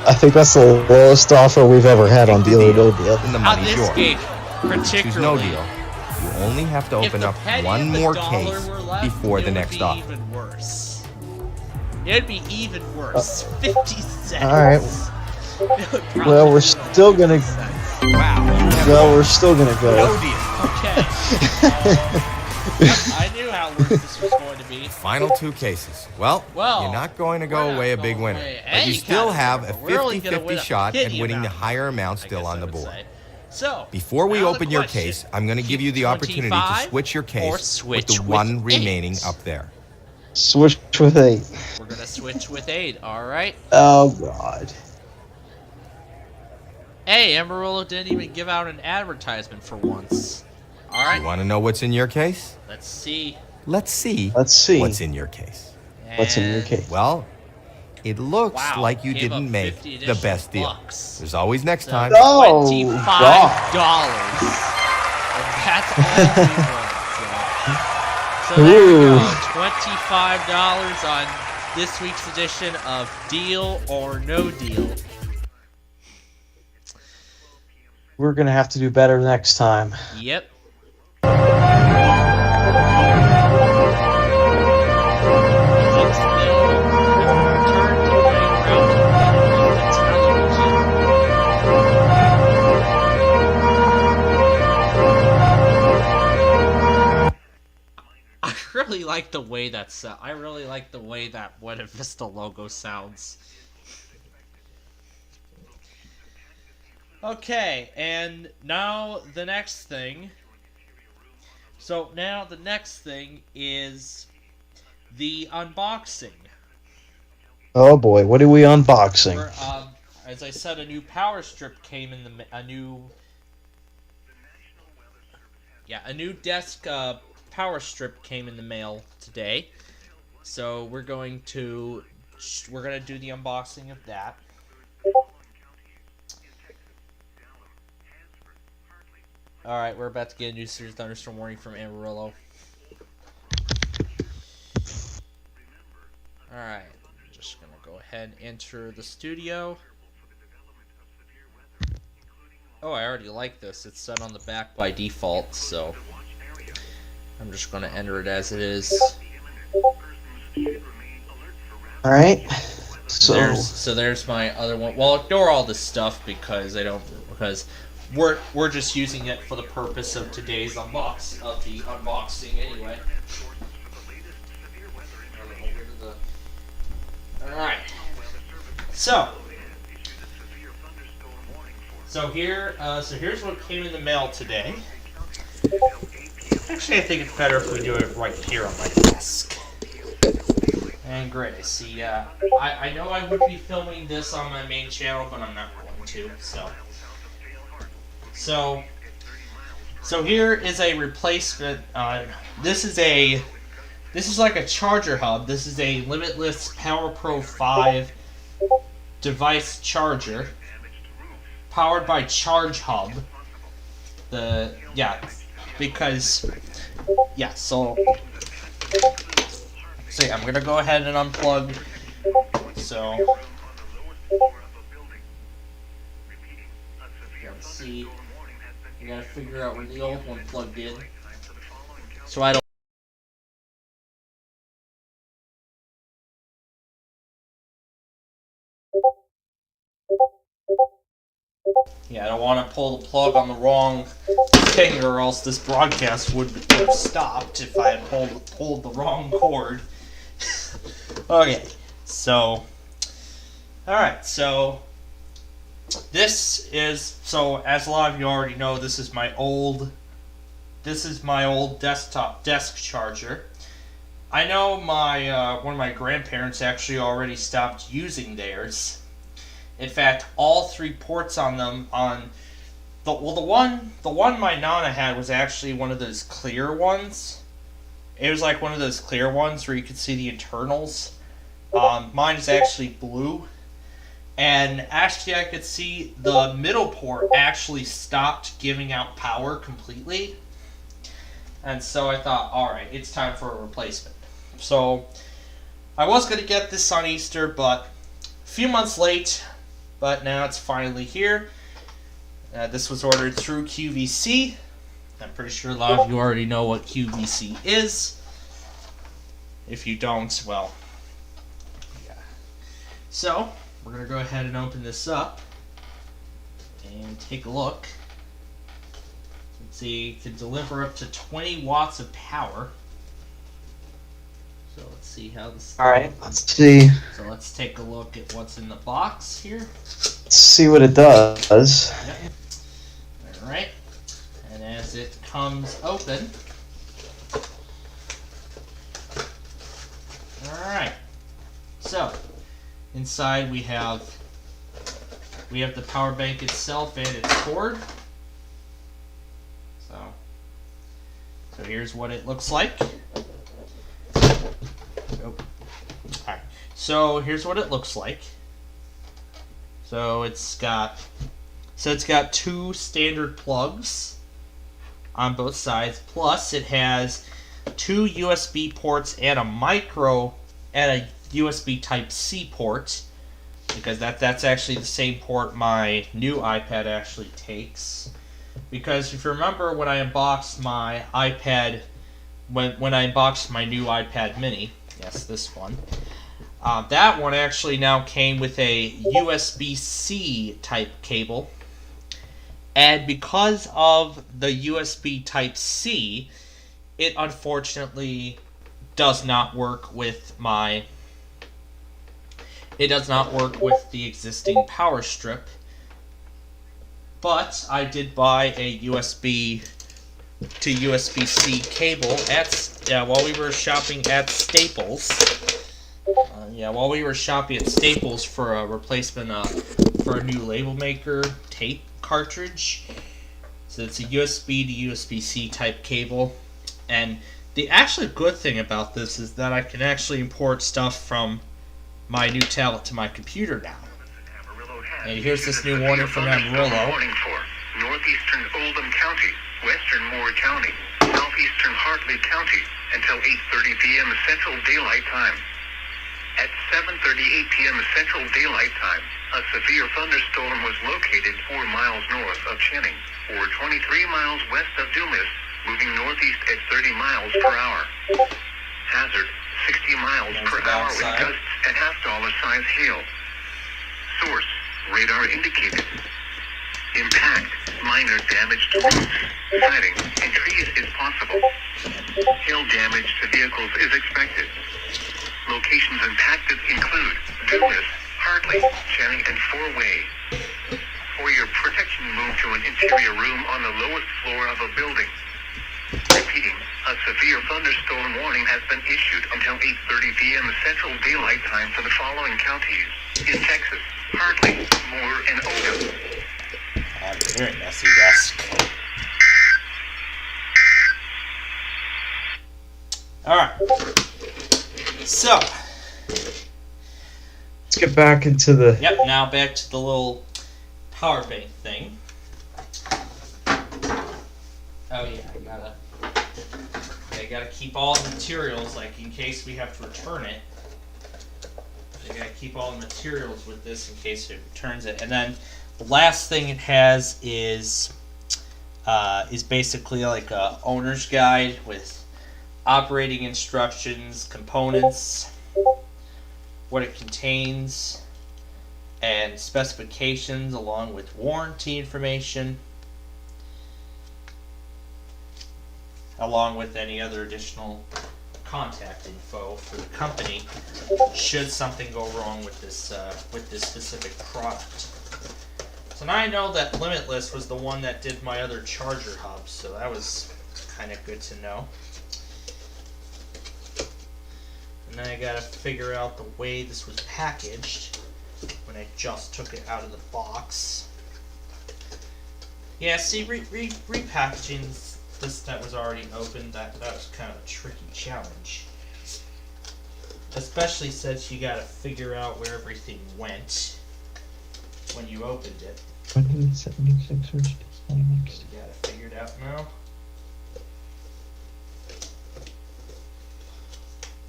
I think that's the lowest offer we've ever had on Deal or No Deal. And the On money's this yours. game, Choose no particularly. deal. You only have to If open the up penny one and the more dollar case were left, before it the would next be offer. even worse. It'd be even worse. 50 cents. All right. It would probably Well, we're be still gonna. 50 cents. Wow. Well, we're still gonna go. No deal. Okay. I knew how worse this was going to be. Final two cases. Well, you're not going to go away a big winner. But you still have a We're only gonna win 50-50 a shot at penny winning the amount, higher amount I still guess on I the would board. say. So, Before we now the open your question. case, I'm going to give you the opportunity to 25 switch your or case with switch the with one 8. remaining up there. Switch with 8. We're going to switch with 8, alright? Oh God. Hey, Amarillo didn't even give out an advertisement for once. Alright, You want to know what's in your case? let's see. Let's see Let's see. what's in your case. What's in your And- case? Well, it looks Wow, like you gave didn't up make 50 the best deal. bucks. There's always next So time. Oh, $25. And that's all we want. So there you Ooh. go. $25 on this week's edition of Deal or No Deal. We're gonna have to do better next time. Yep. I really like the way that I really like the way that Buena Vista logo sounds. Okay, and now the next thing. So now the next thing is the unboxing. Oh boy, what are we unboxing? Where, as I said, a new power strip came in a new desk power strip came in the mail today. So we're gonna do the unboxing of that. Alright, we're about to get a new severe thunderstorm warning from Amarillo. Alright, I'm just gonna go ahead and enter the studio. Oh, I already like this. It's set on the back by default, so I'm just gonna enter it as it is. Alright. So there's my other one. Well, ignore all this stuff because we're just using it for the purpose of today's unboxing anyway. Alright. So here's what came in the mail today. Actually, I think it's better if we do it right here on my desk. And great. See, I know I would be filming this on my main channel, but I'm not going to. So here is a replacement. This is like a charger hub. This is a Limitless Power Pro 5 device charger. powered by Charge Hub. Because so yeah, I'm gonna go ahead and unplug. So let's see. You gotta figure out where the old one plugged in. So I don't. Yeah, I don't want to pull the plug on the wrong thing, or else this broadcast would have stopped if I had pulled the wrong cord. Okay, so alright, so this is, so as a lot of you already know, this is my old desktop desk charger. I know my one of my grandparents actually already stopped using theirs. In fact, all 3 ports on them, the one my Nana had was actually one of those clear ones. It was like one of those clear ones where you could see the internals. Mine is actually blue, and actually I could see the middle port actually stopped giving out power completely. And so I thought, alright, it's time for a replacement. So I was going to get this on Easter, but a few months late. But now it's finally here. This was ordered through QVC. I'm pretty sure a lot of you already know what QVC is. If you don't, well, yeah. So, we're going to go ahead and open this up and take a look. Let's see, it can deliver up to 20 watts of power. So let's see how this... Alright, let's see. So let's take a look at what's in the box here. Let's see what it does. Yep. Alright. And as it comes open... Alright. So, inside we have the power bank itself and its cord. So here's what it looks like. Alright, so here's what it looks like. So it's got 2 standard plugs on both sides, plus it has 2 USB ports and a micro and a USB Type-C port, because that's actually the same port my new iPad actually takes. Because if you remember when I unboxed my iPad, when I unboxed my new iPad mini, yes, this one, that one actually now came with a USB-C type cable. And because of the USB Type-C, it unfortunately does not work with the existing power strip. But I did buy a USB to USB-C cable while we were shopping at Staples. While we were shopping at Staples for a replacement for a new label maker tape cartridge. So it's a USB to USB-C type cable. And the actually good thing about this is that I can actually import stuff from my new tablet to my computer now. And here's this new warning from Amarillo. Warning for northeastern Oldham County, western Moore County, southeastern Hartley County until 8:30 p.m. Central Daylight Time. At 7:38 p.m. Central Daylight Time, a severe thunderstorm was located 4 miles north of Channing, or 23 miles west of Dumas, moving northeast at 30 miles per hour. Hazard, 60 miles per hour with gusts and half-dollar size hail. Source, radar indicated. Impact, minor damage to roofs, siding, and trees is possible. Hail damage to vehicles is expected. Locations impacted include Dumas, Hartley, Channing, and Four-Way. For your protection, move to an interior room on the lowest floor of a building. Repeating, a severe thunderstorm warning has been issued until 8:30 p.m. Central Daylight Time for the following counties in Texas: Hartley, Moore, and Oldham. Very messy desk. Alright. So. Let's get back into the... Yep, now back to the little power bank thing. Oh yeah, I gotta keep all the materials, like in case we have to return it. I gotta keep all the materials with this in case it returns it. And then the last thing it has is basically like a owner's guide with operating instructions, components, what it contains, and specifications along with warranty information, along with any other additional contact info for the company should something go wrong with this specific product. So now I know that Limitless was the one that did my other charger hub, so that was kind of good to know. And then I gotta figure out the way this was packaged when I just took it out of the box. Yeah, see, repackaging this that was already opened, that was kind of a tricky challenge. Especially since you gotta figure out where everything went when you opened it. 176 You gotta figure it out now.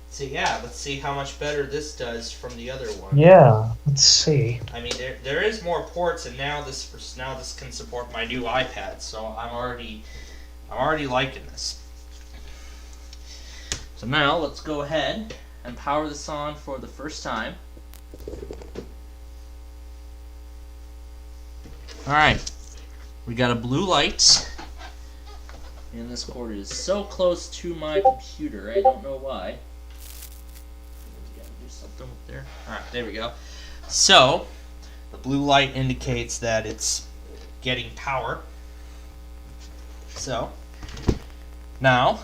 So yeah, let's see how much better this does from the other one. Yeah, let's see. I mean, there is more ports, and now this can support my new iPad, so I'm already liking this. So now let's go ahead and power this on for the first time. Alright, we got a blue light, and this cord is so close to my computer, I don't know why. Gotta do something up there. Alright, there we go. So, the blue light indicates that it's getting power. So, now,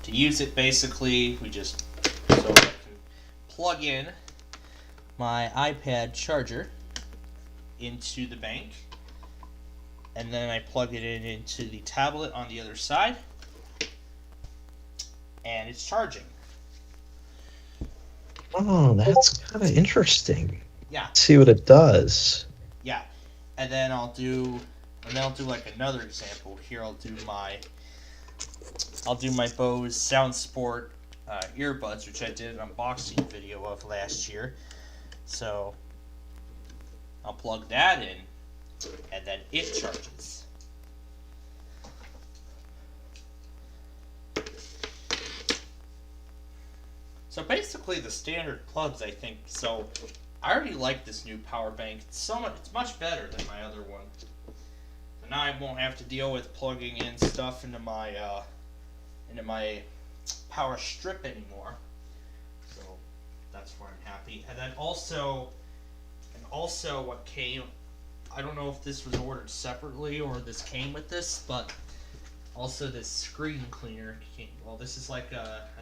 to use it, basically, we just I can plug in my iPad charger into the bank, and then I plug it into the tablet on the other side, and it's charging. Oh, that's kind of interesting. Yeah. Let's see what it does. Yeah, and then I'll do like another example here. I'll do my Bose Sound Sport earbuds, which I did an unboxing video of last year. So I'll plug that in, and then it charges. So basically the standard plugs, I think. So I already like this new power bank. It's much better than my other one. So now I won't have to deal with plugging in stuff into my power strip anymore. So that's where I'm happy. And then also what came, I don't know if this was ordered separately or this came with this, but also this screen cleaner came. Well, this is like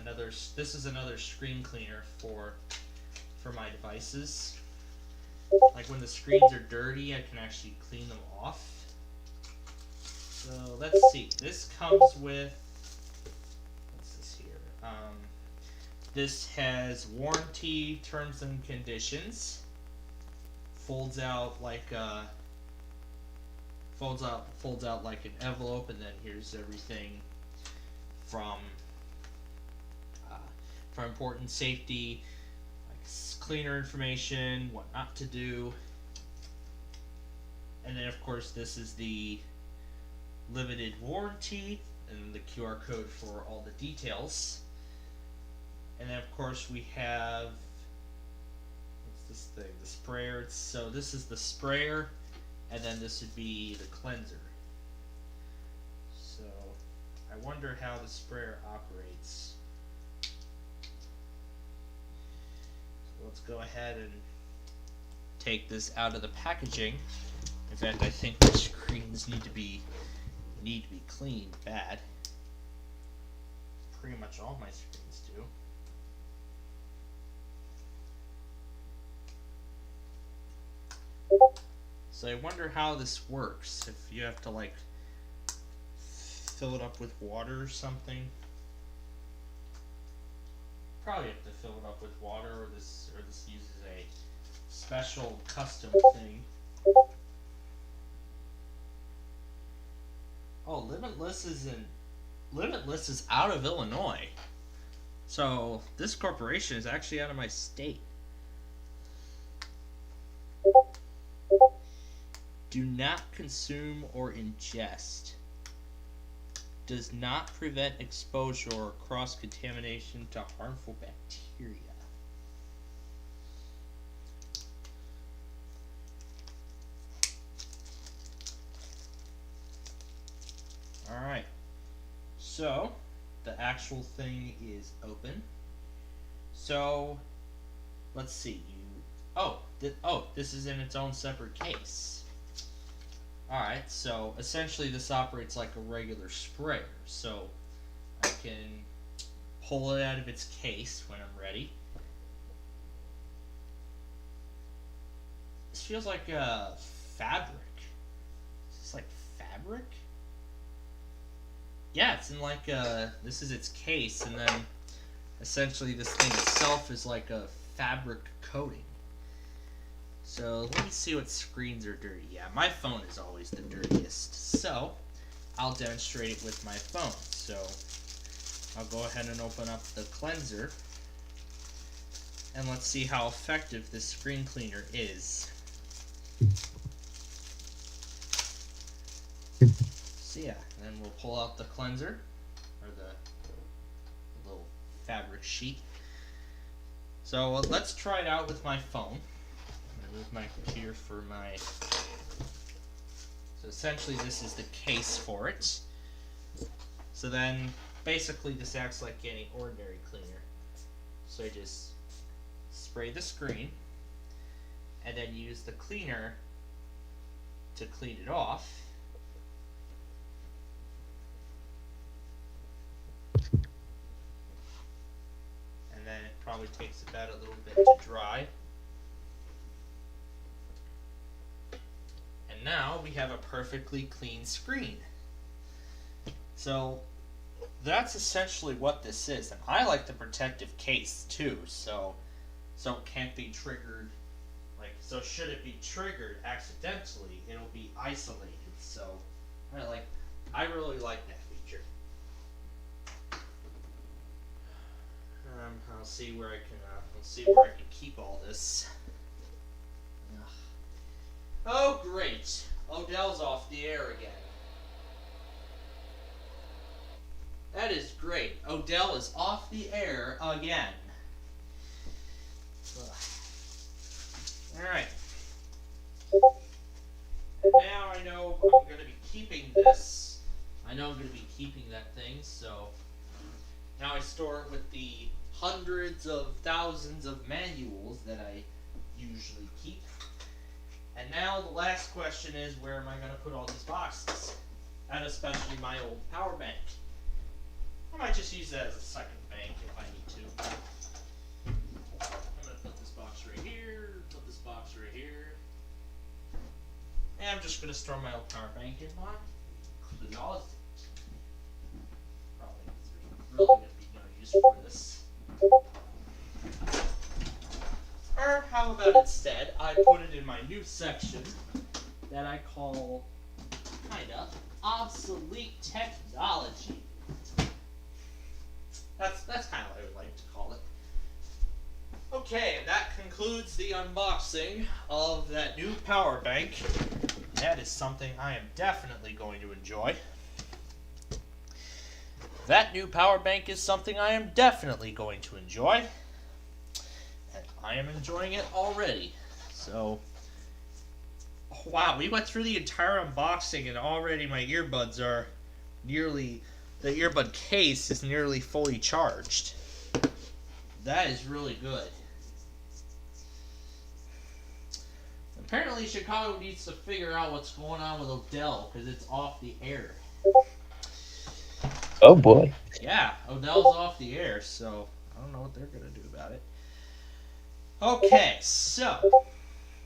another screen cleaner for my devices. Like when the screens are dirty, I can actually clean them off. So let's see. This comes with, what's this here? This has warranty terms and conditions. Folds out like an envelope, and then here's everything from important safety, like cleaner information, what not to do, and then of course this is the limited warranty and the QR code for all the details, and then of course we have, this thing, the sprayer. So this is the sprayer, and then this would be the cleanser. So I wonder how the sprayer operates. So let's go ahead and take this out of the packaging. In fact, I think the screens need to be cleaned bad. Pretty much all my screens do. So I wonder how this works, if you have to like fill it up with water or something. Probably have to fill it up with water, or this uses a special custom thing. Limitless is out of Illinois. So this corporation is actually out of my state. Do not consume or ingest. Does not prevent exposure or cross-contamination to harmful bacteria. Alright. So, the actual thing is open. So, let's see. This is in its own separate case. Alright, so essentially this operates like a regular sprayer. So, I can pull it out of its case when I'm ready. This feels like fabric. Is this like fabric? Yeah, it's in like this is its case, and then essentially this thing itself is like a fabric coating. So let me see what screens are dirty. Yeah, my phone is always the dirtiest. So I'll demonstrate it with my phone. So I'll go ahead and open up the cleanser, and let's see how effective this screen cleaner is. So yeah, then we'll pull out the cleanser, or the little fabric sheet. So let's try it out with my phone. I'm going to move my computer for my... So essentially this is the case for it. So then basically this acts like any ordinary cleaner. So I just spray the screen, and then use the cleaner to clean it off. And then it probably takes about a little bit to dry. And now we have a perfectly clean screen. So that's essentially what this is. And I like the protective case too, so it can't be triggered. So should it be triggered accidentally, it'll be isolated. So I really like that feature. I'll see where I can keep all this. Ugh. Oh great! Odell's off the air again. That is great. Odell is off the air again. Alright. And now I know I'm going to be keeping this. I know I'm going to be keeping that thing, so now I store it with the hundreds of thousands of manuals that I usually keep. And now the last question is, where am I going to put all these boxes? And especially my old power bank. I might just use that as a second bank if I need to. I'm going to put this box right here, put this box right here. And I'm just going to store my old power bank in my closet. Probably because there's really going to be no use for this. Or how about instead, I put it in my new section that I call, kinda, obsolete technology. That's kind of what I would like to call it. Okay, and that concludes the unboxing of that new power bank. That is something I am definitely going to enjoy. That new power bank is something I am definitely going to enjoy. And I am enjoying it already. So, wow, we went through the entire unboxing and already my earbuds are nearly... The earbud case is nearly fully charged. That is really good. Apparently Chicago needs to figure out what's going on with Odell, because it's off the air. Oh boy. Yeah, Odell's off the air, so I don't know what they're going to do about it. Okay, so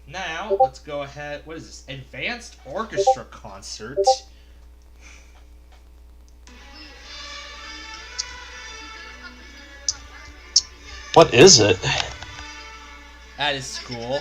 now let's go ahead. What is this? Advanced Orchestra Concert. What is it? That is cool.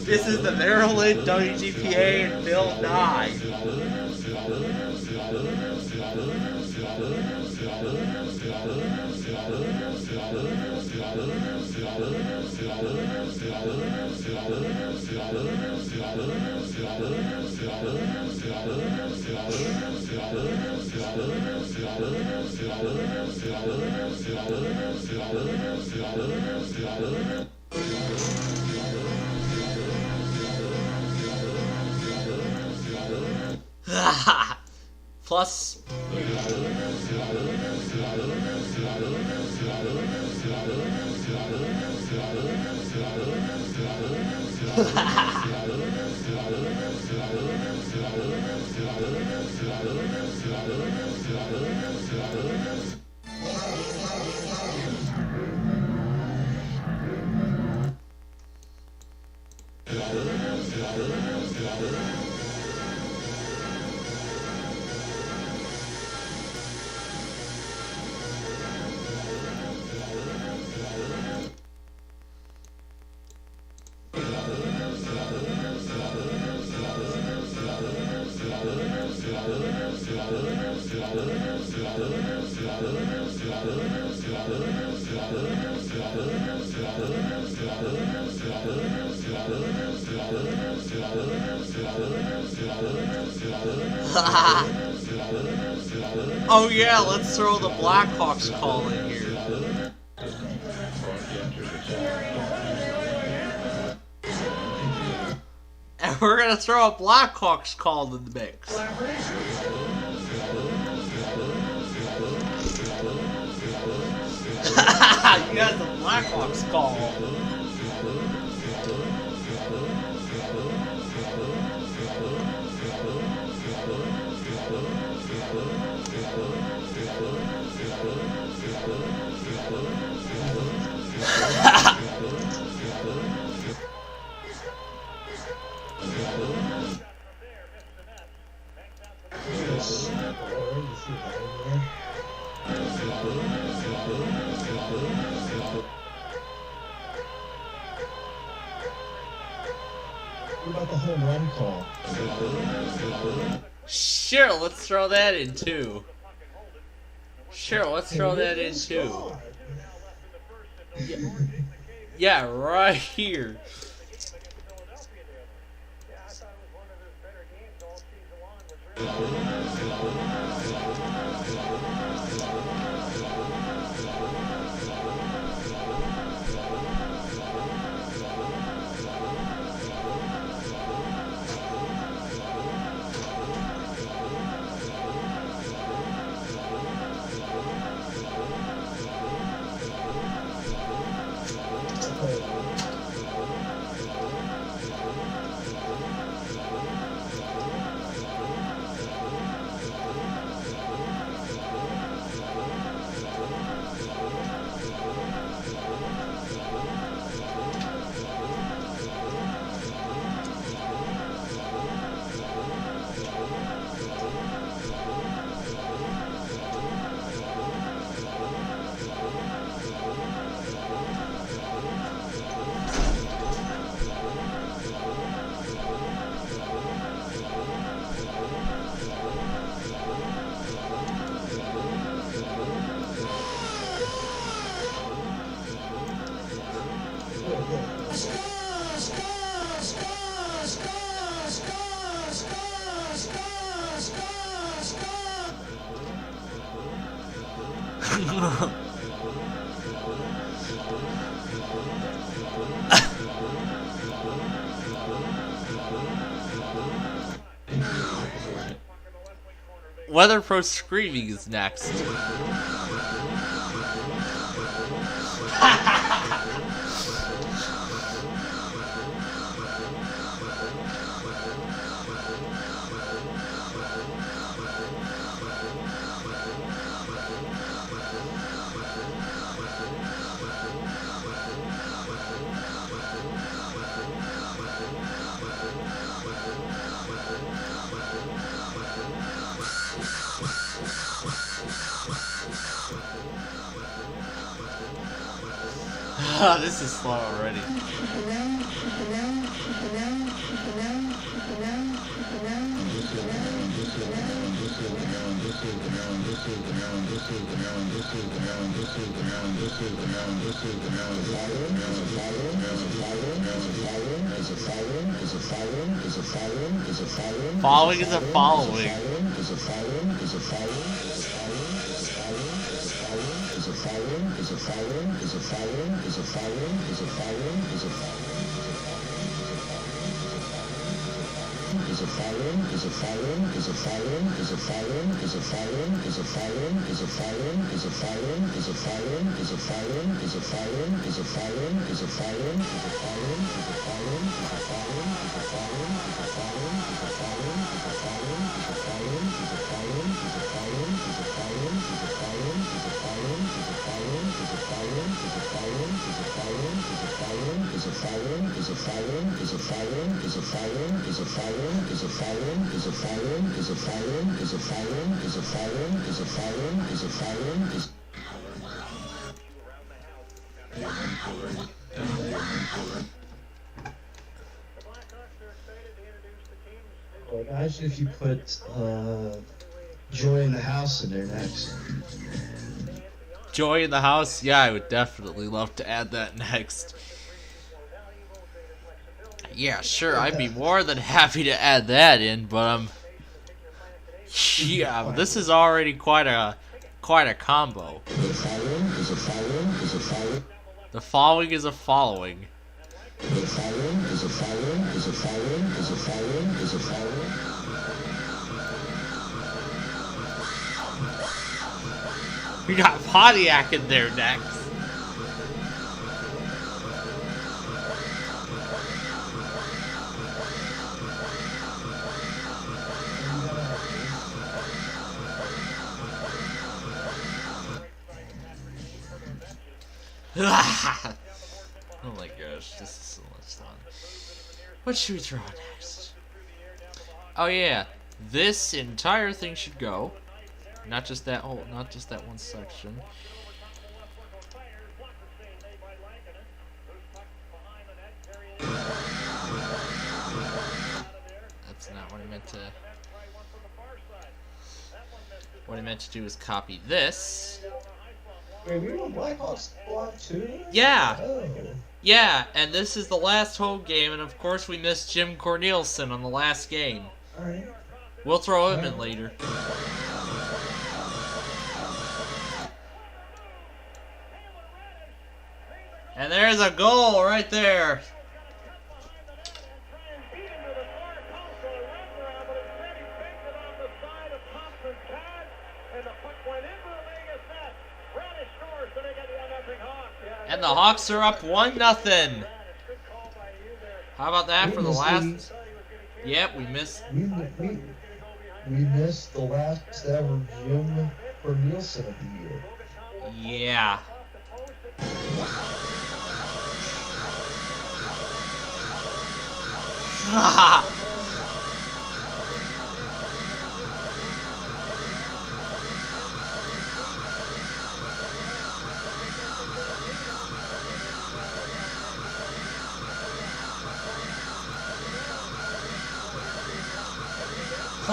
This is the Maryland WGPA and Bill Nye. Plus. Oh yeah, let's throw the Blackhawks call in here. And we're gonna throw a Blackhawks call in the mix. You got the Blackhawks call. What about the home run call? Sure, let's throw that in too. Sure, let's throw that in too. Yeah, right here. WeatherPro Screaming is next. Oh, this is slow already. Following is a following. Well, imagine if you put Joy in the House in there next. Joy in the House? Yeah, I would definitely love to add that next. Yeah, sure, I'd be more than happy to add that in, but yeah, but this is already quite a combo. The following is a following. We got Pontiac in there next. Oh my gosh, this is so much fun. What should we draw next? Oh yeah, this entire thing should go. Not just that whole, not just that one section. That's not what I meant to. What I meant to do is copy this. Wait, we were Blackhawks Block 2? Yeah. Oh. Yeah, and this is the last home game, and of course we missed Jim Cornelison on the last game. Alright. We'll throw him in later. And there's a goal right there. And the Hawks are up 1-0. How about that for the last? Yep, we missed. We missed the last ever Jim Cornelison of the year. Yeah.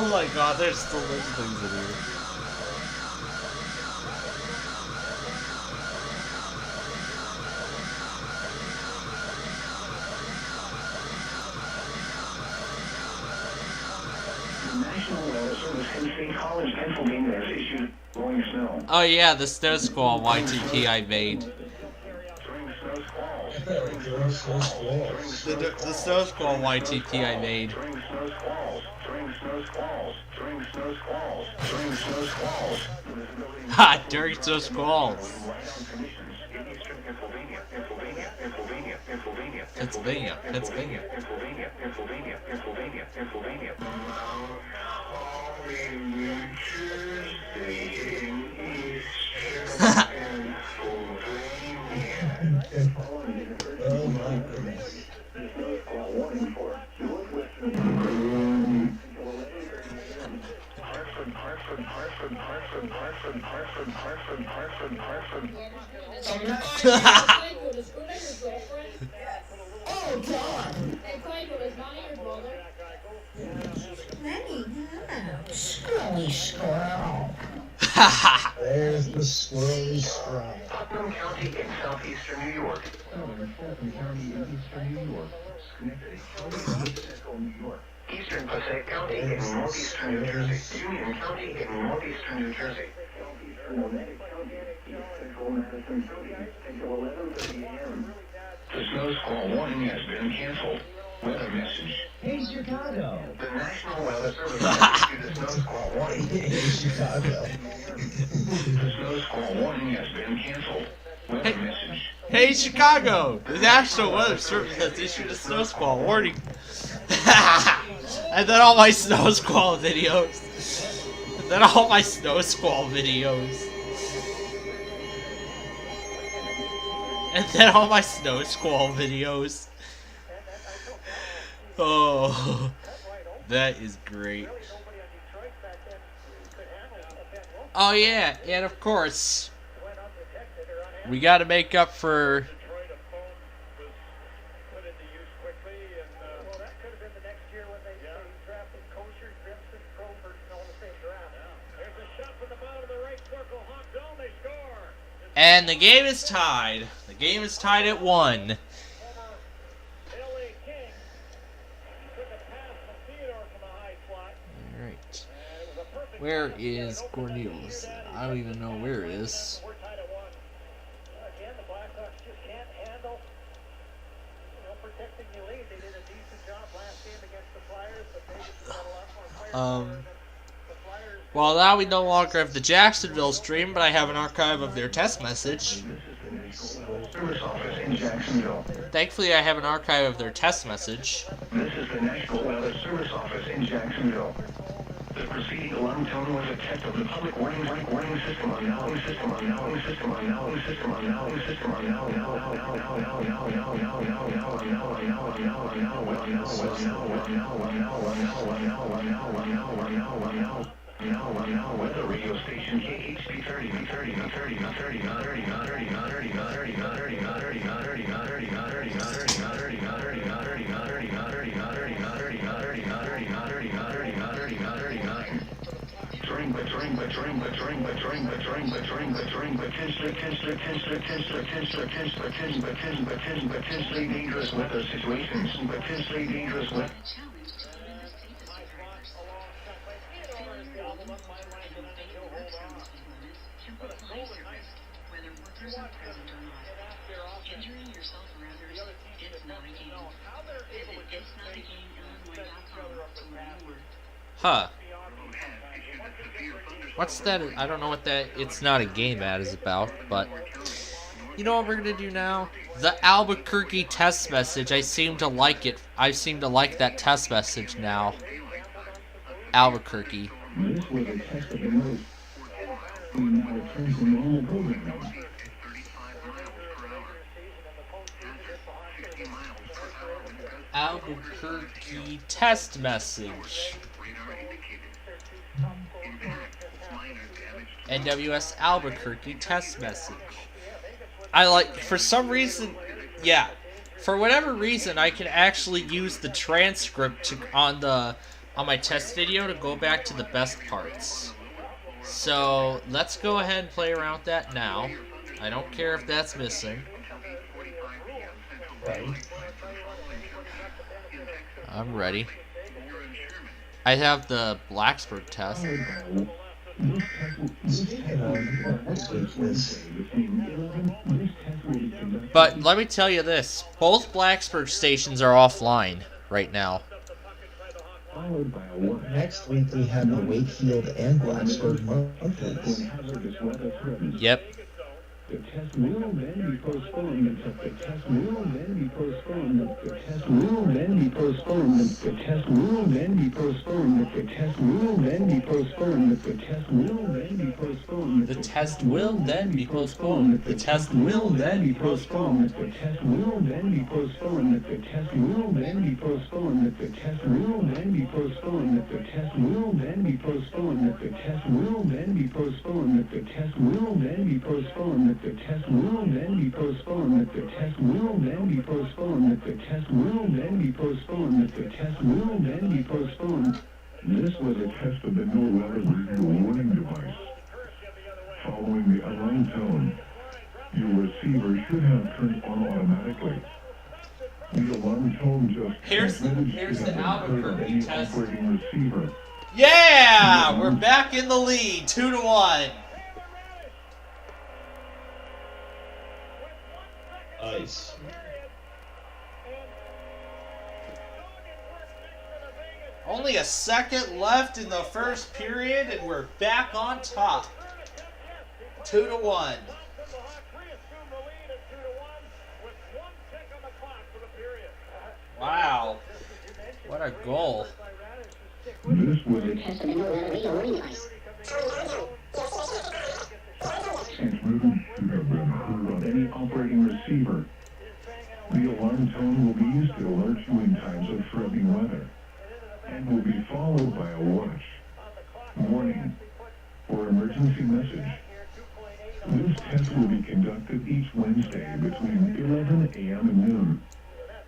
Oh my god, there's still those things in here. The National Weather Service in St. College, Pennsylvania has issued blowing snow. Oh yeah, the snow squall YTP I made. The snow squall YTP I made. Ha! During snow squalls. Pennsylvania. Oh my goodness. Oh, God. Hey, Clayton, is Monty your brother? Lenny, hello. Squirrely squirrel. There's the squirrely squirrel. Putnam County in southeastern New York. Southern Fulton County in eastern New York. Schenectady County in central New York. Eastern Passaic County in northeastern New Jersey. Union County in northeastern New Jersey. The snow squall warning has been canceled. Weather message. Hey, Chicago. The National Weather Service has issued a snow squall warning. Hey, Chicago. The snow squall warning has been canceled. Weather message. Hey Chicago! The National Weather Service has issued a snow squall warning. And then all my snow squall videos. And then all my snow squall videos. And then all my snow squall videos. Oh, that is great. Oh yeah, and of course, we gotta make up for... And the game is tied. The game is tied at 1. Alright. Where is Cornelius? I don't even know where it is. Well, now we no longer have the Jacksonville stream, but I have an archive of their test message. Thankfully, I have an archive of their test message. This is the National Weather Service Office in Jacksonville. The preceding alarm tone was a test of the public warning system on now system on now system on now system on now system on now weather radio station KHP 30 potentially dangerous weather situations. Potentially dangerous weather. Huh. What's that? I don't know what that It's Not a Game ad is about, but you know what we're gonna do now? The Albuquerque test message. I seem to like it. I seem to like that test message now. Albuquerque. Albuquerque test message. NWS Albuquerque test message. I like, for some reason, yeah, for whatever reason, I can actually use the transcript on my test video to go back to the best parts. So let's go ahead and play around with that now. I don't care if that's missing. I'm ready. I have the Blacksburg test. But let me tell you this, both Blacksburg stations are offline right now. Next week we have the Wakefield and Blacksburg monthlies. Yep. The test will then be postponed until the test will then be postponed. The test will then be postponed. The test will then be postponed. The test will then be postponed. The test will then be postponed. The test will then be postponed. The test will then be postponed. The test will then be postponed. The test will then be postponed. The test will then be postponed. The test will then be postponed. The test will then be postponed. The test will then be postponed. The test will then be postponed. The test will then be postponed. The test will then be postponed. The test will then be postponed. This was a test of the NOAA Weather Radio warning device. Following the alarm tone, your receiver should have turned on automatically. The alarm tone just Here's the Albuquerque test. Operating receiver. Yeah, we're back in the lead, 2-1. Nice. Only a second left in the first period, and we're back on top. 2-1. Wow. What a goal. This was a test of the NOAA radio warning device. Transmitters should have been heard on any operating receiver. The alarm tone will be used to alert you in times of threatening weather, and will be followed by a watch, warning, or emergency message. This test will be conducted each Wednesday between 11 a.m. and noon,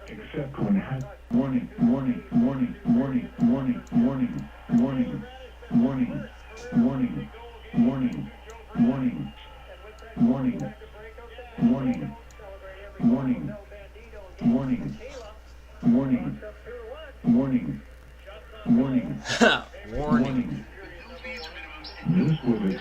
except when warning, warning, warning, warning, warning, warning, warning, warning, warning, warning, warning, warning, warning, warning, warning, warning, warning, warning, warning. This was it.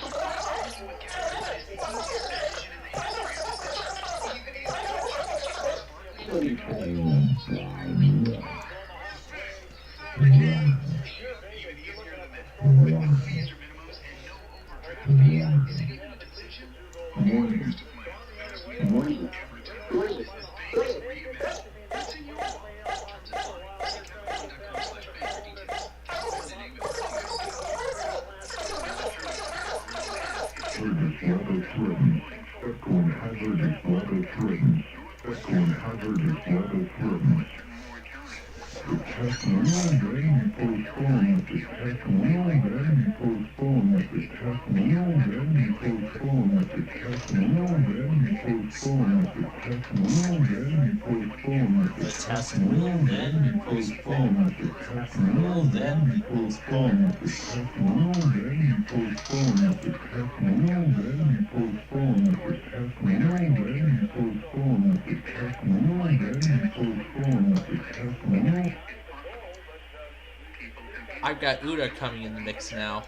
I've got Uda coming in the mix now.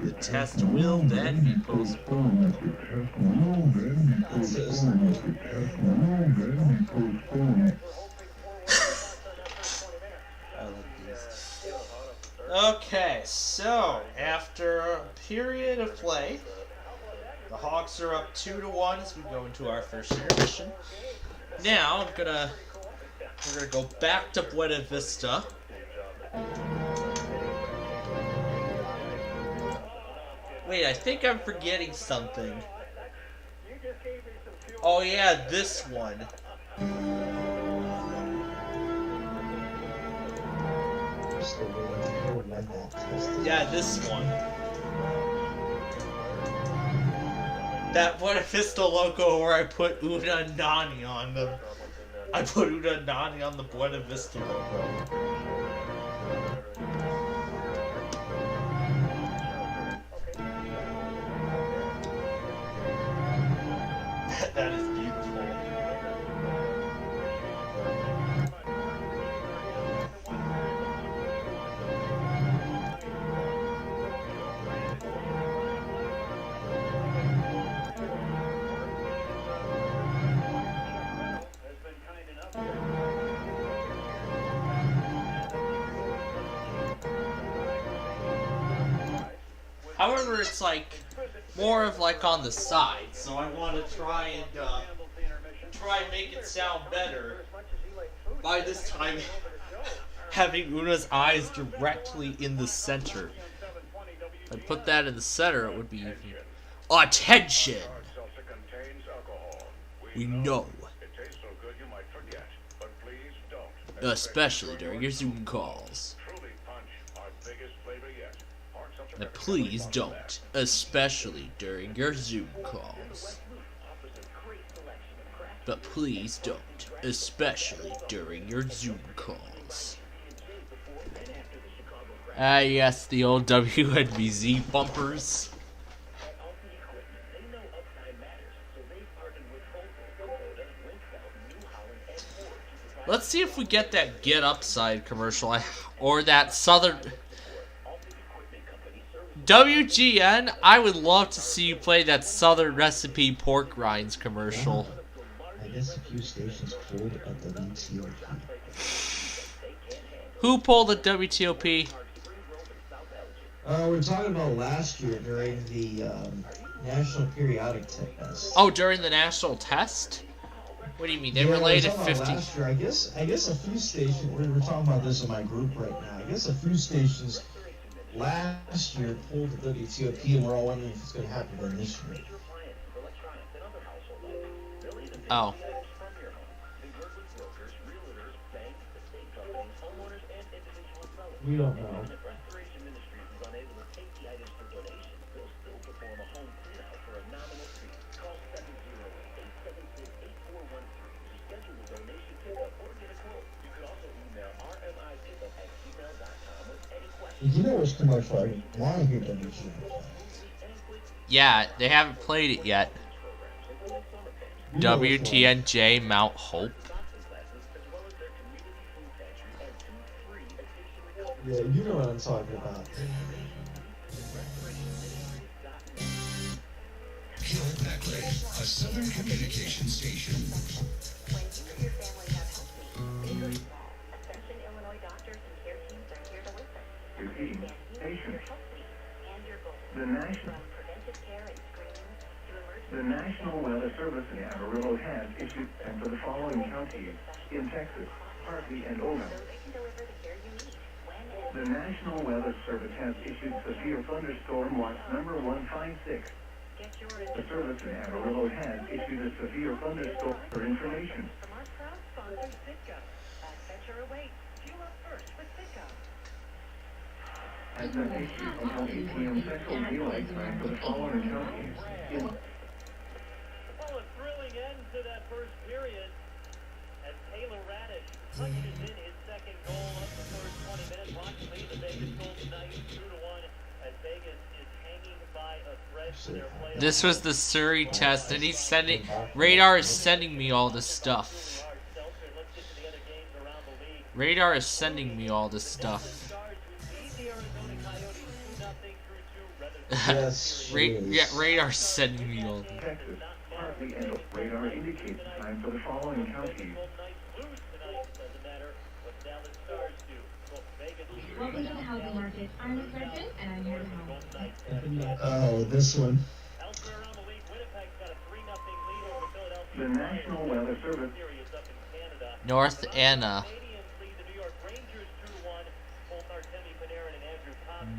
The test will then be postponed. Okay, so after a period of play, the Hawks are up 2-1 as we go into our first intermission. Now we're gonna go back to Buena Vista. Wait, I think I'm forgetting something. Oh yeah, this one. still waiting to hear when that test is. Yeah, this one. That Buena Vista logo where I put Una and Nani on them. I put Una and Nani on the Buena Vista logo. That is beautiful. However, it's like more of like on the side, so I want to try and make it sound better. By this time, having Una's eyes directly in the center. If I put that in the center, it would be even. Attention! We know. Especially during your Zoom calls. But please don't, especially during your Zoom calls. But please don't, especially during your Zoom calls. Ah, yes, the old WNBZ bumpers. Let's see if we get that Get Upside commercial, or that Southern... WGN, I would love to see you play that Southern Recipe pork rinds commercial. I guess a few stations pulled at the WTOP. Who pulled at WTOP? We're talking about last year during the National Periodic Test. Oh, during the national test? What do you mean? They related 50. Last year. I guess a few stations. We're talking about this in my group right now. I guess a few stations last year pulled the WTOP, and we're all wondering if it's going to happen again this year. Oh. We don't know. You know what's commercial? I want to hear WTOP. Yeah, they haven't played it yet. WTNJ Mount Hope. Yeah, you know what I'm talking about. Beckley, a Southern communication station. Repeating, patients. The National Weather Service in Amarillo has issued, and for the following counties in Texas, Harvey and Oldham. The National Weather Service has issued severe thunderstorm watch number 156. The service in Amarillo has issued a severe thunderstorm for information. Has been issued until 8 p.m. Central Daylight Time for the following counties in... Well, a thrilling end to that first period as Taylor Radish punches in his second goal of the first 20 minutes. Watch lead the Vegas Golden Knights 2-1 as Vegas is hanging by a thread for their playoff. This was the Cerri test, and he's sending... Radar is sending me all this stuff. Radar is sending me all this stuff. Yes, yeah, Radar's sending me all this. Texas, Harvey and Radar indicates time for the following counties. Welcome to the housing market. I'm Ms. Griffin, and I'm here to help. Oh, this one. The National Weather Service. North Anna.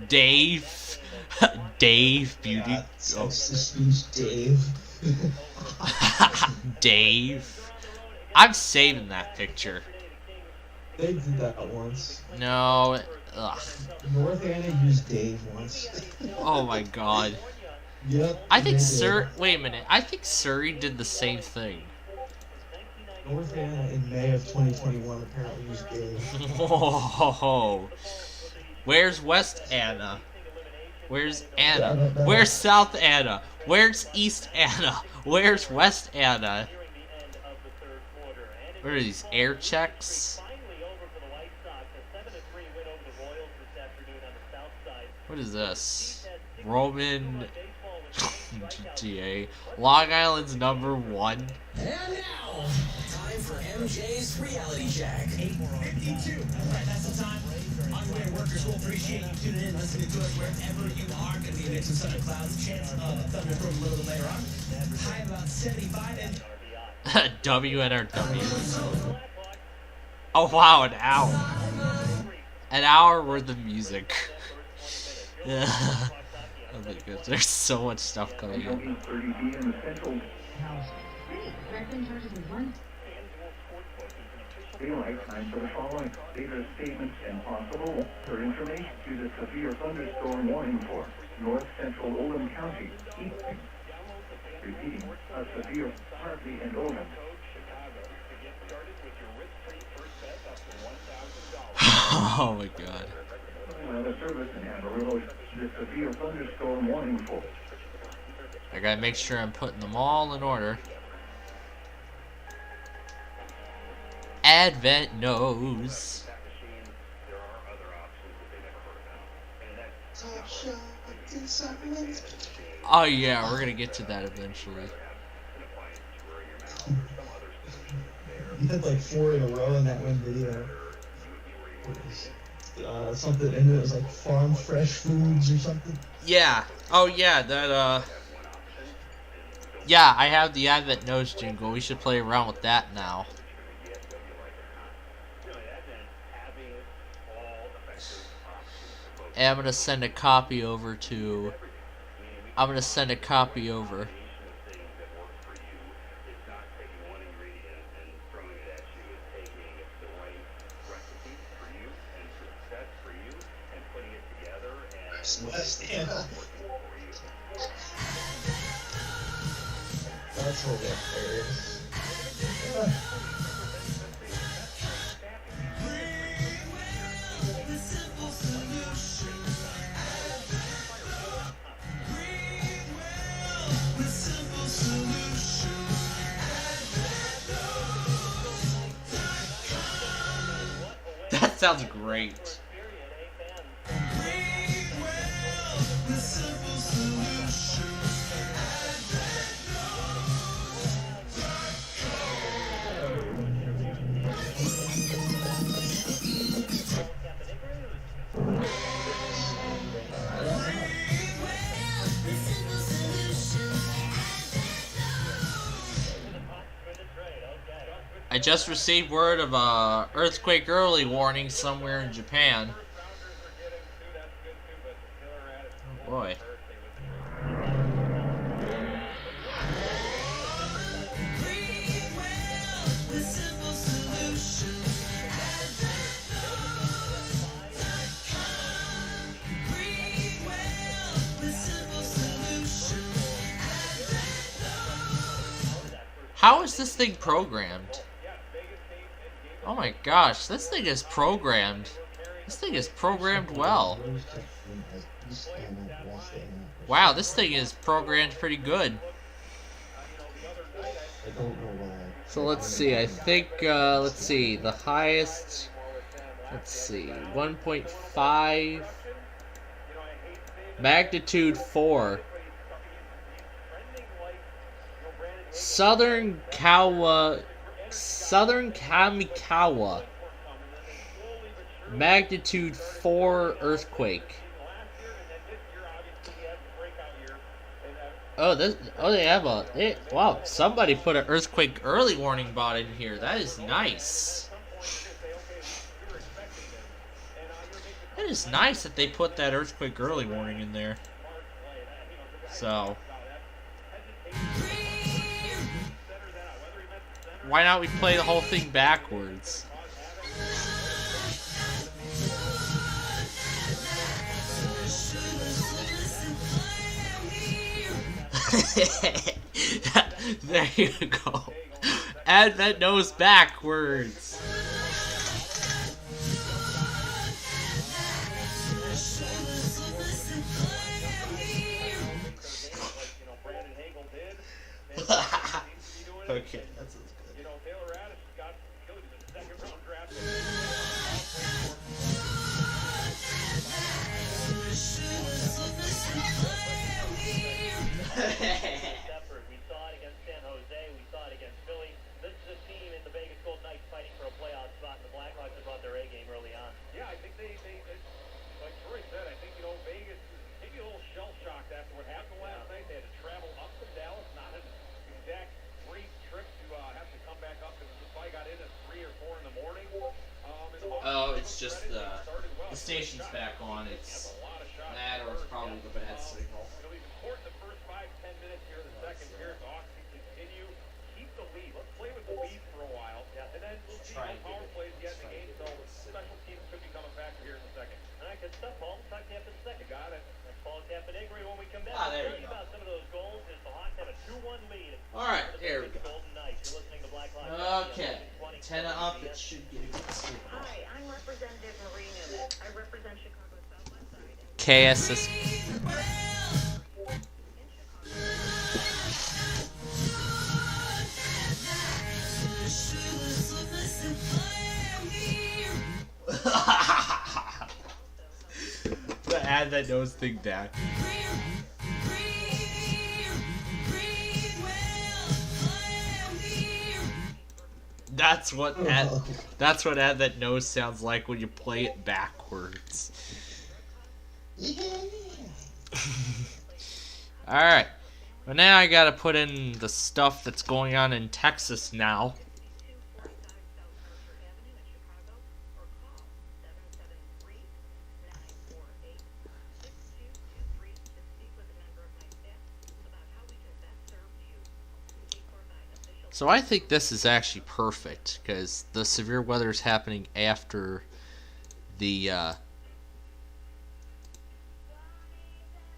Dave. Dave Beauty. Yeah, oh. Dave. Dave. I'm saving that picture. They did that once. No. Ugh. North Anna used Dave once. Oh my god. Yep. I think Cerri. Wait a minute. I think Cerri did the same thing. North Anna in May of 2021 apparently used Dave. Whoa. Where's West Anna? Where's Anna? Where's South Anna? Where's East Anna? Where's West Anna? What are these, air checks? What is this? Roman GTA. Long Island's #1. And now, time for MJ's Reality Check. 8:52. Alright, that's the time. On-way workers will appreciate you tuning in, listening to us wherever you are. Gonna be a mix of sun and clouds, chance of a thunderstorm a little bit later on. High about 75 and... WNRW. Oh wow, an hour. An hour worth of music. Oh my god, there's so much stuff coming in. Daylight time for the following. These are statements impossible. For information, to the severe thunderstorm warning for north central Oldham County, eastern. Repeating, a severe Harvey and Oldham. Oh my god. Weather Service in Amarillo, the severe thunderstorm warning for. I gotta make sure I'm putting them all in order. Advent knows. Oh yeah, we're gonna get to that eventually. You had like 4 in a row in that one video. It was, something, and it was like farm fresh foods or something. Yeah. Oh yeah, that yeah, I have the Advent Nose jingle. We should play around with that now. And I'm gonna send a copy over to... I'm gonna send a copy over. West Anna. That's hilarious. That sounds great. I just received word of a earthquake early warning somewhere in Japan. Oh boy. How is this thing programmed? Oh my gosh, this thing is programmed. This thing is programmed well. Wow, this thing is programmed pretty good. So let's see, I think, let's see, the highest, let's see, 1.5, magnitude 4. Southern Kamikawa, magnitude 4 earthquake. Oh, they have wow, somebody put an earthquake early warning bot in here. That is nice. It is nice that they put that earthquake early warning in there. So, why not we play the whole thing backwards? There you go. Advent knows backwards. Okay, that sounds good. We saw it against San Jose. We saw it against Philly. This is a team in the Vegas Golden Knights fighting for a playoff spot, and the Blackhawks have brought their A game early on. Yeah, I think they like Troy said, I think, Vegas is maybe a little shell-shocked after what happened last night. They had to travel up to Dallas, not an exact great trip to have to come back up, because the flight got in at 3 or 4 in the morning. Oh, it's just the station's back on. It's that, or it's probably the bad signal. He's important the first 5-10 minutes here in the second period. The Hawks can continue, keep the lead. Let's play with the lead for a while, and then we'll see how power plays get in the game. So special teams could become a factor here in the second. All right, good stuff, Paul. Talk to you after the second. Got it. That's Paul Campanegri when we come back. There We'll you tell you go. about some of those goals as the Hawks have a 2-1 lead. All right, there we go. Golden Knights. You're listening to Black Lives Okay, 10 up. It should get a good sleep. Hi, I'm Representative Marie Newman. I represent Chicago Southwest Side. KSS. The ad that knows thing down. That's what ad that knows sounds like when you play it backwards. Alright. Well, now I gotta put in the stuff that's going on in Texas now. So I think this is actually perfect, because the severe weather is happening after the,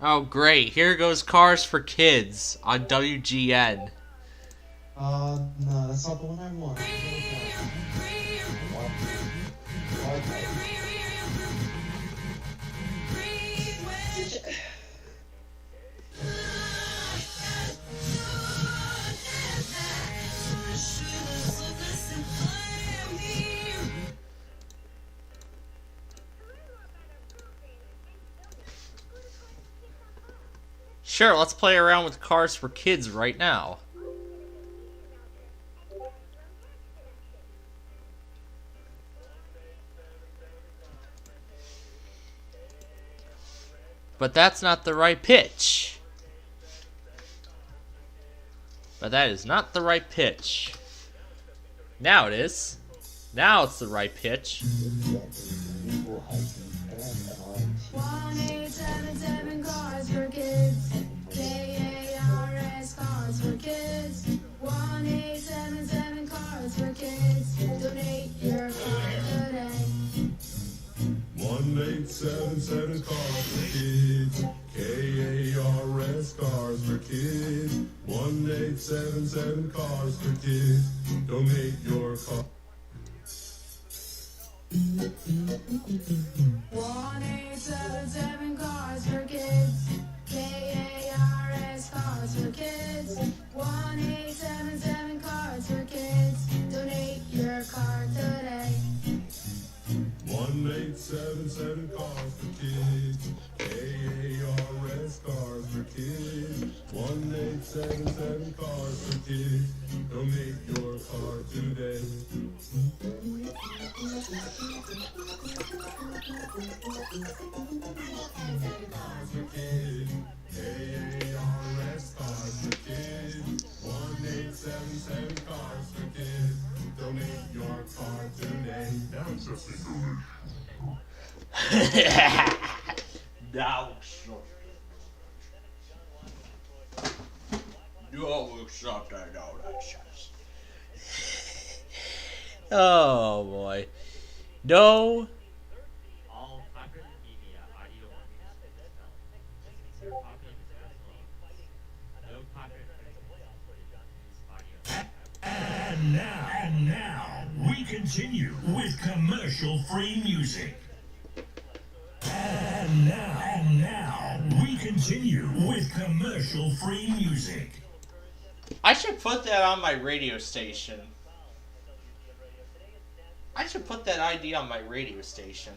Oh, great. Here goes Cars for Kids on WGN. No, that's not the one I want. Sure, let's play around with Cars for Kids right now. But that's not the right pitch. But that is not the right pitch. Now it is. Now it's the right pitch. 1877 Cars for Kids. KARS Cars for Kids. 1877 Cars for Kids. Donate your car today. 1877 Cars for Kids. KARS Cars for Kids. 1877 Cars for Kids. Donate your car. 1877 Cars for Kids. KARS Cars for Kids. 1877 Cars for Kids. Donate your car today. 1877 Cars for Kids. KARS Cars for Kids. 1877 Cars for Kids. Donate your car today. Cars for Kids. KARS Cars for Kids. 1877 Cars for Kids. Donate your car today. Ancestry donation. Now Oh boy. No. All copyrighted media, audio or music is held. No copy continue with commercial-free music. And now, we continue with commercial-free music. I should put that on my radio station. I should put that ID on my radio station.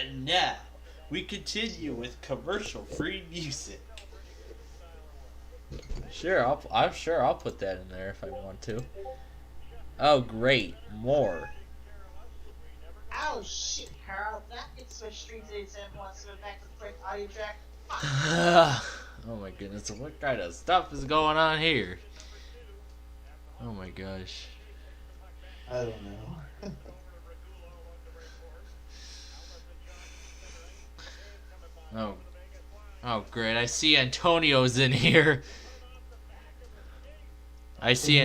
And now, we continue with commercial-free music. Sure, I'm sure I'll put that in there if I want to. Oh, great. More. Oh shit, Carl. That gets switched straight to 87 wants to go back to the quick audio track. Oh my goodness, what kind of stuff is going on here? Oh my gosh. I don't know. Oh great, I see Antonio's in here. I see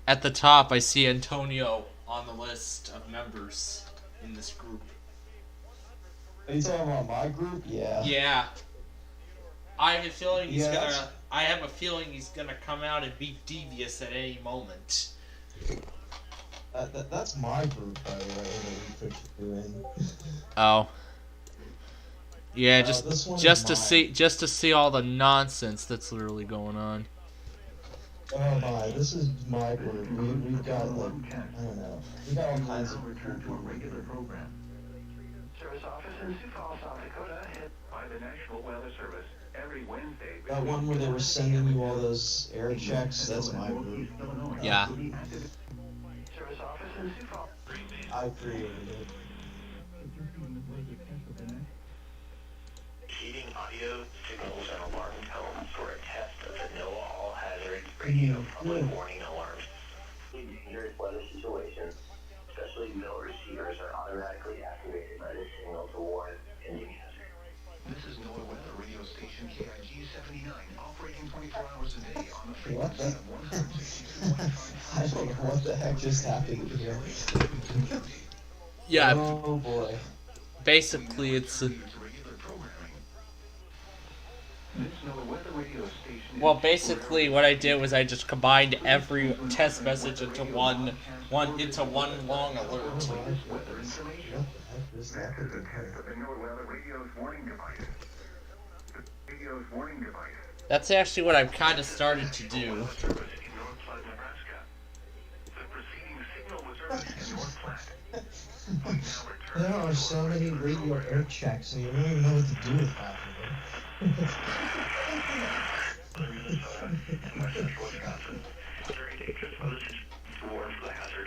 at the top, I see Antonio on the list of members in this group. Are you talking about my group? Yeah. Yeah. I have a feeling he's gonna come out and be devious at any moment. That's my group, by the way, that we put you in. Oh. Yeah, just to see all the nonsense that's literally going on. Oh my, this is my group. We've got like, I don't know, we got all kinds of return to a regular program. Service office in Sioux Falls, South Dakota, hit by the National Weather Service every Wednesday. that one where they were sending you all those air checks. That's my group. Yeah. Service office in Sioux Falls. I created it. Receiving audio signals and alarm tones for a test of the NOAA All Hazards Radio Public Warning Alarms. In dangerous weather situations, especially middle receivers are automatically activated by this signal to warn pending hazard. This is NOAA Weather Radio Station KIG 79, operating 24 hours a day on the What frequency the? I don't know what the heck just happened here. Yeah. Oh boy. Basically, it's a... Well, basically, what I did was I just combined every test message into one long alert. This is a test of the NOAA Weather Radio's warning device. The radio's warning device. That's actually what I've kind of started to do. There are so many radio air checks, and you don't even know what to do with half of them.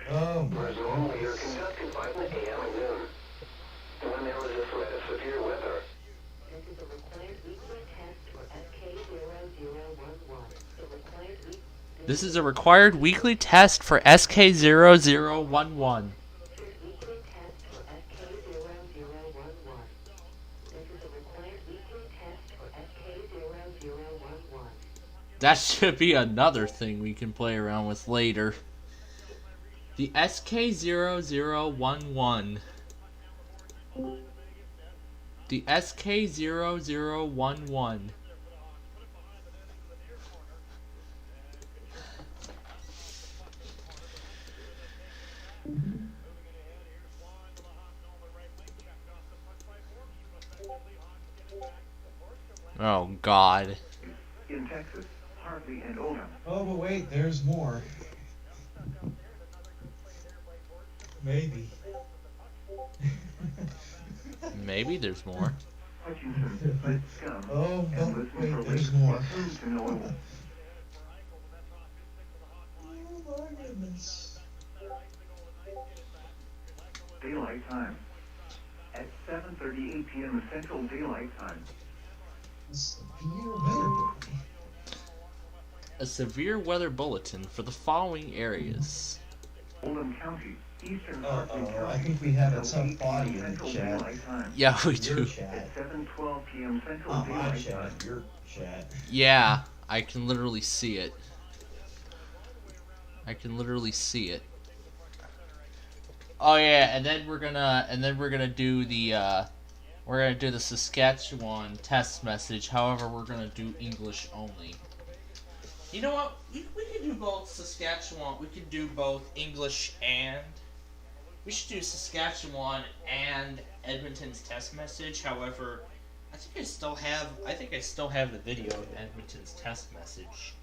Oh, Whereas normally you're conducted by the AM and noon. When there is a threat of severe weather. This is a required weekly test for SK0011. This is a required weekly test for SK0011. That should be another thing we can play around with later. The SK0011. The SK0011. Oh God. In Texas, Hartley and Oldham. Oh, but wait, there's more. Maybe. Maybe there's more. Oh, but wait, there's more. Oh my goodness. Daylight time. At 7:38 p.m. Central Daylight Time. A severe weather bulletin for the following areas. Oldham County, Eastern I think we have a tough body in the chat. Yeah, we do. At 7:12 p.m. Central Daylight Time. Your chat. Yeah, I can literally see it. I can literally see it. Oh yeah, and then we're gonna do the Saskatchewan test message. However, we're gonna do English only. You know what? We could do both Saskatchewan. We could do both English and. We should do Saskatchewan and Edmonton's test message. However, I think I still have the video of Edmonton's test message.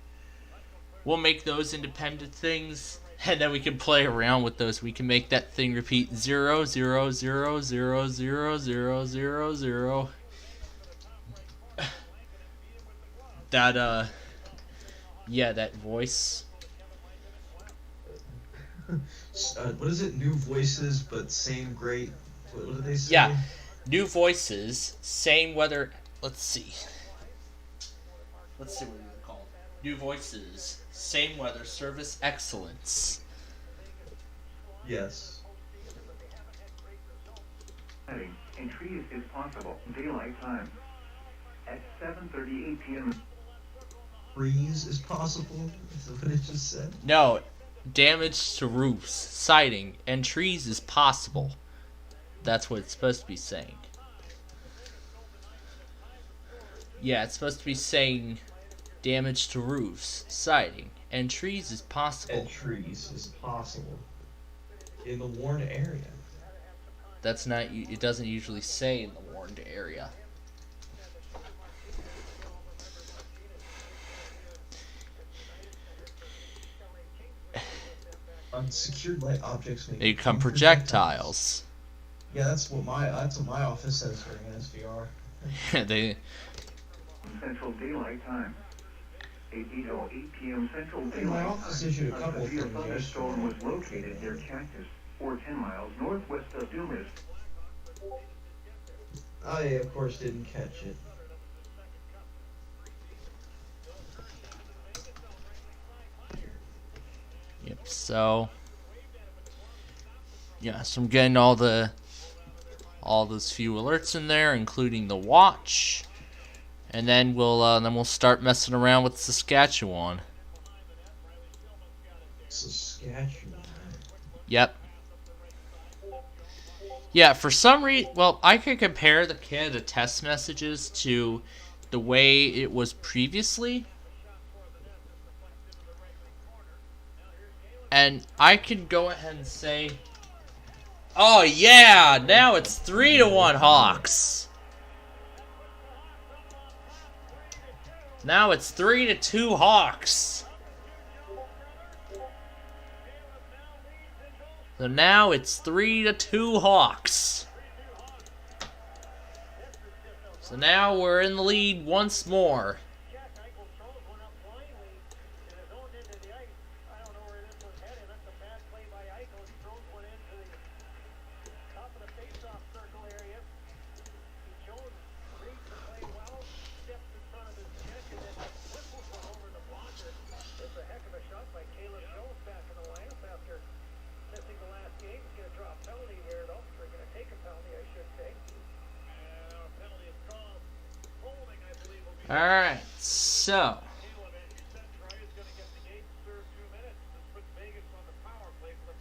We'll make those independent things, and then we can play around with those. We can make that thing repeat 0 0 0 0 0 0 0 0. That yeah, that voice. What is it? New voices, but same great. What did they say? Yeah, new voices, same weather. Let's see what it's called. New voices, same weather, service excellence. Yes. In trees is possible. Daylight time. At 7:38 p.m. Freeze is possible. Is that what it just said? No, damage to roofs, siding, and trees is possible. That's what it's supposed to be saying. Yeah, it's supposed to be saying damage to roofs, siding, and trees is possible. And trees is possible in the warned area. That's not. It doesn't usually say in the warned area. Unsecured light objects may become projectiles. Yeah, that's what my office says during SVR. They. Central Daylight Time. 8:08 p.m. Central Daylight My office issued a couple of severe things thunderstorm was located near Cactus, or 10 miles northwest of Dumas. I, of course, didn't catch it. Yep. So. Yeah, so I'm getting all those few alerts in there, including the watch, and then we'll start messing around with Saskatchewan. Saskatchewan. Yep. Yeah, for some reason, well, I could compare the Canada test messages to the way it was previously. And I could go ahead and say, oh yeah, now it's 3-1 Hawks. Now it's 3-2 Hawks. So now it's 3-2 Hawks. So now we're in the lead once more. Alright, so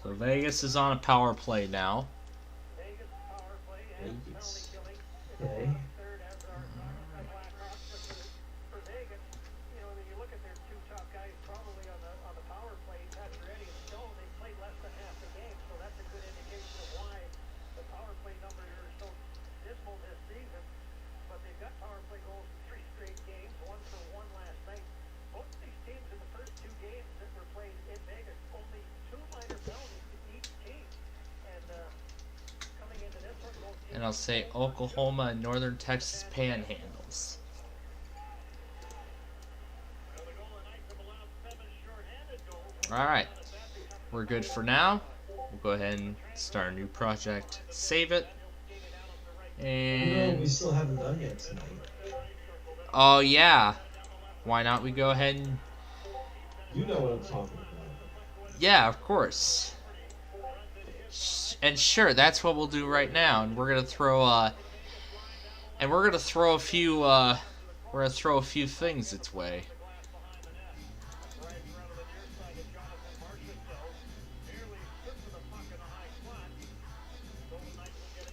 Vegas is on a power play now. Vegas. Okay. And I'll say Oklahoma and Northern Texas panhandles. Alright, we're good for now. We'll go ahead and start a new project, save it, and... No, we still haven't done yet tonight. Oh yeah, why not we go ahead and... You know what I'm talking about. Yeah, of course. And sure, that's what we'll do right now. And we're gonna throw a few things its way.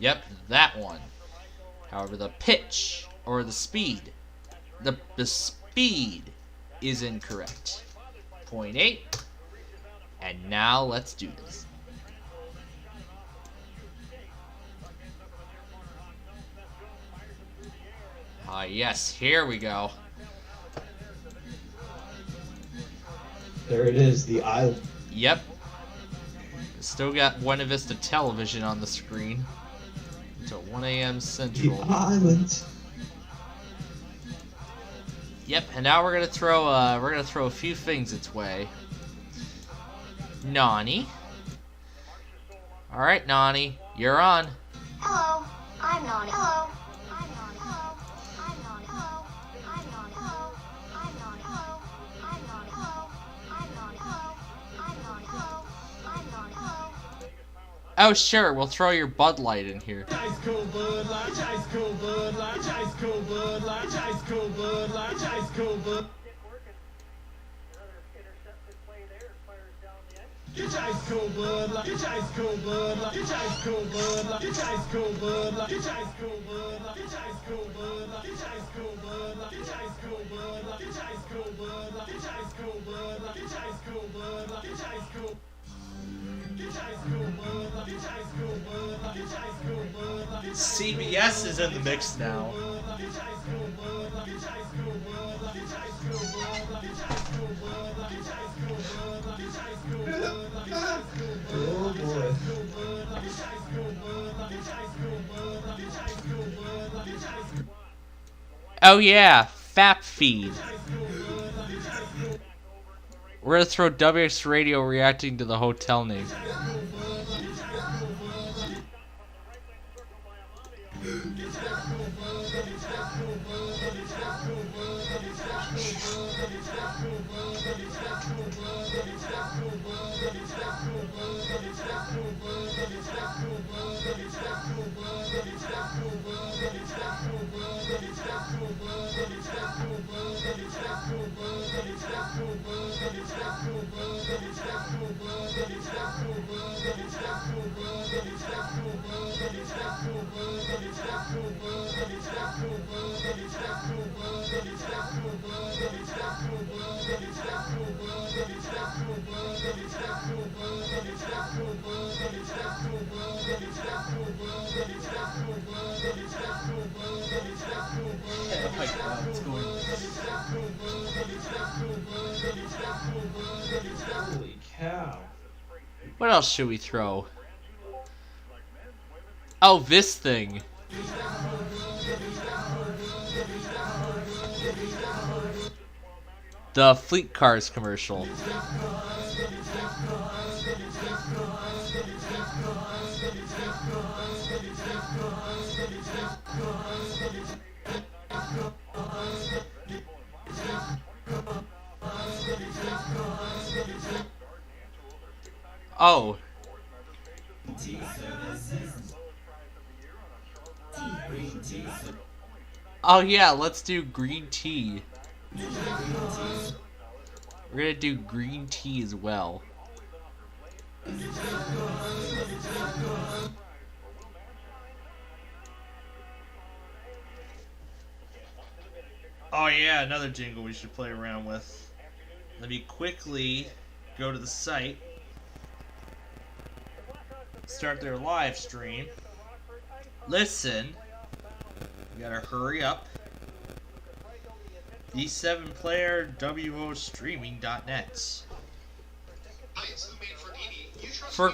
Yep, that one. However, the pitch or the speed, the speed is incorrect. 0.8. And now let's do this. Ah, yes, here we go. There it is, the island. Yep. Still got Buena Vista Television on the screen until 1 a.m. Central. The island. Yep, and now we're gonna throw a few things its way. Nani. All right, Nani, you're on. Hello, I'm Nani. Hello, I'm Nani. Hello, I'm Nani. Hello, I'm Nani. Hello, I'm Nani. Hello, I'm Nani. Hello, I'm Nani. Hello, I'm Nani. Hello, I'm Nani. Hello. Oh, sure, we'll throw your Bud Light in here. Ice cold Bud Light, ice cold Bud Light, ice cold Bud Light, ice cold Bud Light, ice cold Bud. Get ice cold Bud Light, get ice cold Bud Light, get ice cold Bud Light, get ice cold Bud Light, get ice cold Bud Light, get ice cold Bud Light, get ice cold Bud Light, get ice cold Bud Light, get ice cold Bud Light, get ice cold Bud Light, get ice cold Bud Light, get ice cold. CBS is in the mix now. Oh boy. Oh yeah, FAP feed. We're gonna throw WX Radio reacting to the hotel name. Oh my God, it's going. Holy cow. What else should we throw? Oh, this thing. The Fleet Cars commercial. Oh. Oh yeah, let's do green tea. We're gonna do green tea as well. Oh yeah, another jingle we should play around with. Let me quickly go to the site, start their live stream. Listen, we gotta hurry up. D7player WOStreaming.net. For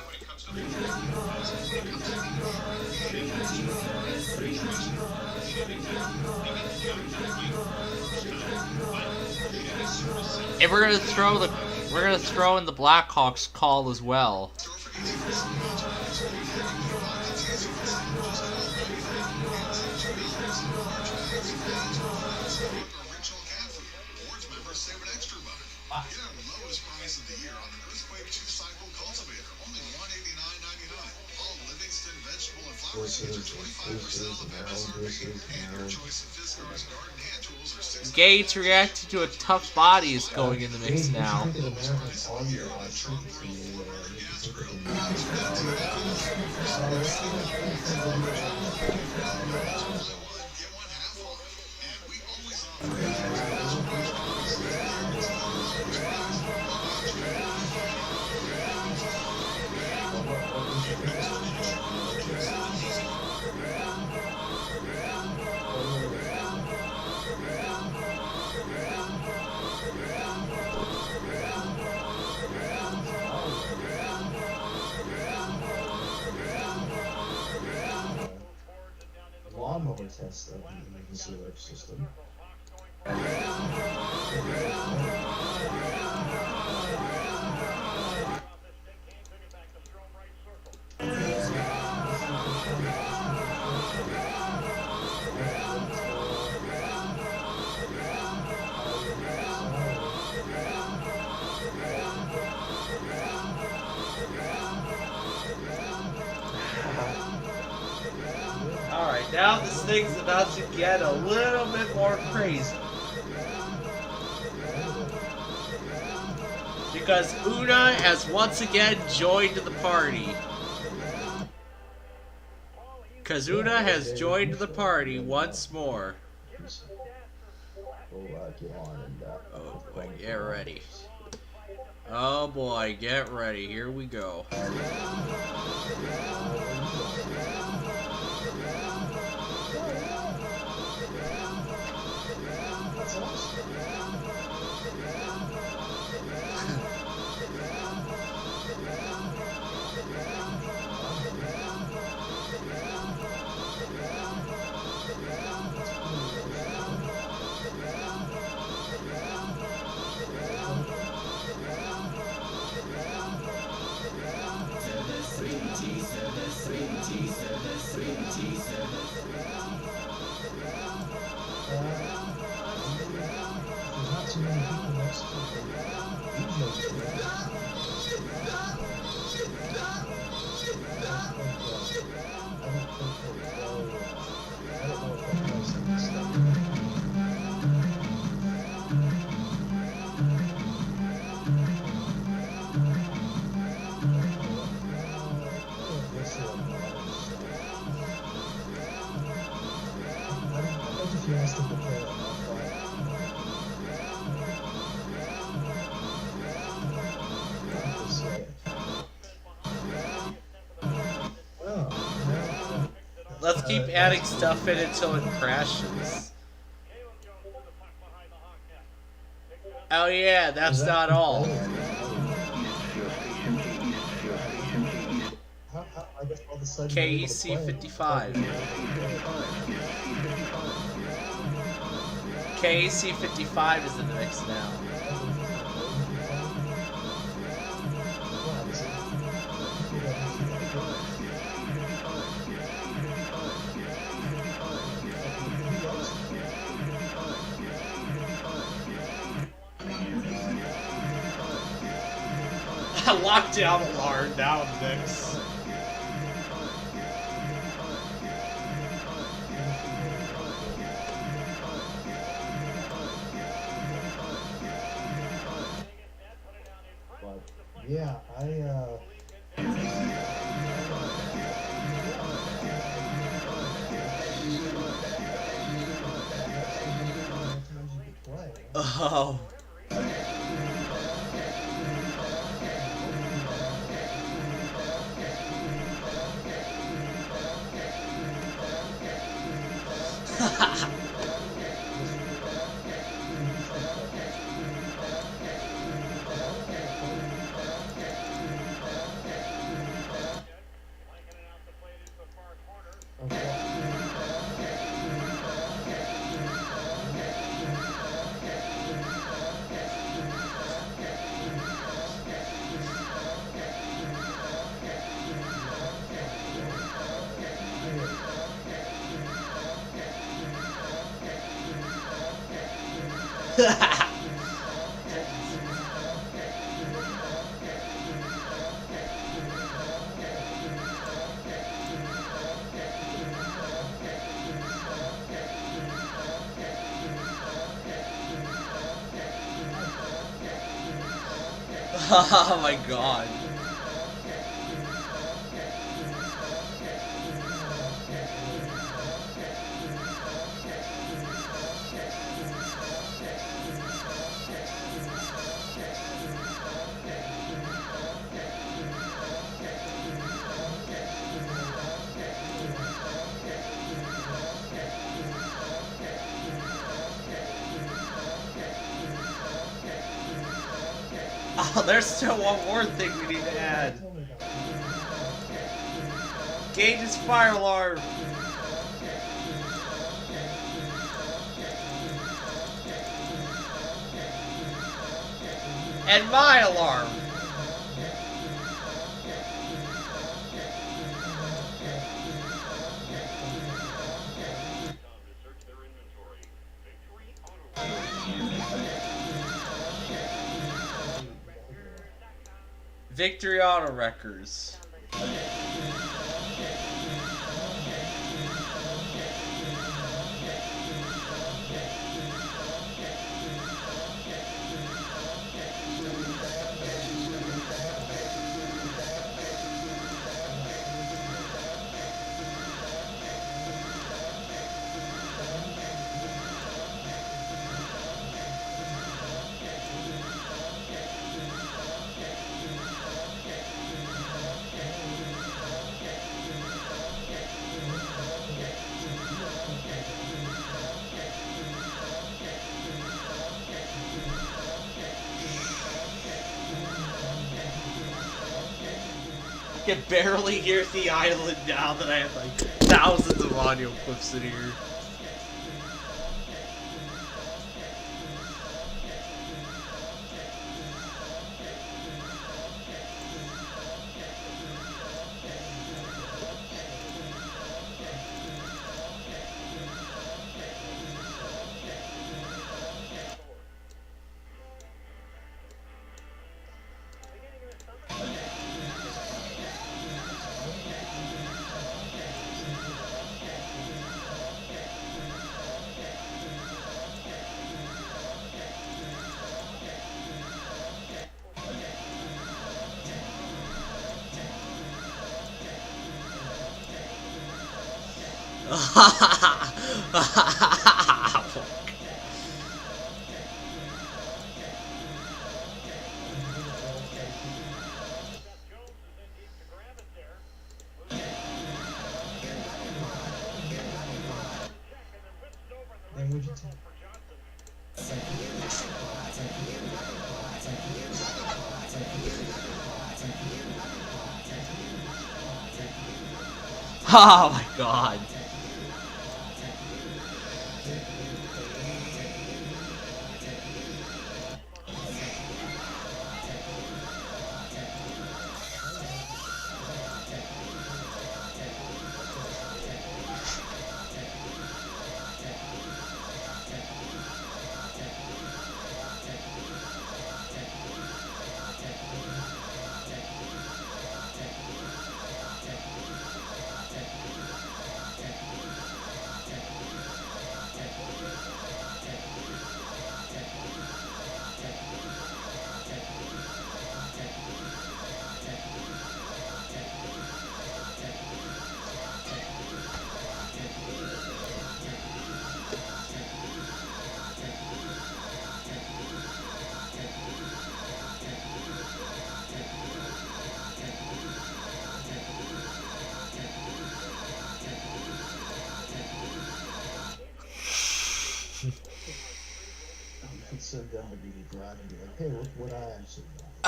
and we're gonna throw in the Blackhawks call as well. Gates reacting to a tough body is going in the mix now. lawnmower test of the emergency alert system. Alright, now this thing's about to get a little bit more crazy. Because Una has once again joined the party. Because Una has joined the party once more. Oh boy, get ready. Oh boy, get ready. Here we go. Let's keep adding stuff in until it crashes. Oh yeah, that's not all. KEC 55. KEC 55 is in the mix now. Lockdown alarm now in the mix. But yeah, Oh. Oh my god. Oh, there's still one more thing we need to add. Gauge's fire alarm. And my alarm. Victory Auto Wreckers. I can barely hear the island now that I have like thousands of audio clips in here. Oh my god.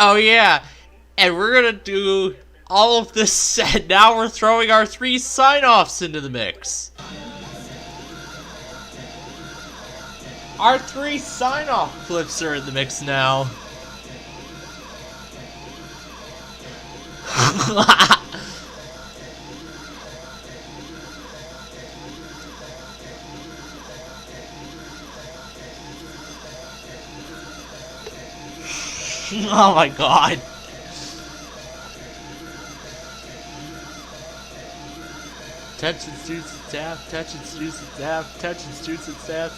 Oh yeah, and we're gonna do all of this set. Now we're throwing our 3 sign-offs into the mix. Our 3 sign-off clips are in the mix now. Oh my god. Attention students and staff, attention students and staff, attention students and staff.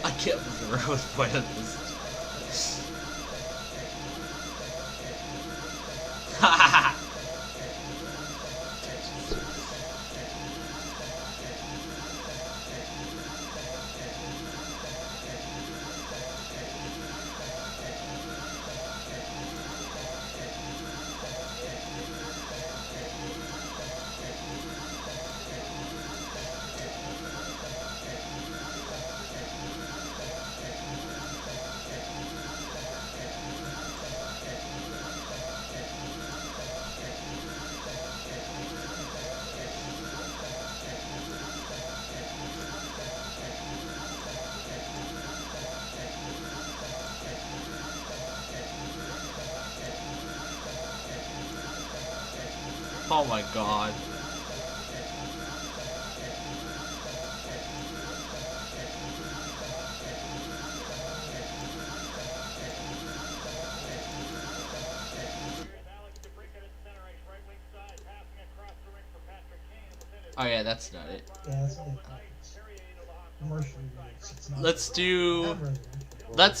I can't believe the road point of this. Haha. Oh my god. Oh yeah, that's not it. Yeah, that's only commercial use. It's not Let's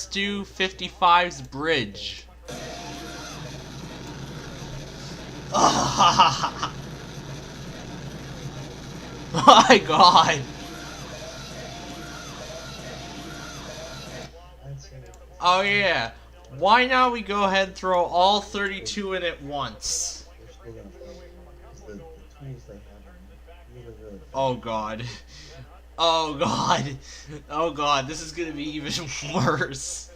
do 55's bridge. Oh my god. Oh yeah. Why not we go ahead and throw all 32 in at once? Oh god. Oh god. Oh god, this is gonna be even worse.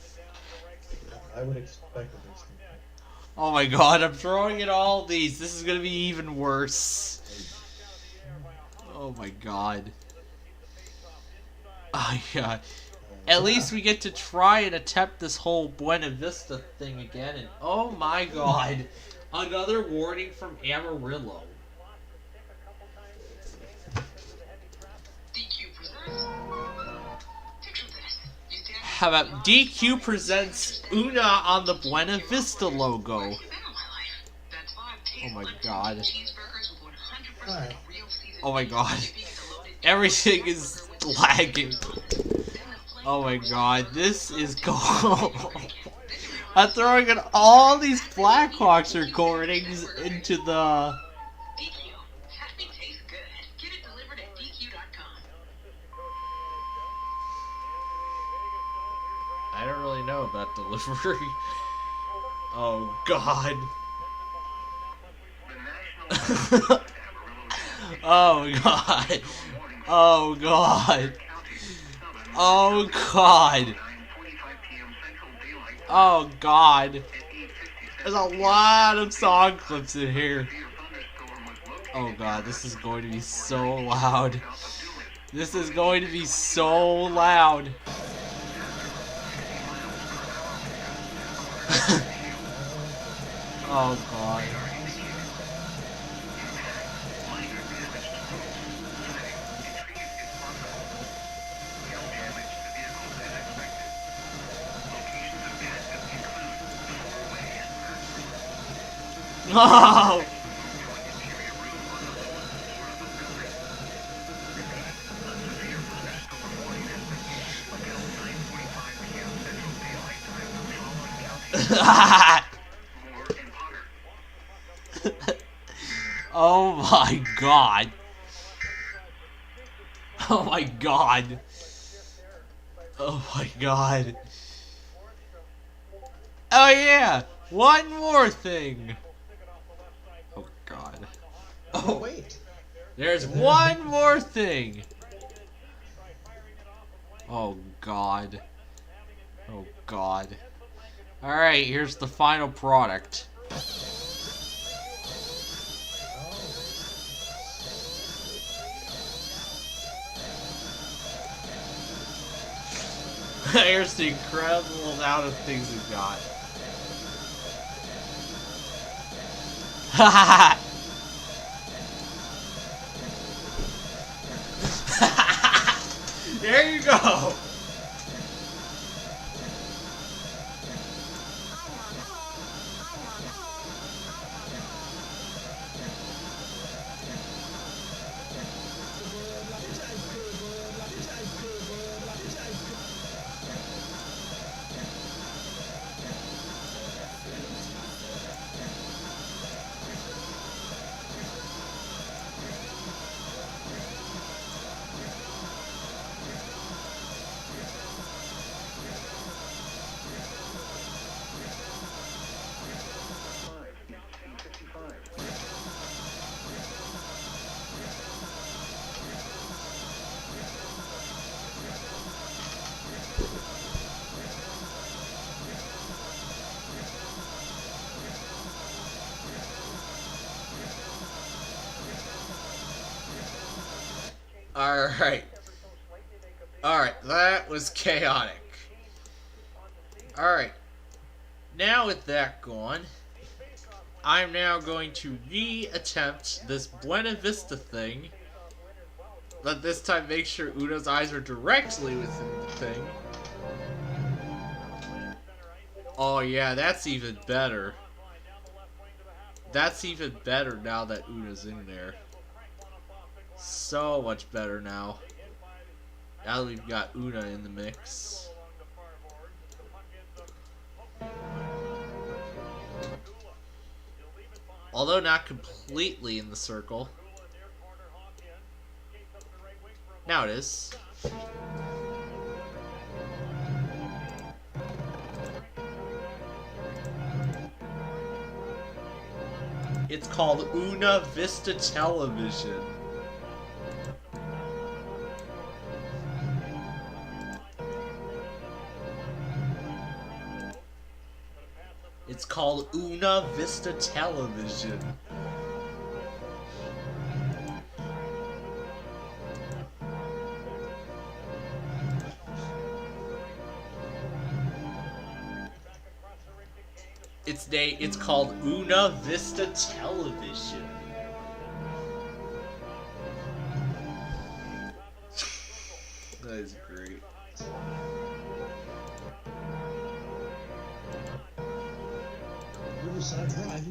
I would expect this. Oh my god, I'm throwing in all these. This is gonna be even worse. Oh my god. Oh god. At least we get to try and attempt this whole Buena Vista thing again, and oh my god. Another warning from Amarillo. How about DQ presents Una on the Buena Vista logo? Oh my god. Oh my god. Everything is lagging. Oh my god. This is cool. I'm throwing in all these Blackhawks recordings into the... I don't really know about delivery. Oh god. Oh god. Oh god. Oh god. Oh god. There's a lot of song clips in here. Oh god, this is going to be so loud. This is going to be so loud. Oh god. Oh! Oh my god. Oh my god. Oh my god. Oh yeah! One more thing! Oh god. Oh wait! There's one more thing! Oh god. Oh god. Alright, here's the final product. Here's the incredible amount of things we've got. There you go. Alright. Alright, that was chaotic. Alright. Now with that gone, I'm now going to re-attempt this Buena Vista thing. But this time make sure Una's eyes are directly within the thing. Oh yeah, that's even better. That's even better now that Una's in there. So much better now. Now that we've got Una in the mix. Although not completely in the circle. Now it is. It's called Una Vista Television. It's called Una Vista Television. It's called Una Vista Television. That is great. Riverside Drive.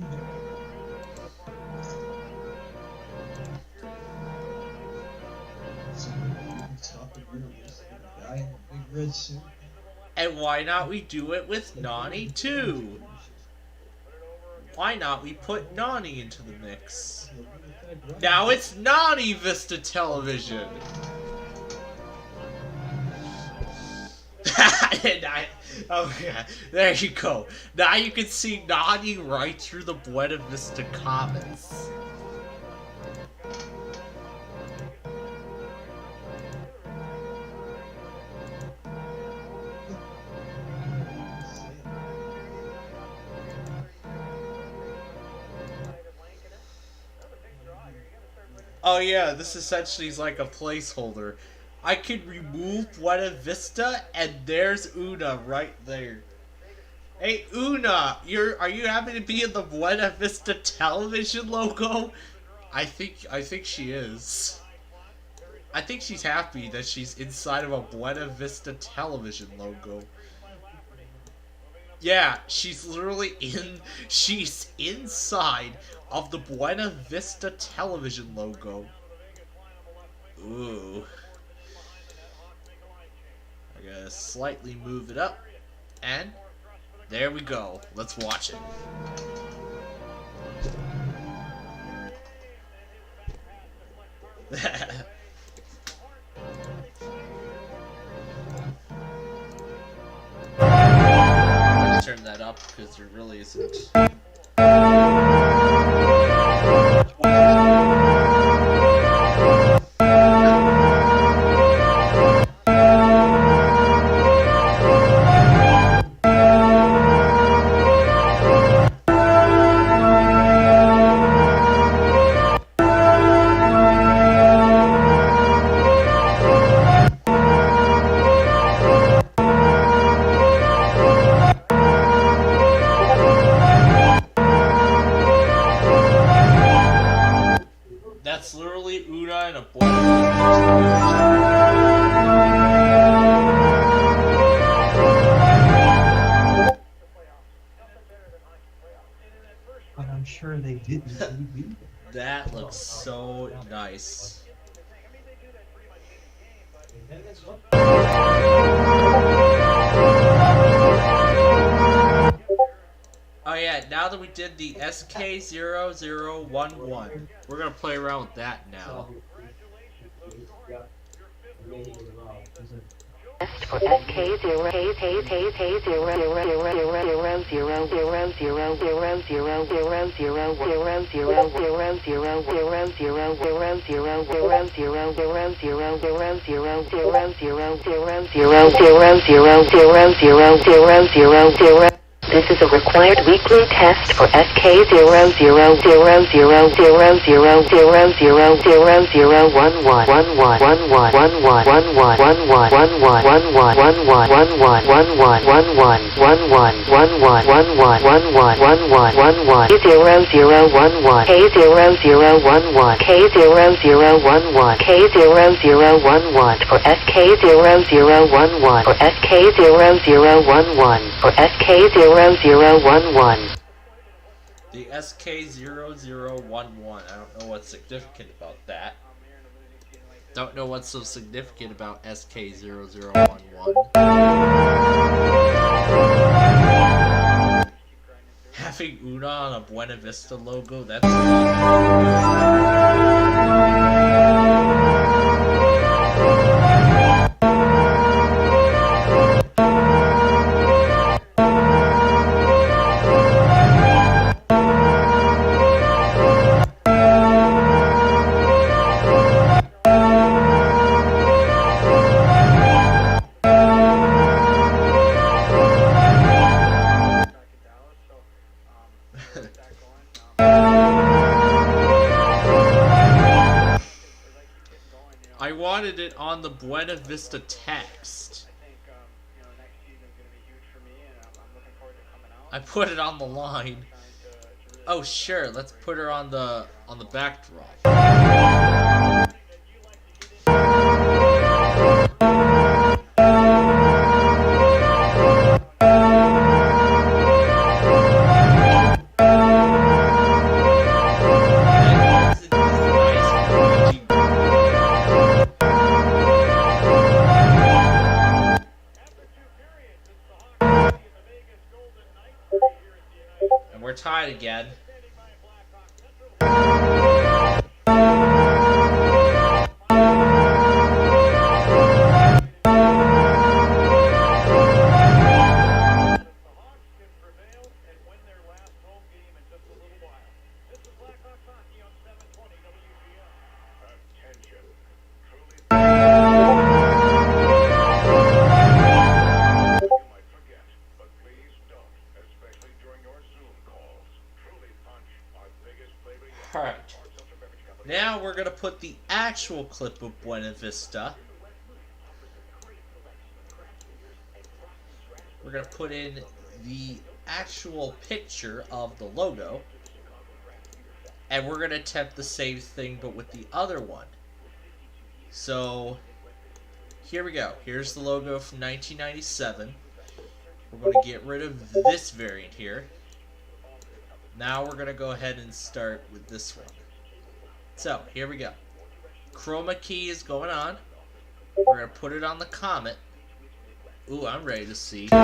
Guy in a big red suit. And why not we do it with Nani too? Why not we put Nani into the mix? Now it's Nani Vista Television. Oh yeah, there you go. Now you can see Nani right through the Buena Vista comments. Oh yeah, this essentially is like a placeholder. I can remove Buena Vista, and there's Una right there. Hey Una, are you happy to be in the Buena Vista Television logo? I think she is. I think she's happy that she's inside of a Buena Vista Television logo. Yeah, she's literally she's inside of the Buena Vista Television logo. Ooh. I gotta slightly move it up. And there we go. Let's watch it. Turn that up because there really isn't. That's literally Una and a boy. But I'm sure they didn't. That looks so nice. Oh yeah, now that we did the SK0011, we're gonna play around with that now. For SK0 This is a required weekly test for SK0011 for SK0011 for SK0011 for SK0011. The SK0011. I don't know what's significant about that. Don't know what's so significant about SK0011. Having Una on a Buena Vista logo, that's I wanted it on the Buena Vista text. I put it on the line. Oh sure, let's put her on the backdrop. We're tied again. Alright. Now we're going to put the actual clip of Buena Vista. We're going to put in the actual picture of the logo. And we're going to attempt the same thing but with the other one. So, here we go. Here's the logo from 1997. We're going to get rid of this variant here. Now we're going to go ahead and start with this one. So, here we go. Chroma key is going on. We're going to put it on the Comet. Ooh, I'm ready to see. I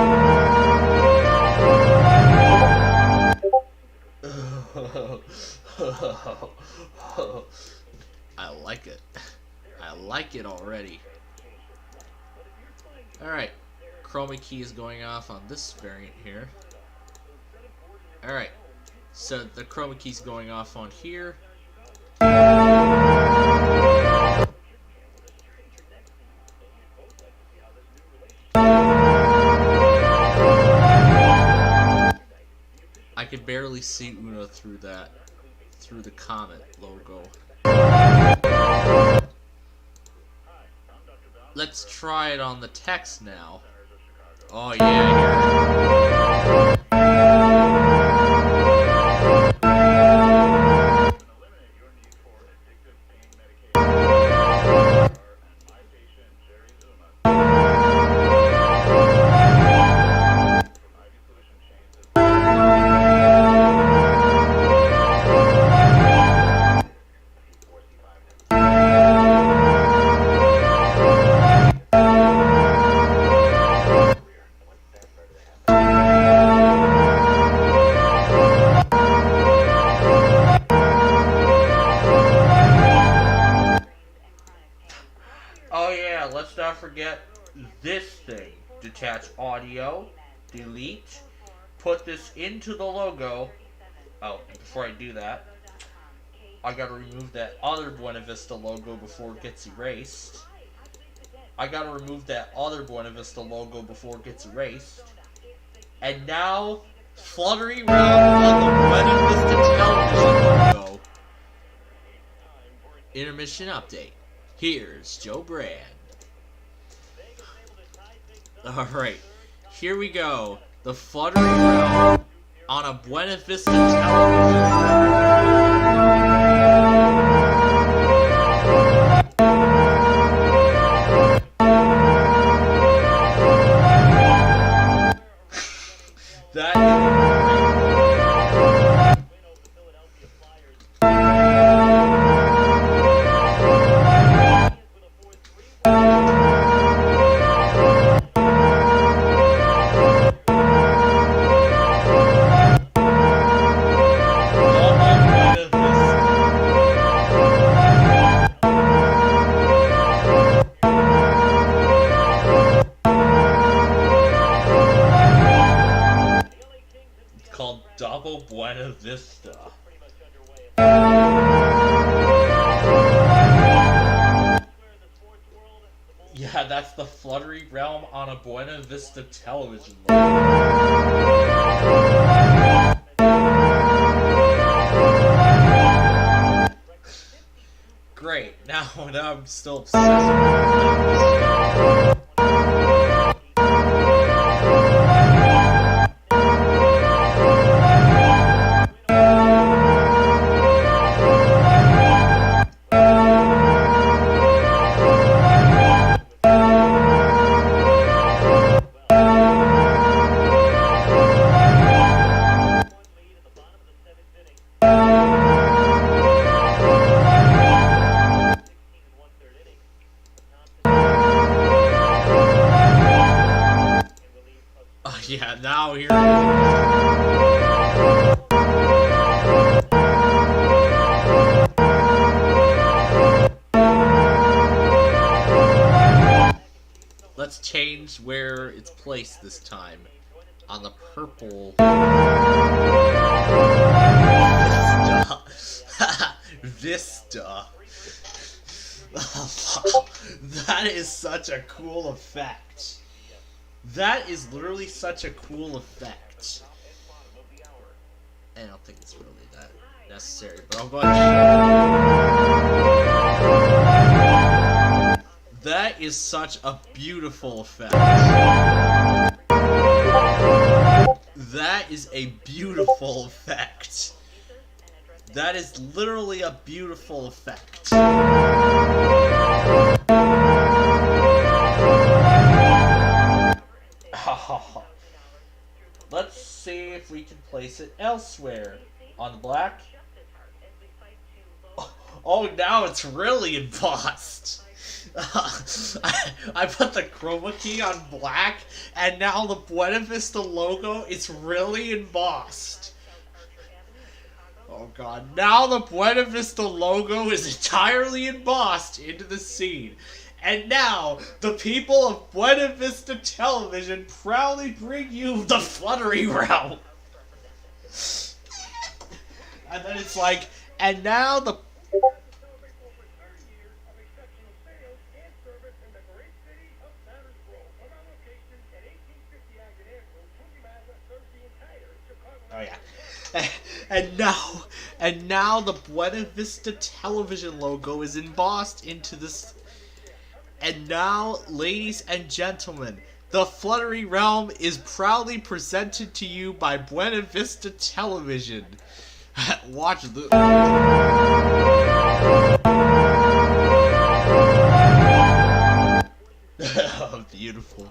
like it. I like it already. Alright. Chroma key is going off on this variant here. Alright. So the chroma key's going off on here. I could barely see Una through that, through the Comet logo. Let's try it on the text now. Oh yeah. Let's not forget this thing. Detach audio, delete, put this into the logo. Oh, before I do that, I gotta remove that other Buena Vista logo before it gets erased. I gotta remove that other Buena Vista logo before it gets erased. And now Fluttery round on the Buena Vista television logo. Intermission update. Here's Joe Brand. Alright, here we go. The Fluttery round on a Buena Vista television. That called Double Buena Vista. Yeah, that's the Fluttery realm on a Buena Vista television. Great. Now I'm still obsessed with yeah, now here. Let's change where it's placed this time. On the purple Vista. That is such a cool effect. That is literally such a cool effect. I don't think it's really that necessary, but I'll go ahead and show you. That is such a beautiful effect. That is a beautiful effect. That is literally a beautiful effect. Let's see if we can place it elsewhere. On the black. Oh, now it's really embossed. I put the chroma key on black, and now the Buena Vista logo is really embossed. Oh god, now the Buena Vista logo is entirely embossed into the scene. And now, the people of Buena Vista Television proudly bring you the Fluttery realm. And then it's like, and now the... Oh yeah. And now the Buena Vista Television logo is embossed into this. And now, ladies and gentlemen, the Fluttery realm is proudly presented to you by Buena Vista Television. Watch the. Oh, beautiful.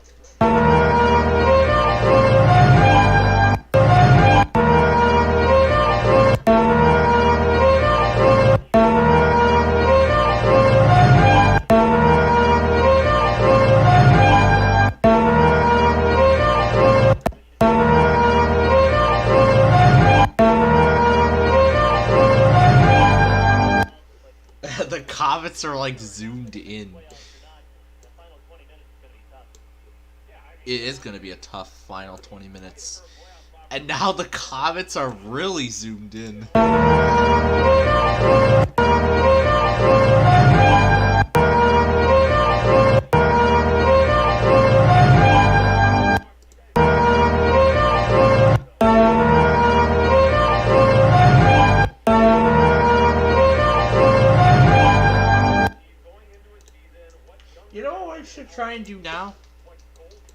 The comets are like zoomed in. It is going to be a tough final 20 minutes. And now the comets are really zoomed in.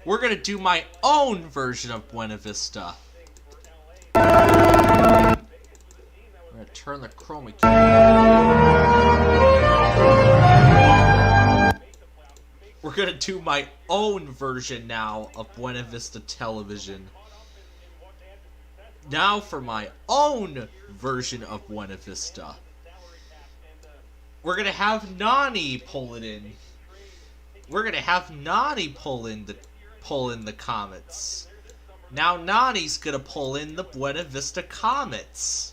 we're gonna do my own version of Buena Vista. We're gonna turn the chroma key. We're gonna do my own version now of Buena Vista Television. Now for my own version of Buena Vista. We're gonna have Nani pull it in. We're gonna have Nani pull in the comets. Now Nani's gonna pull in the Buena Vista comets.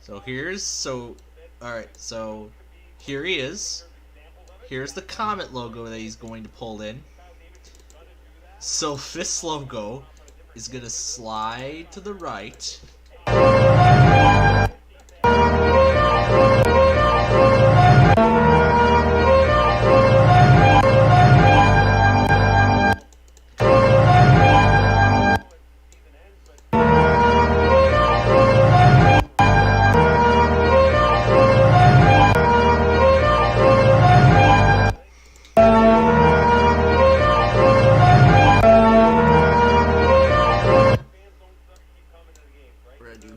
So here he is. Here's the comet logo that he's going to pull in. So this logo is gonna slide to the right.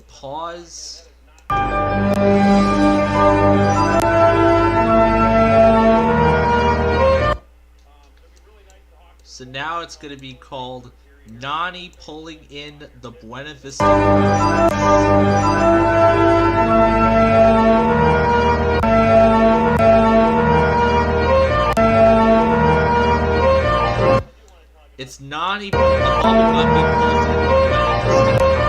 Pause. So now it's going to be called Nani pulling in the Buena Vista. It's Nani, a bubblegum pulls in the Buena Vista.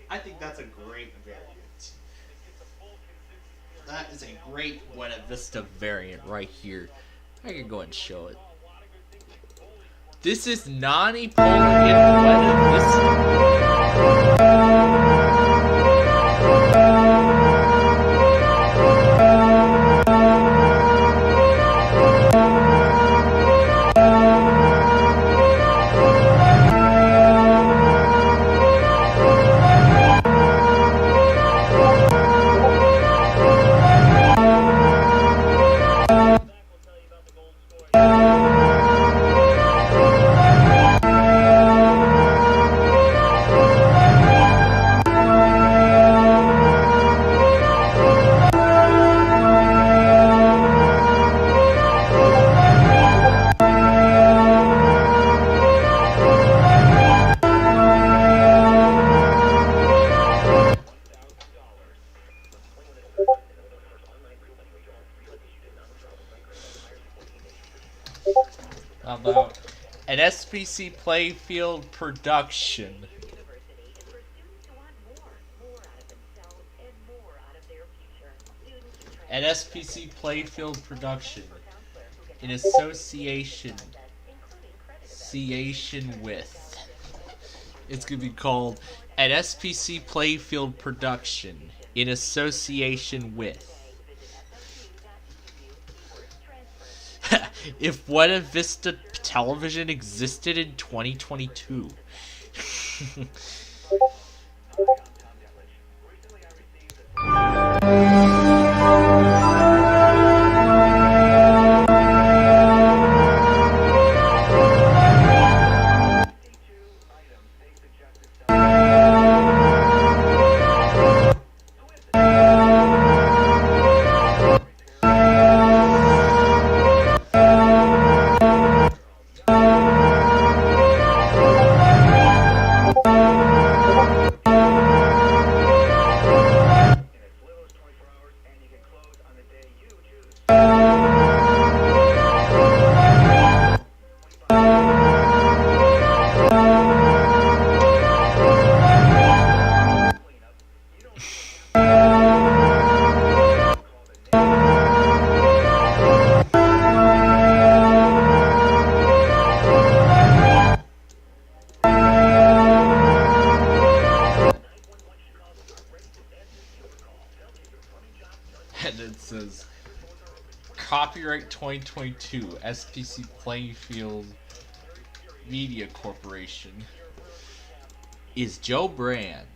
I think that's a great variant. That is a great Buena Vista variant right here. I can go and show it. This is Nani pulling in Buena Vista. About an SPCPlainfield production. An SPCPlainfield production in association with. It's gonna be called an SPCPlainfield production in association with. If Buena Vista Television existed in 2022. Copyright 2022 SPC Plainfield Media Corporation is Joe Brand.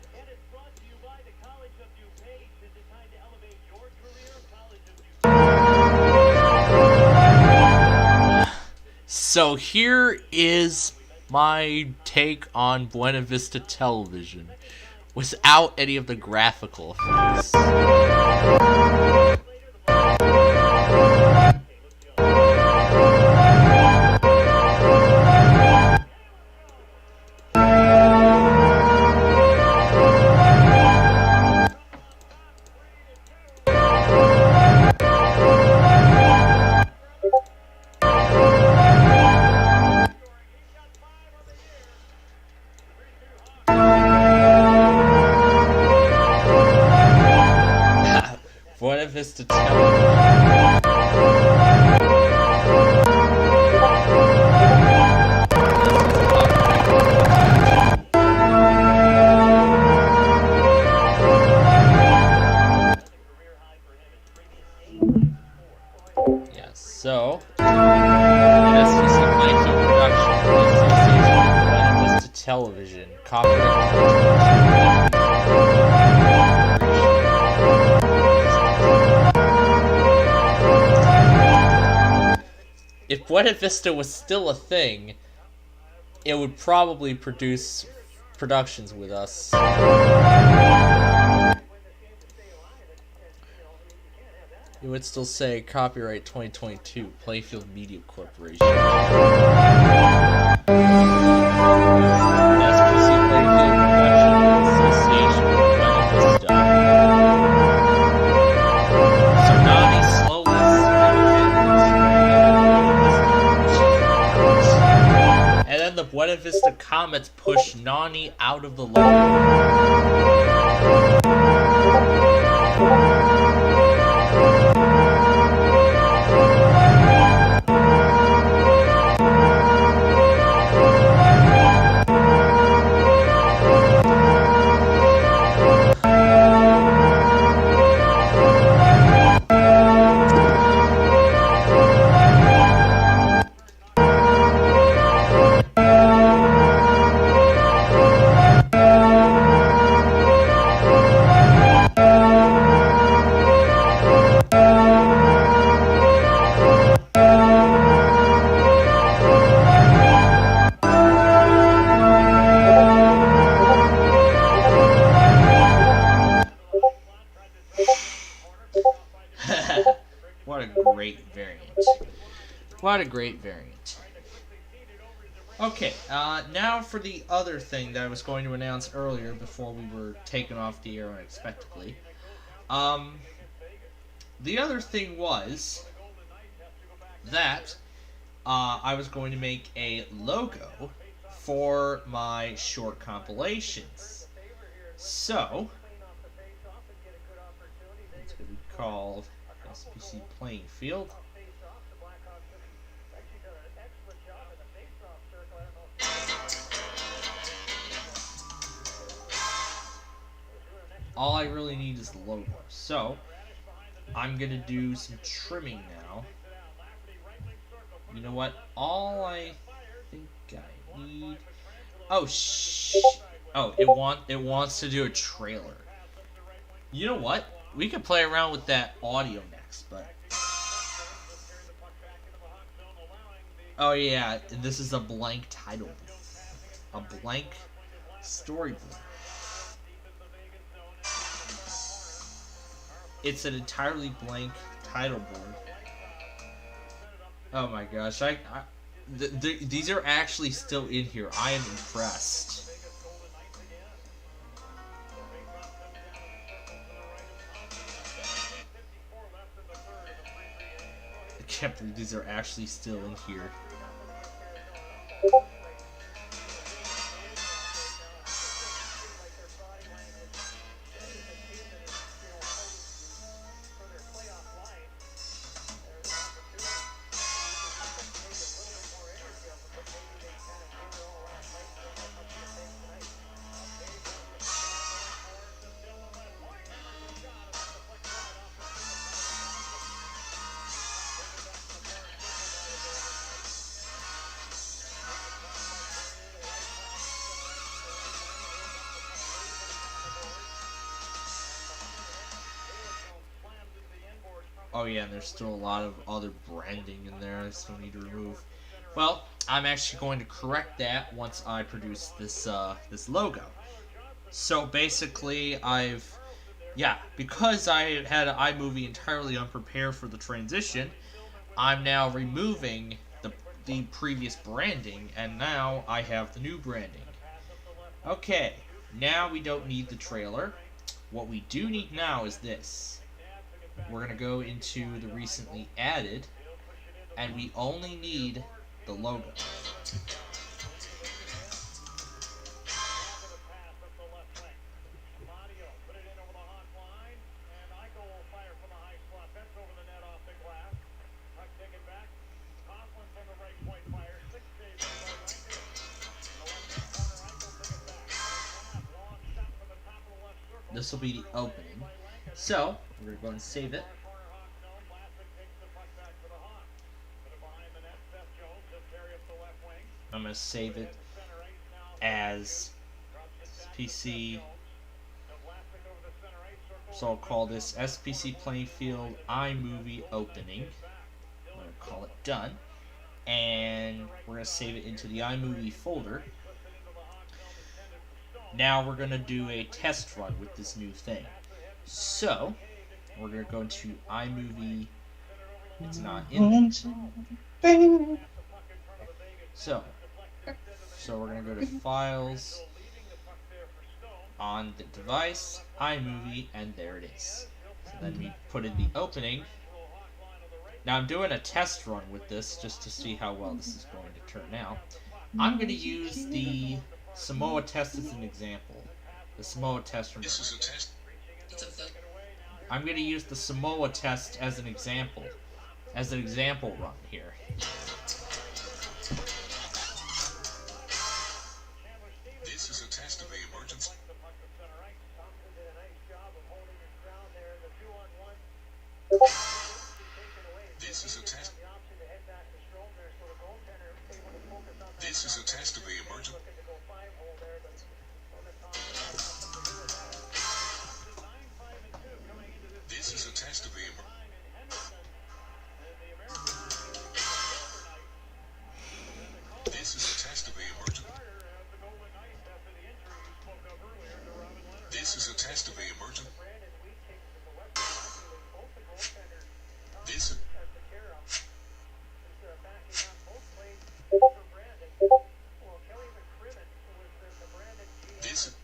So here is my take on Buena Vista Television without any of the graphical effects. Buena Vista Television. Yes, so an SPC Plainfield production in association with Buena Vista Television, copyright 2022. If Buena Vista was still a thing, it would probably produce productions with us. It would still say copyright 2022 Playfield Media Corporation. SPC Playfield Production in association with Buena Vista. So Nani slowly and then the Buena Vista Comets push Nani out of the logo. What a great variant. What a great variant. Okay, now for the other thing that I was going to announce earlier before we were taken off the air unexpectedly. The other thing was that I was going to make a logo for my short compilations. So, it's going to be called SPC Plainfield. All I really need is the logo. So, I'm going to do some trimming now. You know what? All I think I need... Oh, Oh, it wants to do a trailer. You know what? We could play around with that audio next, but... Oh yeah, this is a blank title board. A blank storyboard. It's an entirely blank title board. Oh my gosh, these are actually still in here. I am impressed. I can't believe these are actually still in here. Oh yeah, and there's still a lot of other branding in there I still need to remove. Well, I'm actually going to correct that once I produce this this logo. So basically, because I had iMovie entirely unprepared for the transition, I'm now removing the previous branding, and now I have the new branding. Okay, now we don't need the trailer. What we do need now is this. We're going to go into the recently added, and we only need the logo. This will be the opening. So, we're going to go and save it. I'm going to save it as PC. So I'll call this SPCPlainfield iMovie opening. I'm going to call it done. And we're going to save it into the iMovie folder. Now we're going to do a test run with this new thing. So, we're going to go into iMovie. It's not in there. So we're going to go to Files, on the device, iMovie, and there it is. So then we put in the opening. Now I'm doing a test run with this just to see how well this is going to turn out. I'm going to use the Samoa test as an example. The Samoa test. This is a test. I'm going to use the Samoa test as an example run here. This is a test of the emergency. This is a test. This is a test of the emergency. This is a test of the This is a test of the emergency. This is a test of the emergency. This. This.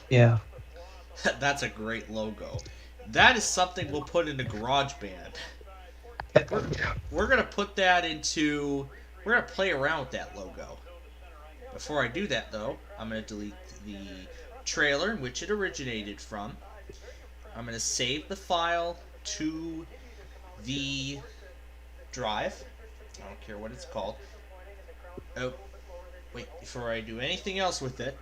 Yeah. That's a great logo. That is something we'll put into GarageBand. We're gonna put that into. We're gonna play around with that logo. Before I do that, though, I'm gonna delete the trailer in which it originated from. I'm gonna save the file to the drive. I don't care what it's called. Oh, wait! Before I do anything else with it,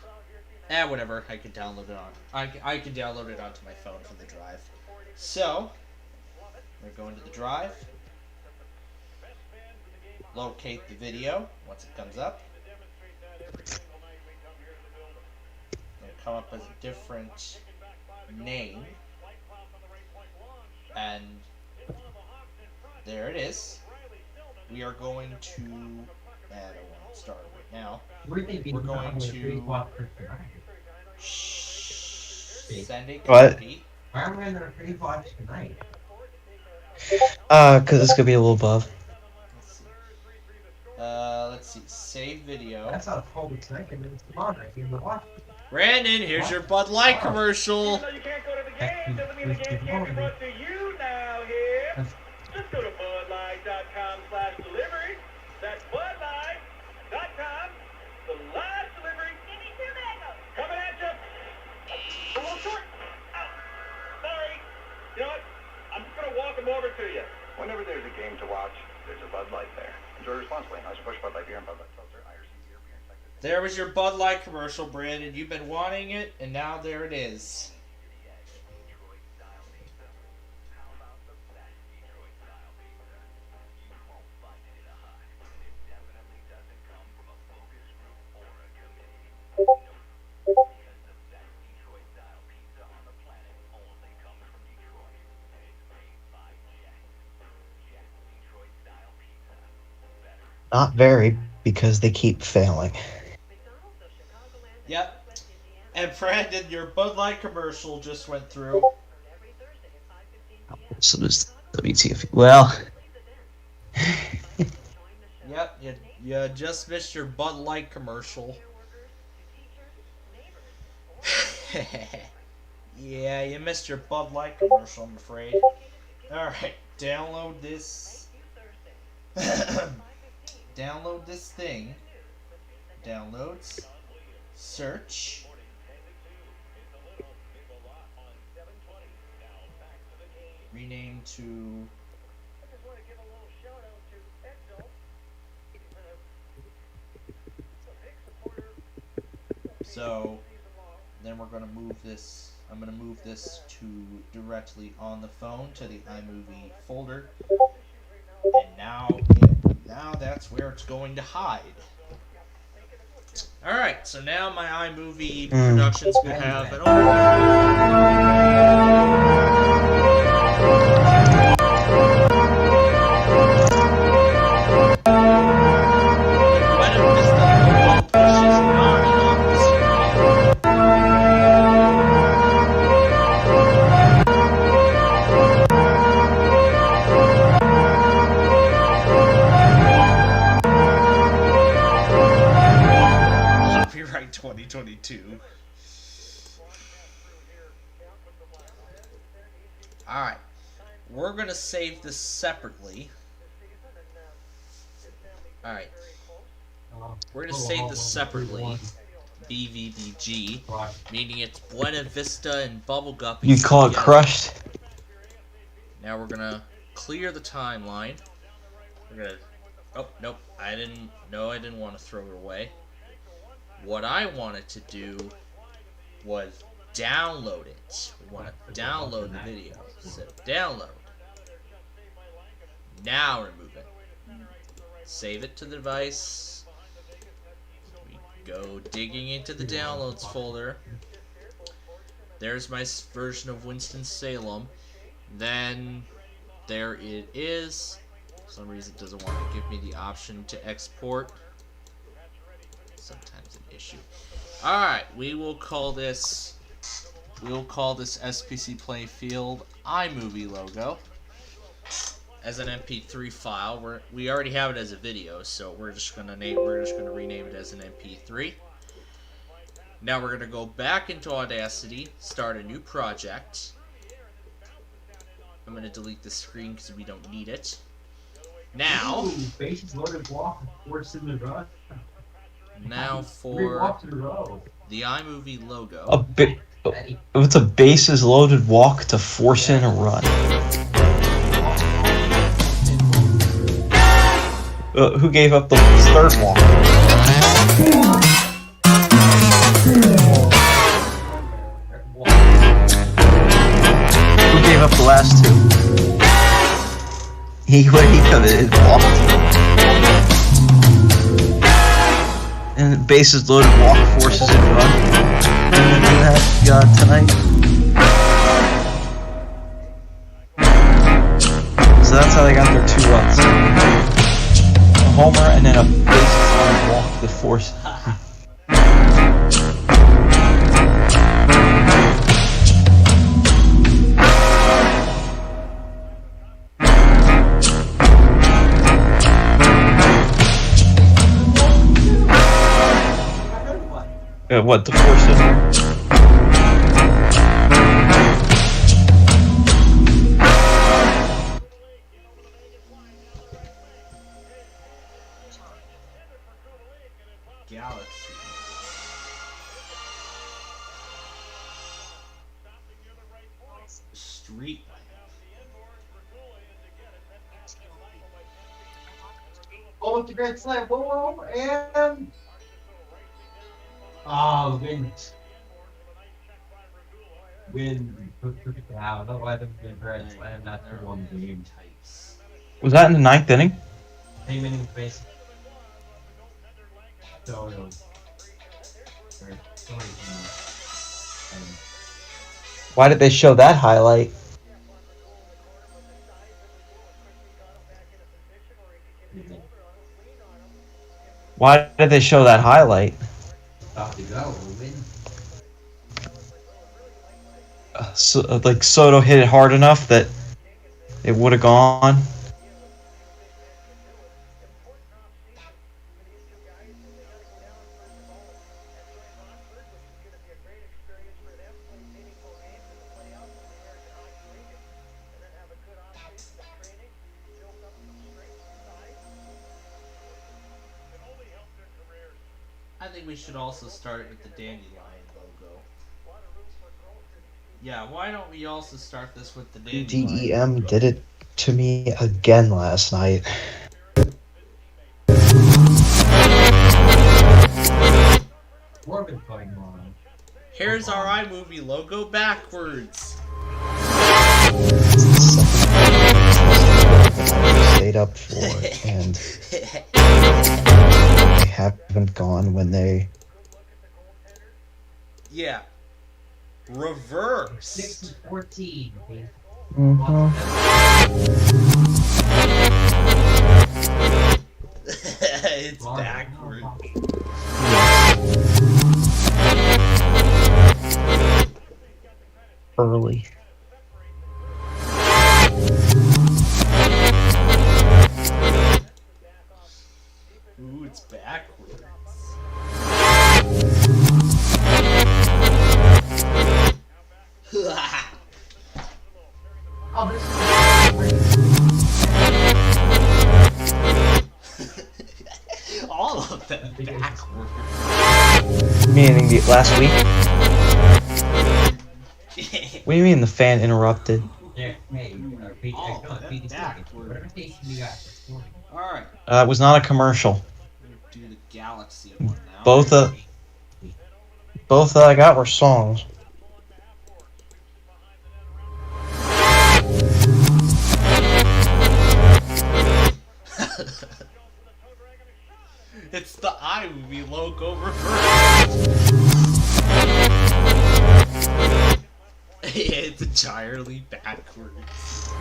whatever. I can download it on. I can download it onto my phone from the drive. So, we're going to the drive. Locate the video once it comes up. It'll come up as a different name. And there it is. We are going to. I don't want to start right now. We're going to send a copy. Why are we in a free watch tonight? Because it's gonna be a little above. Let's see. Save video. That's not a whole second. It's tomorrow. Brandon, here's your Bud Light commercial. Even though you can't go to the game, doesn't mean the game can't be brought to you now here. Just go to BudLight.com/delivery. That's BudLight.com/delivery. Give me 2 mangoes. Coming at you. A little short. Sorry. You know what? I'm just going to walk them over to you. Whenever there's a game to watch, there's a Bud Light there. Enjoy responsibly. How's your Busch Bud Light beer and Bud Light Seltzer, Irish beer, beer and Texas. There was your Bud Light commercial, Brandon. You've been wanting it, and now there it is. Not very, because they keep failing. Yep. And Brandon, your Bud Light commercial just went through. So does WTF. Well. Yep, you just missed your Bud Light commercial. Yeah, you missed your Bud Light commercial, I'm afraid. Alright, download this. Download this thing. Downloads. Search. Rename to... So, then we're going to move this, I'm going to move this to directly on the phone to the iMovie folder. And now that's where it's going to hide. Alright, so now my iMovie Productions could have an Copyright 2022. Alright, we're going to save this separately. Alright, we're going to save this separately. BVBG, meaning it's Buena Vista and Bubbleguppy. You call it crushed? Now we're going to clear the timeline. We're going to... Oh, nope, I didn't want to throw it away. What I wanted to do was download it. We want to download the video. So download. Now remove it. Save it to the device. We go digging into the downloads folder. There's my version of Winston-Salem. Then there it is. For some reason it doesn't want to give me the option to export. Sometimes an issue. Alright, we will call this SPCPlainfield iMovie logo as an MP3 file. We already have it as a video, so we're just gonna rename it as an MP3. Now we're gonna go back into Audacity, start a new project. I'm gonna delete the screen because we don't need it. Now, Bases loaded walk, force in the run. Now for the iMovie logo. It's a bases loaded walk to force in a run. Who gave up the third walk? Who gave up the last two? He walked. And bases loaded walk forces and run. And then that tonight. So that's how they got their 2 runs. A homer and then a bases loaded walk to force. What, the force in there? Galaxy. Street. Oh, it's a great slam. Whoa, and... Oh, win. Wow, that might have been grand slam after 1 game. Was that in the 9th inning? 8 innings base. Why did they show that highlight? Why did they show that highlight? Like Soto hit it hard enough that it would have gone. I think we should also start with the dandelion logo. Yeah, why don't we also start this with the dandelion? DEM did it to me again last night. Here's our iMovie logo backwards. Stayed up for it, and they haven't gone when they. Yeah. Reverse. 14. It's backwards. Early. Ooh, it's backwards. All of them backwards. Meaning the last week? What do you mean the fan interrupted? Alright. It was not a commercial. Do the Galaxy one now. Both that I got were songs. It's the iMovie logo reverse. It's entirely backwards.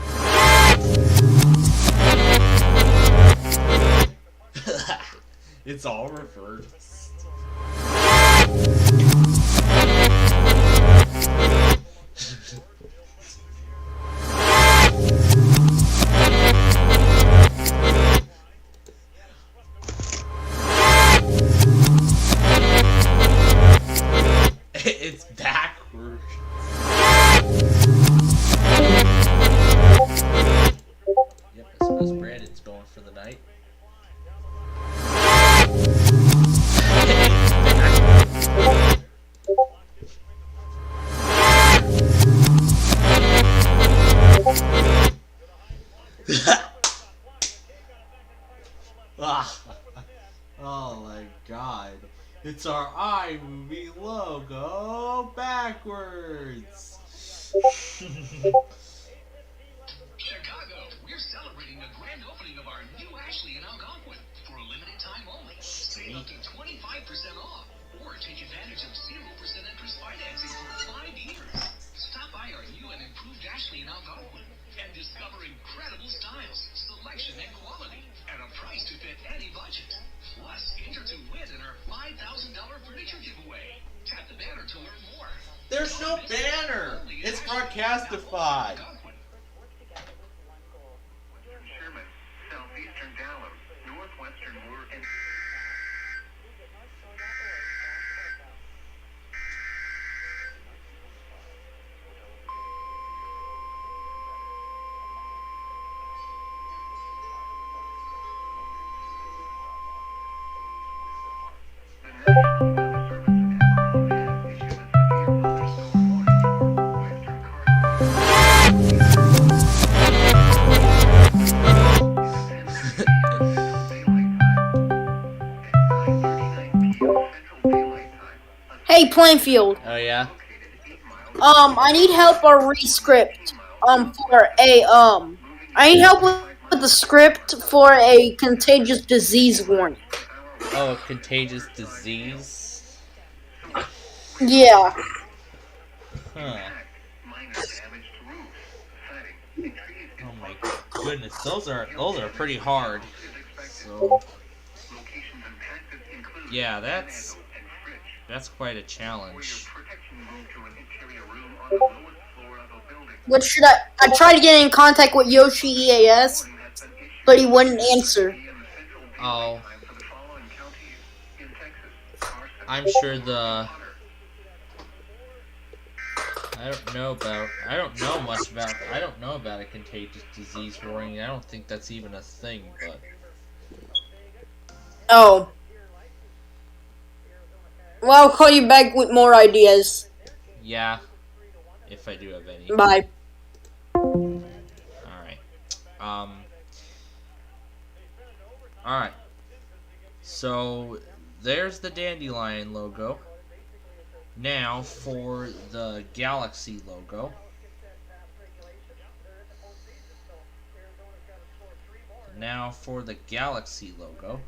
It's all reversed. It's backwards. Yep, I suppose Brandon's going for the night. Oh my god. It's our iMovie logo backwards. Chicago, we're celebrating the grand opening of our new Ashley in Algonquin for a limited time only. Save up to 25% off or take advantage of 0% interest financing for 5 years. Stop by our new and improved Ashley in Algonquin and discover incredible styles, selection, and quality at a price to fit any budget. Plus, enter to win in our $5,000 furniture giveaway. Tap the banner to learn more. There's no banner. It's broadcastified. Sherman, southeastern Dallas, northwestern Moore, and Hey, Plainfield. Oh yeah. I need help on rescript. I need help with the script for a contagious disease warning. Oh, contagious disease. Yeah. Huh. Oh my goodness, those are pretty hard. So. Yeah, that's quite a challenge. What should I tried to get in contact with Yoshi EAS, but he wouldn't answer. Oh. I'm sure I don't know about a contagious disease warning. I don't think that's even a thing, but Oh. Well, I'll call you back with more ideas. yeah, if I do have any. Bye. Alright. Alright. So, there's the Dandelion logo. Now for the Galaxy logo. Now for the Galaxy logo.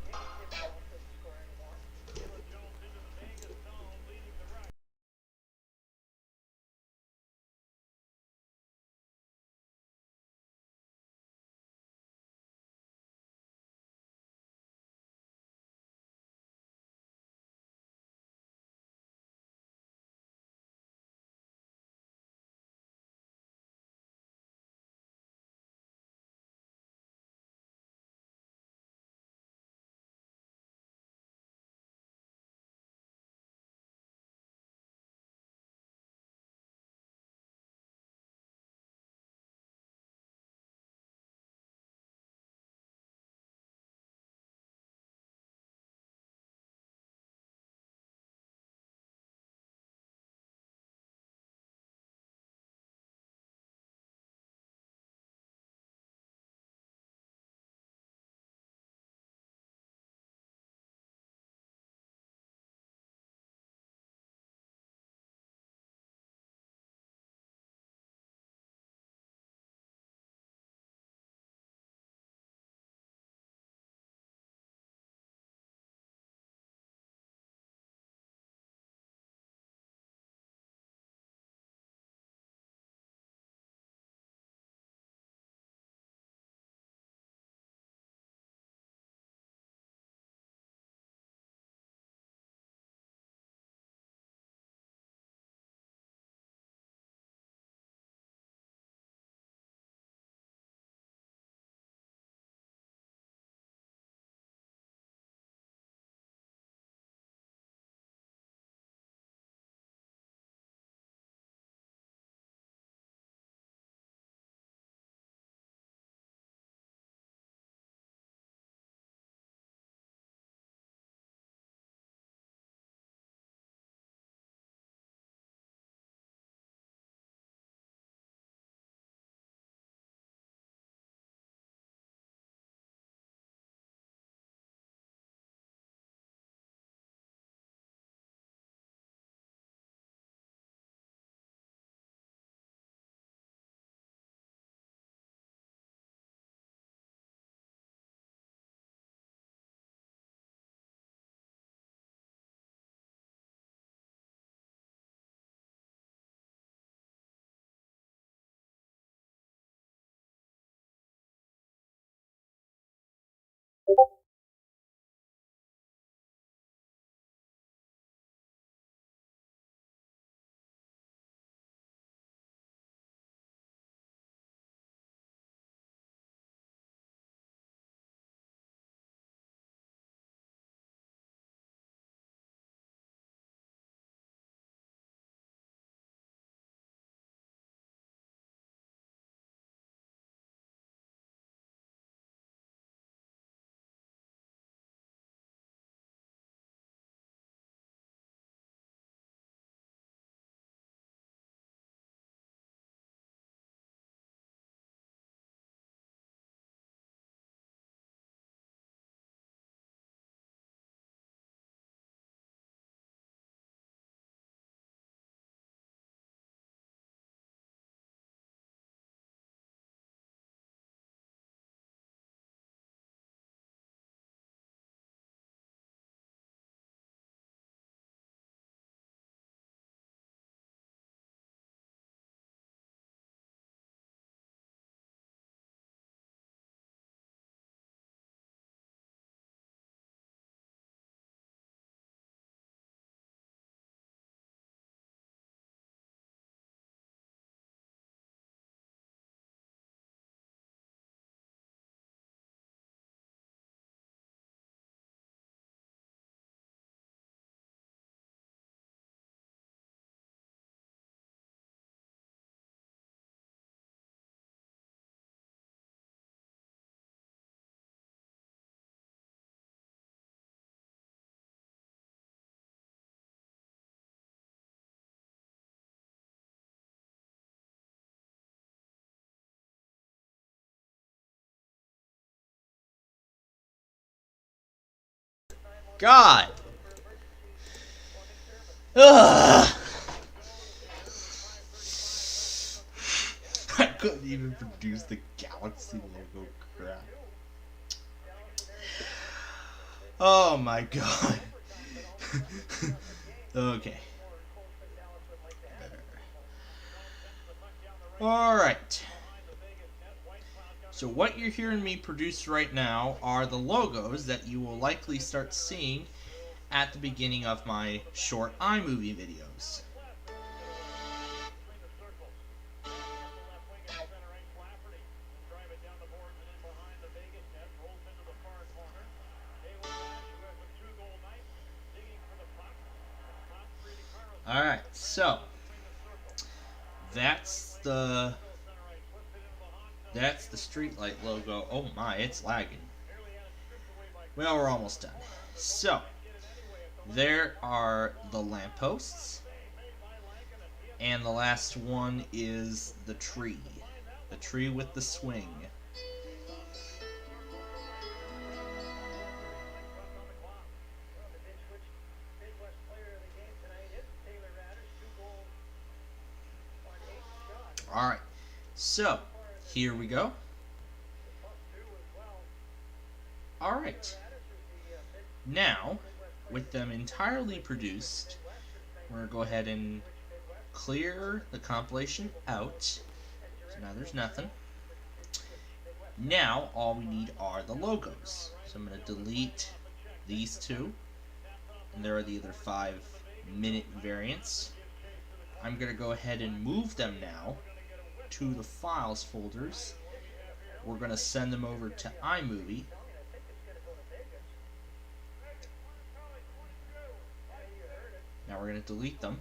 God. Ugh. I couldn't even produce the Galaxy logo crap. Oh my God. Okay. Alright. So what you're hearing me produce right now are the logos that you will likely start seeing at the beginning of my short iMovie videos. Alright, so that's the streetlight logo. Oh my, it's lagging. Well, we're almost done. So there are the lampposts, and the last one is the tree with the swing. Alright, so here we go. Alright, now with them entirely produced, we're going to go ahead and clear the compilation out. So now there's nothing. Now all we need are the logos. So I'm going to delete these two, and there are the other 5-minute variants. I'm going to go ahead and move them now to the files folders. We're going to send them over to iMovie. Now we're going to delete them.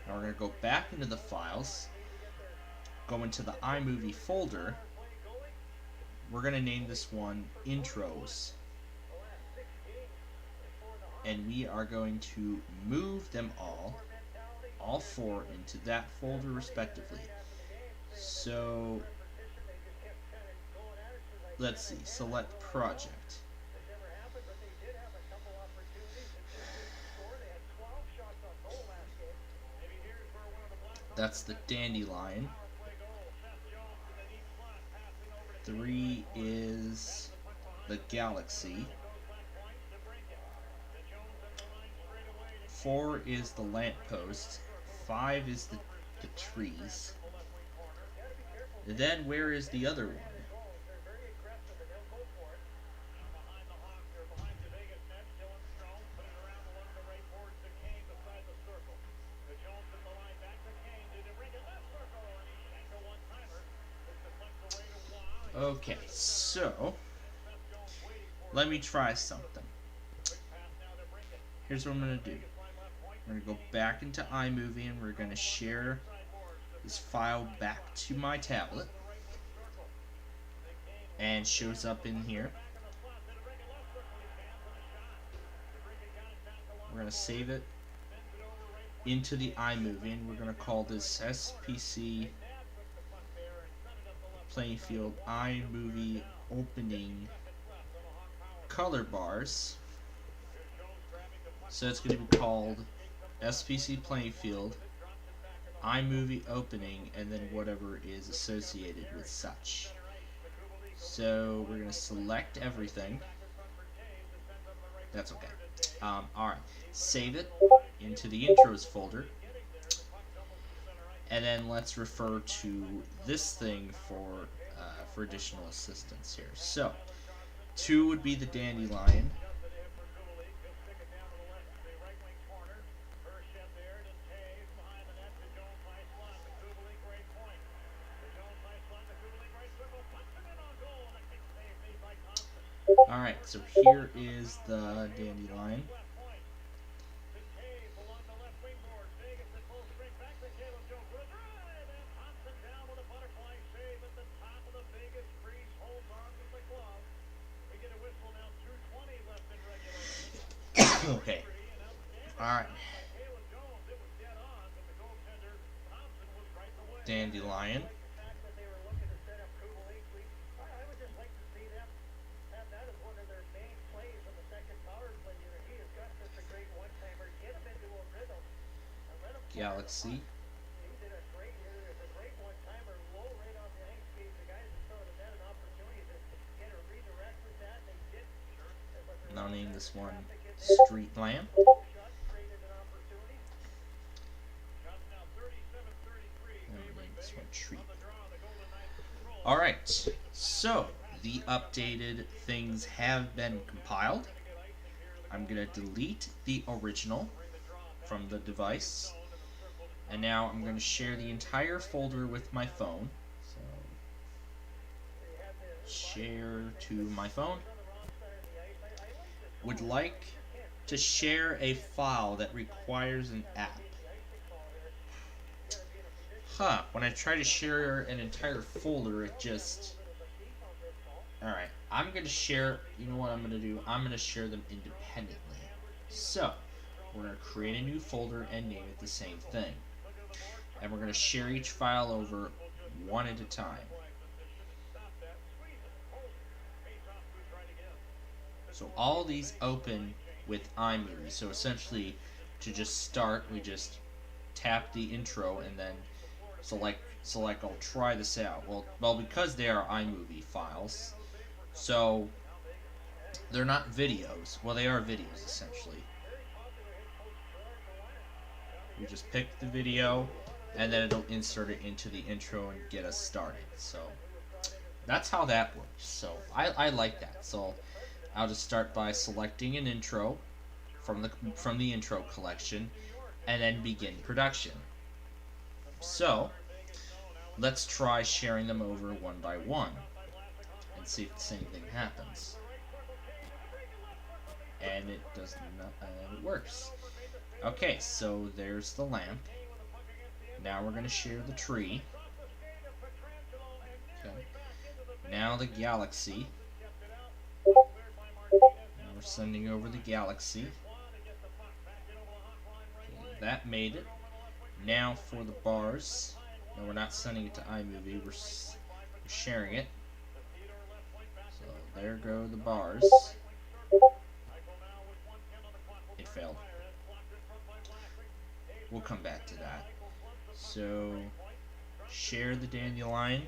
Now we're going to go back into the files, go into the iMovie folder. We're going to name this one Intros. And we are going to move them all 4 into that folder respectively. So let's see, select project. That's the dandelion. 3 is the galaxy. 4 is the lamppost. 5 is the trees. And then where is the other one? Okay, so let me try something. Here's what I'm going to do. We're going to go back into iMovie and we're going to share this file back to my tablet. And shows up in here. We're going to save it into the iMovie and we're going to call this SPCPlainfield iMovie opening color bars. So it's going to be called SPCPlainfield iMovie opening and then whatever is associated with such. So we're going to select everything. That's okay. Alright, save it into the intros folder. And then let's refer to this thing for additional assistance here. So 2 would be the dandelion. 'Alright, so here is the dandelion. Okay. Alright. Dandelion. Galaxy. And I'll name this one Street Lamp. Alright, so the updated things have been compiled. I'm going to delete the original from the device. And now I'm going to share the entire folder with my phone. So, share to my phone. Would like to share a file that requires an app. When I try to share an entire folder, it just... Alright, I'm going to share... You know what I'm going to do? I'm going to share them independently. So, we're going to create a new folder and name it the same thing. And we're going to share each file over one at a time. So all these open with iMovie. So essentially, to just start, we just tap the intro and then select I'll try this out. Well, because they are iMovie files, so they're not videos. Well, they are videos essentially. We just pick the video and then it'll insert it into the intro and get us started. So that's how that works. So I like that. So I'll just start by selecting an intro from the intro collection and then begin production. So let's try sharing them over one by one and see if the same thing happens. And it does not, it works. Okay, so there's the lamp. Now we're going to share the tree. Okay. Now the galaxy. Now we're sending over the galaxy. Okay, that made it. Now for the bars. No, we're not sending it to iMovie. We're sharing it. So there go the bars. It failed. We'll come back to that. So, share the dandelion.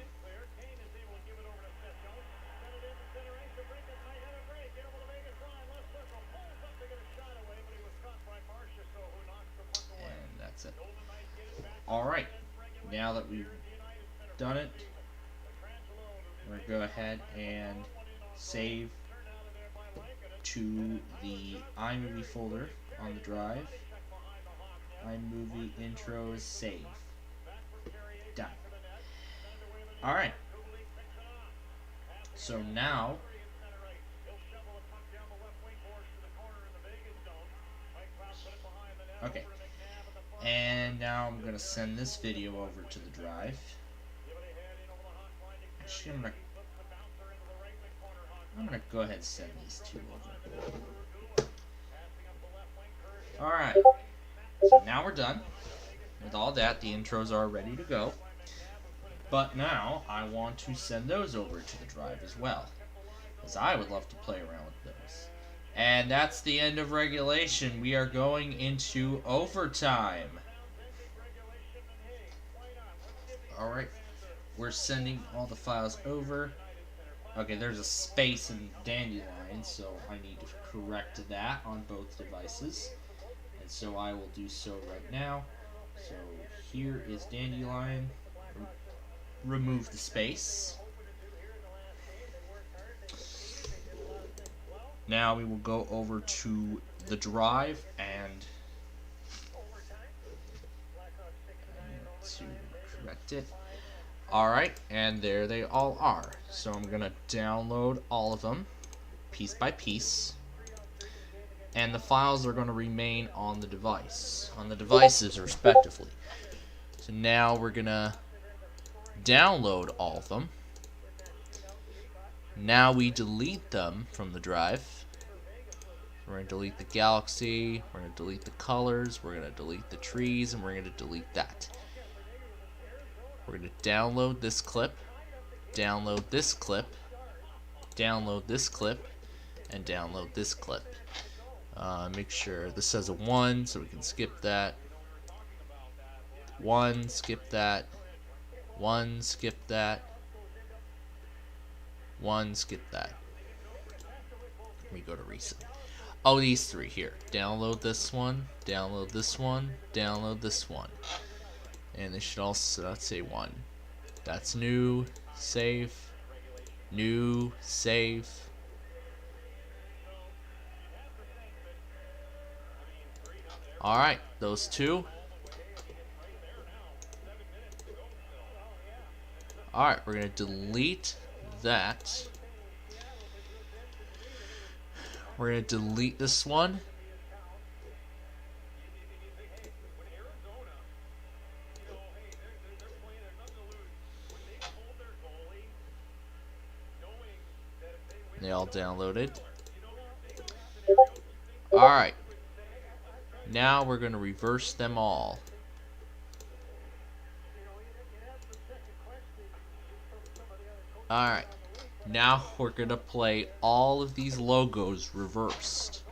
And that's it. Alright, now that we've done it, we're going to go ahead and save to the iMovie folder on the drive. iMovie intro is saved. Done. Alright. So now okay. And now I'm gonna send this video over to the drive. Actually I'm gonna go ahead and send these two over. Alright. So now we're done with all that. The intros are ready to go. But now I want to send those over to the drive as well, because I would love to play around with those. And that's the end of regulation. We are going into overtime. Alright. We're sending all the files over. Okay, there's a space in dandelion, so I need to correct that on both devices. And so I will do so right now. So here is dandelion. Remove the space. Now we will go over to the drive and to correct it. Alright, and there they all are. So I'm going to download all of them piece by piece. And the files are going to remain on the device, on the devices respectively. So now we're going to download all of them. Now we delete them from the drive. We're going to delete the galaxy, we're going to delete the colors, we're going to delete the trees, and we're going to delete that. We're going to download this clip, download this clip, download this clip, and download this clip. Make sure this says a 1 so we can skip that. 1, skip that. 1, skip that. 1, skip that. Let me go to recent. Oh, these 3 here. Download this one, download this one, download this one. And they should also say 1. That's new, save, new, save. Alright, those 2. Alright, we're going to delete that. We're going to delete this one. They all downloaded. Alright. Now we're going to reverse them all. Alright. Now we're going to play all of these logos reversed.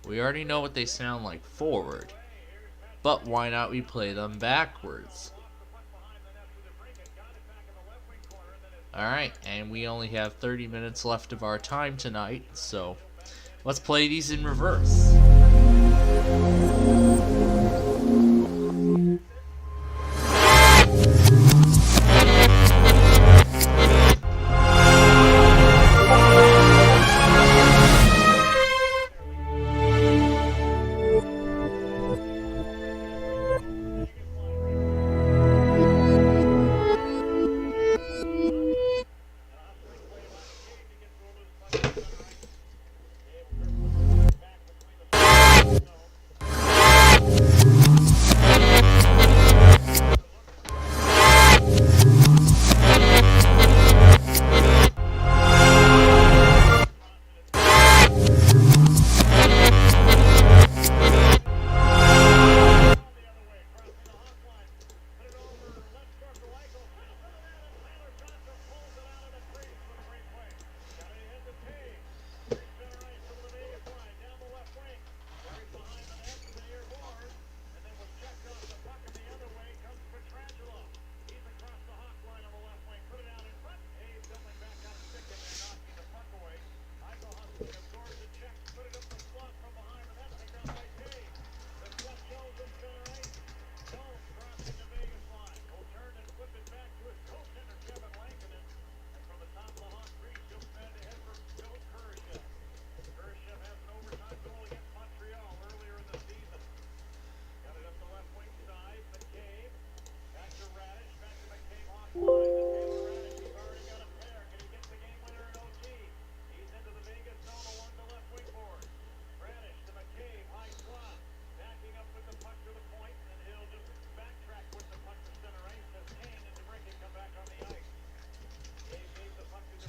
We already know what they sound like forward. But why not we play them backwards? Alright, and we only have 30 minutes left of our time tonight, so let's play these in reverse.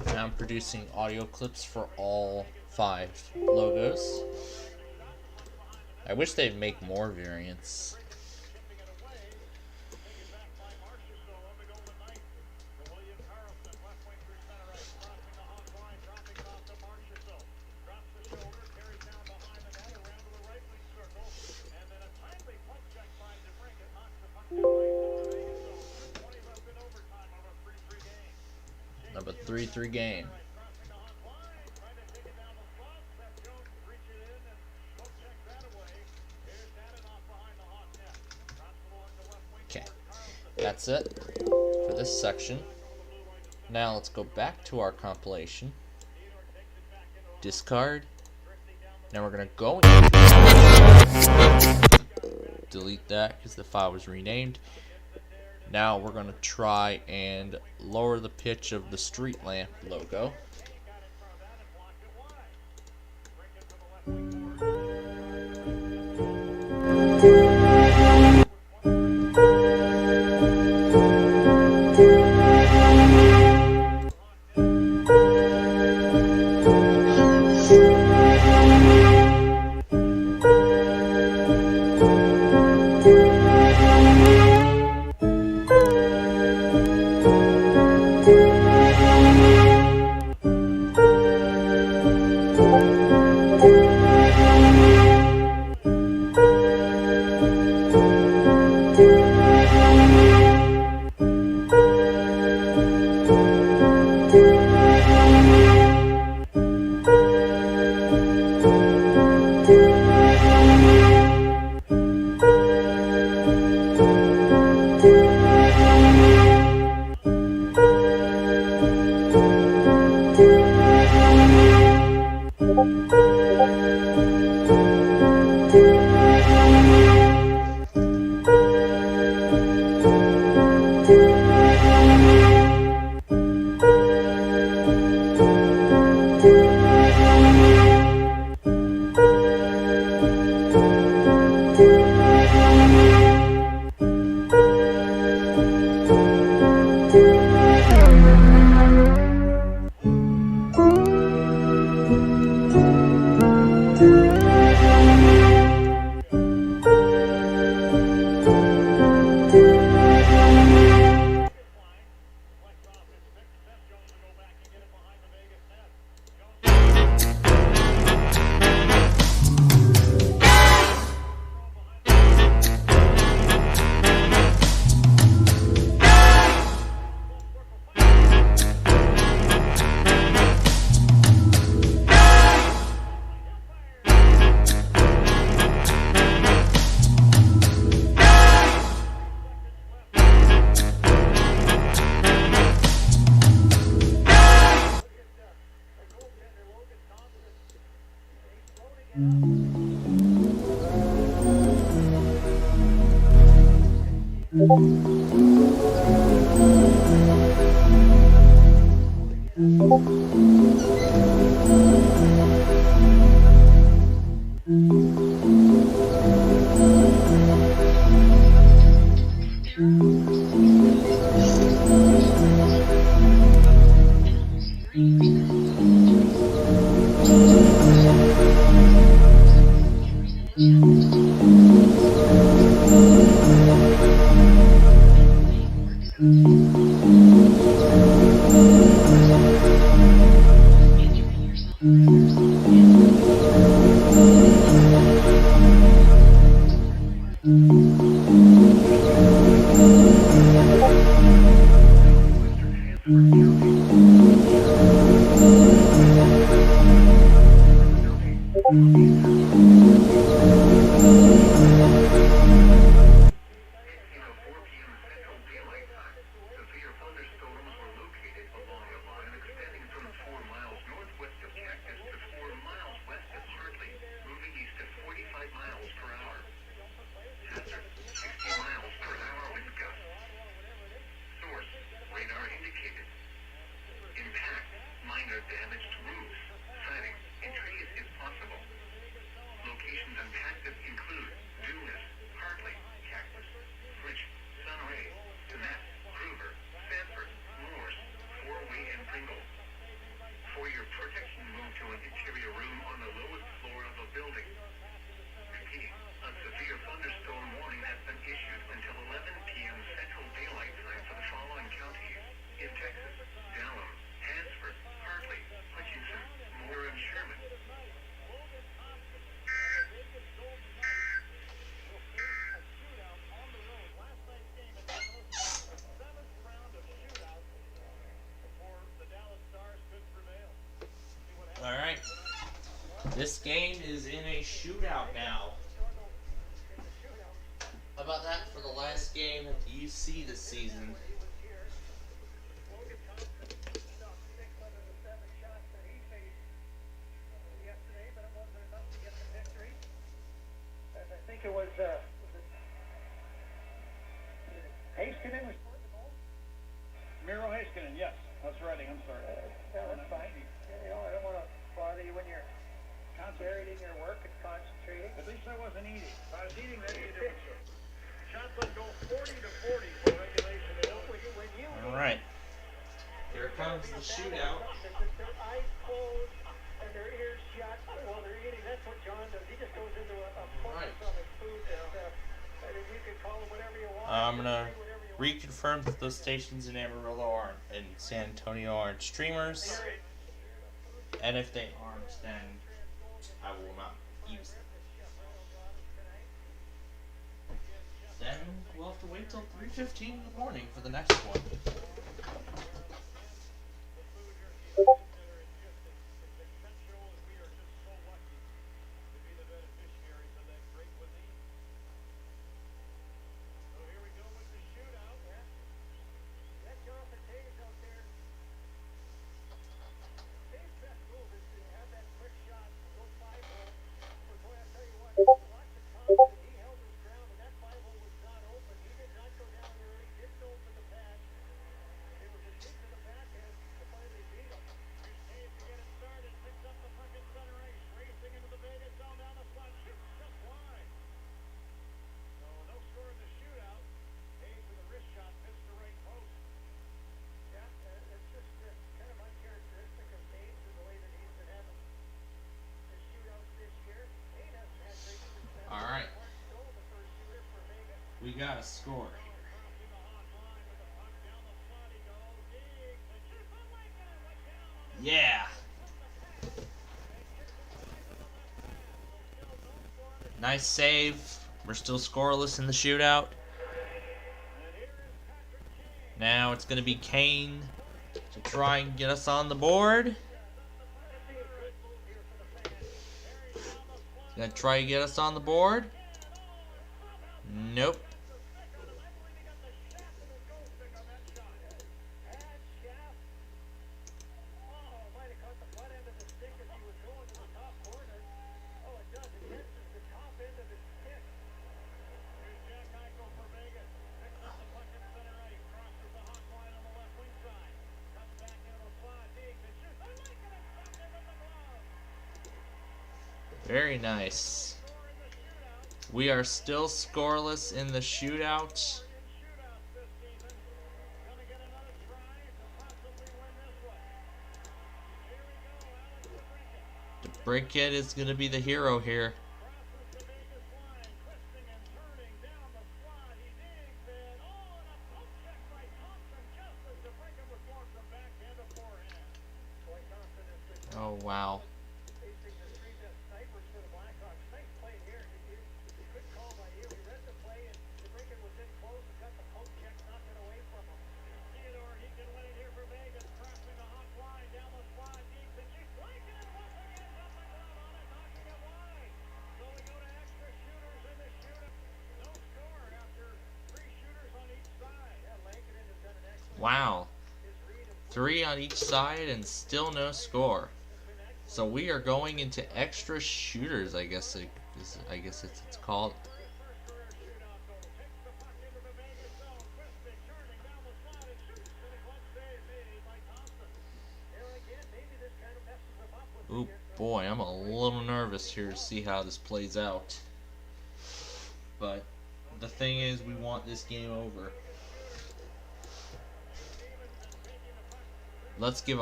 Now I'm producing audio clips for all 5 logos. I wish they'd make more variants. Number 3-3 game. Okay, that's it for this section. Now let's go back to our compilation. Discard. Now we're gonna go and delete that because the file was renamed. Now we're going to try and lower the pitch of the street lamp logo. Alright. This game is in a shootout now. How about that for the last game of the UC this season? I think it was Heiskanen was Miro Heiskanen, yes. That's right, I'm sorry. That's fine. You know, I don't want to bother you when you're buried in your work and concentrating. At least I wasn't eating. If I was eating, then you'd do it. Shots let go 40 to 40 for regulation. Alright. Here comes the shootout. Their eyes closed and their ears shut while they're eating. That's what John does. He just goes into a focus on his food. I mean, you can call it whatever you want. I'm gonna reconfirm that those stations in Amarillo aren't, in San Antonio aren't streamers. And if they aren't, then I will not use them. Then we'll have to wait till 3:15 in the morning for the next one. Alright. We got a score here. Yeah. Nice save. We're still scoreless in the shootout. Now it's going to be Kane to try and get us on the board. Gonna try to get us on the board. Nope. Very nice. We are still scoreless in the shootout. The Brickhead is going to be the hero here. Oh, wow. Wow. 3 on each side and still no score. So we are going into extra shooters, I guess it's called. Ooh, boy, I'm a little nervous here to see how this plays out. But the thing is, we want this game over. Let's give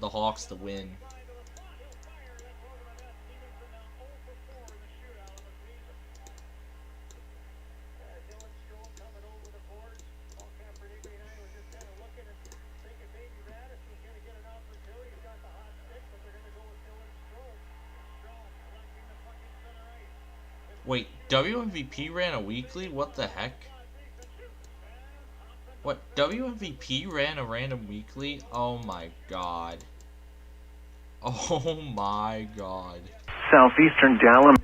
the Hawks the win. Wait, WMVP ran a weekly? What the heck? What? WMVP ran a random weekly? Oh my god. Oh my god. Southeastern Dallas.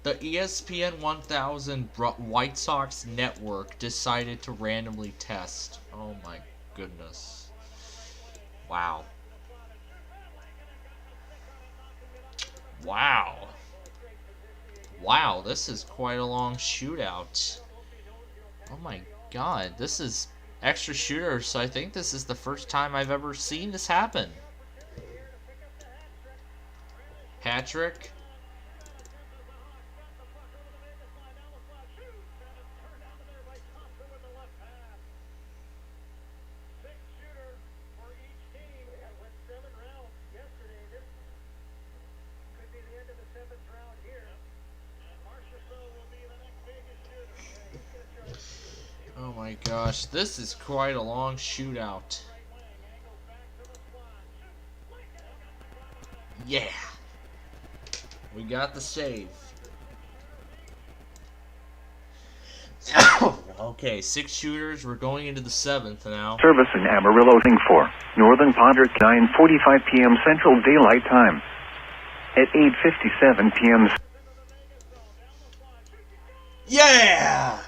The ESPN 1000 White Sox network decided to randomly test. Oh my goodness. Wow. Wow. Wow, this is quite a long shootout. Oh my god, this is extra shooters, so I think this is the first time I've ever seen this happen. Patrick. Oh my gosh, this is quite a long shootout. Yeah. We got the save. Okay, 6 shooters. We're going into the 7th now. Service in Amarillo for Northern Ponderosa 9:45 p.m. Central Daylight Time. At 8:57 p.m. Yeah!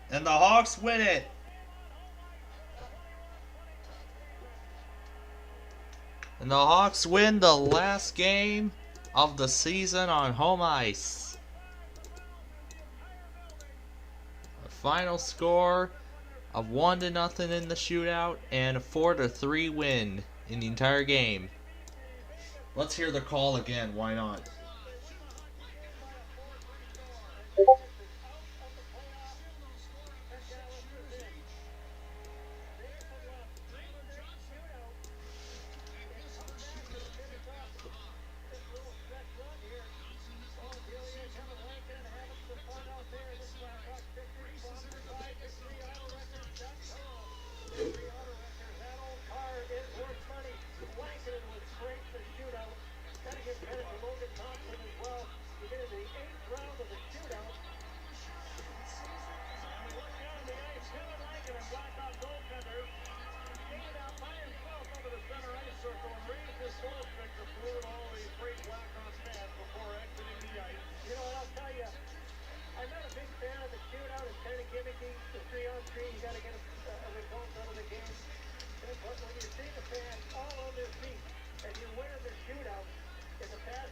And the Hawks win it. And the Hawks win the last game of the season on home ice. A final score of 1-0 in the shootout and a 4-3 win in the entire game. Let's hear the call again. Why not?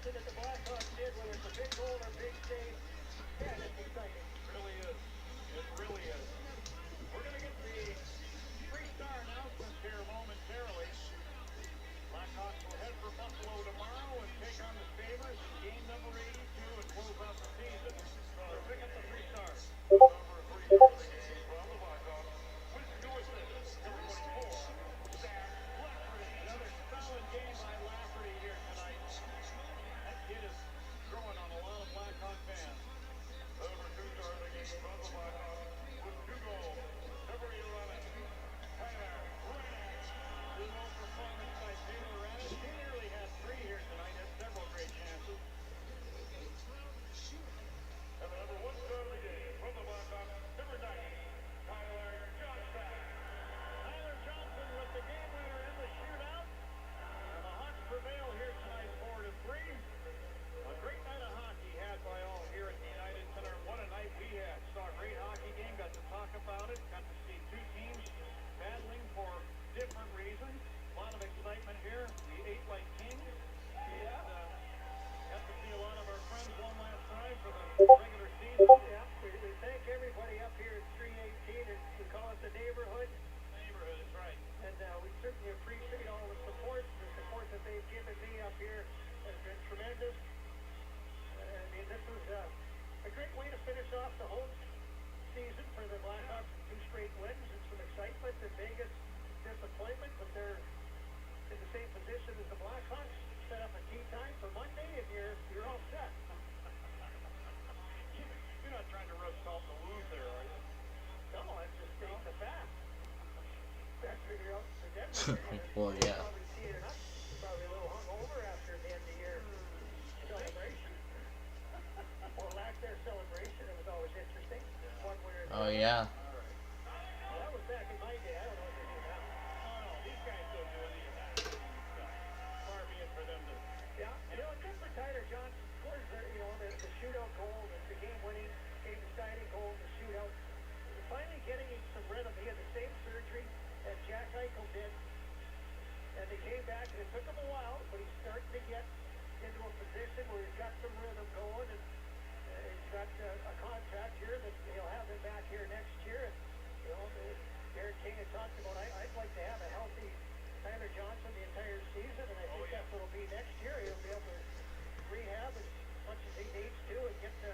everything that the Blackhawks did, whether it's a big goal or big save, man, it's exciting. It really is. It really is. We're going to get the three-star announcements here momentarily. Blackhawks will head for Buffalo tomorrow and take on the Sabres in game number 82 and close out the season. So pick up the three-stars. Number 3 for the game from the Blackhawks. With two assists, number 24, Zach Lafferty. Another solid game by Lafferty here tonight. That kid is growing on a lot of Blackhawk fans. Number 2 star of the game from the Blackhawks with 2 goals. Number 11, Tyler Radish. Good old performance by Taylor Radish. He nearly had 3 here tonight. Had several great chances. And the number 1 star of the game from the Blackhawks, number 90, Tyler Johnson. Tyler Johnson with the game winner in the shootout. And the Hawks prevail here tonight, 4-3. A great night of hockey had by all here at the United Center. What a night we had. Saw a great hockey game. Got to talk about it. Got to see 2 teams battling for different reasons. A lot of excitement here. The 8-Light Kings. And got to see a lot of our friends one last time for the regular season. Yeah, we thank everybody up here at 318. We call it the neighborhood. Neighborhood, that's right. And we certainly appreciate all the support. The support that they've given me up here has been tremendous. I mean, this was a great way to finish off the whole season for the Blackhawks. 2 straight wins and some excitement. And Vegas disappointment, but they're in the same position as the Blackhawks. Set up a tee time for Monday, and you're all set. You're not trying to rub salt in the wound there, are you? No, I'm just stating the fact. That's figure out for Denver. Well, yeah. Probably see it enough. Probably a little hungover after the end of the year celebration. Or lack their celebration. It was always interesting. One way or Oh, another. yeah. Well, that was back in my day. I don't know what they do now. No, these guys don't do any of that. Far be it for them to. Yeah, good for Tyler Johnson. Scores the shootout goal, the game-winning, game-deciding goal, the shootout. Finally getting some rhythm. He had the same surgery as Jack Eichel did, and they came back, and it took him a while, but he's starting to get into a position where he's got some rhythm going, and he's got a contract here that he'll have him back here next year. And, Derek King had talked about, I'd like to have a healthy Tyler Johnson the entire season, and I think that's what it'll be next year. He'll be able to rehab as much as he needs to and get the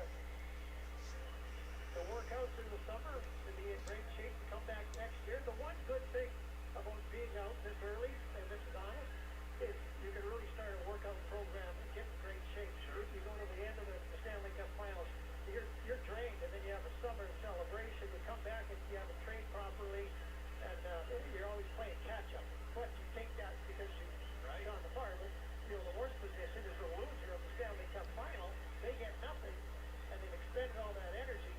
workouts in the summer to be in great shape to come back next year. The one good thing about being out this early, and this is honest, is you can really start a workout program and get in great shape. Sure. You go to the end of the Stanley Cup Finals, you're drained, and then you have a summer celebration. You come back and you haven't trained properly, and you're always playing catch-up. But you take that because you're on the far. But, the worst position is the loser of the Stanley Cup Final. They get nothing, and they've expended all that energy.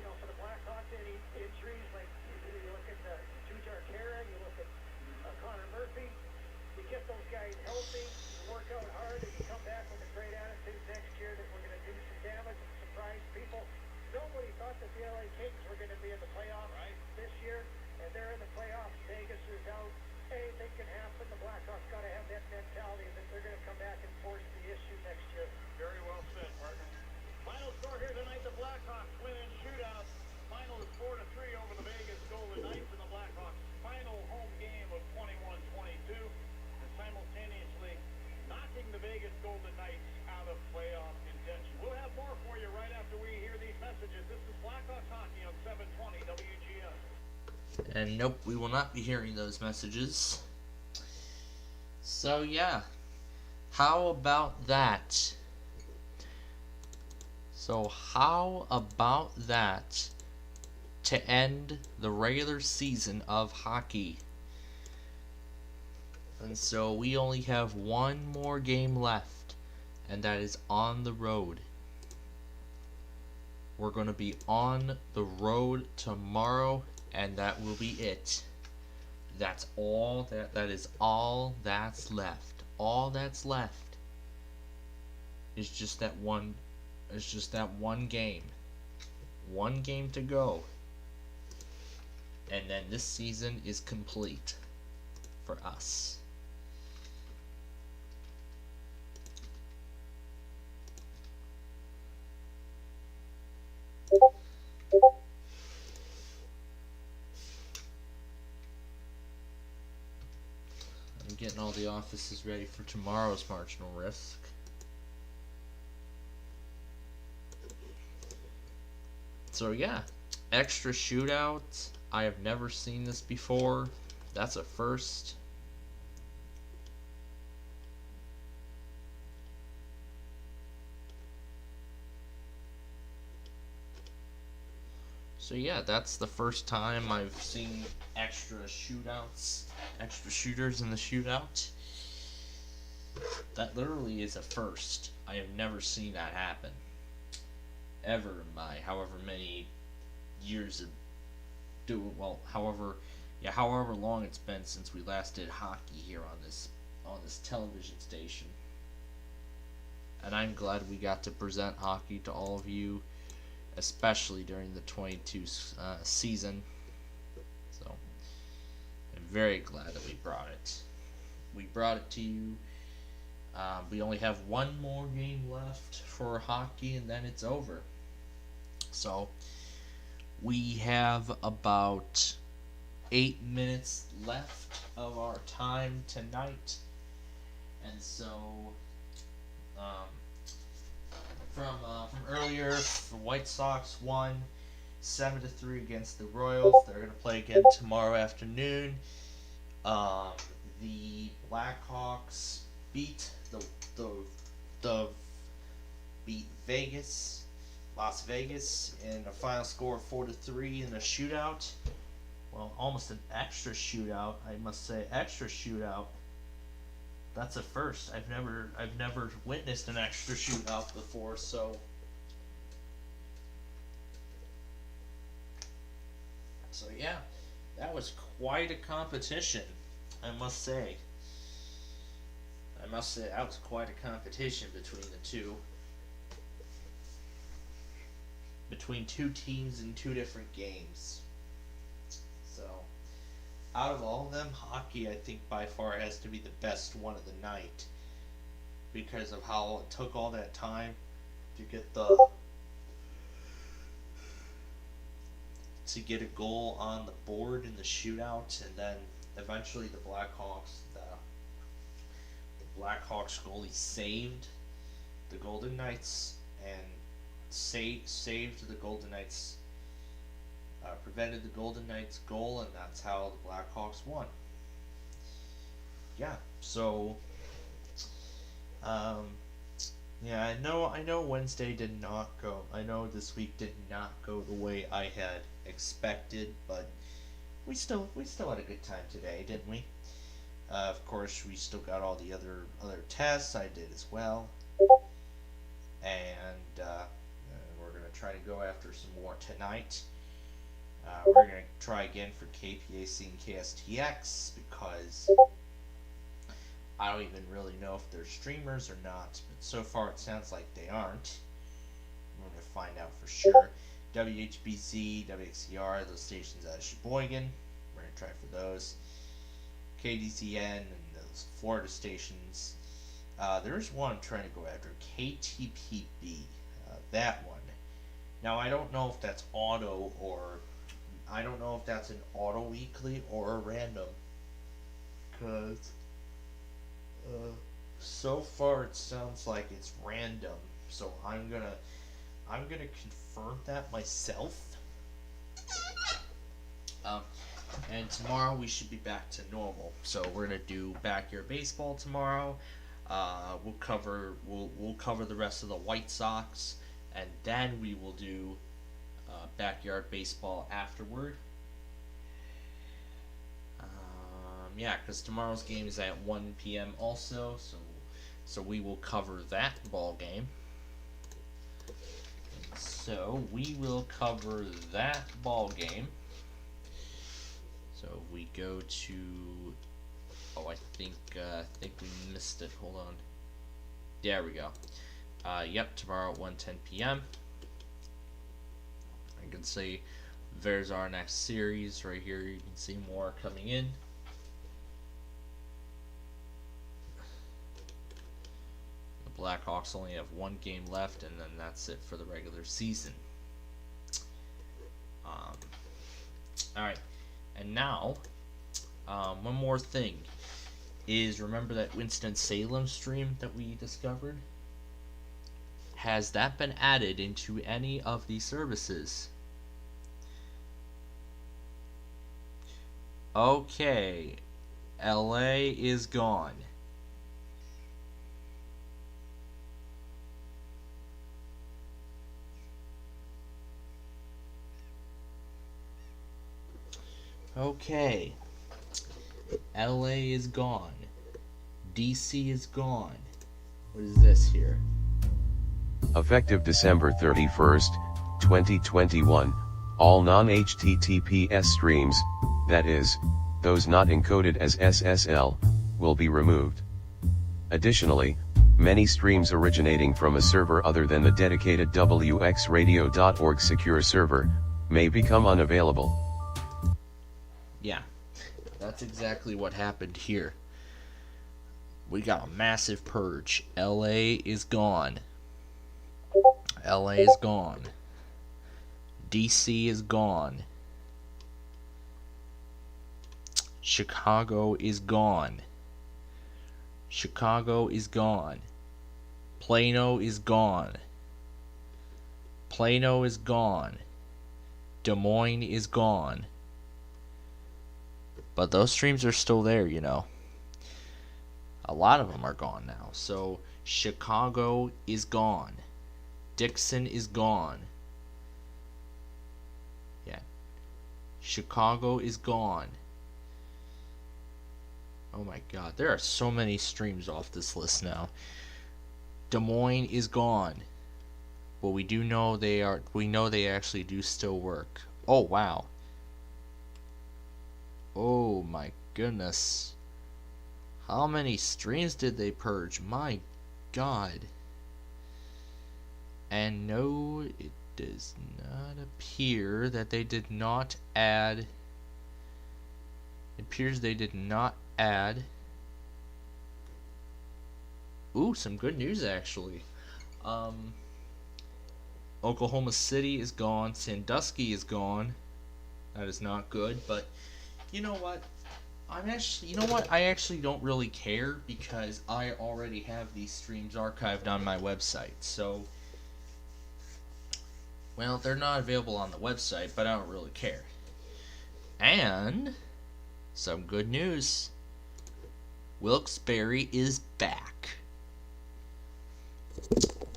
For the Blackhawks, any injuries, like you look at Tujar Kara, you look at Connor Murphy, you get those guys healthy, you work out hard, and you come back with a great attitude next year that we're going to do some damage and surprise people. Nobody thought that the LA Kings were going to be in the playoffs this year, and they're in the playoffs. Vegas is out. Anything can happen. The Blackhawks got to have that mentality that they're going to come back and force the issue next year. Very well said, partner. Final score here tonight, the Blackhawks win in shootout. Final is 4-3 over the Vegas Golden Knights, and the Blackhawks' final home game of 21-22, and simultaneously knocking the Vegas Golden Knights out of playoff contention. We'll have more for you right after we hear these messages. This is Blackhawks Hockey on 720 WGS. And nope, we will not be hearing those messages. So yeah, how about that? So how about that to end the regular season of hockey? And so we only have one more game left, and that is on the road. We're going to be on the road tomorrow, and that will be it. That's all that is all that's left. All that's left is just that one game. One game to go. And then this season is complete for us. getting all the offices ready for tomorrow's marginal risk. So yeah, extra shootout. I have never seen this before. That's a first. So yeah, that's the first time I've seen extra shootouts, extra shooters in the shootout. That literally is a first. I have never seen that happen. Ever in my however many years of however long it's been since we last did hockey here on this television station. And I'm glad we got to present hockey to all of you, especially during the 22 season. So I'm very glad that we brought it. We brought it to you. We only have one more game left for hockey, and then it's over. So we have about 8 minutes left of our time tonight, and so from earlier, the White Sox won 7-3 against the Royals. They're going to play again tomorrow afternoon. The Blackhawks beat beat Las Vegas in a final score of 4-3 in a shootout. Well, almost an extra shootout, I must say, extra shootout. That's a first. I've never witnessed an extra shootout before, so yeah, that was quite a competition, I must say. That was quite a competition between the two. Between two teams in two different games. So, out of all of them, hockey, I think, by far has to be the best one of the night. Because of how it took all that time to get a goal on the board in the shootout, and then eventually the Blackhawks goalie saved the Golden Knights and saved the Golden Knights, prevented the Golden Knights goal, and that's how the Blackhawks won. Yeah, so yeah, I know Wednesday did not go. I know this week did not go the way I had expected, but we still had a good time today, didn't we? Of course, we still got all the other tests. I did as well, and we're gonna try to go after some more tonight. We're gonna try again for KPAC and KSTX because I don't even really know if they're streamers or not, but so far it sounds like they aren't. We're gonna find out for sure. WHBC, WXCR, those stations out of Sheboygan. We're gonna try for those. KDCN and those Florida stations. There's one I'm trying to go after, KTPB, that one. Now I don't know if that's auto or I don't know if that's an auto weekly or a random, cause so far it sounds like it's random. So I'm gonna confirm that myself. And tomorrow we should be back to normal. So we're gonna do backyard baseball tomorrow. We'll cover the rest of the White Sox, and then we will do backyard baseball afterward. Yeah, because tomorrow's game is at 1 p.m. also, so we will cover that ball game. So we will cover that ball game. So we go to, oh, I think we missed it. Hold on. There we go. Yep, tomorrow at 1:10 p.m. I can see there's our next series right here. You can see more coming in. The Blackhawks only have one game left, and then that's it for the regular season. All right. And now, one more thing. is, remember that Winston-Salem stream that we discovered? Has that been added into any of these services? Okay, LA is gone. Okay, LA is gone. DC is gone. What is this here? Effective December 31st, 2021, all non-HTTPS streams, that is, those not encoded as SSL, will be removed. Additionally, many streams originating from a server other than the dedicated WXRadio.org secure server may become unavailable. Yeah, that's exactly what happened here. We got a massive purge. LA is gone. LA is gone. DC is gone. Chicago is gone. Chicago is gone. Plano is gone. Plano is gone. Des Moines is gone. But those streams are still there, you know. A lot of them are gone now. So Chicago is gone. Dixon is gone. Yeah. Chicago is gone. Oh my god, there are so many streams off this list now. Des Moines is gone. But we know they actually do still work. Oh wow. Oh my goodness. How many streams did they purge? My god. And no, it does not appear that they did not add. It appears they did not add. Ooh, some good news actually. Oklahoma City is gone. Sandusky is gone. That is not good, but you know what? I actually don't really care because I already have these streams archived on my website. So, well, they're not available on the website, but I don't really care. And some good news. Wilkes-Barre is back.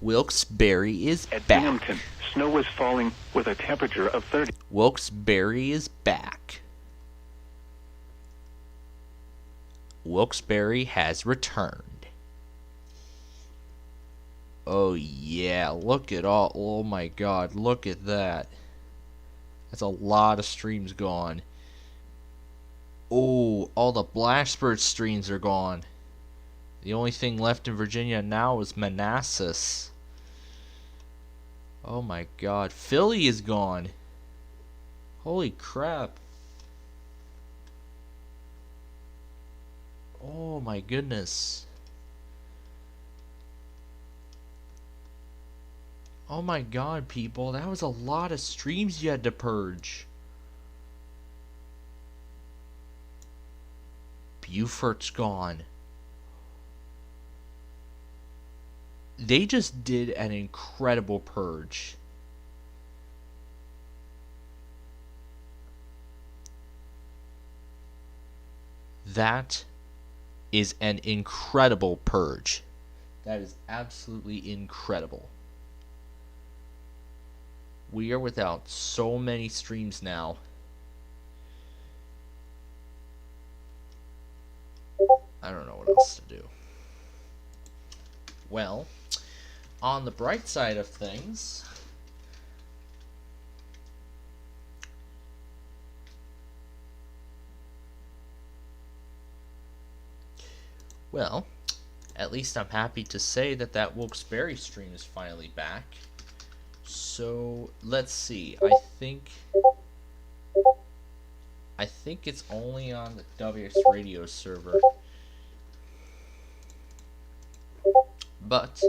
Wilkes-Barre is At back. Binghamton, snow is falling with a temperature of 30. Wilkes-Barre is back. Wilkes-Barre has returned. Oh yeah, look at all. Oh my god, look at that. That's a lot of streams gone. Oh, all the Blacksburg streams are gone. The only thing left in Virginia now is Manassas. Oh my god, Philly is gone. Holy crap. Oh my goodness. Oh my god, people, that was a lot of streams you had to purge. Beaufort's gone. They just did an incredible purge. That is an incredible purge. That is absolutely incredible. We are without so many streams now. I don't know what else to do. Well, on the bright side of things, well, at least I'm happy to say that Wilkes-Barre stream is finally back. So, let's see. I think it's only on the WX Radio server. But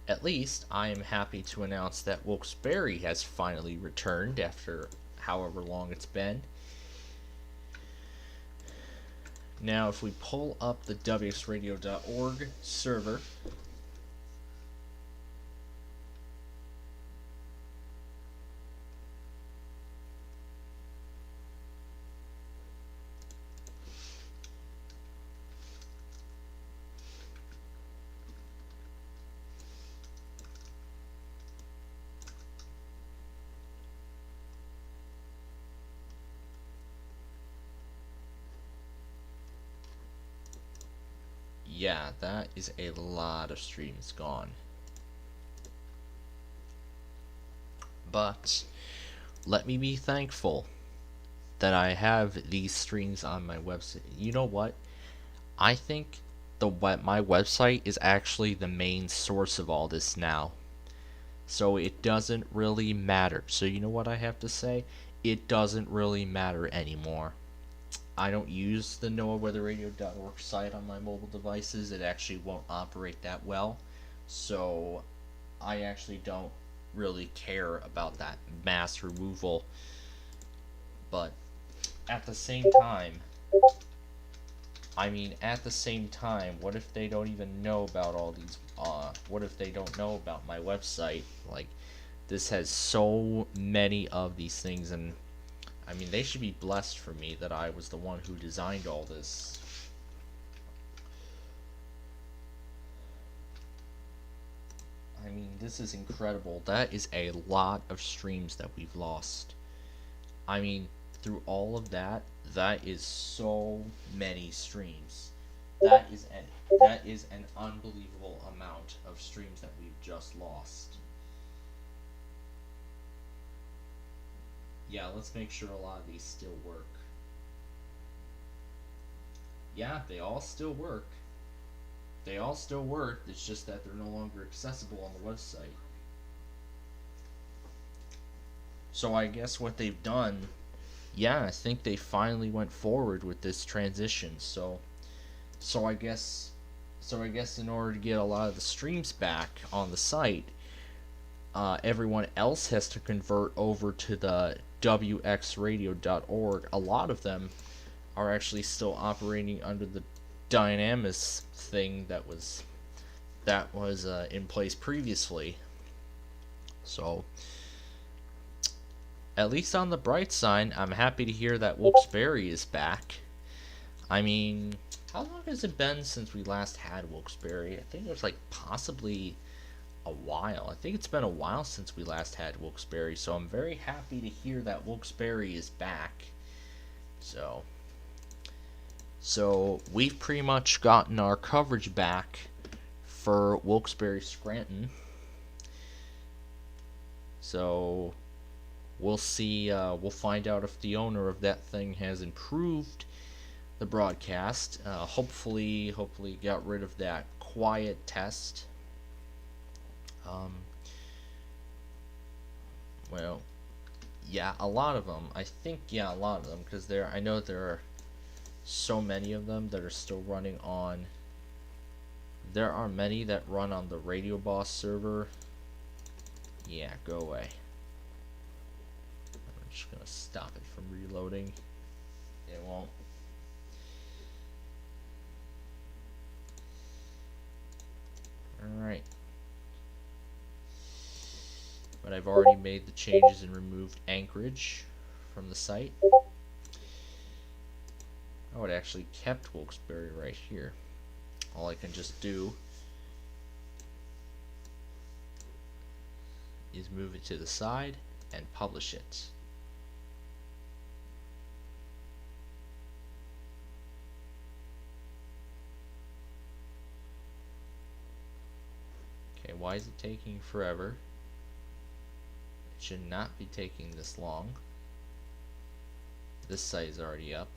at least I am happy to announce that Wilkes-Barre has finally returned after however long it's been. Now, if we pull up the wxradio.org server, yeah, that is a lot of streams gone. But let me be thankful that I have these streams on my website. You know what? I think my website is actually the main source of all this now. So it doesn't really matter. So you know what I have to say? It doesn't really matter anymore. I don't use the NOAAweatherradio.org site on my mobile devices. It actually won't operate that well. So I actually don't really care about that mass removal. But at the same time, what if they don't even know about all these, what if they don't know about my website? Like, this has so many of these things, and I mean, they should be blessed for me that I was the one who designed all this. I mean, this is incredible. That is a lot of streams that we've lost. I mean, through all of that, that is so many streams. That is an unbelievable amount of streams that we've just lost. Yeah, let's make sure a lot of these still work. Yeah, they all still work. They all still work, it's just that they're no longer accessible on the website. So I guess what they've done, yeah, I think they finally went forward with this transition. So I guess in order to get a lot of the streams back on the site, everyone else has to convert over to the wxradio.org. A lot of them are actually still operating under the Dynamis thing that was in place previously. So at least on the bright side, I'm happy to hear that Wilkes-Barre is back. I mean, how long has it been since we last had Wilkes-Barre? I think it was like possibly a while. I think it's been a while since we last had Wilkes-Barre, so I'm very happy to hear that Wilkes-Barre is back. So we've pretty much gotten our coverage back for Wilkes-Barre Scranton. So we'll see, we'll find out if the owner of that thing has improved the broadcast. Hopefully got rid of that quiet test. Well, yeah, a lot of them. I think, yeah, a lot of them, because I know there are so many of them that are still running on. There are many that run on the Radio Boss server. Yeah, go away. I'm just gonna stop it from reloading. It won't. Alright. But I've already made the changes and removed Anchorage from the site. Oh, it actually kept Wilkes-Barre right here. All I can just do is move it to the side and publish it. Okay, why is it taking forever? It should not be taking this long. This site is already up.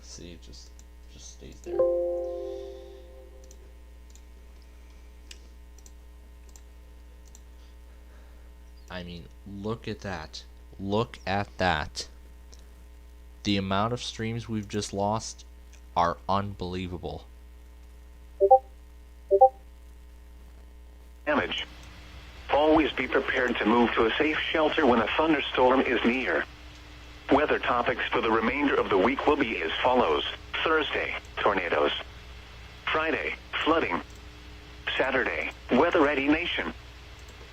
See, it just stays there. I mean, look at that. Look at that. The amount of streams we've just lost are unbelievable. Damage. be prepared to move to a safe shelter when a thunderstorm is near. Weather topics for the remainder of the week will be as follows. Thursday, tornadoes. Friday, flooding. Saturday, Weather Ready Nation.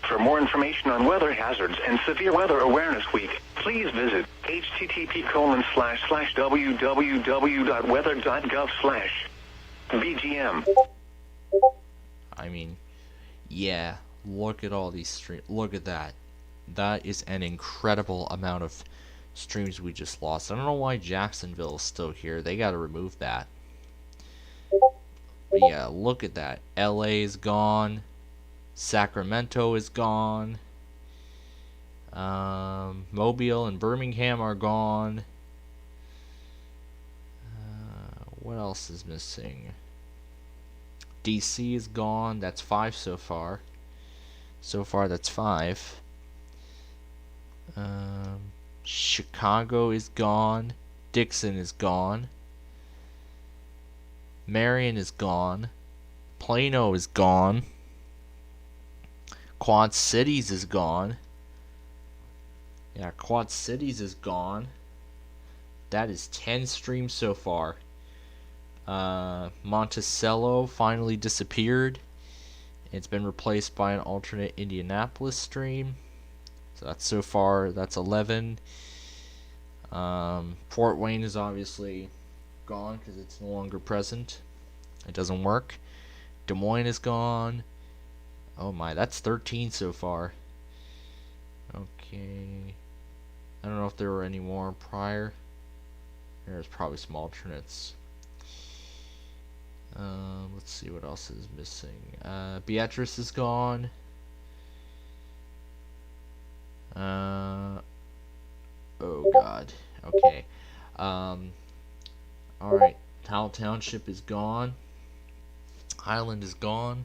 For more information on weather hazards and Severe Weather Awareness Week, please visit http://www.weather.gov/BGM. I mean, yeah, look at all these streams. Look at that. That is an incredible amount of streams we just lost. I don't know why Jacksonville is still here. They got to remove that. But yeah, look at that. LA is gone. Sacramento is gone. Mobile and Birmingham are gone. What else is missing? DC is gone. That's 5 so far. So far, that's 5. Chicago is gone. Dixon is gone. Marion is gone. Plano is gone. Quad Cities is gone. Yeah, Quad Cities is gone. That is 10 streams so far. Monticello finally disappeared. It's been replaced by an alternate Indianapolis stream. So that's so far, that's 11. Fort Wayne is obviously gone because it's no longer present. It doesn't work. Des Moines is gone. Oh my, that's 13 so far. Okay. I don't know if there were any more prior. There's probably some alternates. Let's see what else is missing. Beatrice is gone. Oh god. Okay. Alright. Howell Township is gone. Highland is gone.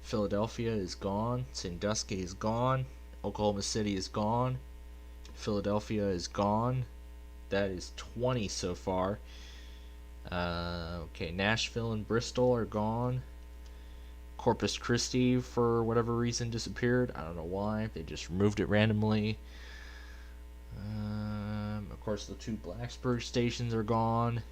Philadelphia is gone. Sandusky is gone. Oklahoma City is gone. Philadelphia is gone. That is 20 so far. Okay, Nashville and Bristol are gone. Corpus Christi, for whatever reason, disappeared. I don't know why. They just removed it randomly. Of course, the 2 Blacksburg stations are gone.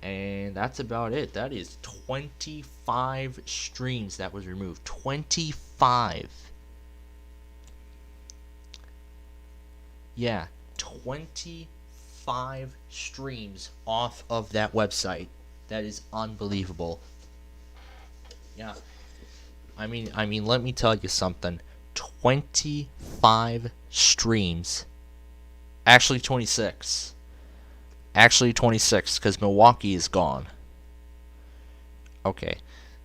And that's about it. That is 25 streams that was removed. 25. Yeah, 25 streams off of that website. That is unbelievable. Yeah. I mean, let me tell you something. 25 streams. Actually 26. Actually 26, because Milwaukee is gone. Okay.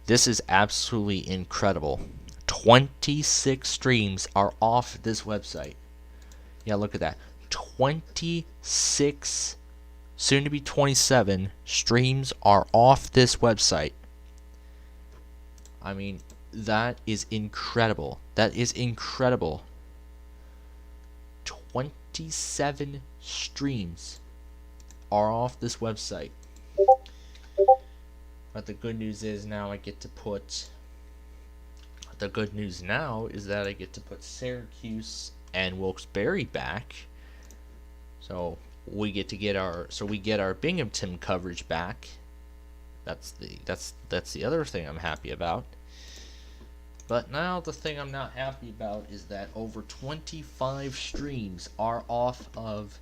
This is absolutely incredible. 26 streams are off this website. Yeah, look at that. 26, soon to be 27, streams are off this website. I mean, that is incredible. That is incredible. 27 streams are off this website. But the good news is now I get to put... The good news now is that I get to put Syracuse and Wilkes-Barre back. So we get our Binghamton coverage back. That's the other thing I'm happy about. But now the thing I'm not happy about is that over 25 streams are off of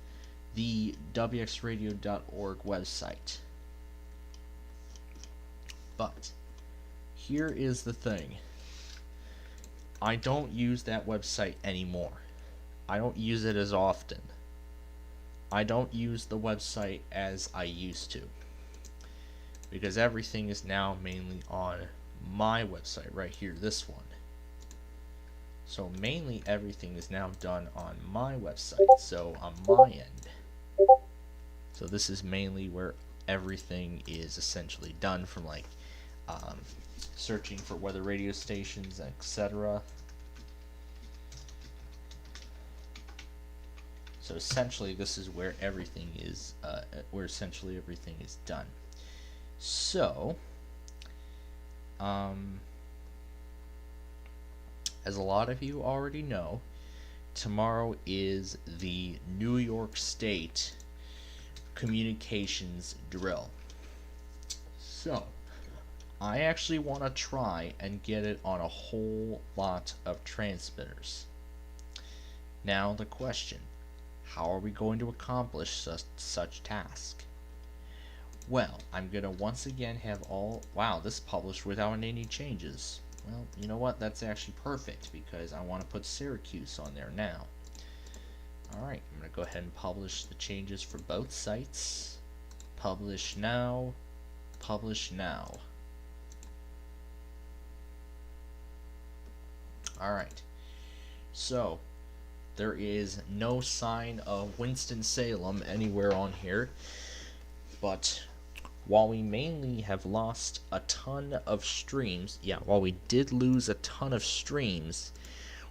the wxradio.org website. But here is the thing. I don't use that website anymore. I don't use it as often. I don't use the website as I used to. Because everything is now mainly on my website right here, this one. So mainly everything is now done on my website, so on my end. So this is mainly where everything is essentially done, from like searching for weather radio stations, etc. So essentially this is where everything is done. So as a lot of you already know, tomorrow is the New York State communications drill. So, I actually want to try and get it on a whole lot of transmitters. Now the question, how are we going to accomplish such task? Well, I'm going to once again have all... Wow, this published without any changes. Well, you know what? That's actually perfect because I want to put Syracuse on there now. Alright, I'm going to go ahead and publish the changes for both sites. Publish now. Publish now. Alright, so there is no sign of Winston-Salem anywhere on here, but while we mainly have lost a ton of streams, while we did lose a ton of streams,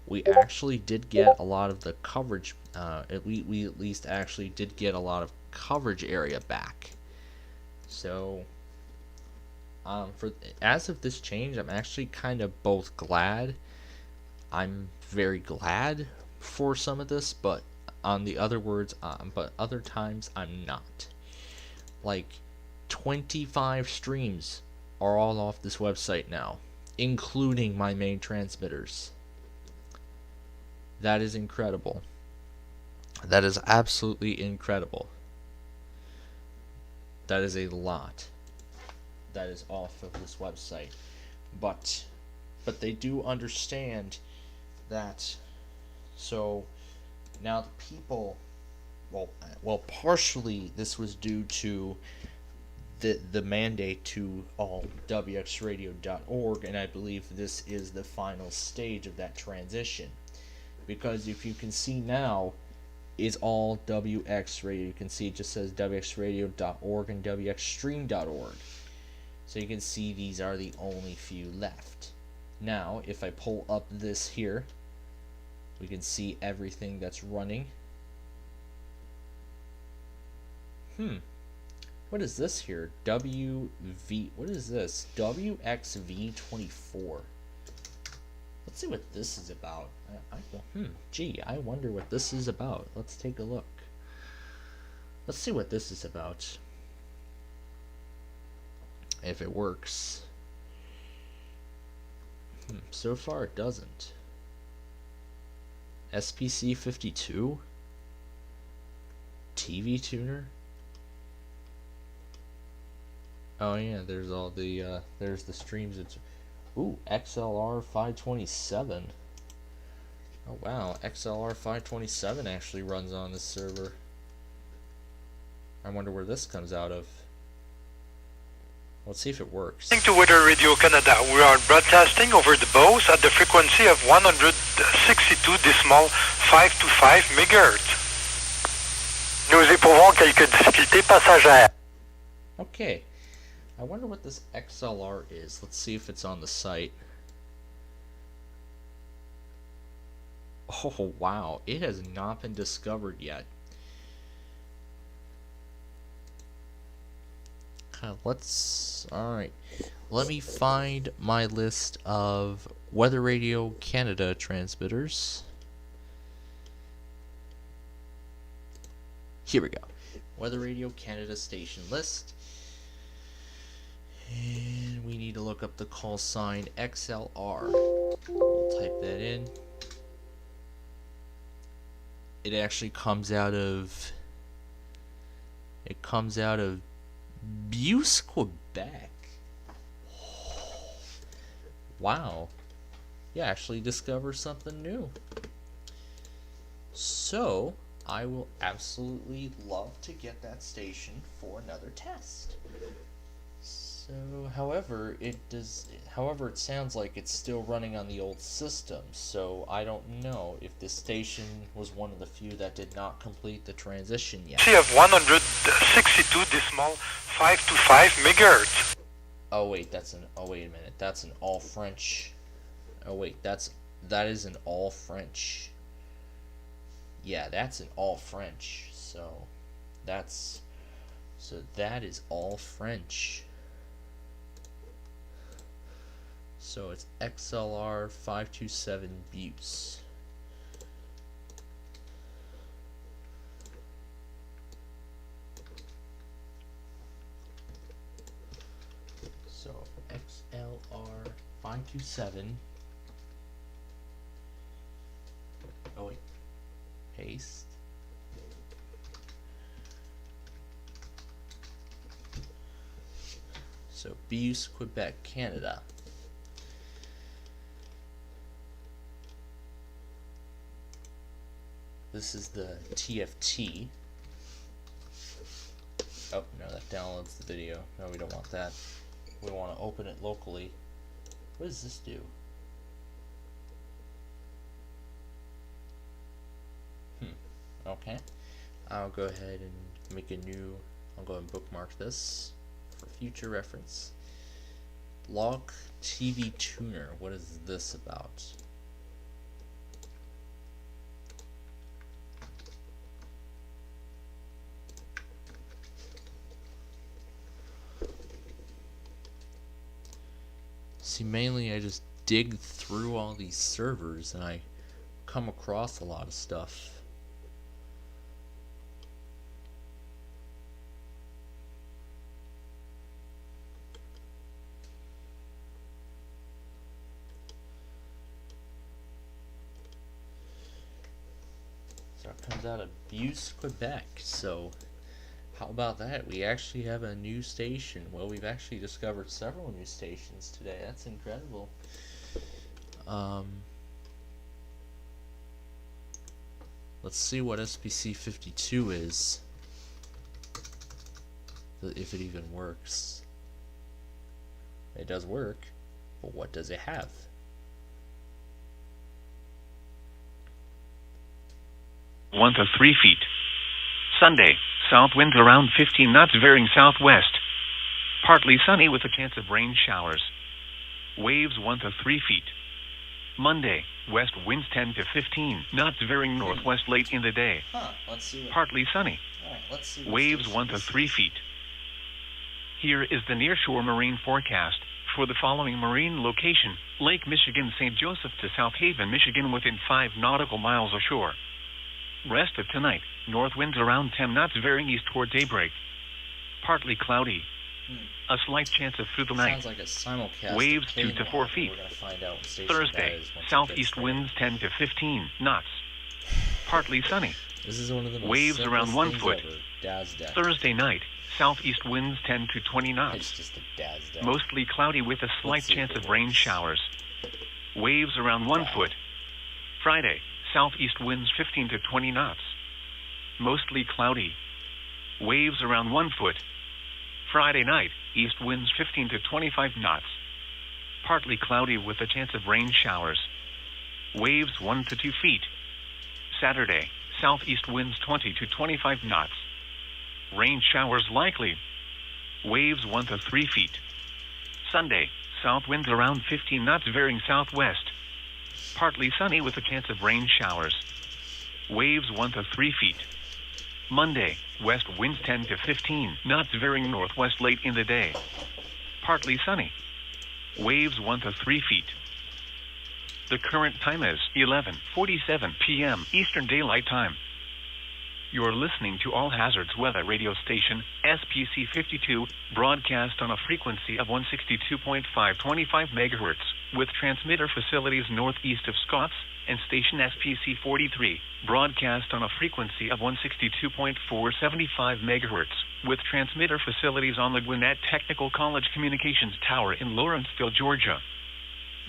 we actually did get a lot of the coverage, we at least actually did get a lot of coverage area back. So, as of this change, I'm actually kind of both glad. I'm very glad for some of this, but on the other words, but other times I'm not. Like 25 streams are all off this website now, including my main transmitters. That is incredible. That is absolutely incredible. That is a lot that is off of this website. But they do understand that. So now the people, well, partially this was due to the mandate to all WXRadio.org, and I believe this is the final stage of that transition, because if you can see now, it's all WX Radio. You can see it just says WXRadio.org and WXStream.org. So you can see these are the only few left. Now, if I pull up this here, we can see everything that's running. What is this here? what is this? WXV24. Let's see what this is about. Gee, I wonder what this is about. Let's take a look. Let's see what this is about. If it works. So far it doesn't. SPC52? TV tuner? Oh yeah, there's all the there's the streams. It's XLR 527. Oh wow, XLR 527 actually runs on this server. I wonder where this comes out of. Let's see if it works. Listening to Weather Radio Canada, we are broadcasting over the Beauce at the frequency of 162.525 MHz. Nous éprouvons quelques difficultés passagères. Okay. I wonder what this XLR is. Let's see if it's on the site. Oh wow, it has not been discovered yet. Alright. Let me find my list of Weather Radio Canada transmitters. Here we go. Weather Radio Canada station list. And we need to look up the call sign XLR. We'll type that in. It actually comes out of Beauce, Quebec. Wow. You actually discover something new. So, I will absolutely love to get that station for another test. So, however, it sounds like it's still running on the old system, so I don't know if this station was one of the few that did not complete the transition yet. Of 162.525 MHz. Oh wait, wait a minute, that's an all French. Oh wait, that is an all French. Yeah, that's an all French. So that is all French. So it's XLR 527 Buse. So XLR 527. Oh wait. Paste. So Buse, Quebec, Canada. This is the TFT. Oh, no, that downloads the video. No, we don't want that. We want to open it locally. What does this do? Okay. I'll go ahead and make a new, I'll go and bookmark this for future reference. Log TV Tuner. What is this about? See, mainly I just dig through all these servers and I come across a lot of stuff. So it comes out of Buse, Quebec. So how about that? We actually have a new station. Well, we've actually discovered several new stations today. That's incredible. Let's see what SPC 52 is. If it even works. It does work, but what does it have? One to 3 feet. Sunday, south winds around 15 knots veering southwest. Partly sunny with a chance of rain showers. Waves 1 to 3 feet. Monday, west winds 10 to 15 knots veering northwest late in the day. Let's see. Partly sunny. Alright, let's see. Waves 1 to 3 feet. Here is the nearshore marine forecast for the following marine location: Lake Michigan, St. Joseph to South Haven, Michigan, within 5 nautical miles ashore. Rest of tonight, north winds around 10 knots veering east toward daybreak. Partly cloudy. A slight chance of through the night. Sounds like a simulcast. Waves 2 to 4 feet. We're gonna find out what station Thursday, that is once it southeast gets winds 10 to 15 knots. Partly sunny. This is one of the most Waves around 1 simplest foot. things ever. Thursday night, southeast winds 10 to 20 knots. It's just a DASDA. Mostly cloudy with a slight chance of rain showers. Waves around 1 foot. Friday, southeast winds 15 to 20 knots. Mostly cloudy. Waves around 1 foot. Friday night, east winds 15 to 25 knots. Partly cloudy with a chance of rain showers. Waves 1 to 2 feet. Saturday, southeast winds 20 to 25 knots. Rain showers likely. Waves 1 to 3 feet. Sunday, south winds around 15 knots veering southwest. Partly sunny with a chance of rain showers. Waves 1 to 3 feet. Monday, west winds 10 to 15 knots veering northwest late in the day. Partly sunny. Waves 1 to 3 feet. The current time is 11:47 p.m. Eastern Daylight Time. You're listening to All Hazards Weather radio station, SPC 52, broadcast on a frequency of 162.525 MHz, with transmitter facilities northeast of Scotts, and station SPC 43, broadcast on a frequency of 162.475 MHz, with transmitter facilities on the Gwinnett Technical College Communications Tower in Lawrenceville, Georgia.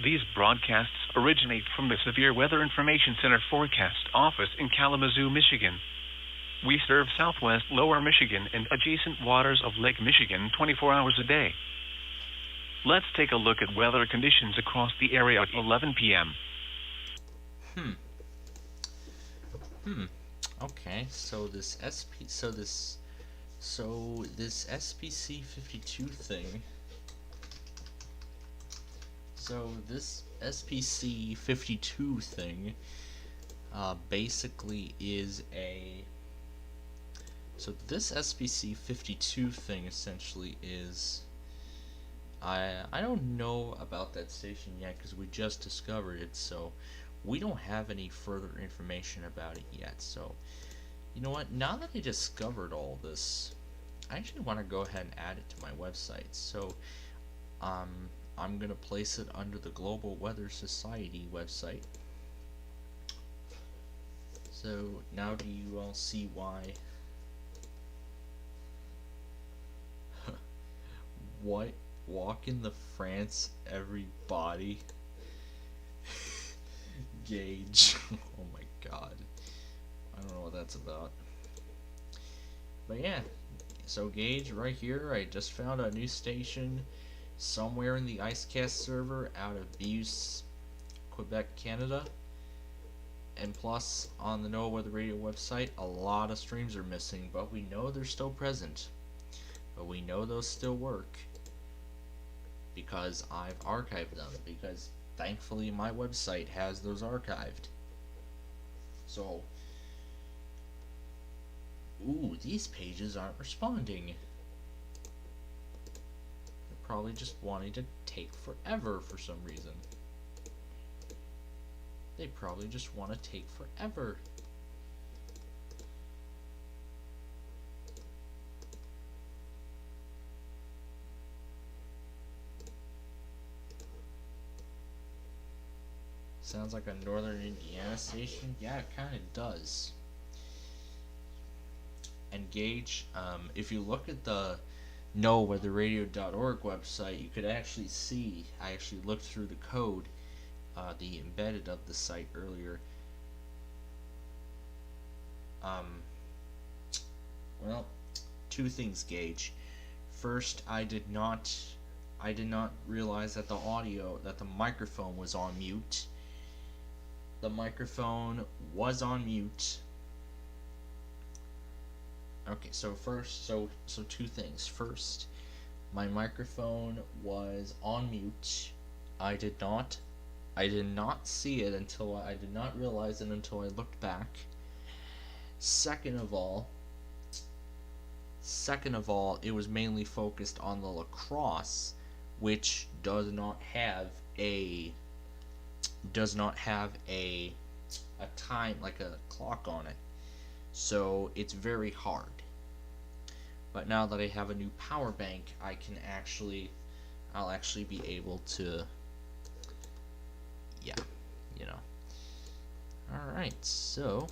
These broadcasts originate from the Severe Weather Information Center Forecast Office in Kalamazoo, Michigan. We serve southwest Lower Michigan and adjacent waters of Lake Michigan 24 hours a day. Let's take a look at weather conditions across the area at 11 p.m. Okay, so this SPC 52 thing. So this SPC 52 thing basically is a. So this SPC 52 thing essentially is I don't know about that station yet because we just discovered it, so we don't have any further information about it yet. So, you know what? Now that I discovered all this, I actually want to go ahead and add it to my website. So, I'm gonna place it under the Global Weather Society website. So now do you all see why? What? Walk in the France everybody? Gauge. Oh my god. I don't know what that's about. But yeah, so Gauge right here, I just found a new station somewhere in the IceCast server out of Beauce, Quebec, Canada. And plus, on the NOAA Weather Radio website, a lot of streams are missing, but we know they're still present. But we know those still work because I've archived them, because thankfully my website has those archived. So, ooh, these pages aren't responding. They're probably just wanting to take forever for some reason. They probably just want to take forever. Sounds like a northern Indiana station. Yeah, it kind of does. And Gauge, if you look at the NOAAWeatherRadio.org website, you could actually see, I actually looked through the code, the embedded of the site earlier. Well, two things, Gauge. First, I did not realize that the microphone was on mute. The microphone was on mute. Okay, so two things. First, my microphone was on mute. I did not see it until I did not realize it until I looked back. Second of all, it was mainly focused on the lacrosse, which does not have a time, like a clock on it. So it's very hard. But now that I have a new power bank, I'll actually be able to, yeah, you know. Alright, so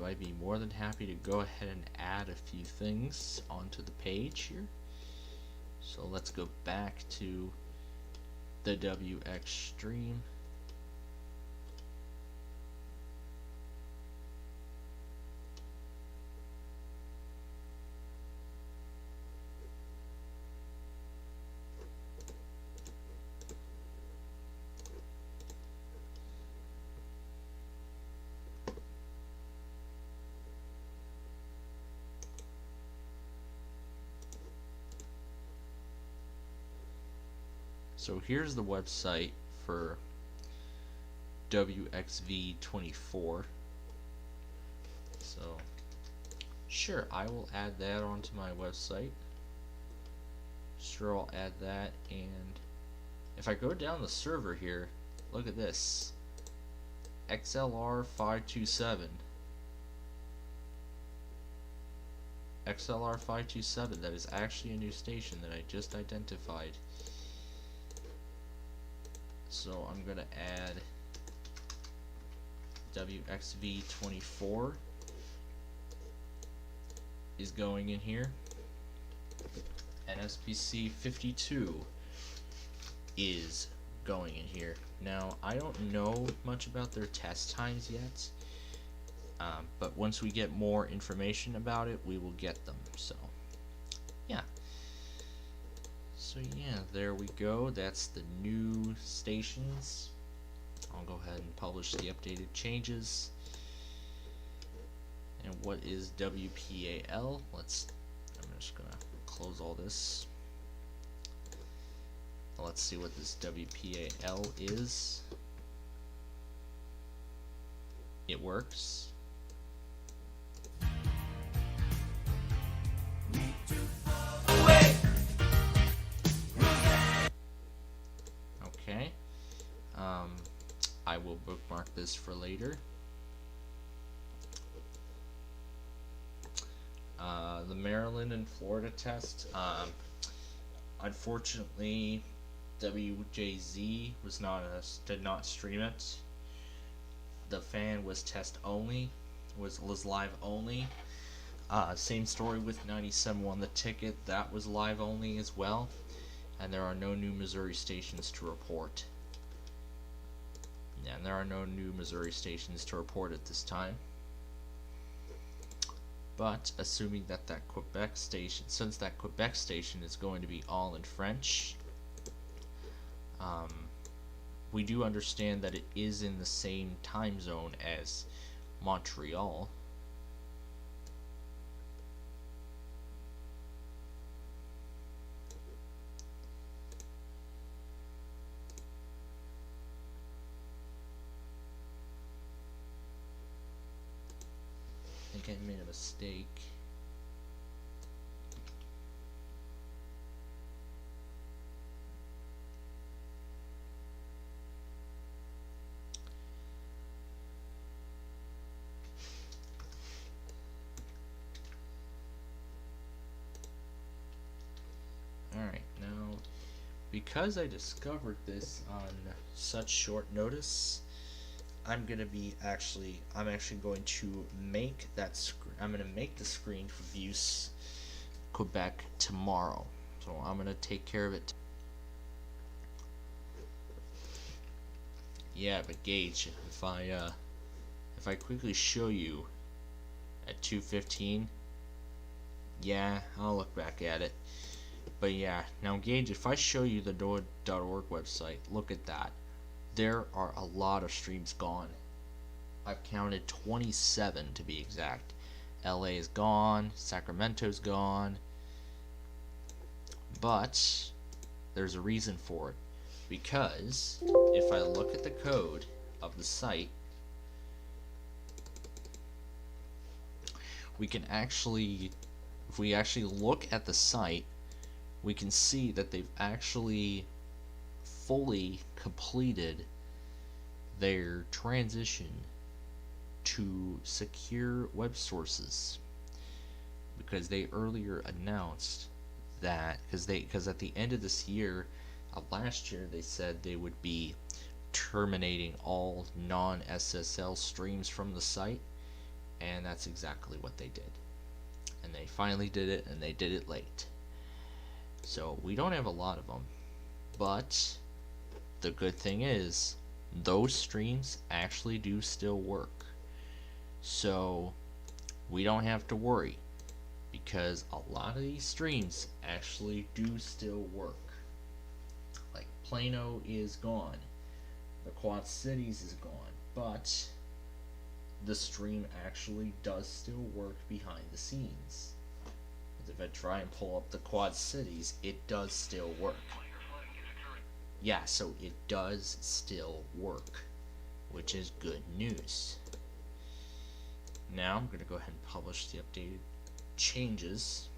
I'd be more than happy to go ahead and add a few things onto the page here. So let's go back to the WX stream. So here's the website for WXV24. So sure, I will add that onto my website. Sure, I'll add that, and if I go down the server here, look at this. XLR 527. XLR 527, that is actually a new station that I just identified. So I'm going to add WXV24 is going in here, and SPC52 is going in here. Now, I don't know much about their test times yet, but once we get more information about it, we will get them. So, yeah. So yeah, there we go. That's the new stations. I'll go ahead and publish the updated changes. And what is WPAL? I'm just gonna close all this. Let's see what this WPAL is. It works. I will bookmark this for later. The Maryland and Florida test. Unfortunately, WJZ did not stream it. The fan was test only, was live only. Same story with 97 won the ticket. That was live only as well. And there are no new Missouri stations to report. Yeah, and there are no new Missouri stations to report at this time. But assuming that Quebec station, since that Quebec station is going to be all in French, we do understand that it is in the same time zone as Montreal. I think I made a mistake. Alright, now because I discovered this on such short notice, I'm actually going to make that screen. I'm gonna make the screen for Views Quebec tomorrow. So I'm gonna take care of it. Yeah, but Gage, if I quickly show you at 2:15, yeah, I'll look back at it. But yeah, now Gage, if I show you the .org website, look at that. There are a lot of streams gone. I've counted 27 to be exact. LA is gone, Sacramento's gone. But there's a reason for it. Because if I look at the code of the site, we can actually, if we actually look at the site, we can see that they've actually fully completed their transition to secure web sources, because they earlier announced that because at the end of this year, last year, they said they would be terminating all non-SSL streams from the site, and that's exactly what they did. And they finally did it, and they did it late. So we don't have a lot of them, but the good thing is those streams actually do still work. So we don't have to worry, because a lot of these streams actually do still work. Like Plano is gone, the Quad Cities is gone, but the stream actually does still work behind the scenes. If I try and pull up the Quad Cities, it does still work. Yeah, so it does still work, which is good news. Now I'm going to go ahead and publish the updated changes.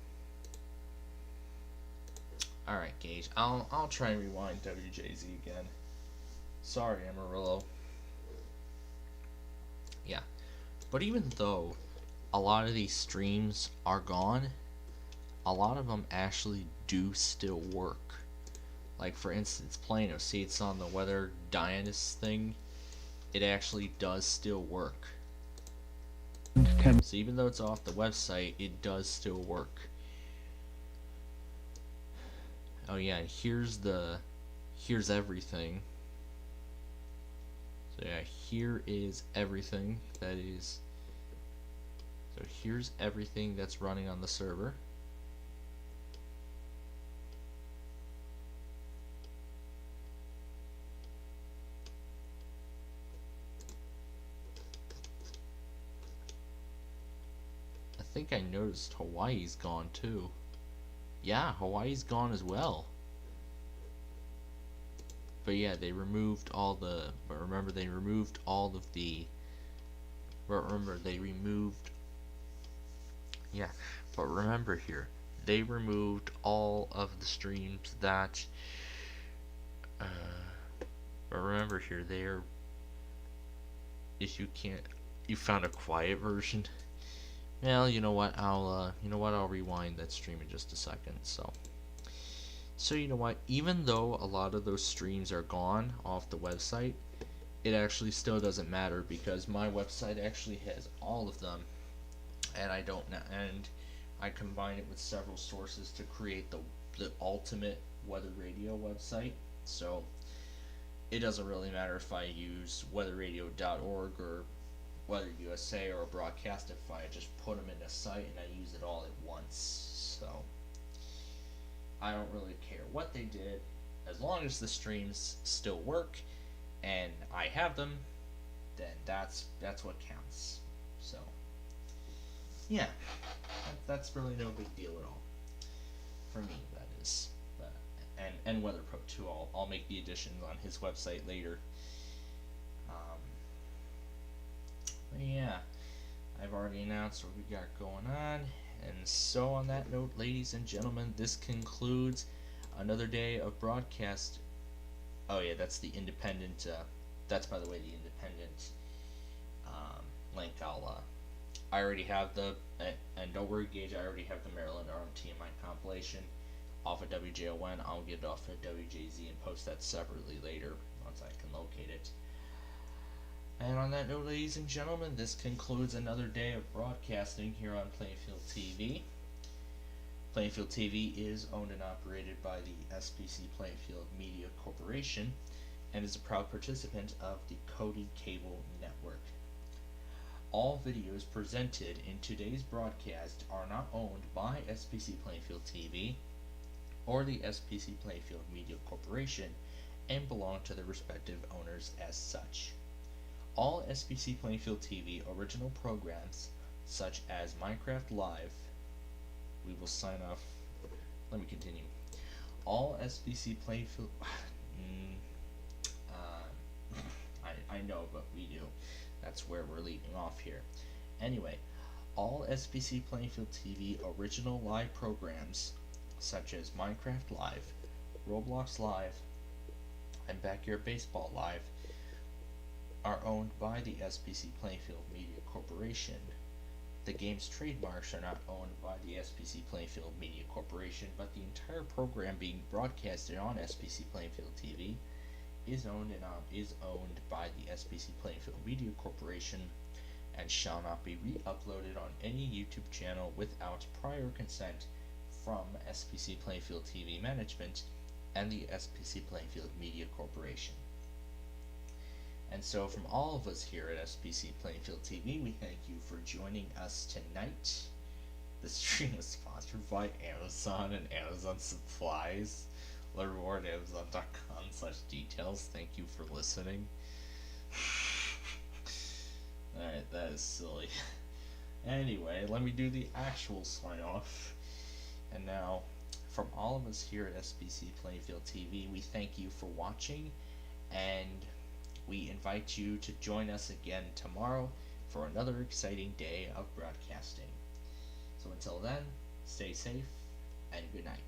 Alright, Gage, I'll try and rewind WJZ again. Sorry, Amarillo. Yeah, but even though a lot of these streams are gone, a lot of them actually do still work. Like for instance, Plano, see it's on the Weather Dionys thing, it actually does still work. So even though it's off the website, it does still work. Oh yeah, and here's everything. So yeah, here is everything that is. So here's everything that's running on the server. I think I noticed Hawaii's gone too. Yeah, Hawaii's gone as well. But yeah, they removed all the, but remember they removed all of the, remember they removed, yeah, but remember here, they removed all of the streams that, but remember here, if you can't, you found a quiet version. Well, you know what? I'll rewind that stream in just a second. So you know what? Even though a lot of those streams are gone off the website, it actually still doesn't matter because my website actually has all of them, and I combine it with several sources to create the ultimate weather radio website. So it doesn't really matter if I use weatherradio.org or Weather USA or Broadcastify. I just put them in a site and I use it all at once. So I don't really care what they did, as long as the streams still work and I have them, then that's what counts. So yeah, that's really no big deal at all for me. That is, and WeatherPro too. I'll make the additions on his website later. But yeah, I've already announced what we got going on. And so on that note, ladies and gentlemen, this concludes another day of broadcast. Oh yeah, that's the independent, that's by the way the independent link. I already have and don't worry Gage, I already have the Maryland RMTMI compilation off of WJON. I'll get it off of WJZ and post that separately later once I can locate it. And on that note, ladies and gentlemen, this concludes another day of broadcasting here on Plainfield TV. Plainfield TV is owned and operated by the SPC Plainfield Media Corporation and is a proud participant of the Cody Cable Network. All videos presented in today's broadcast are not owned by SPC Plainfield TV or the SPC Plainfield Media Corporation and belong to their respective owners as such. All SPC Plainfield TV original programs, such as Minecraft Live, we will sign off. Let me continue. All SPC Plainfield, I know, but we do. That's where we're leading off here. Anyway, all SPC Plainfield TV original live programs, such as Minecraft Live, Roblox Live, and Backyard Baseball Live, are owned by the SPC Plainfield Media Corporation. The game's trademarks are not owned by the SPC Plainfield Media Corporation, but the entire program being broadcasted on SPC Plainfield TV is owned by the SPC Plainfield Media Corporation and shall not be re-uploaded on any YouTube channel without prior consent from SPC Plainfield TV management and the SPC Plainfield Media Corporation. And so from all of us here at SPC Plainfield TV, we thank you for joining us tonight. The stream is sponsored by Amazon and Amazon Supplies. Learn more at Amazon.com/details. Thank you for listening. Alright, that is silly. Anyway, let me do the actual sign off. And now, from all of us here at SPC Plainfield TV, we thank you for watching, and we invite you to join us again tomorrow for another exciting day of broadcasting. So until then, stay safe and good night.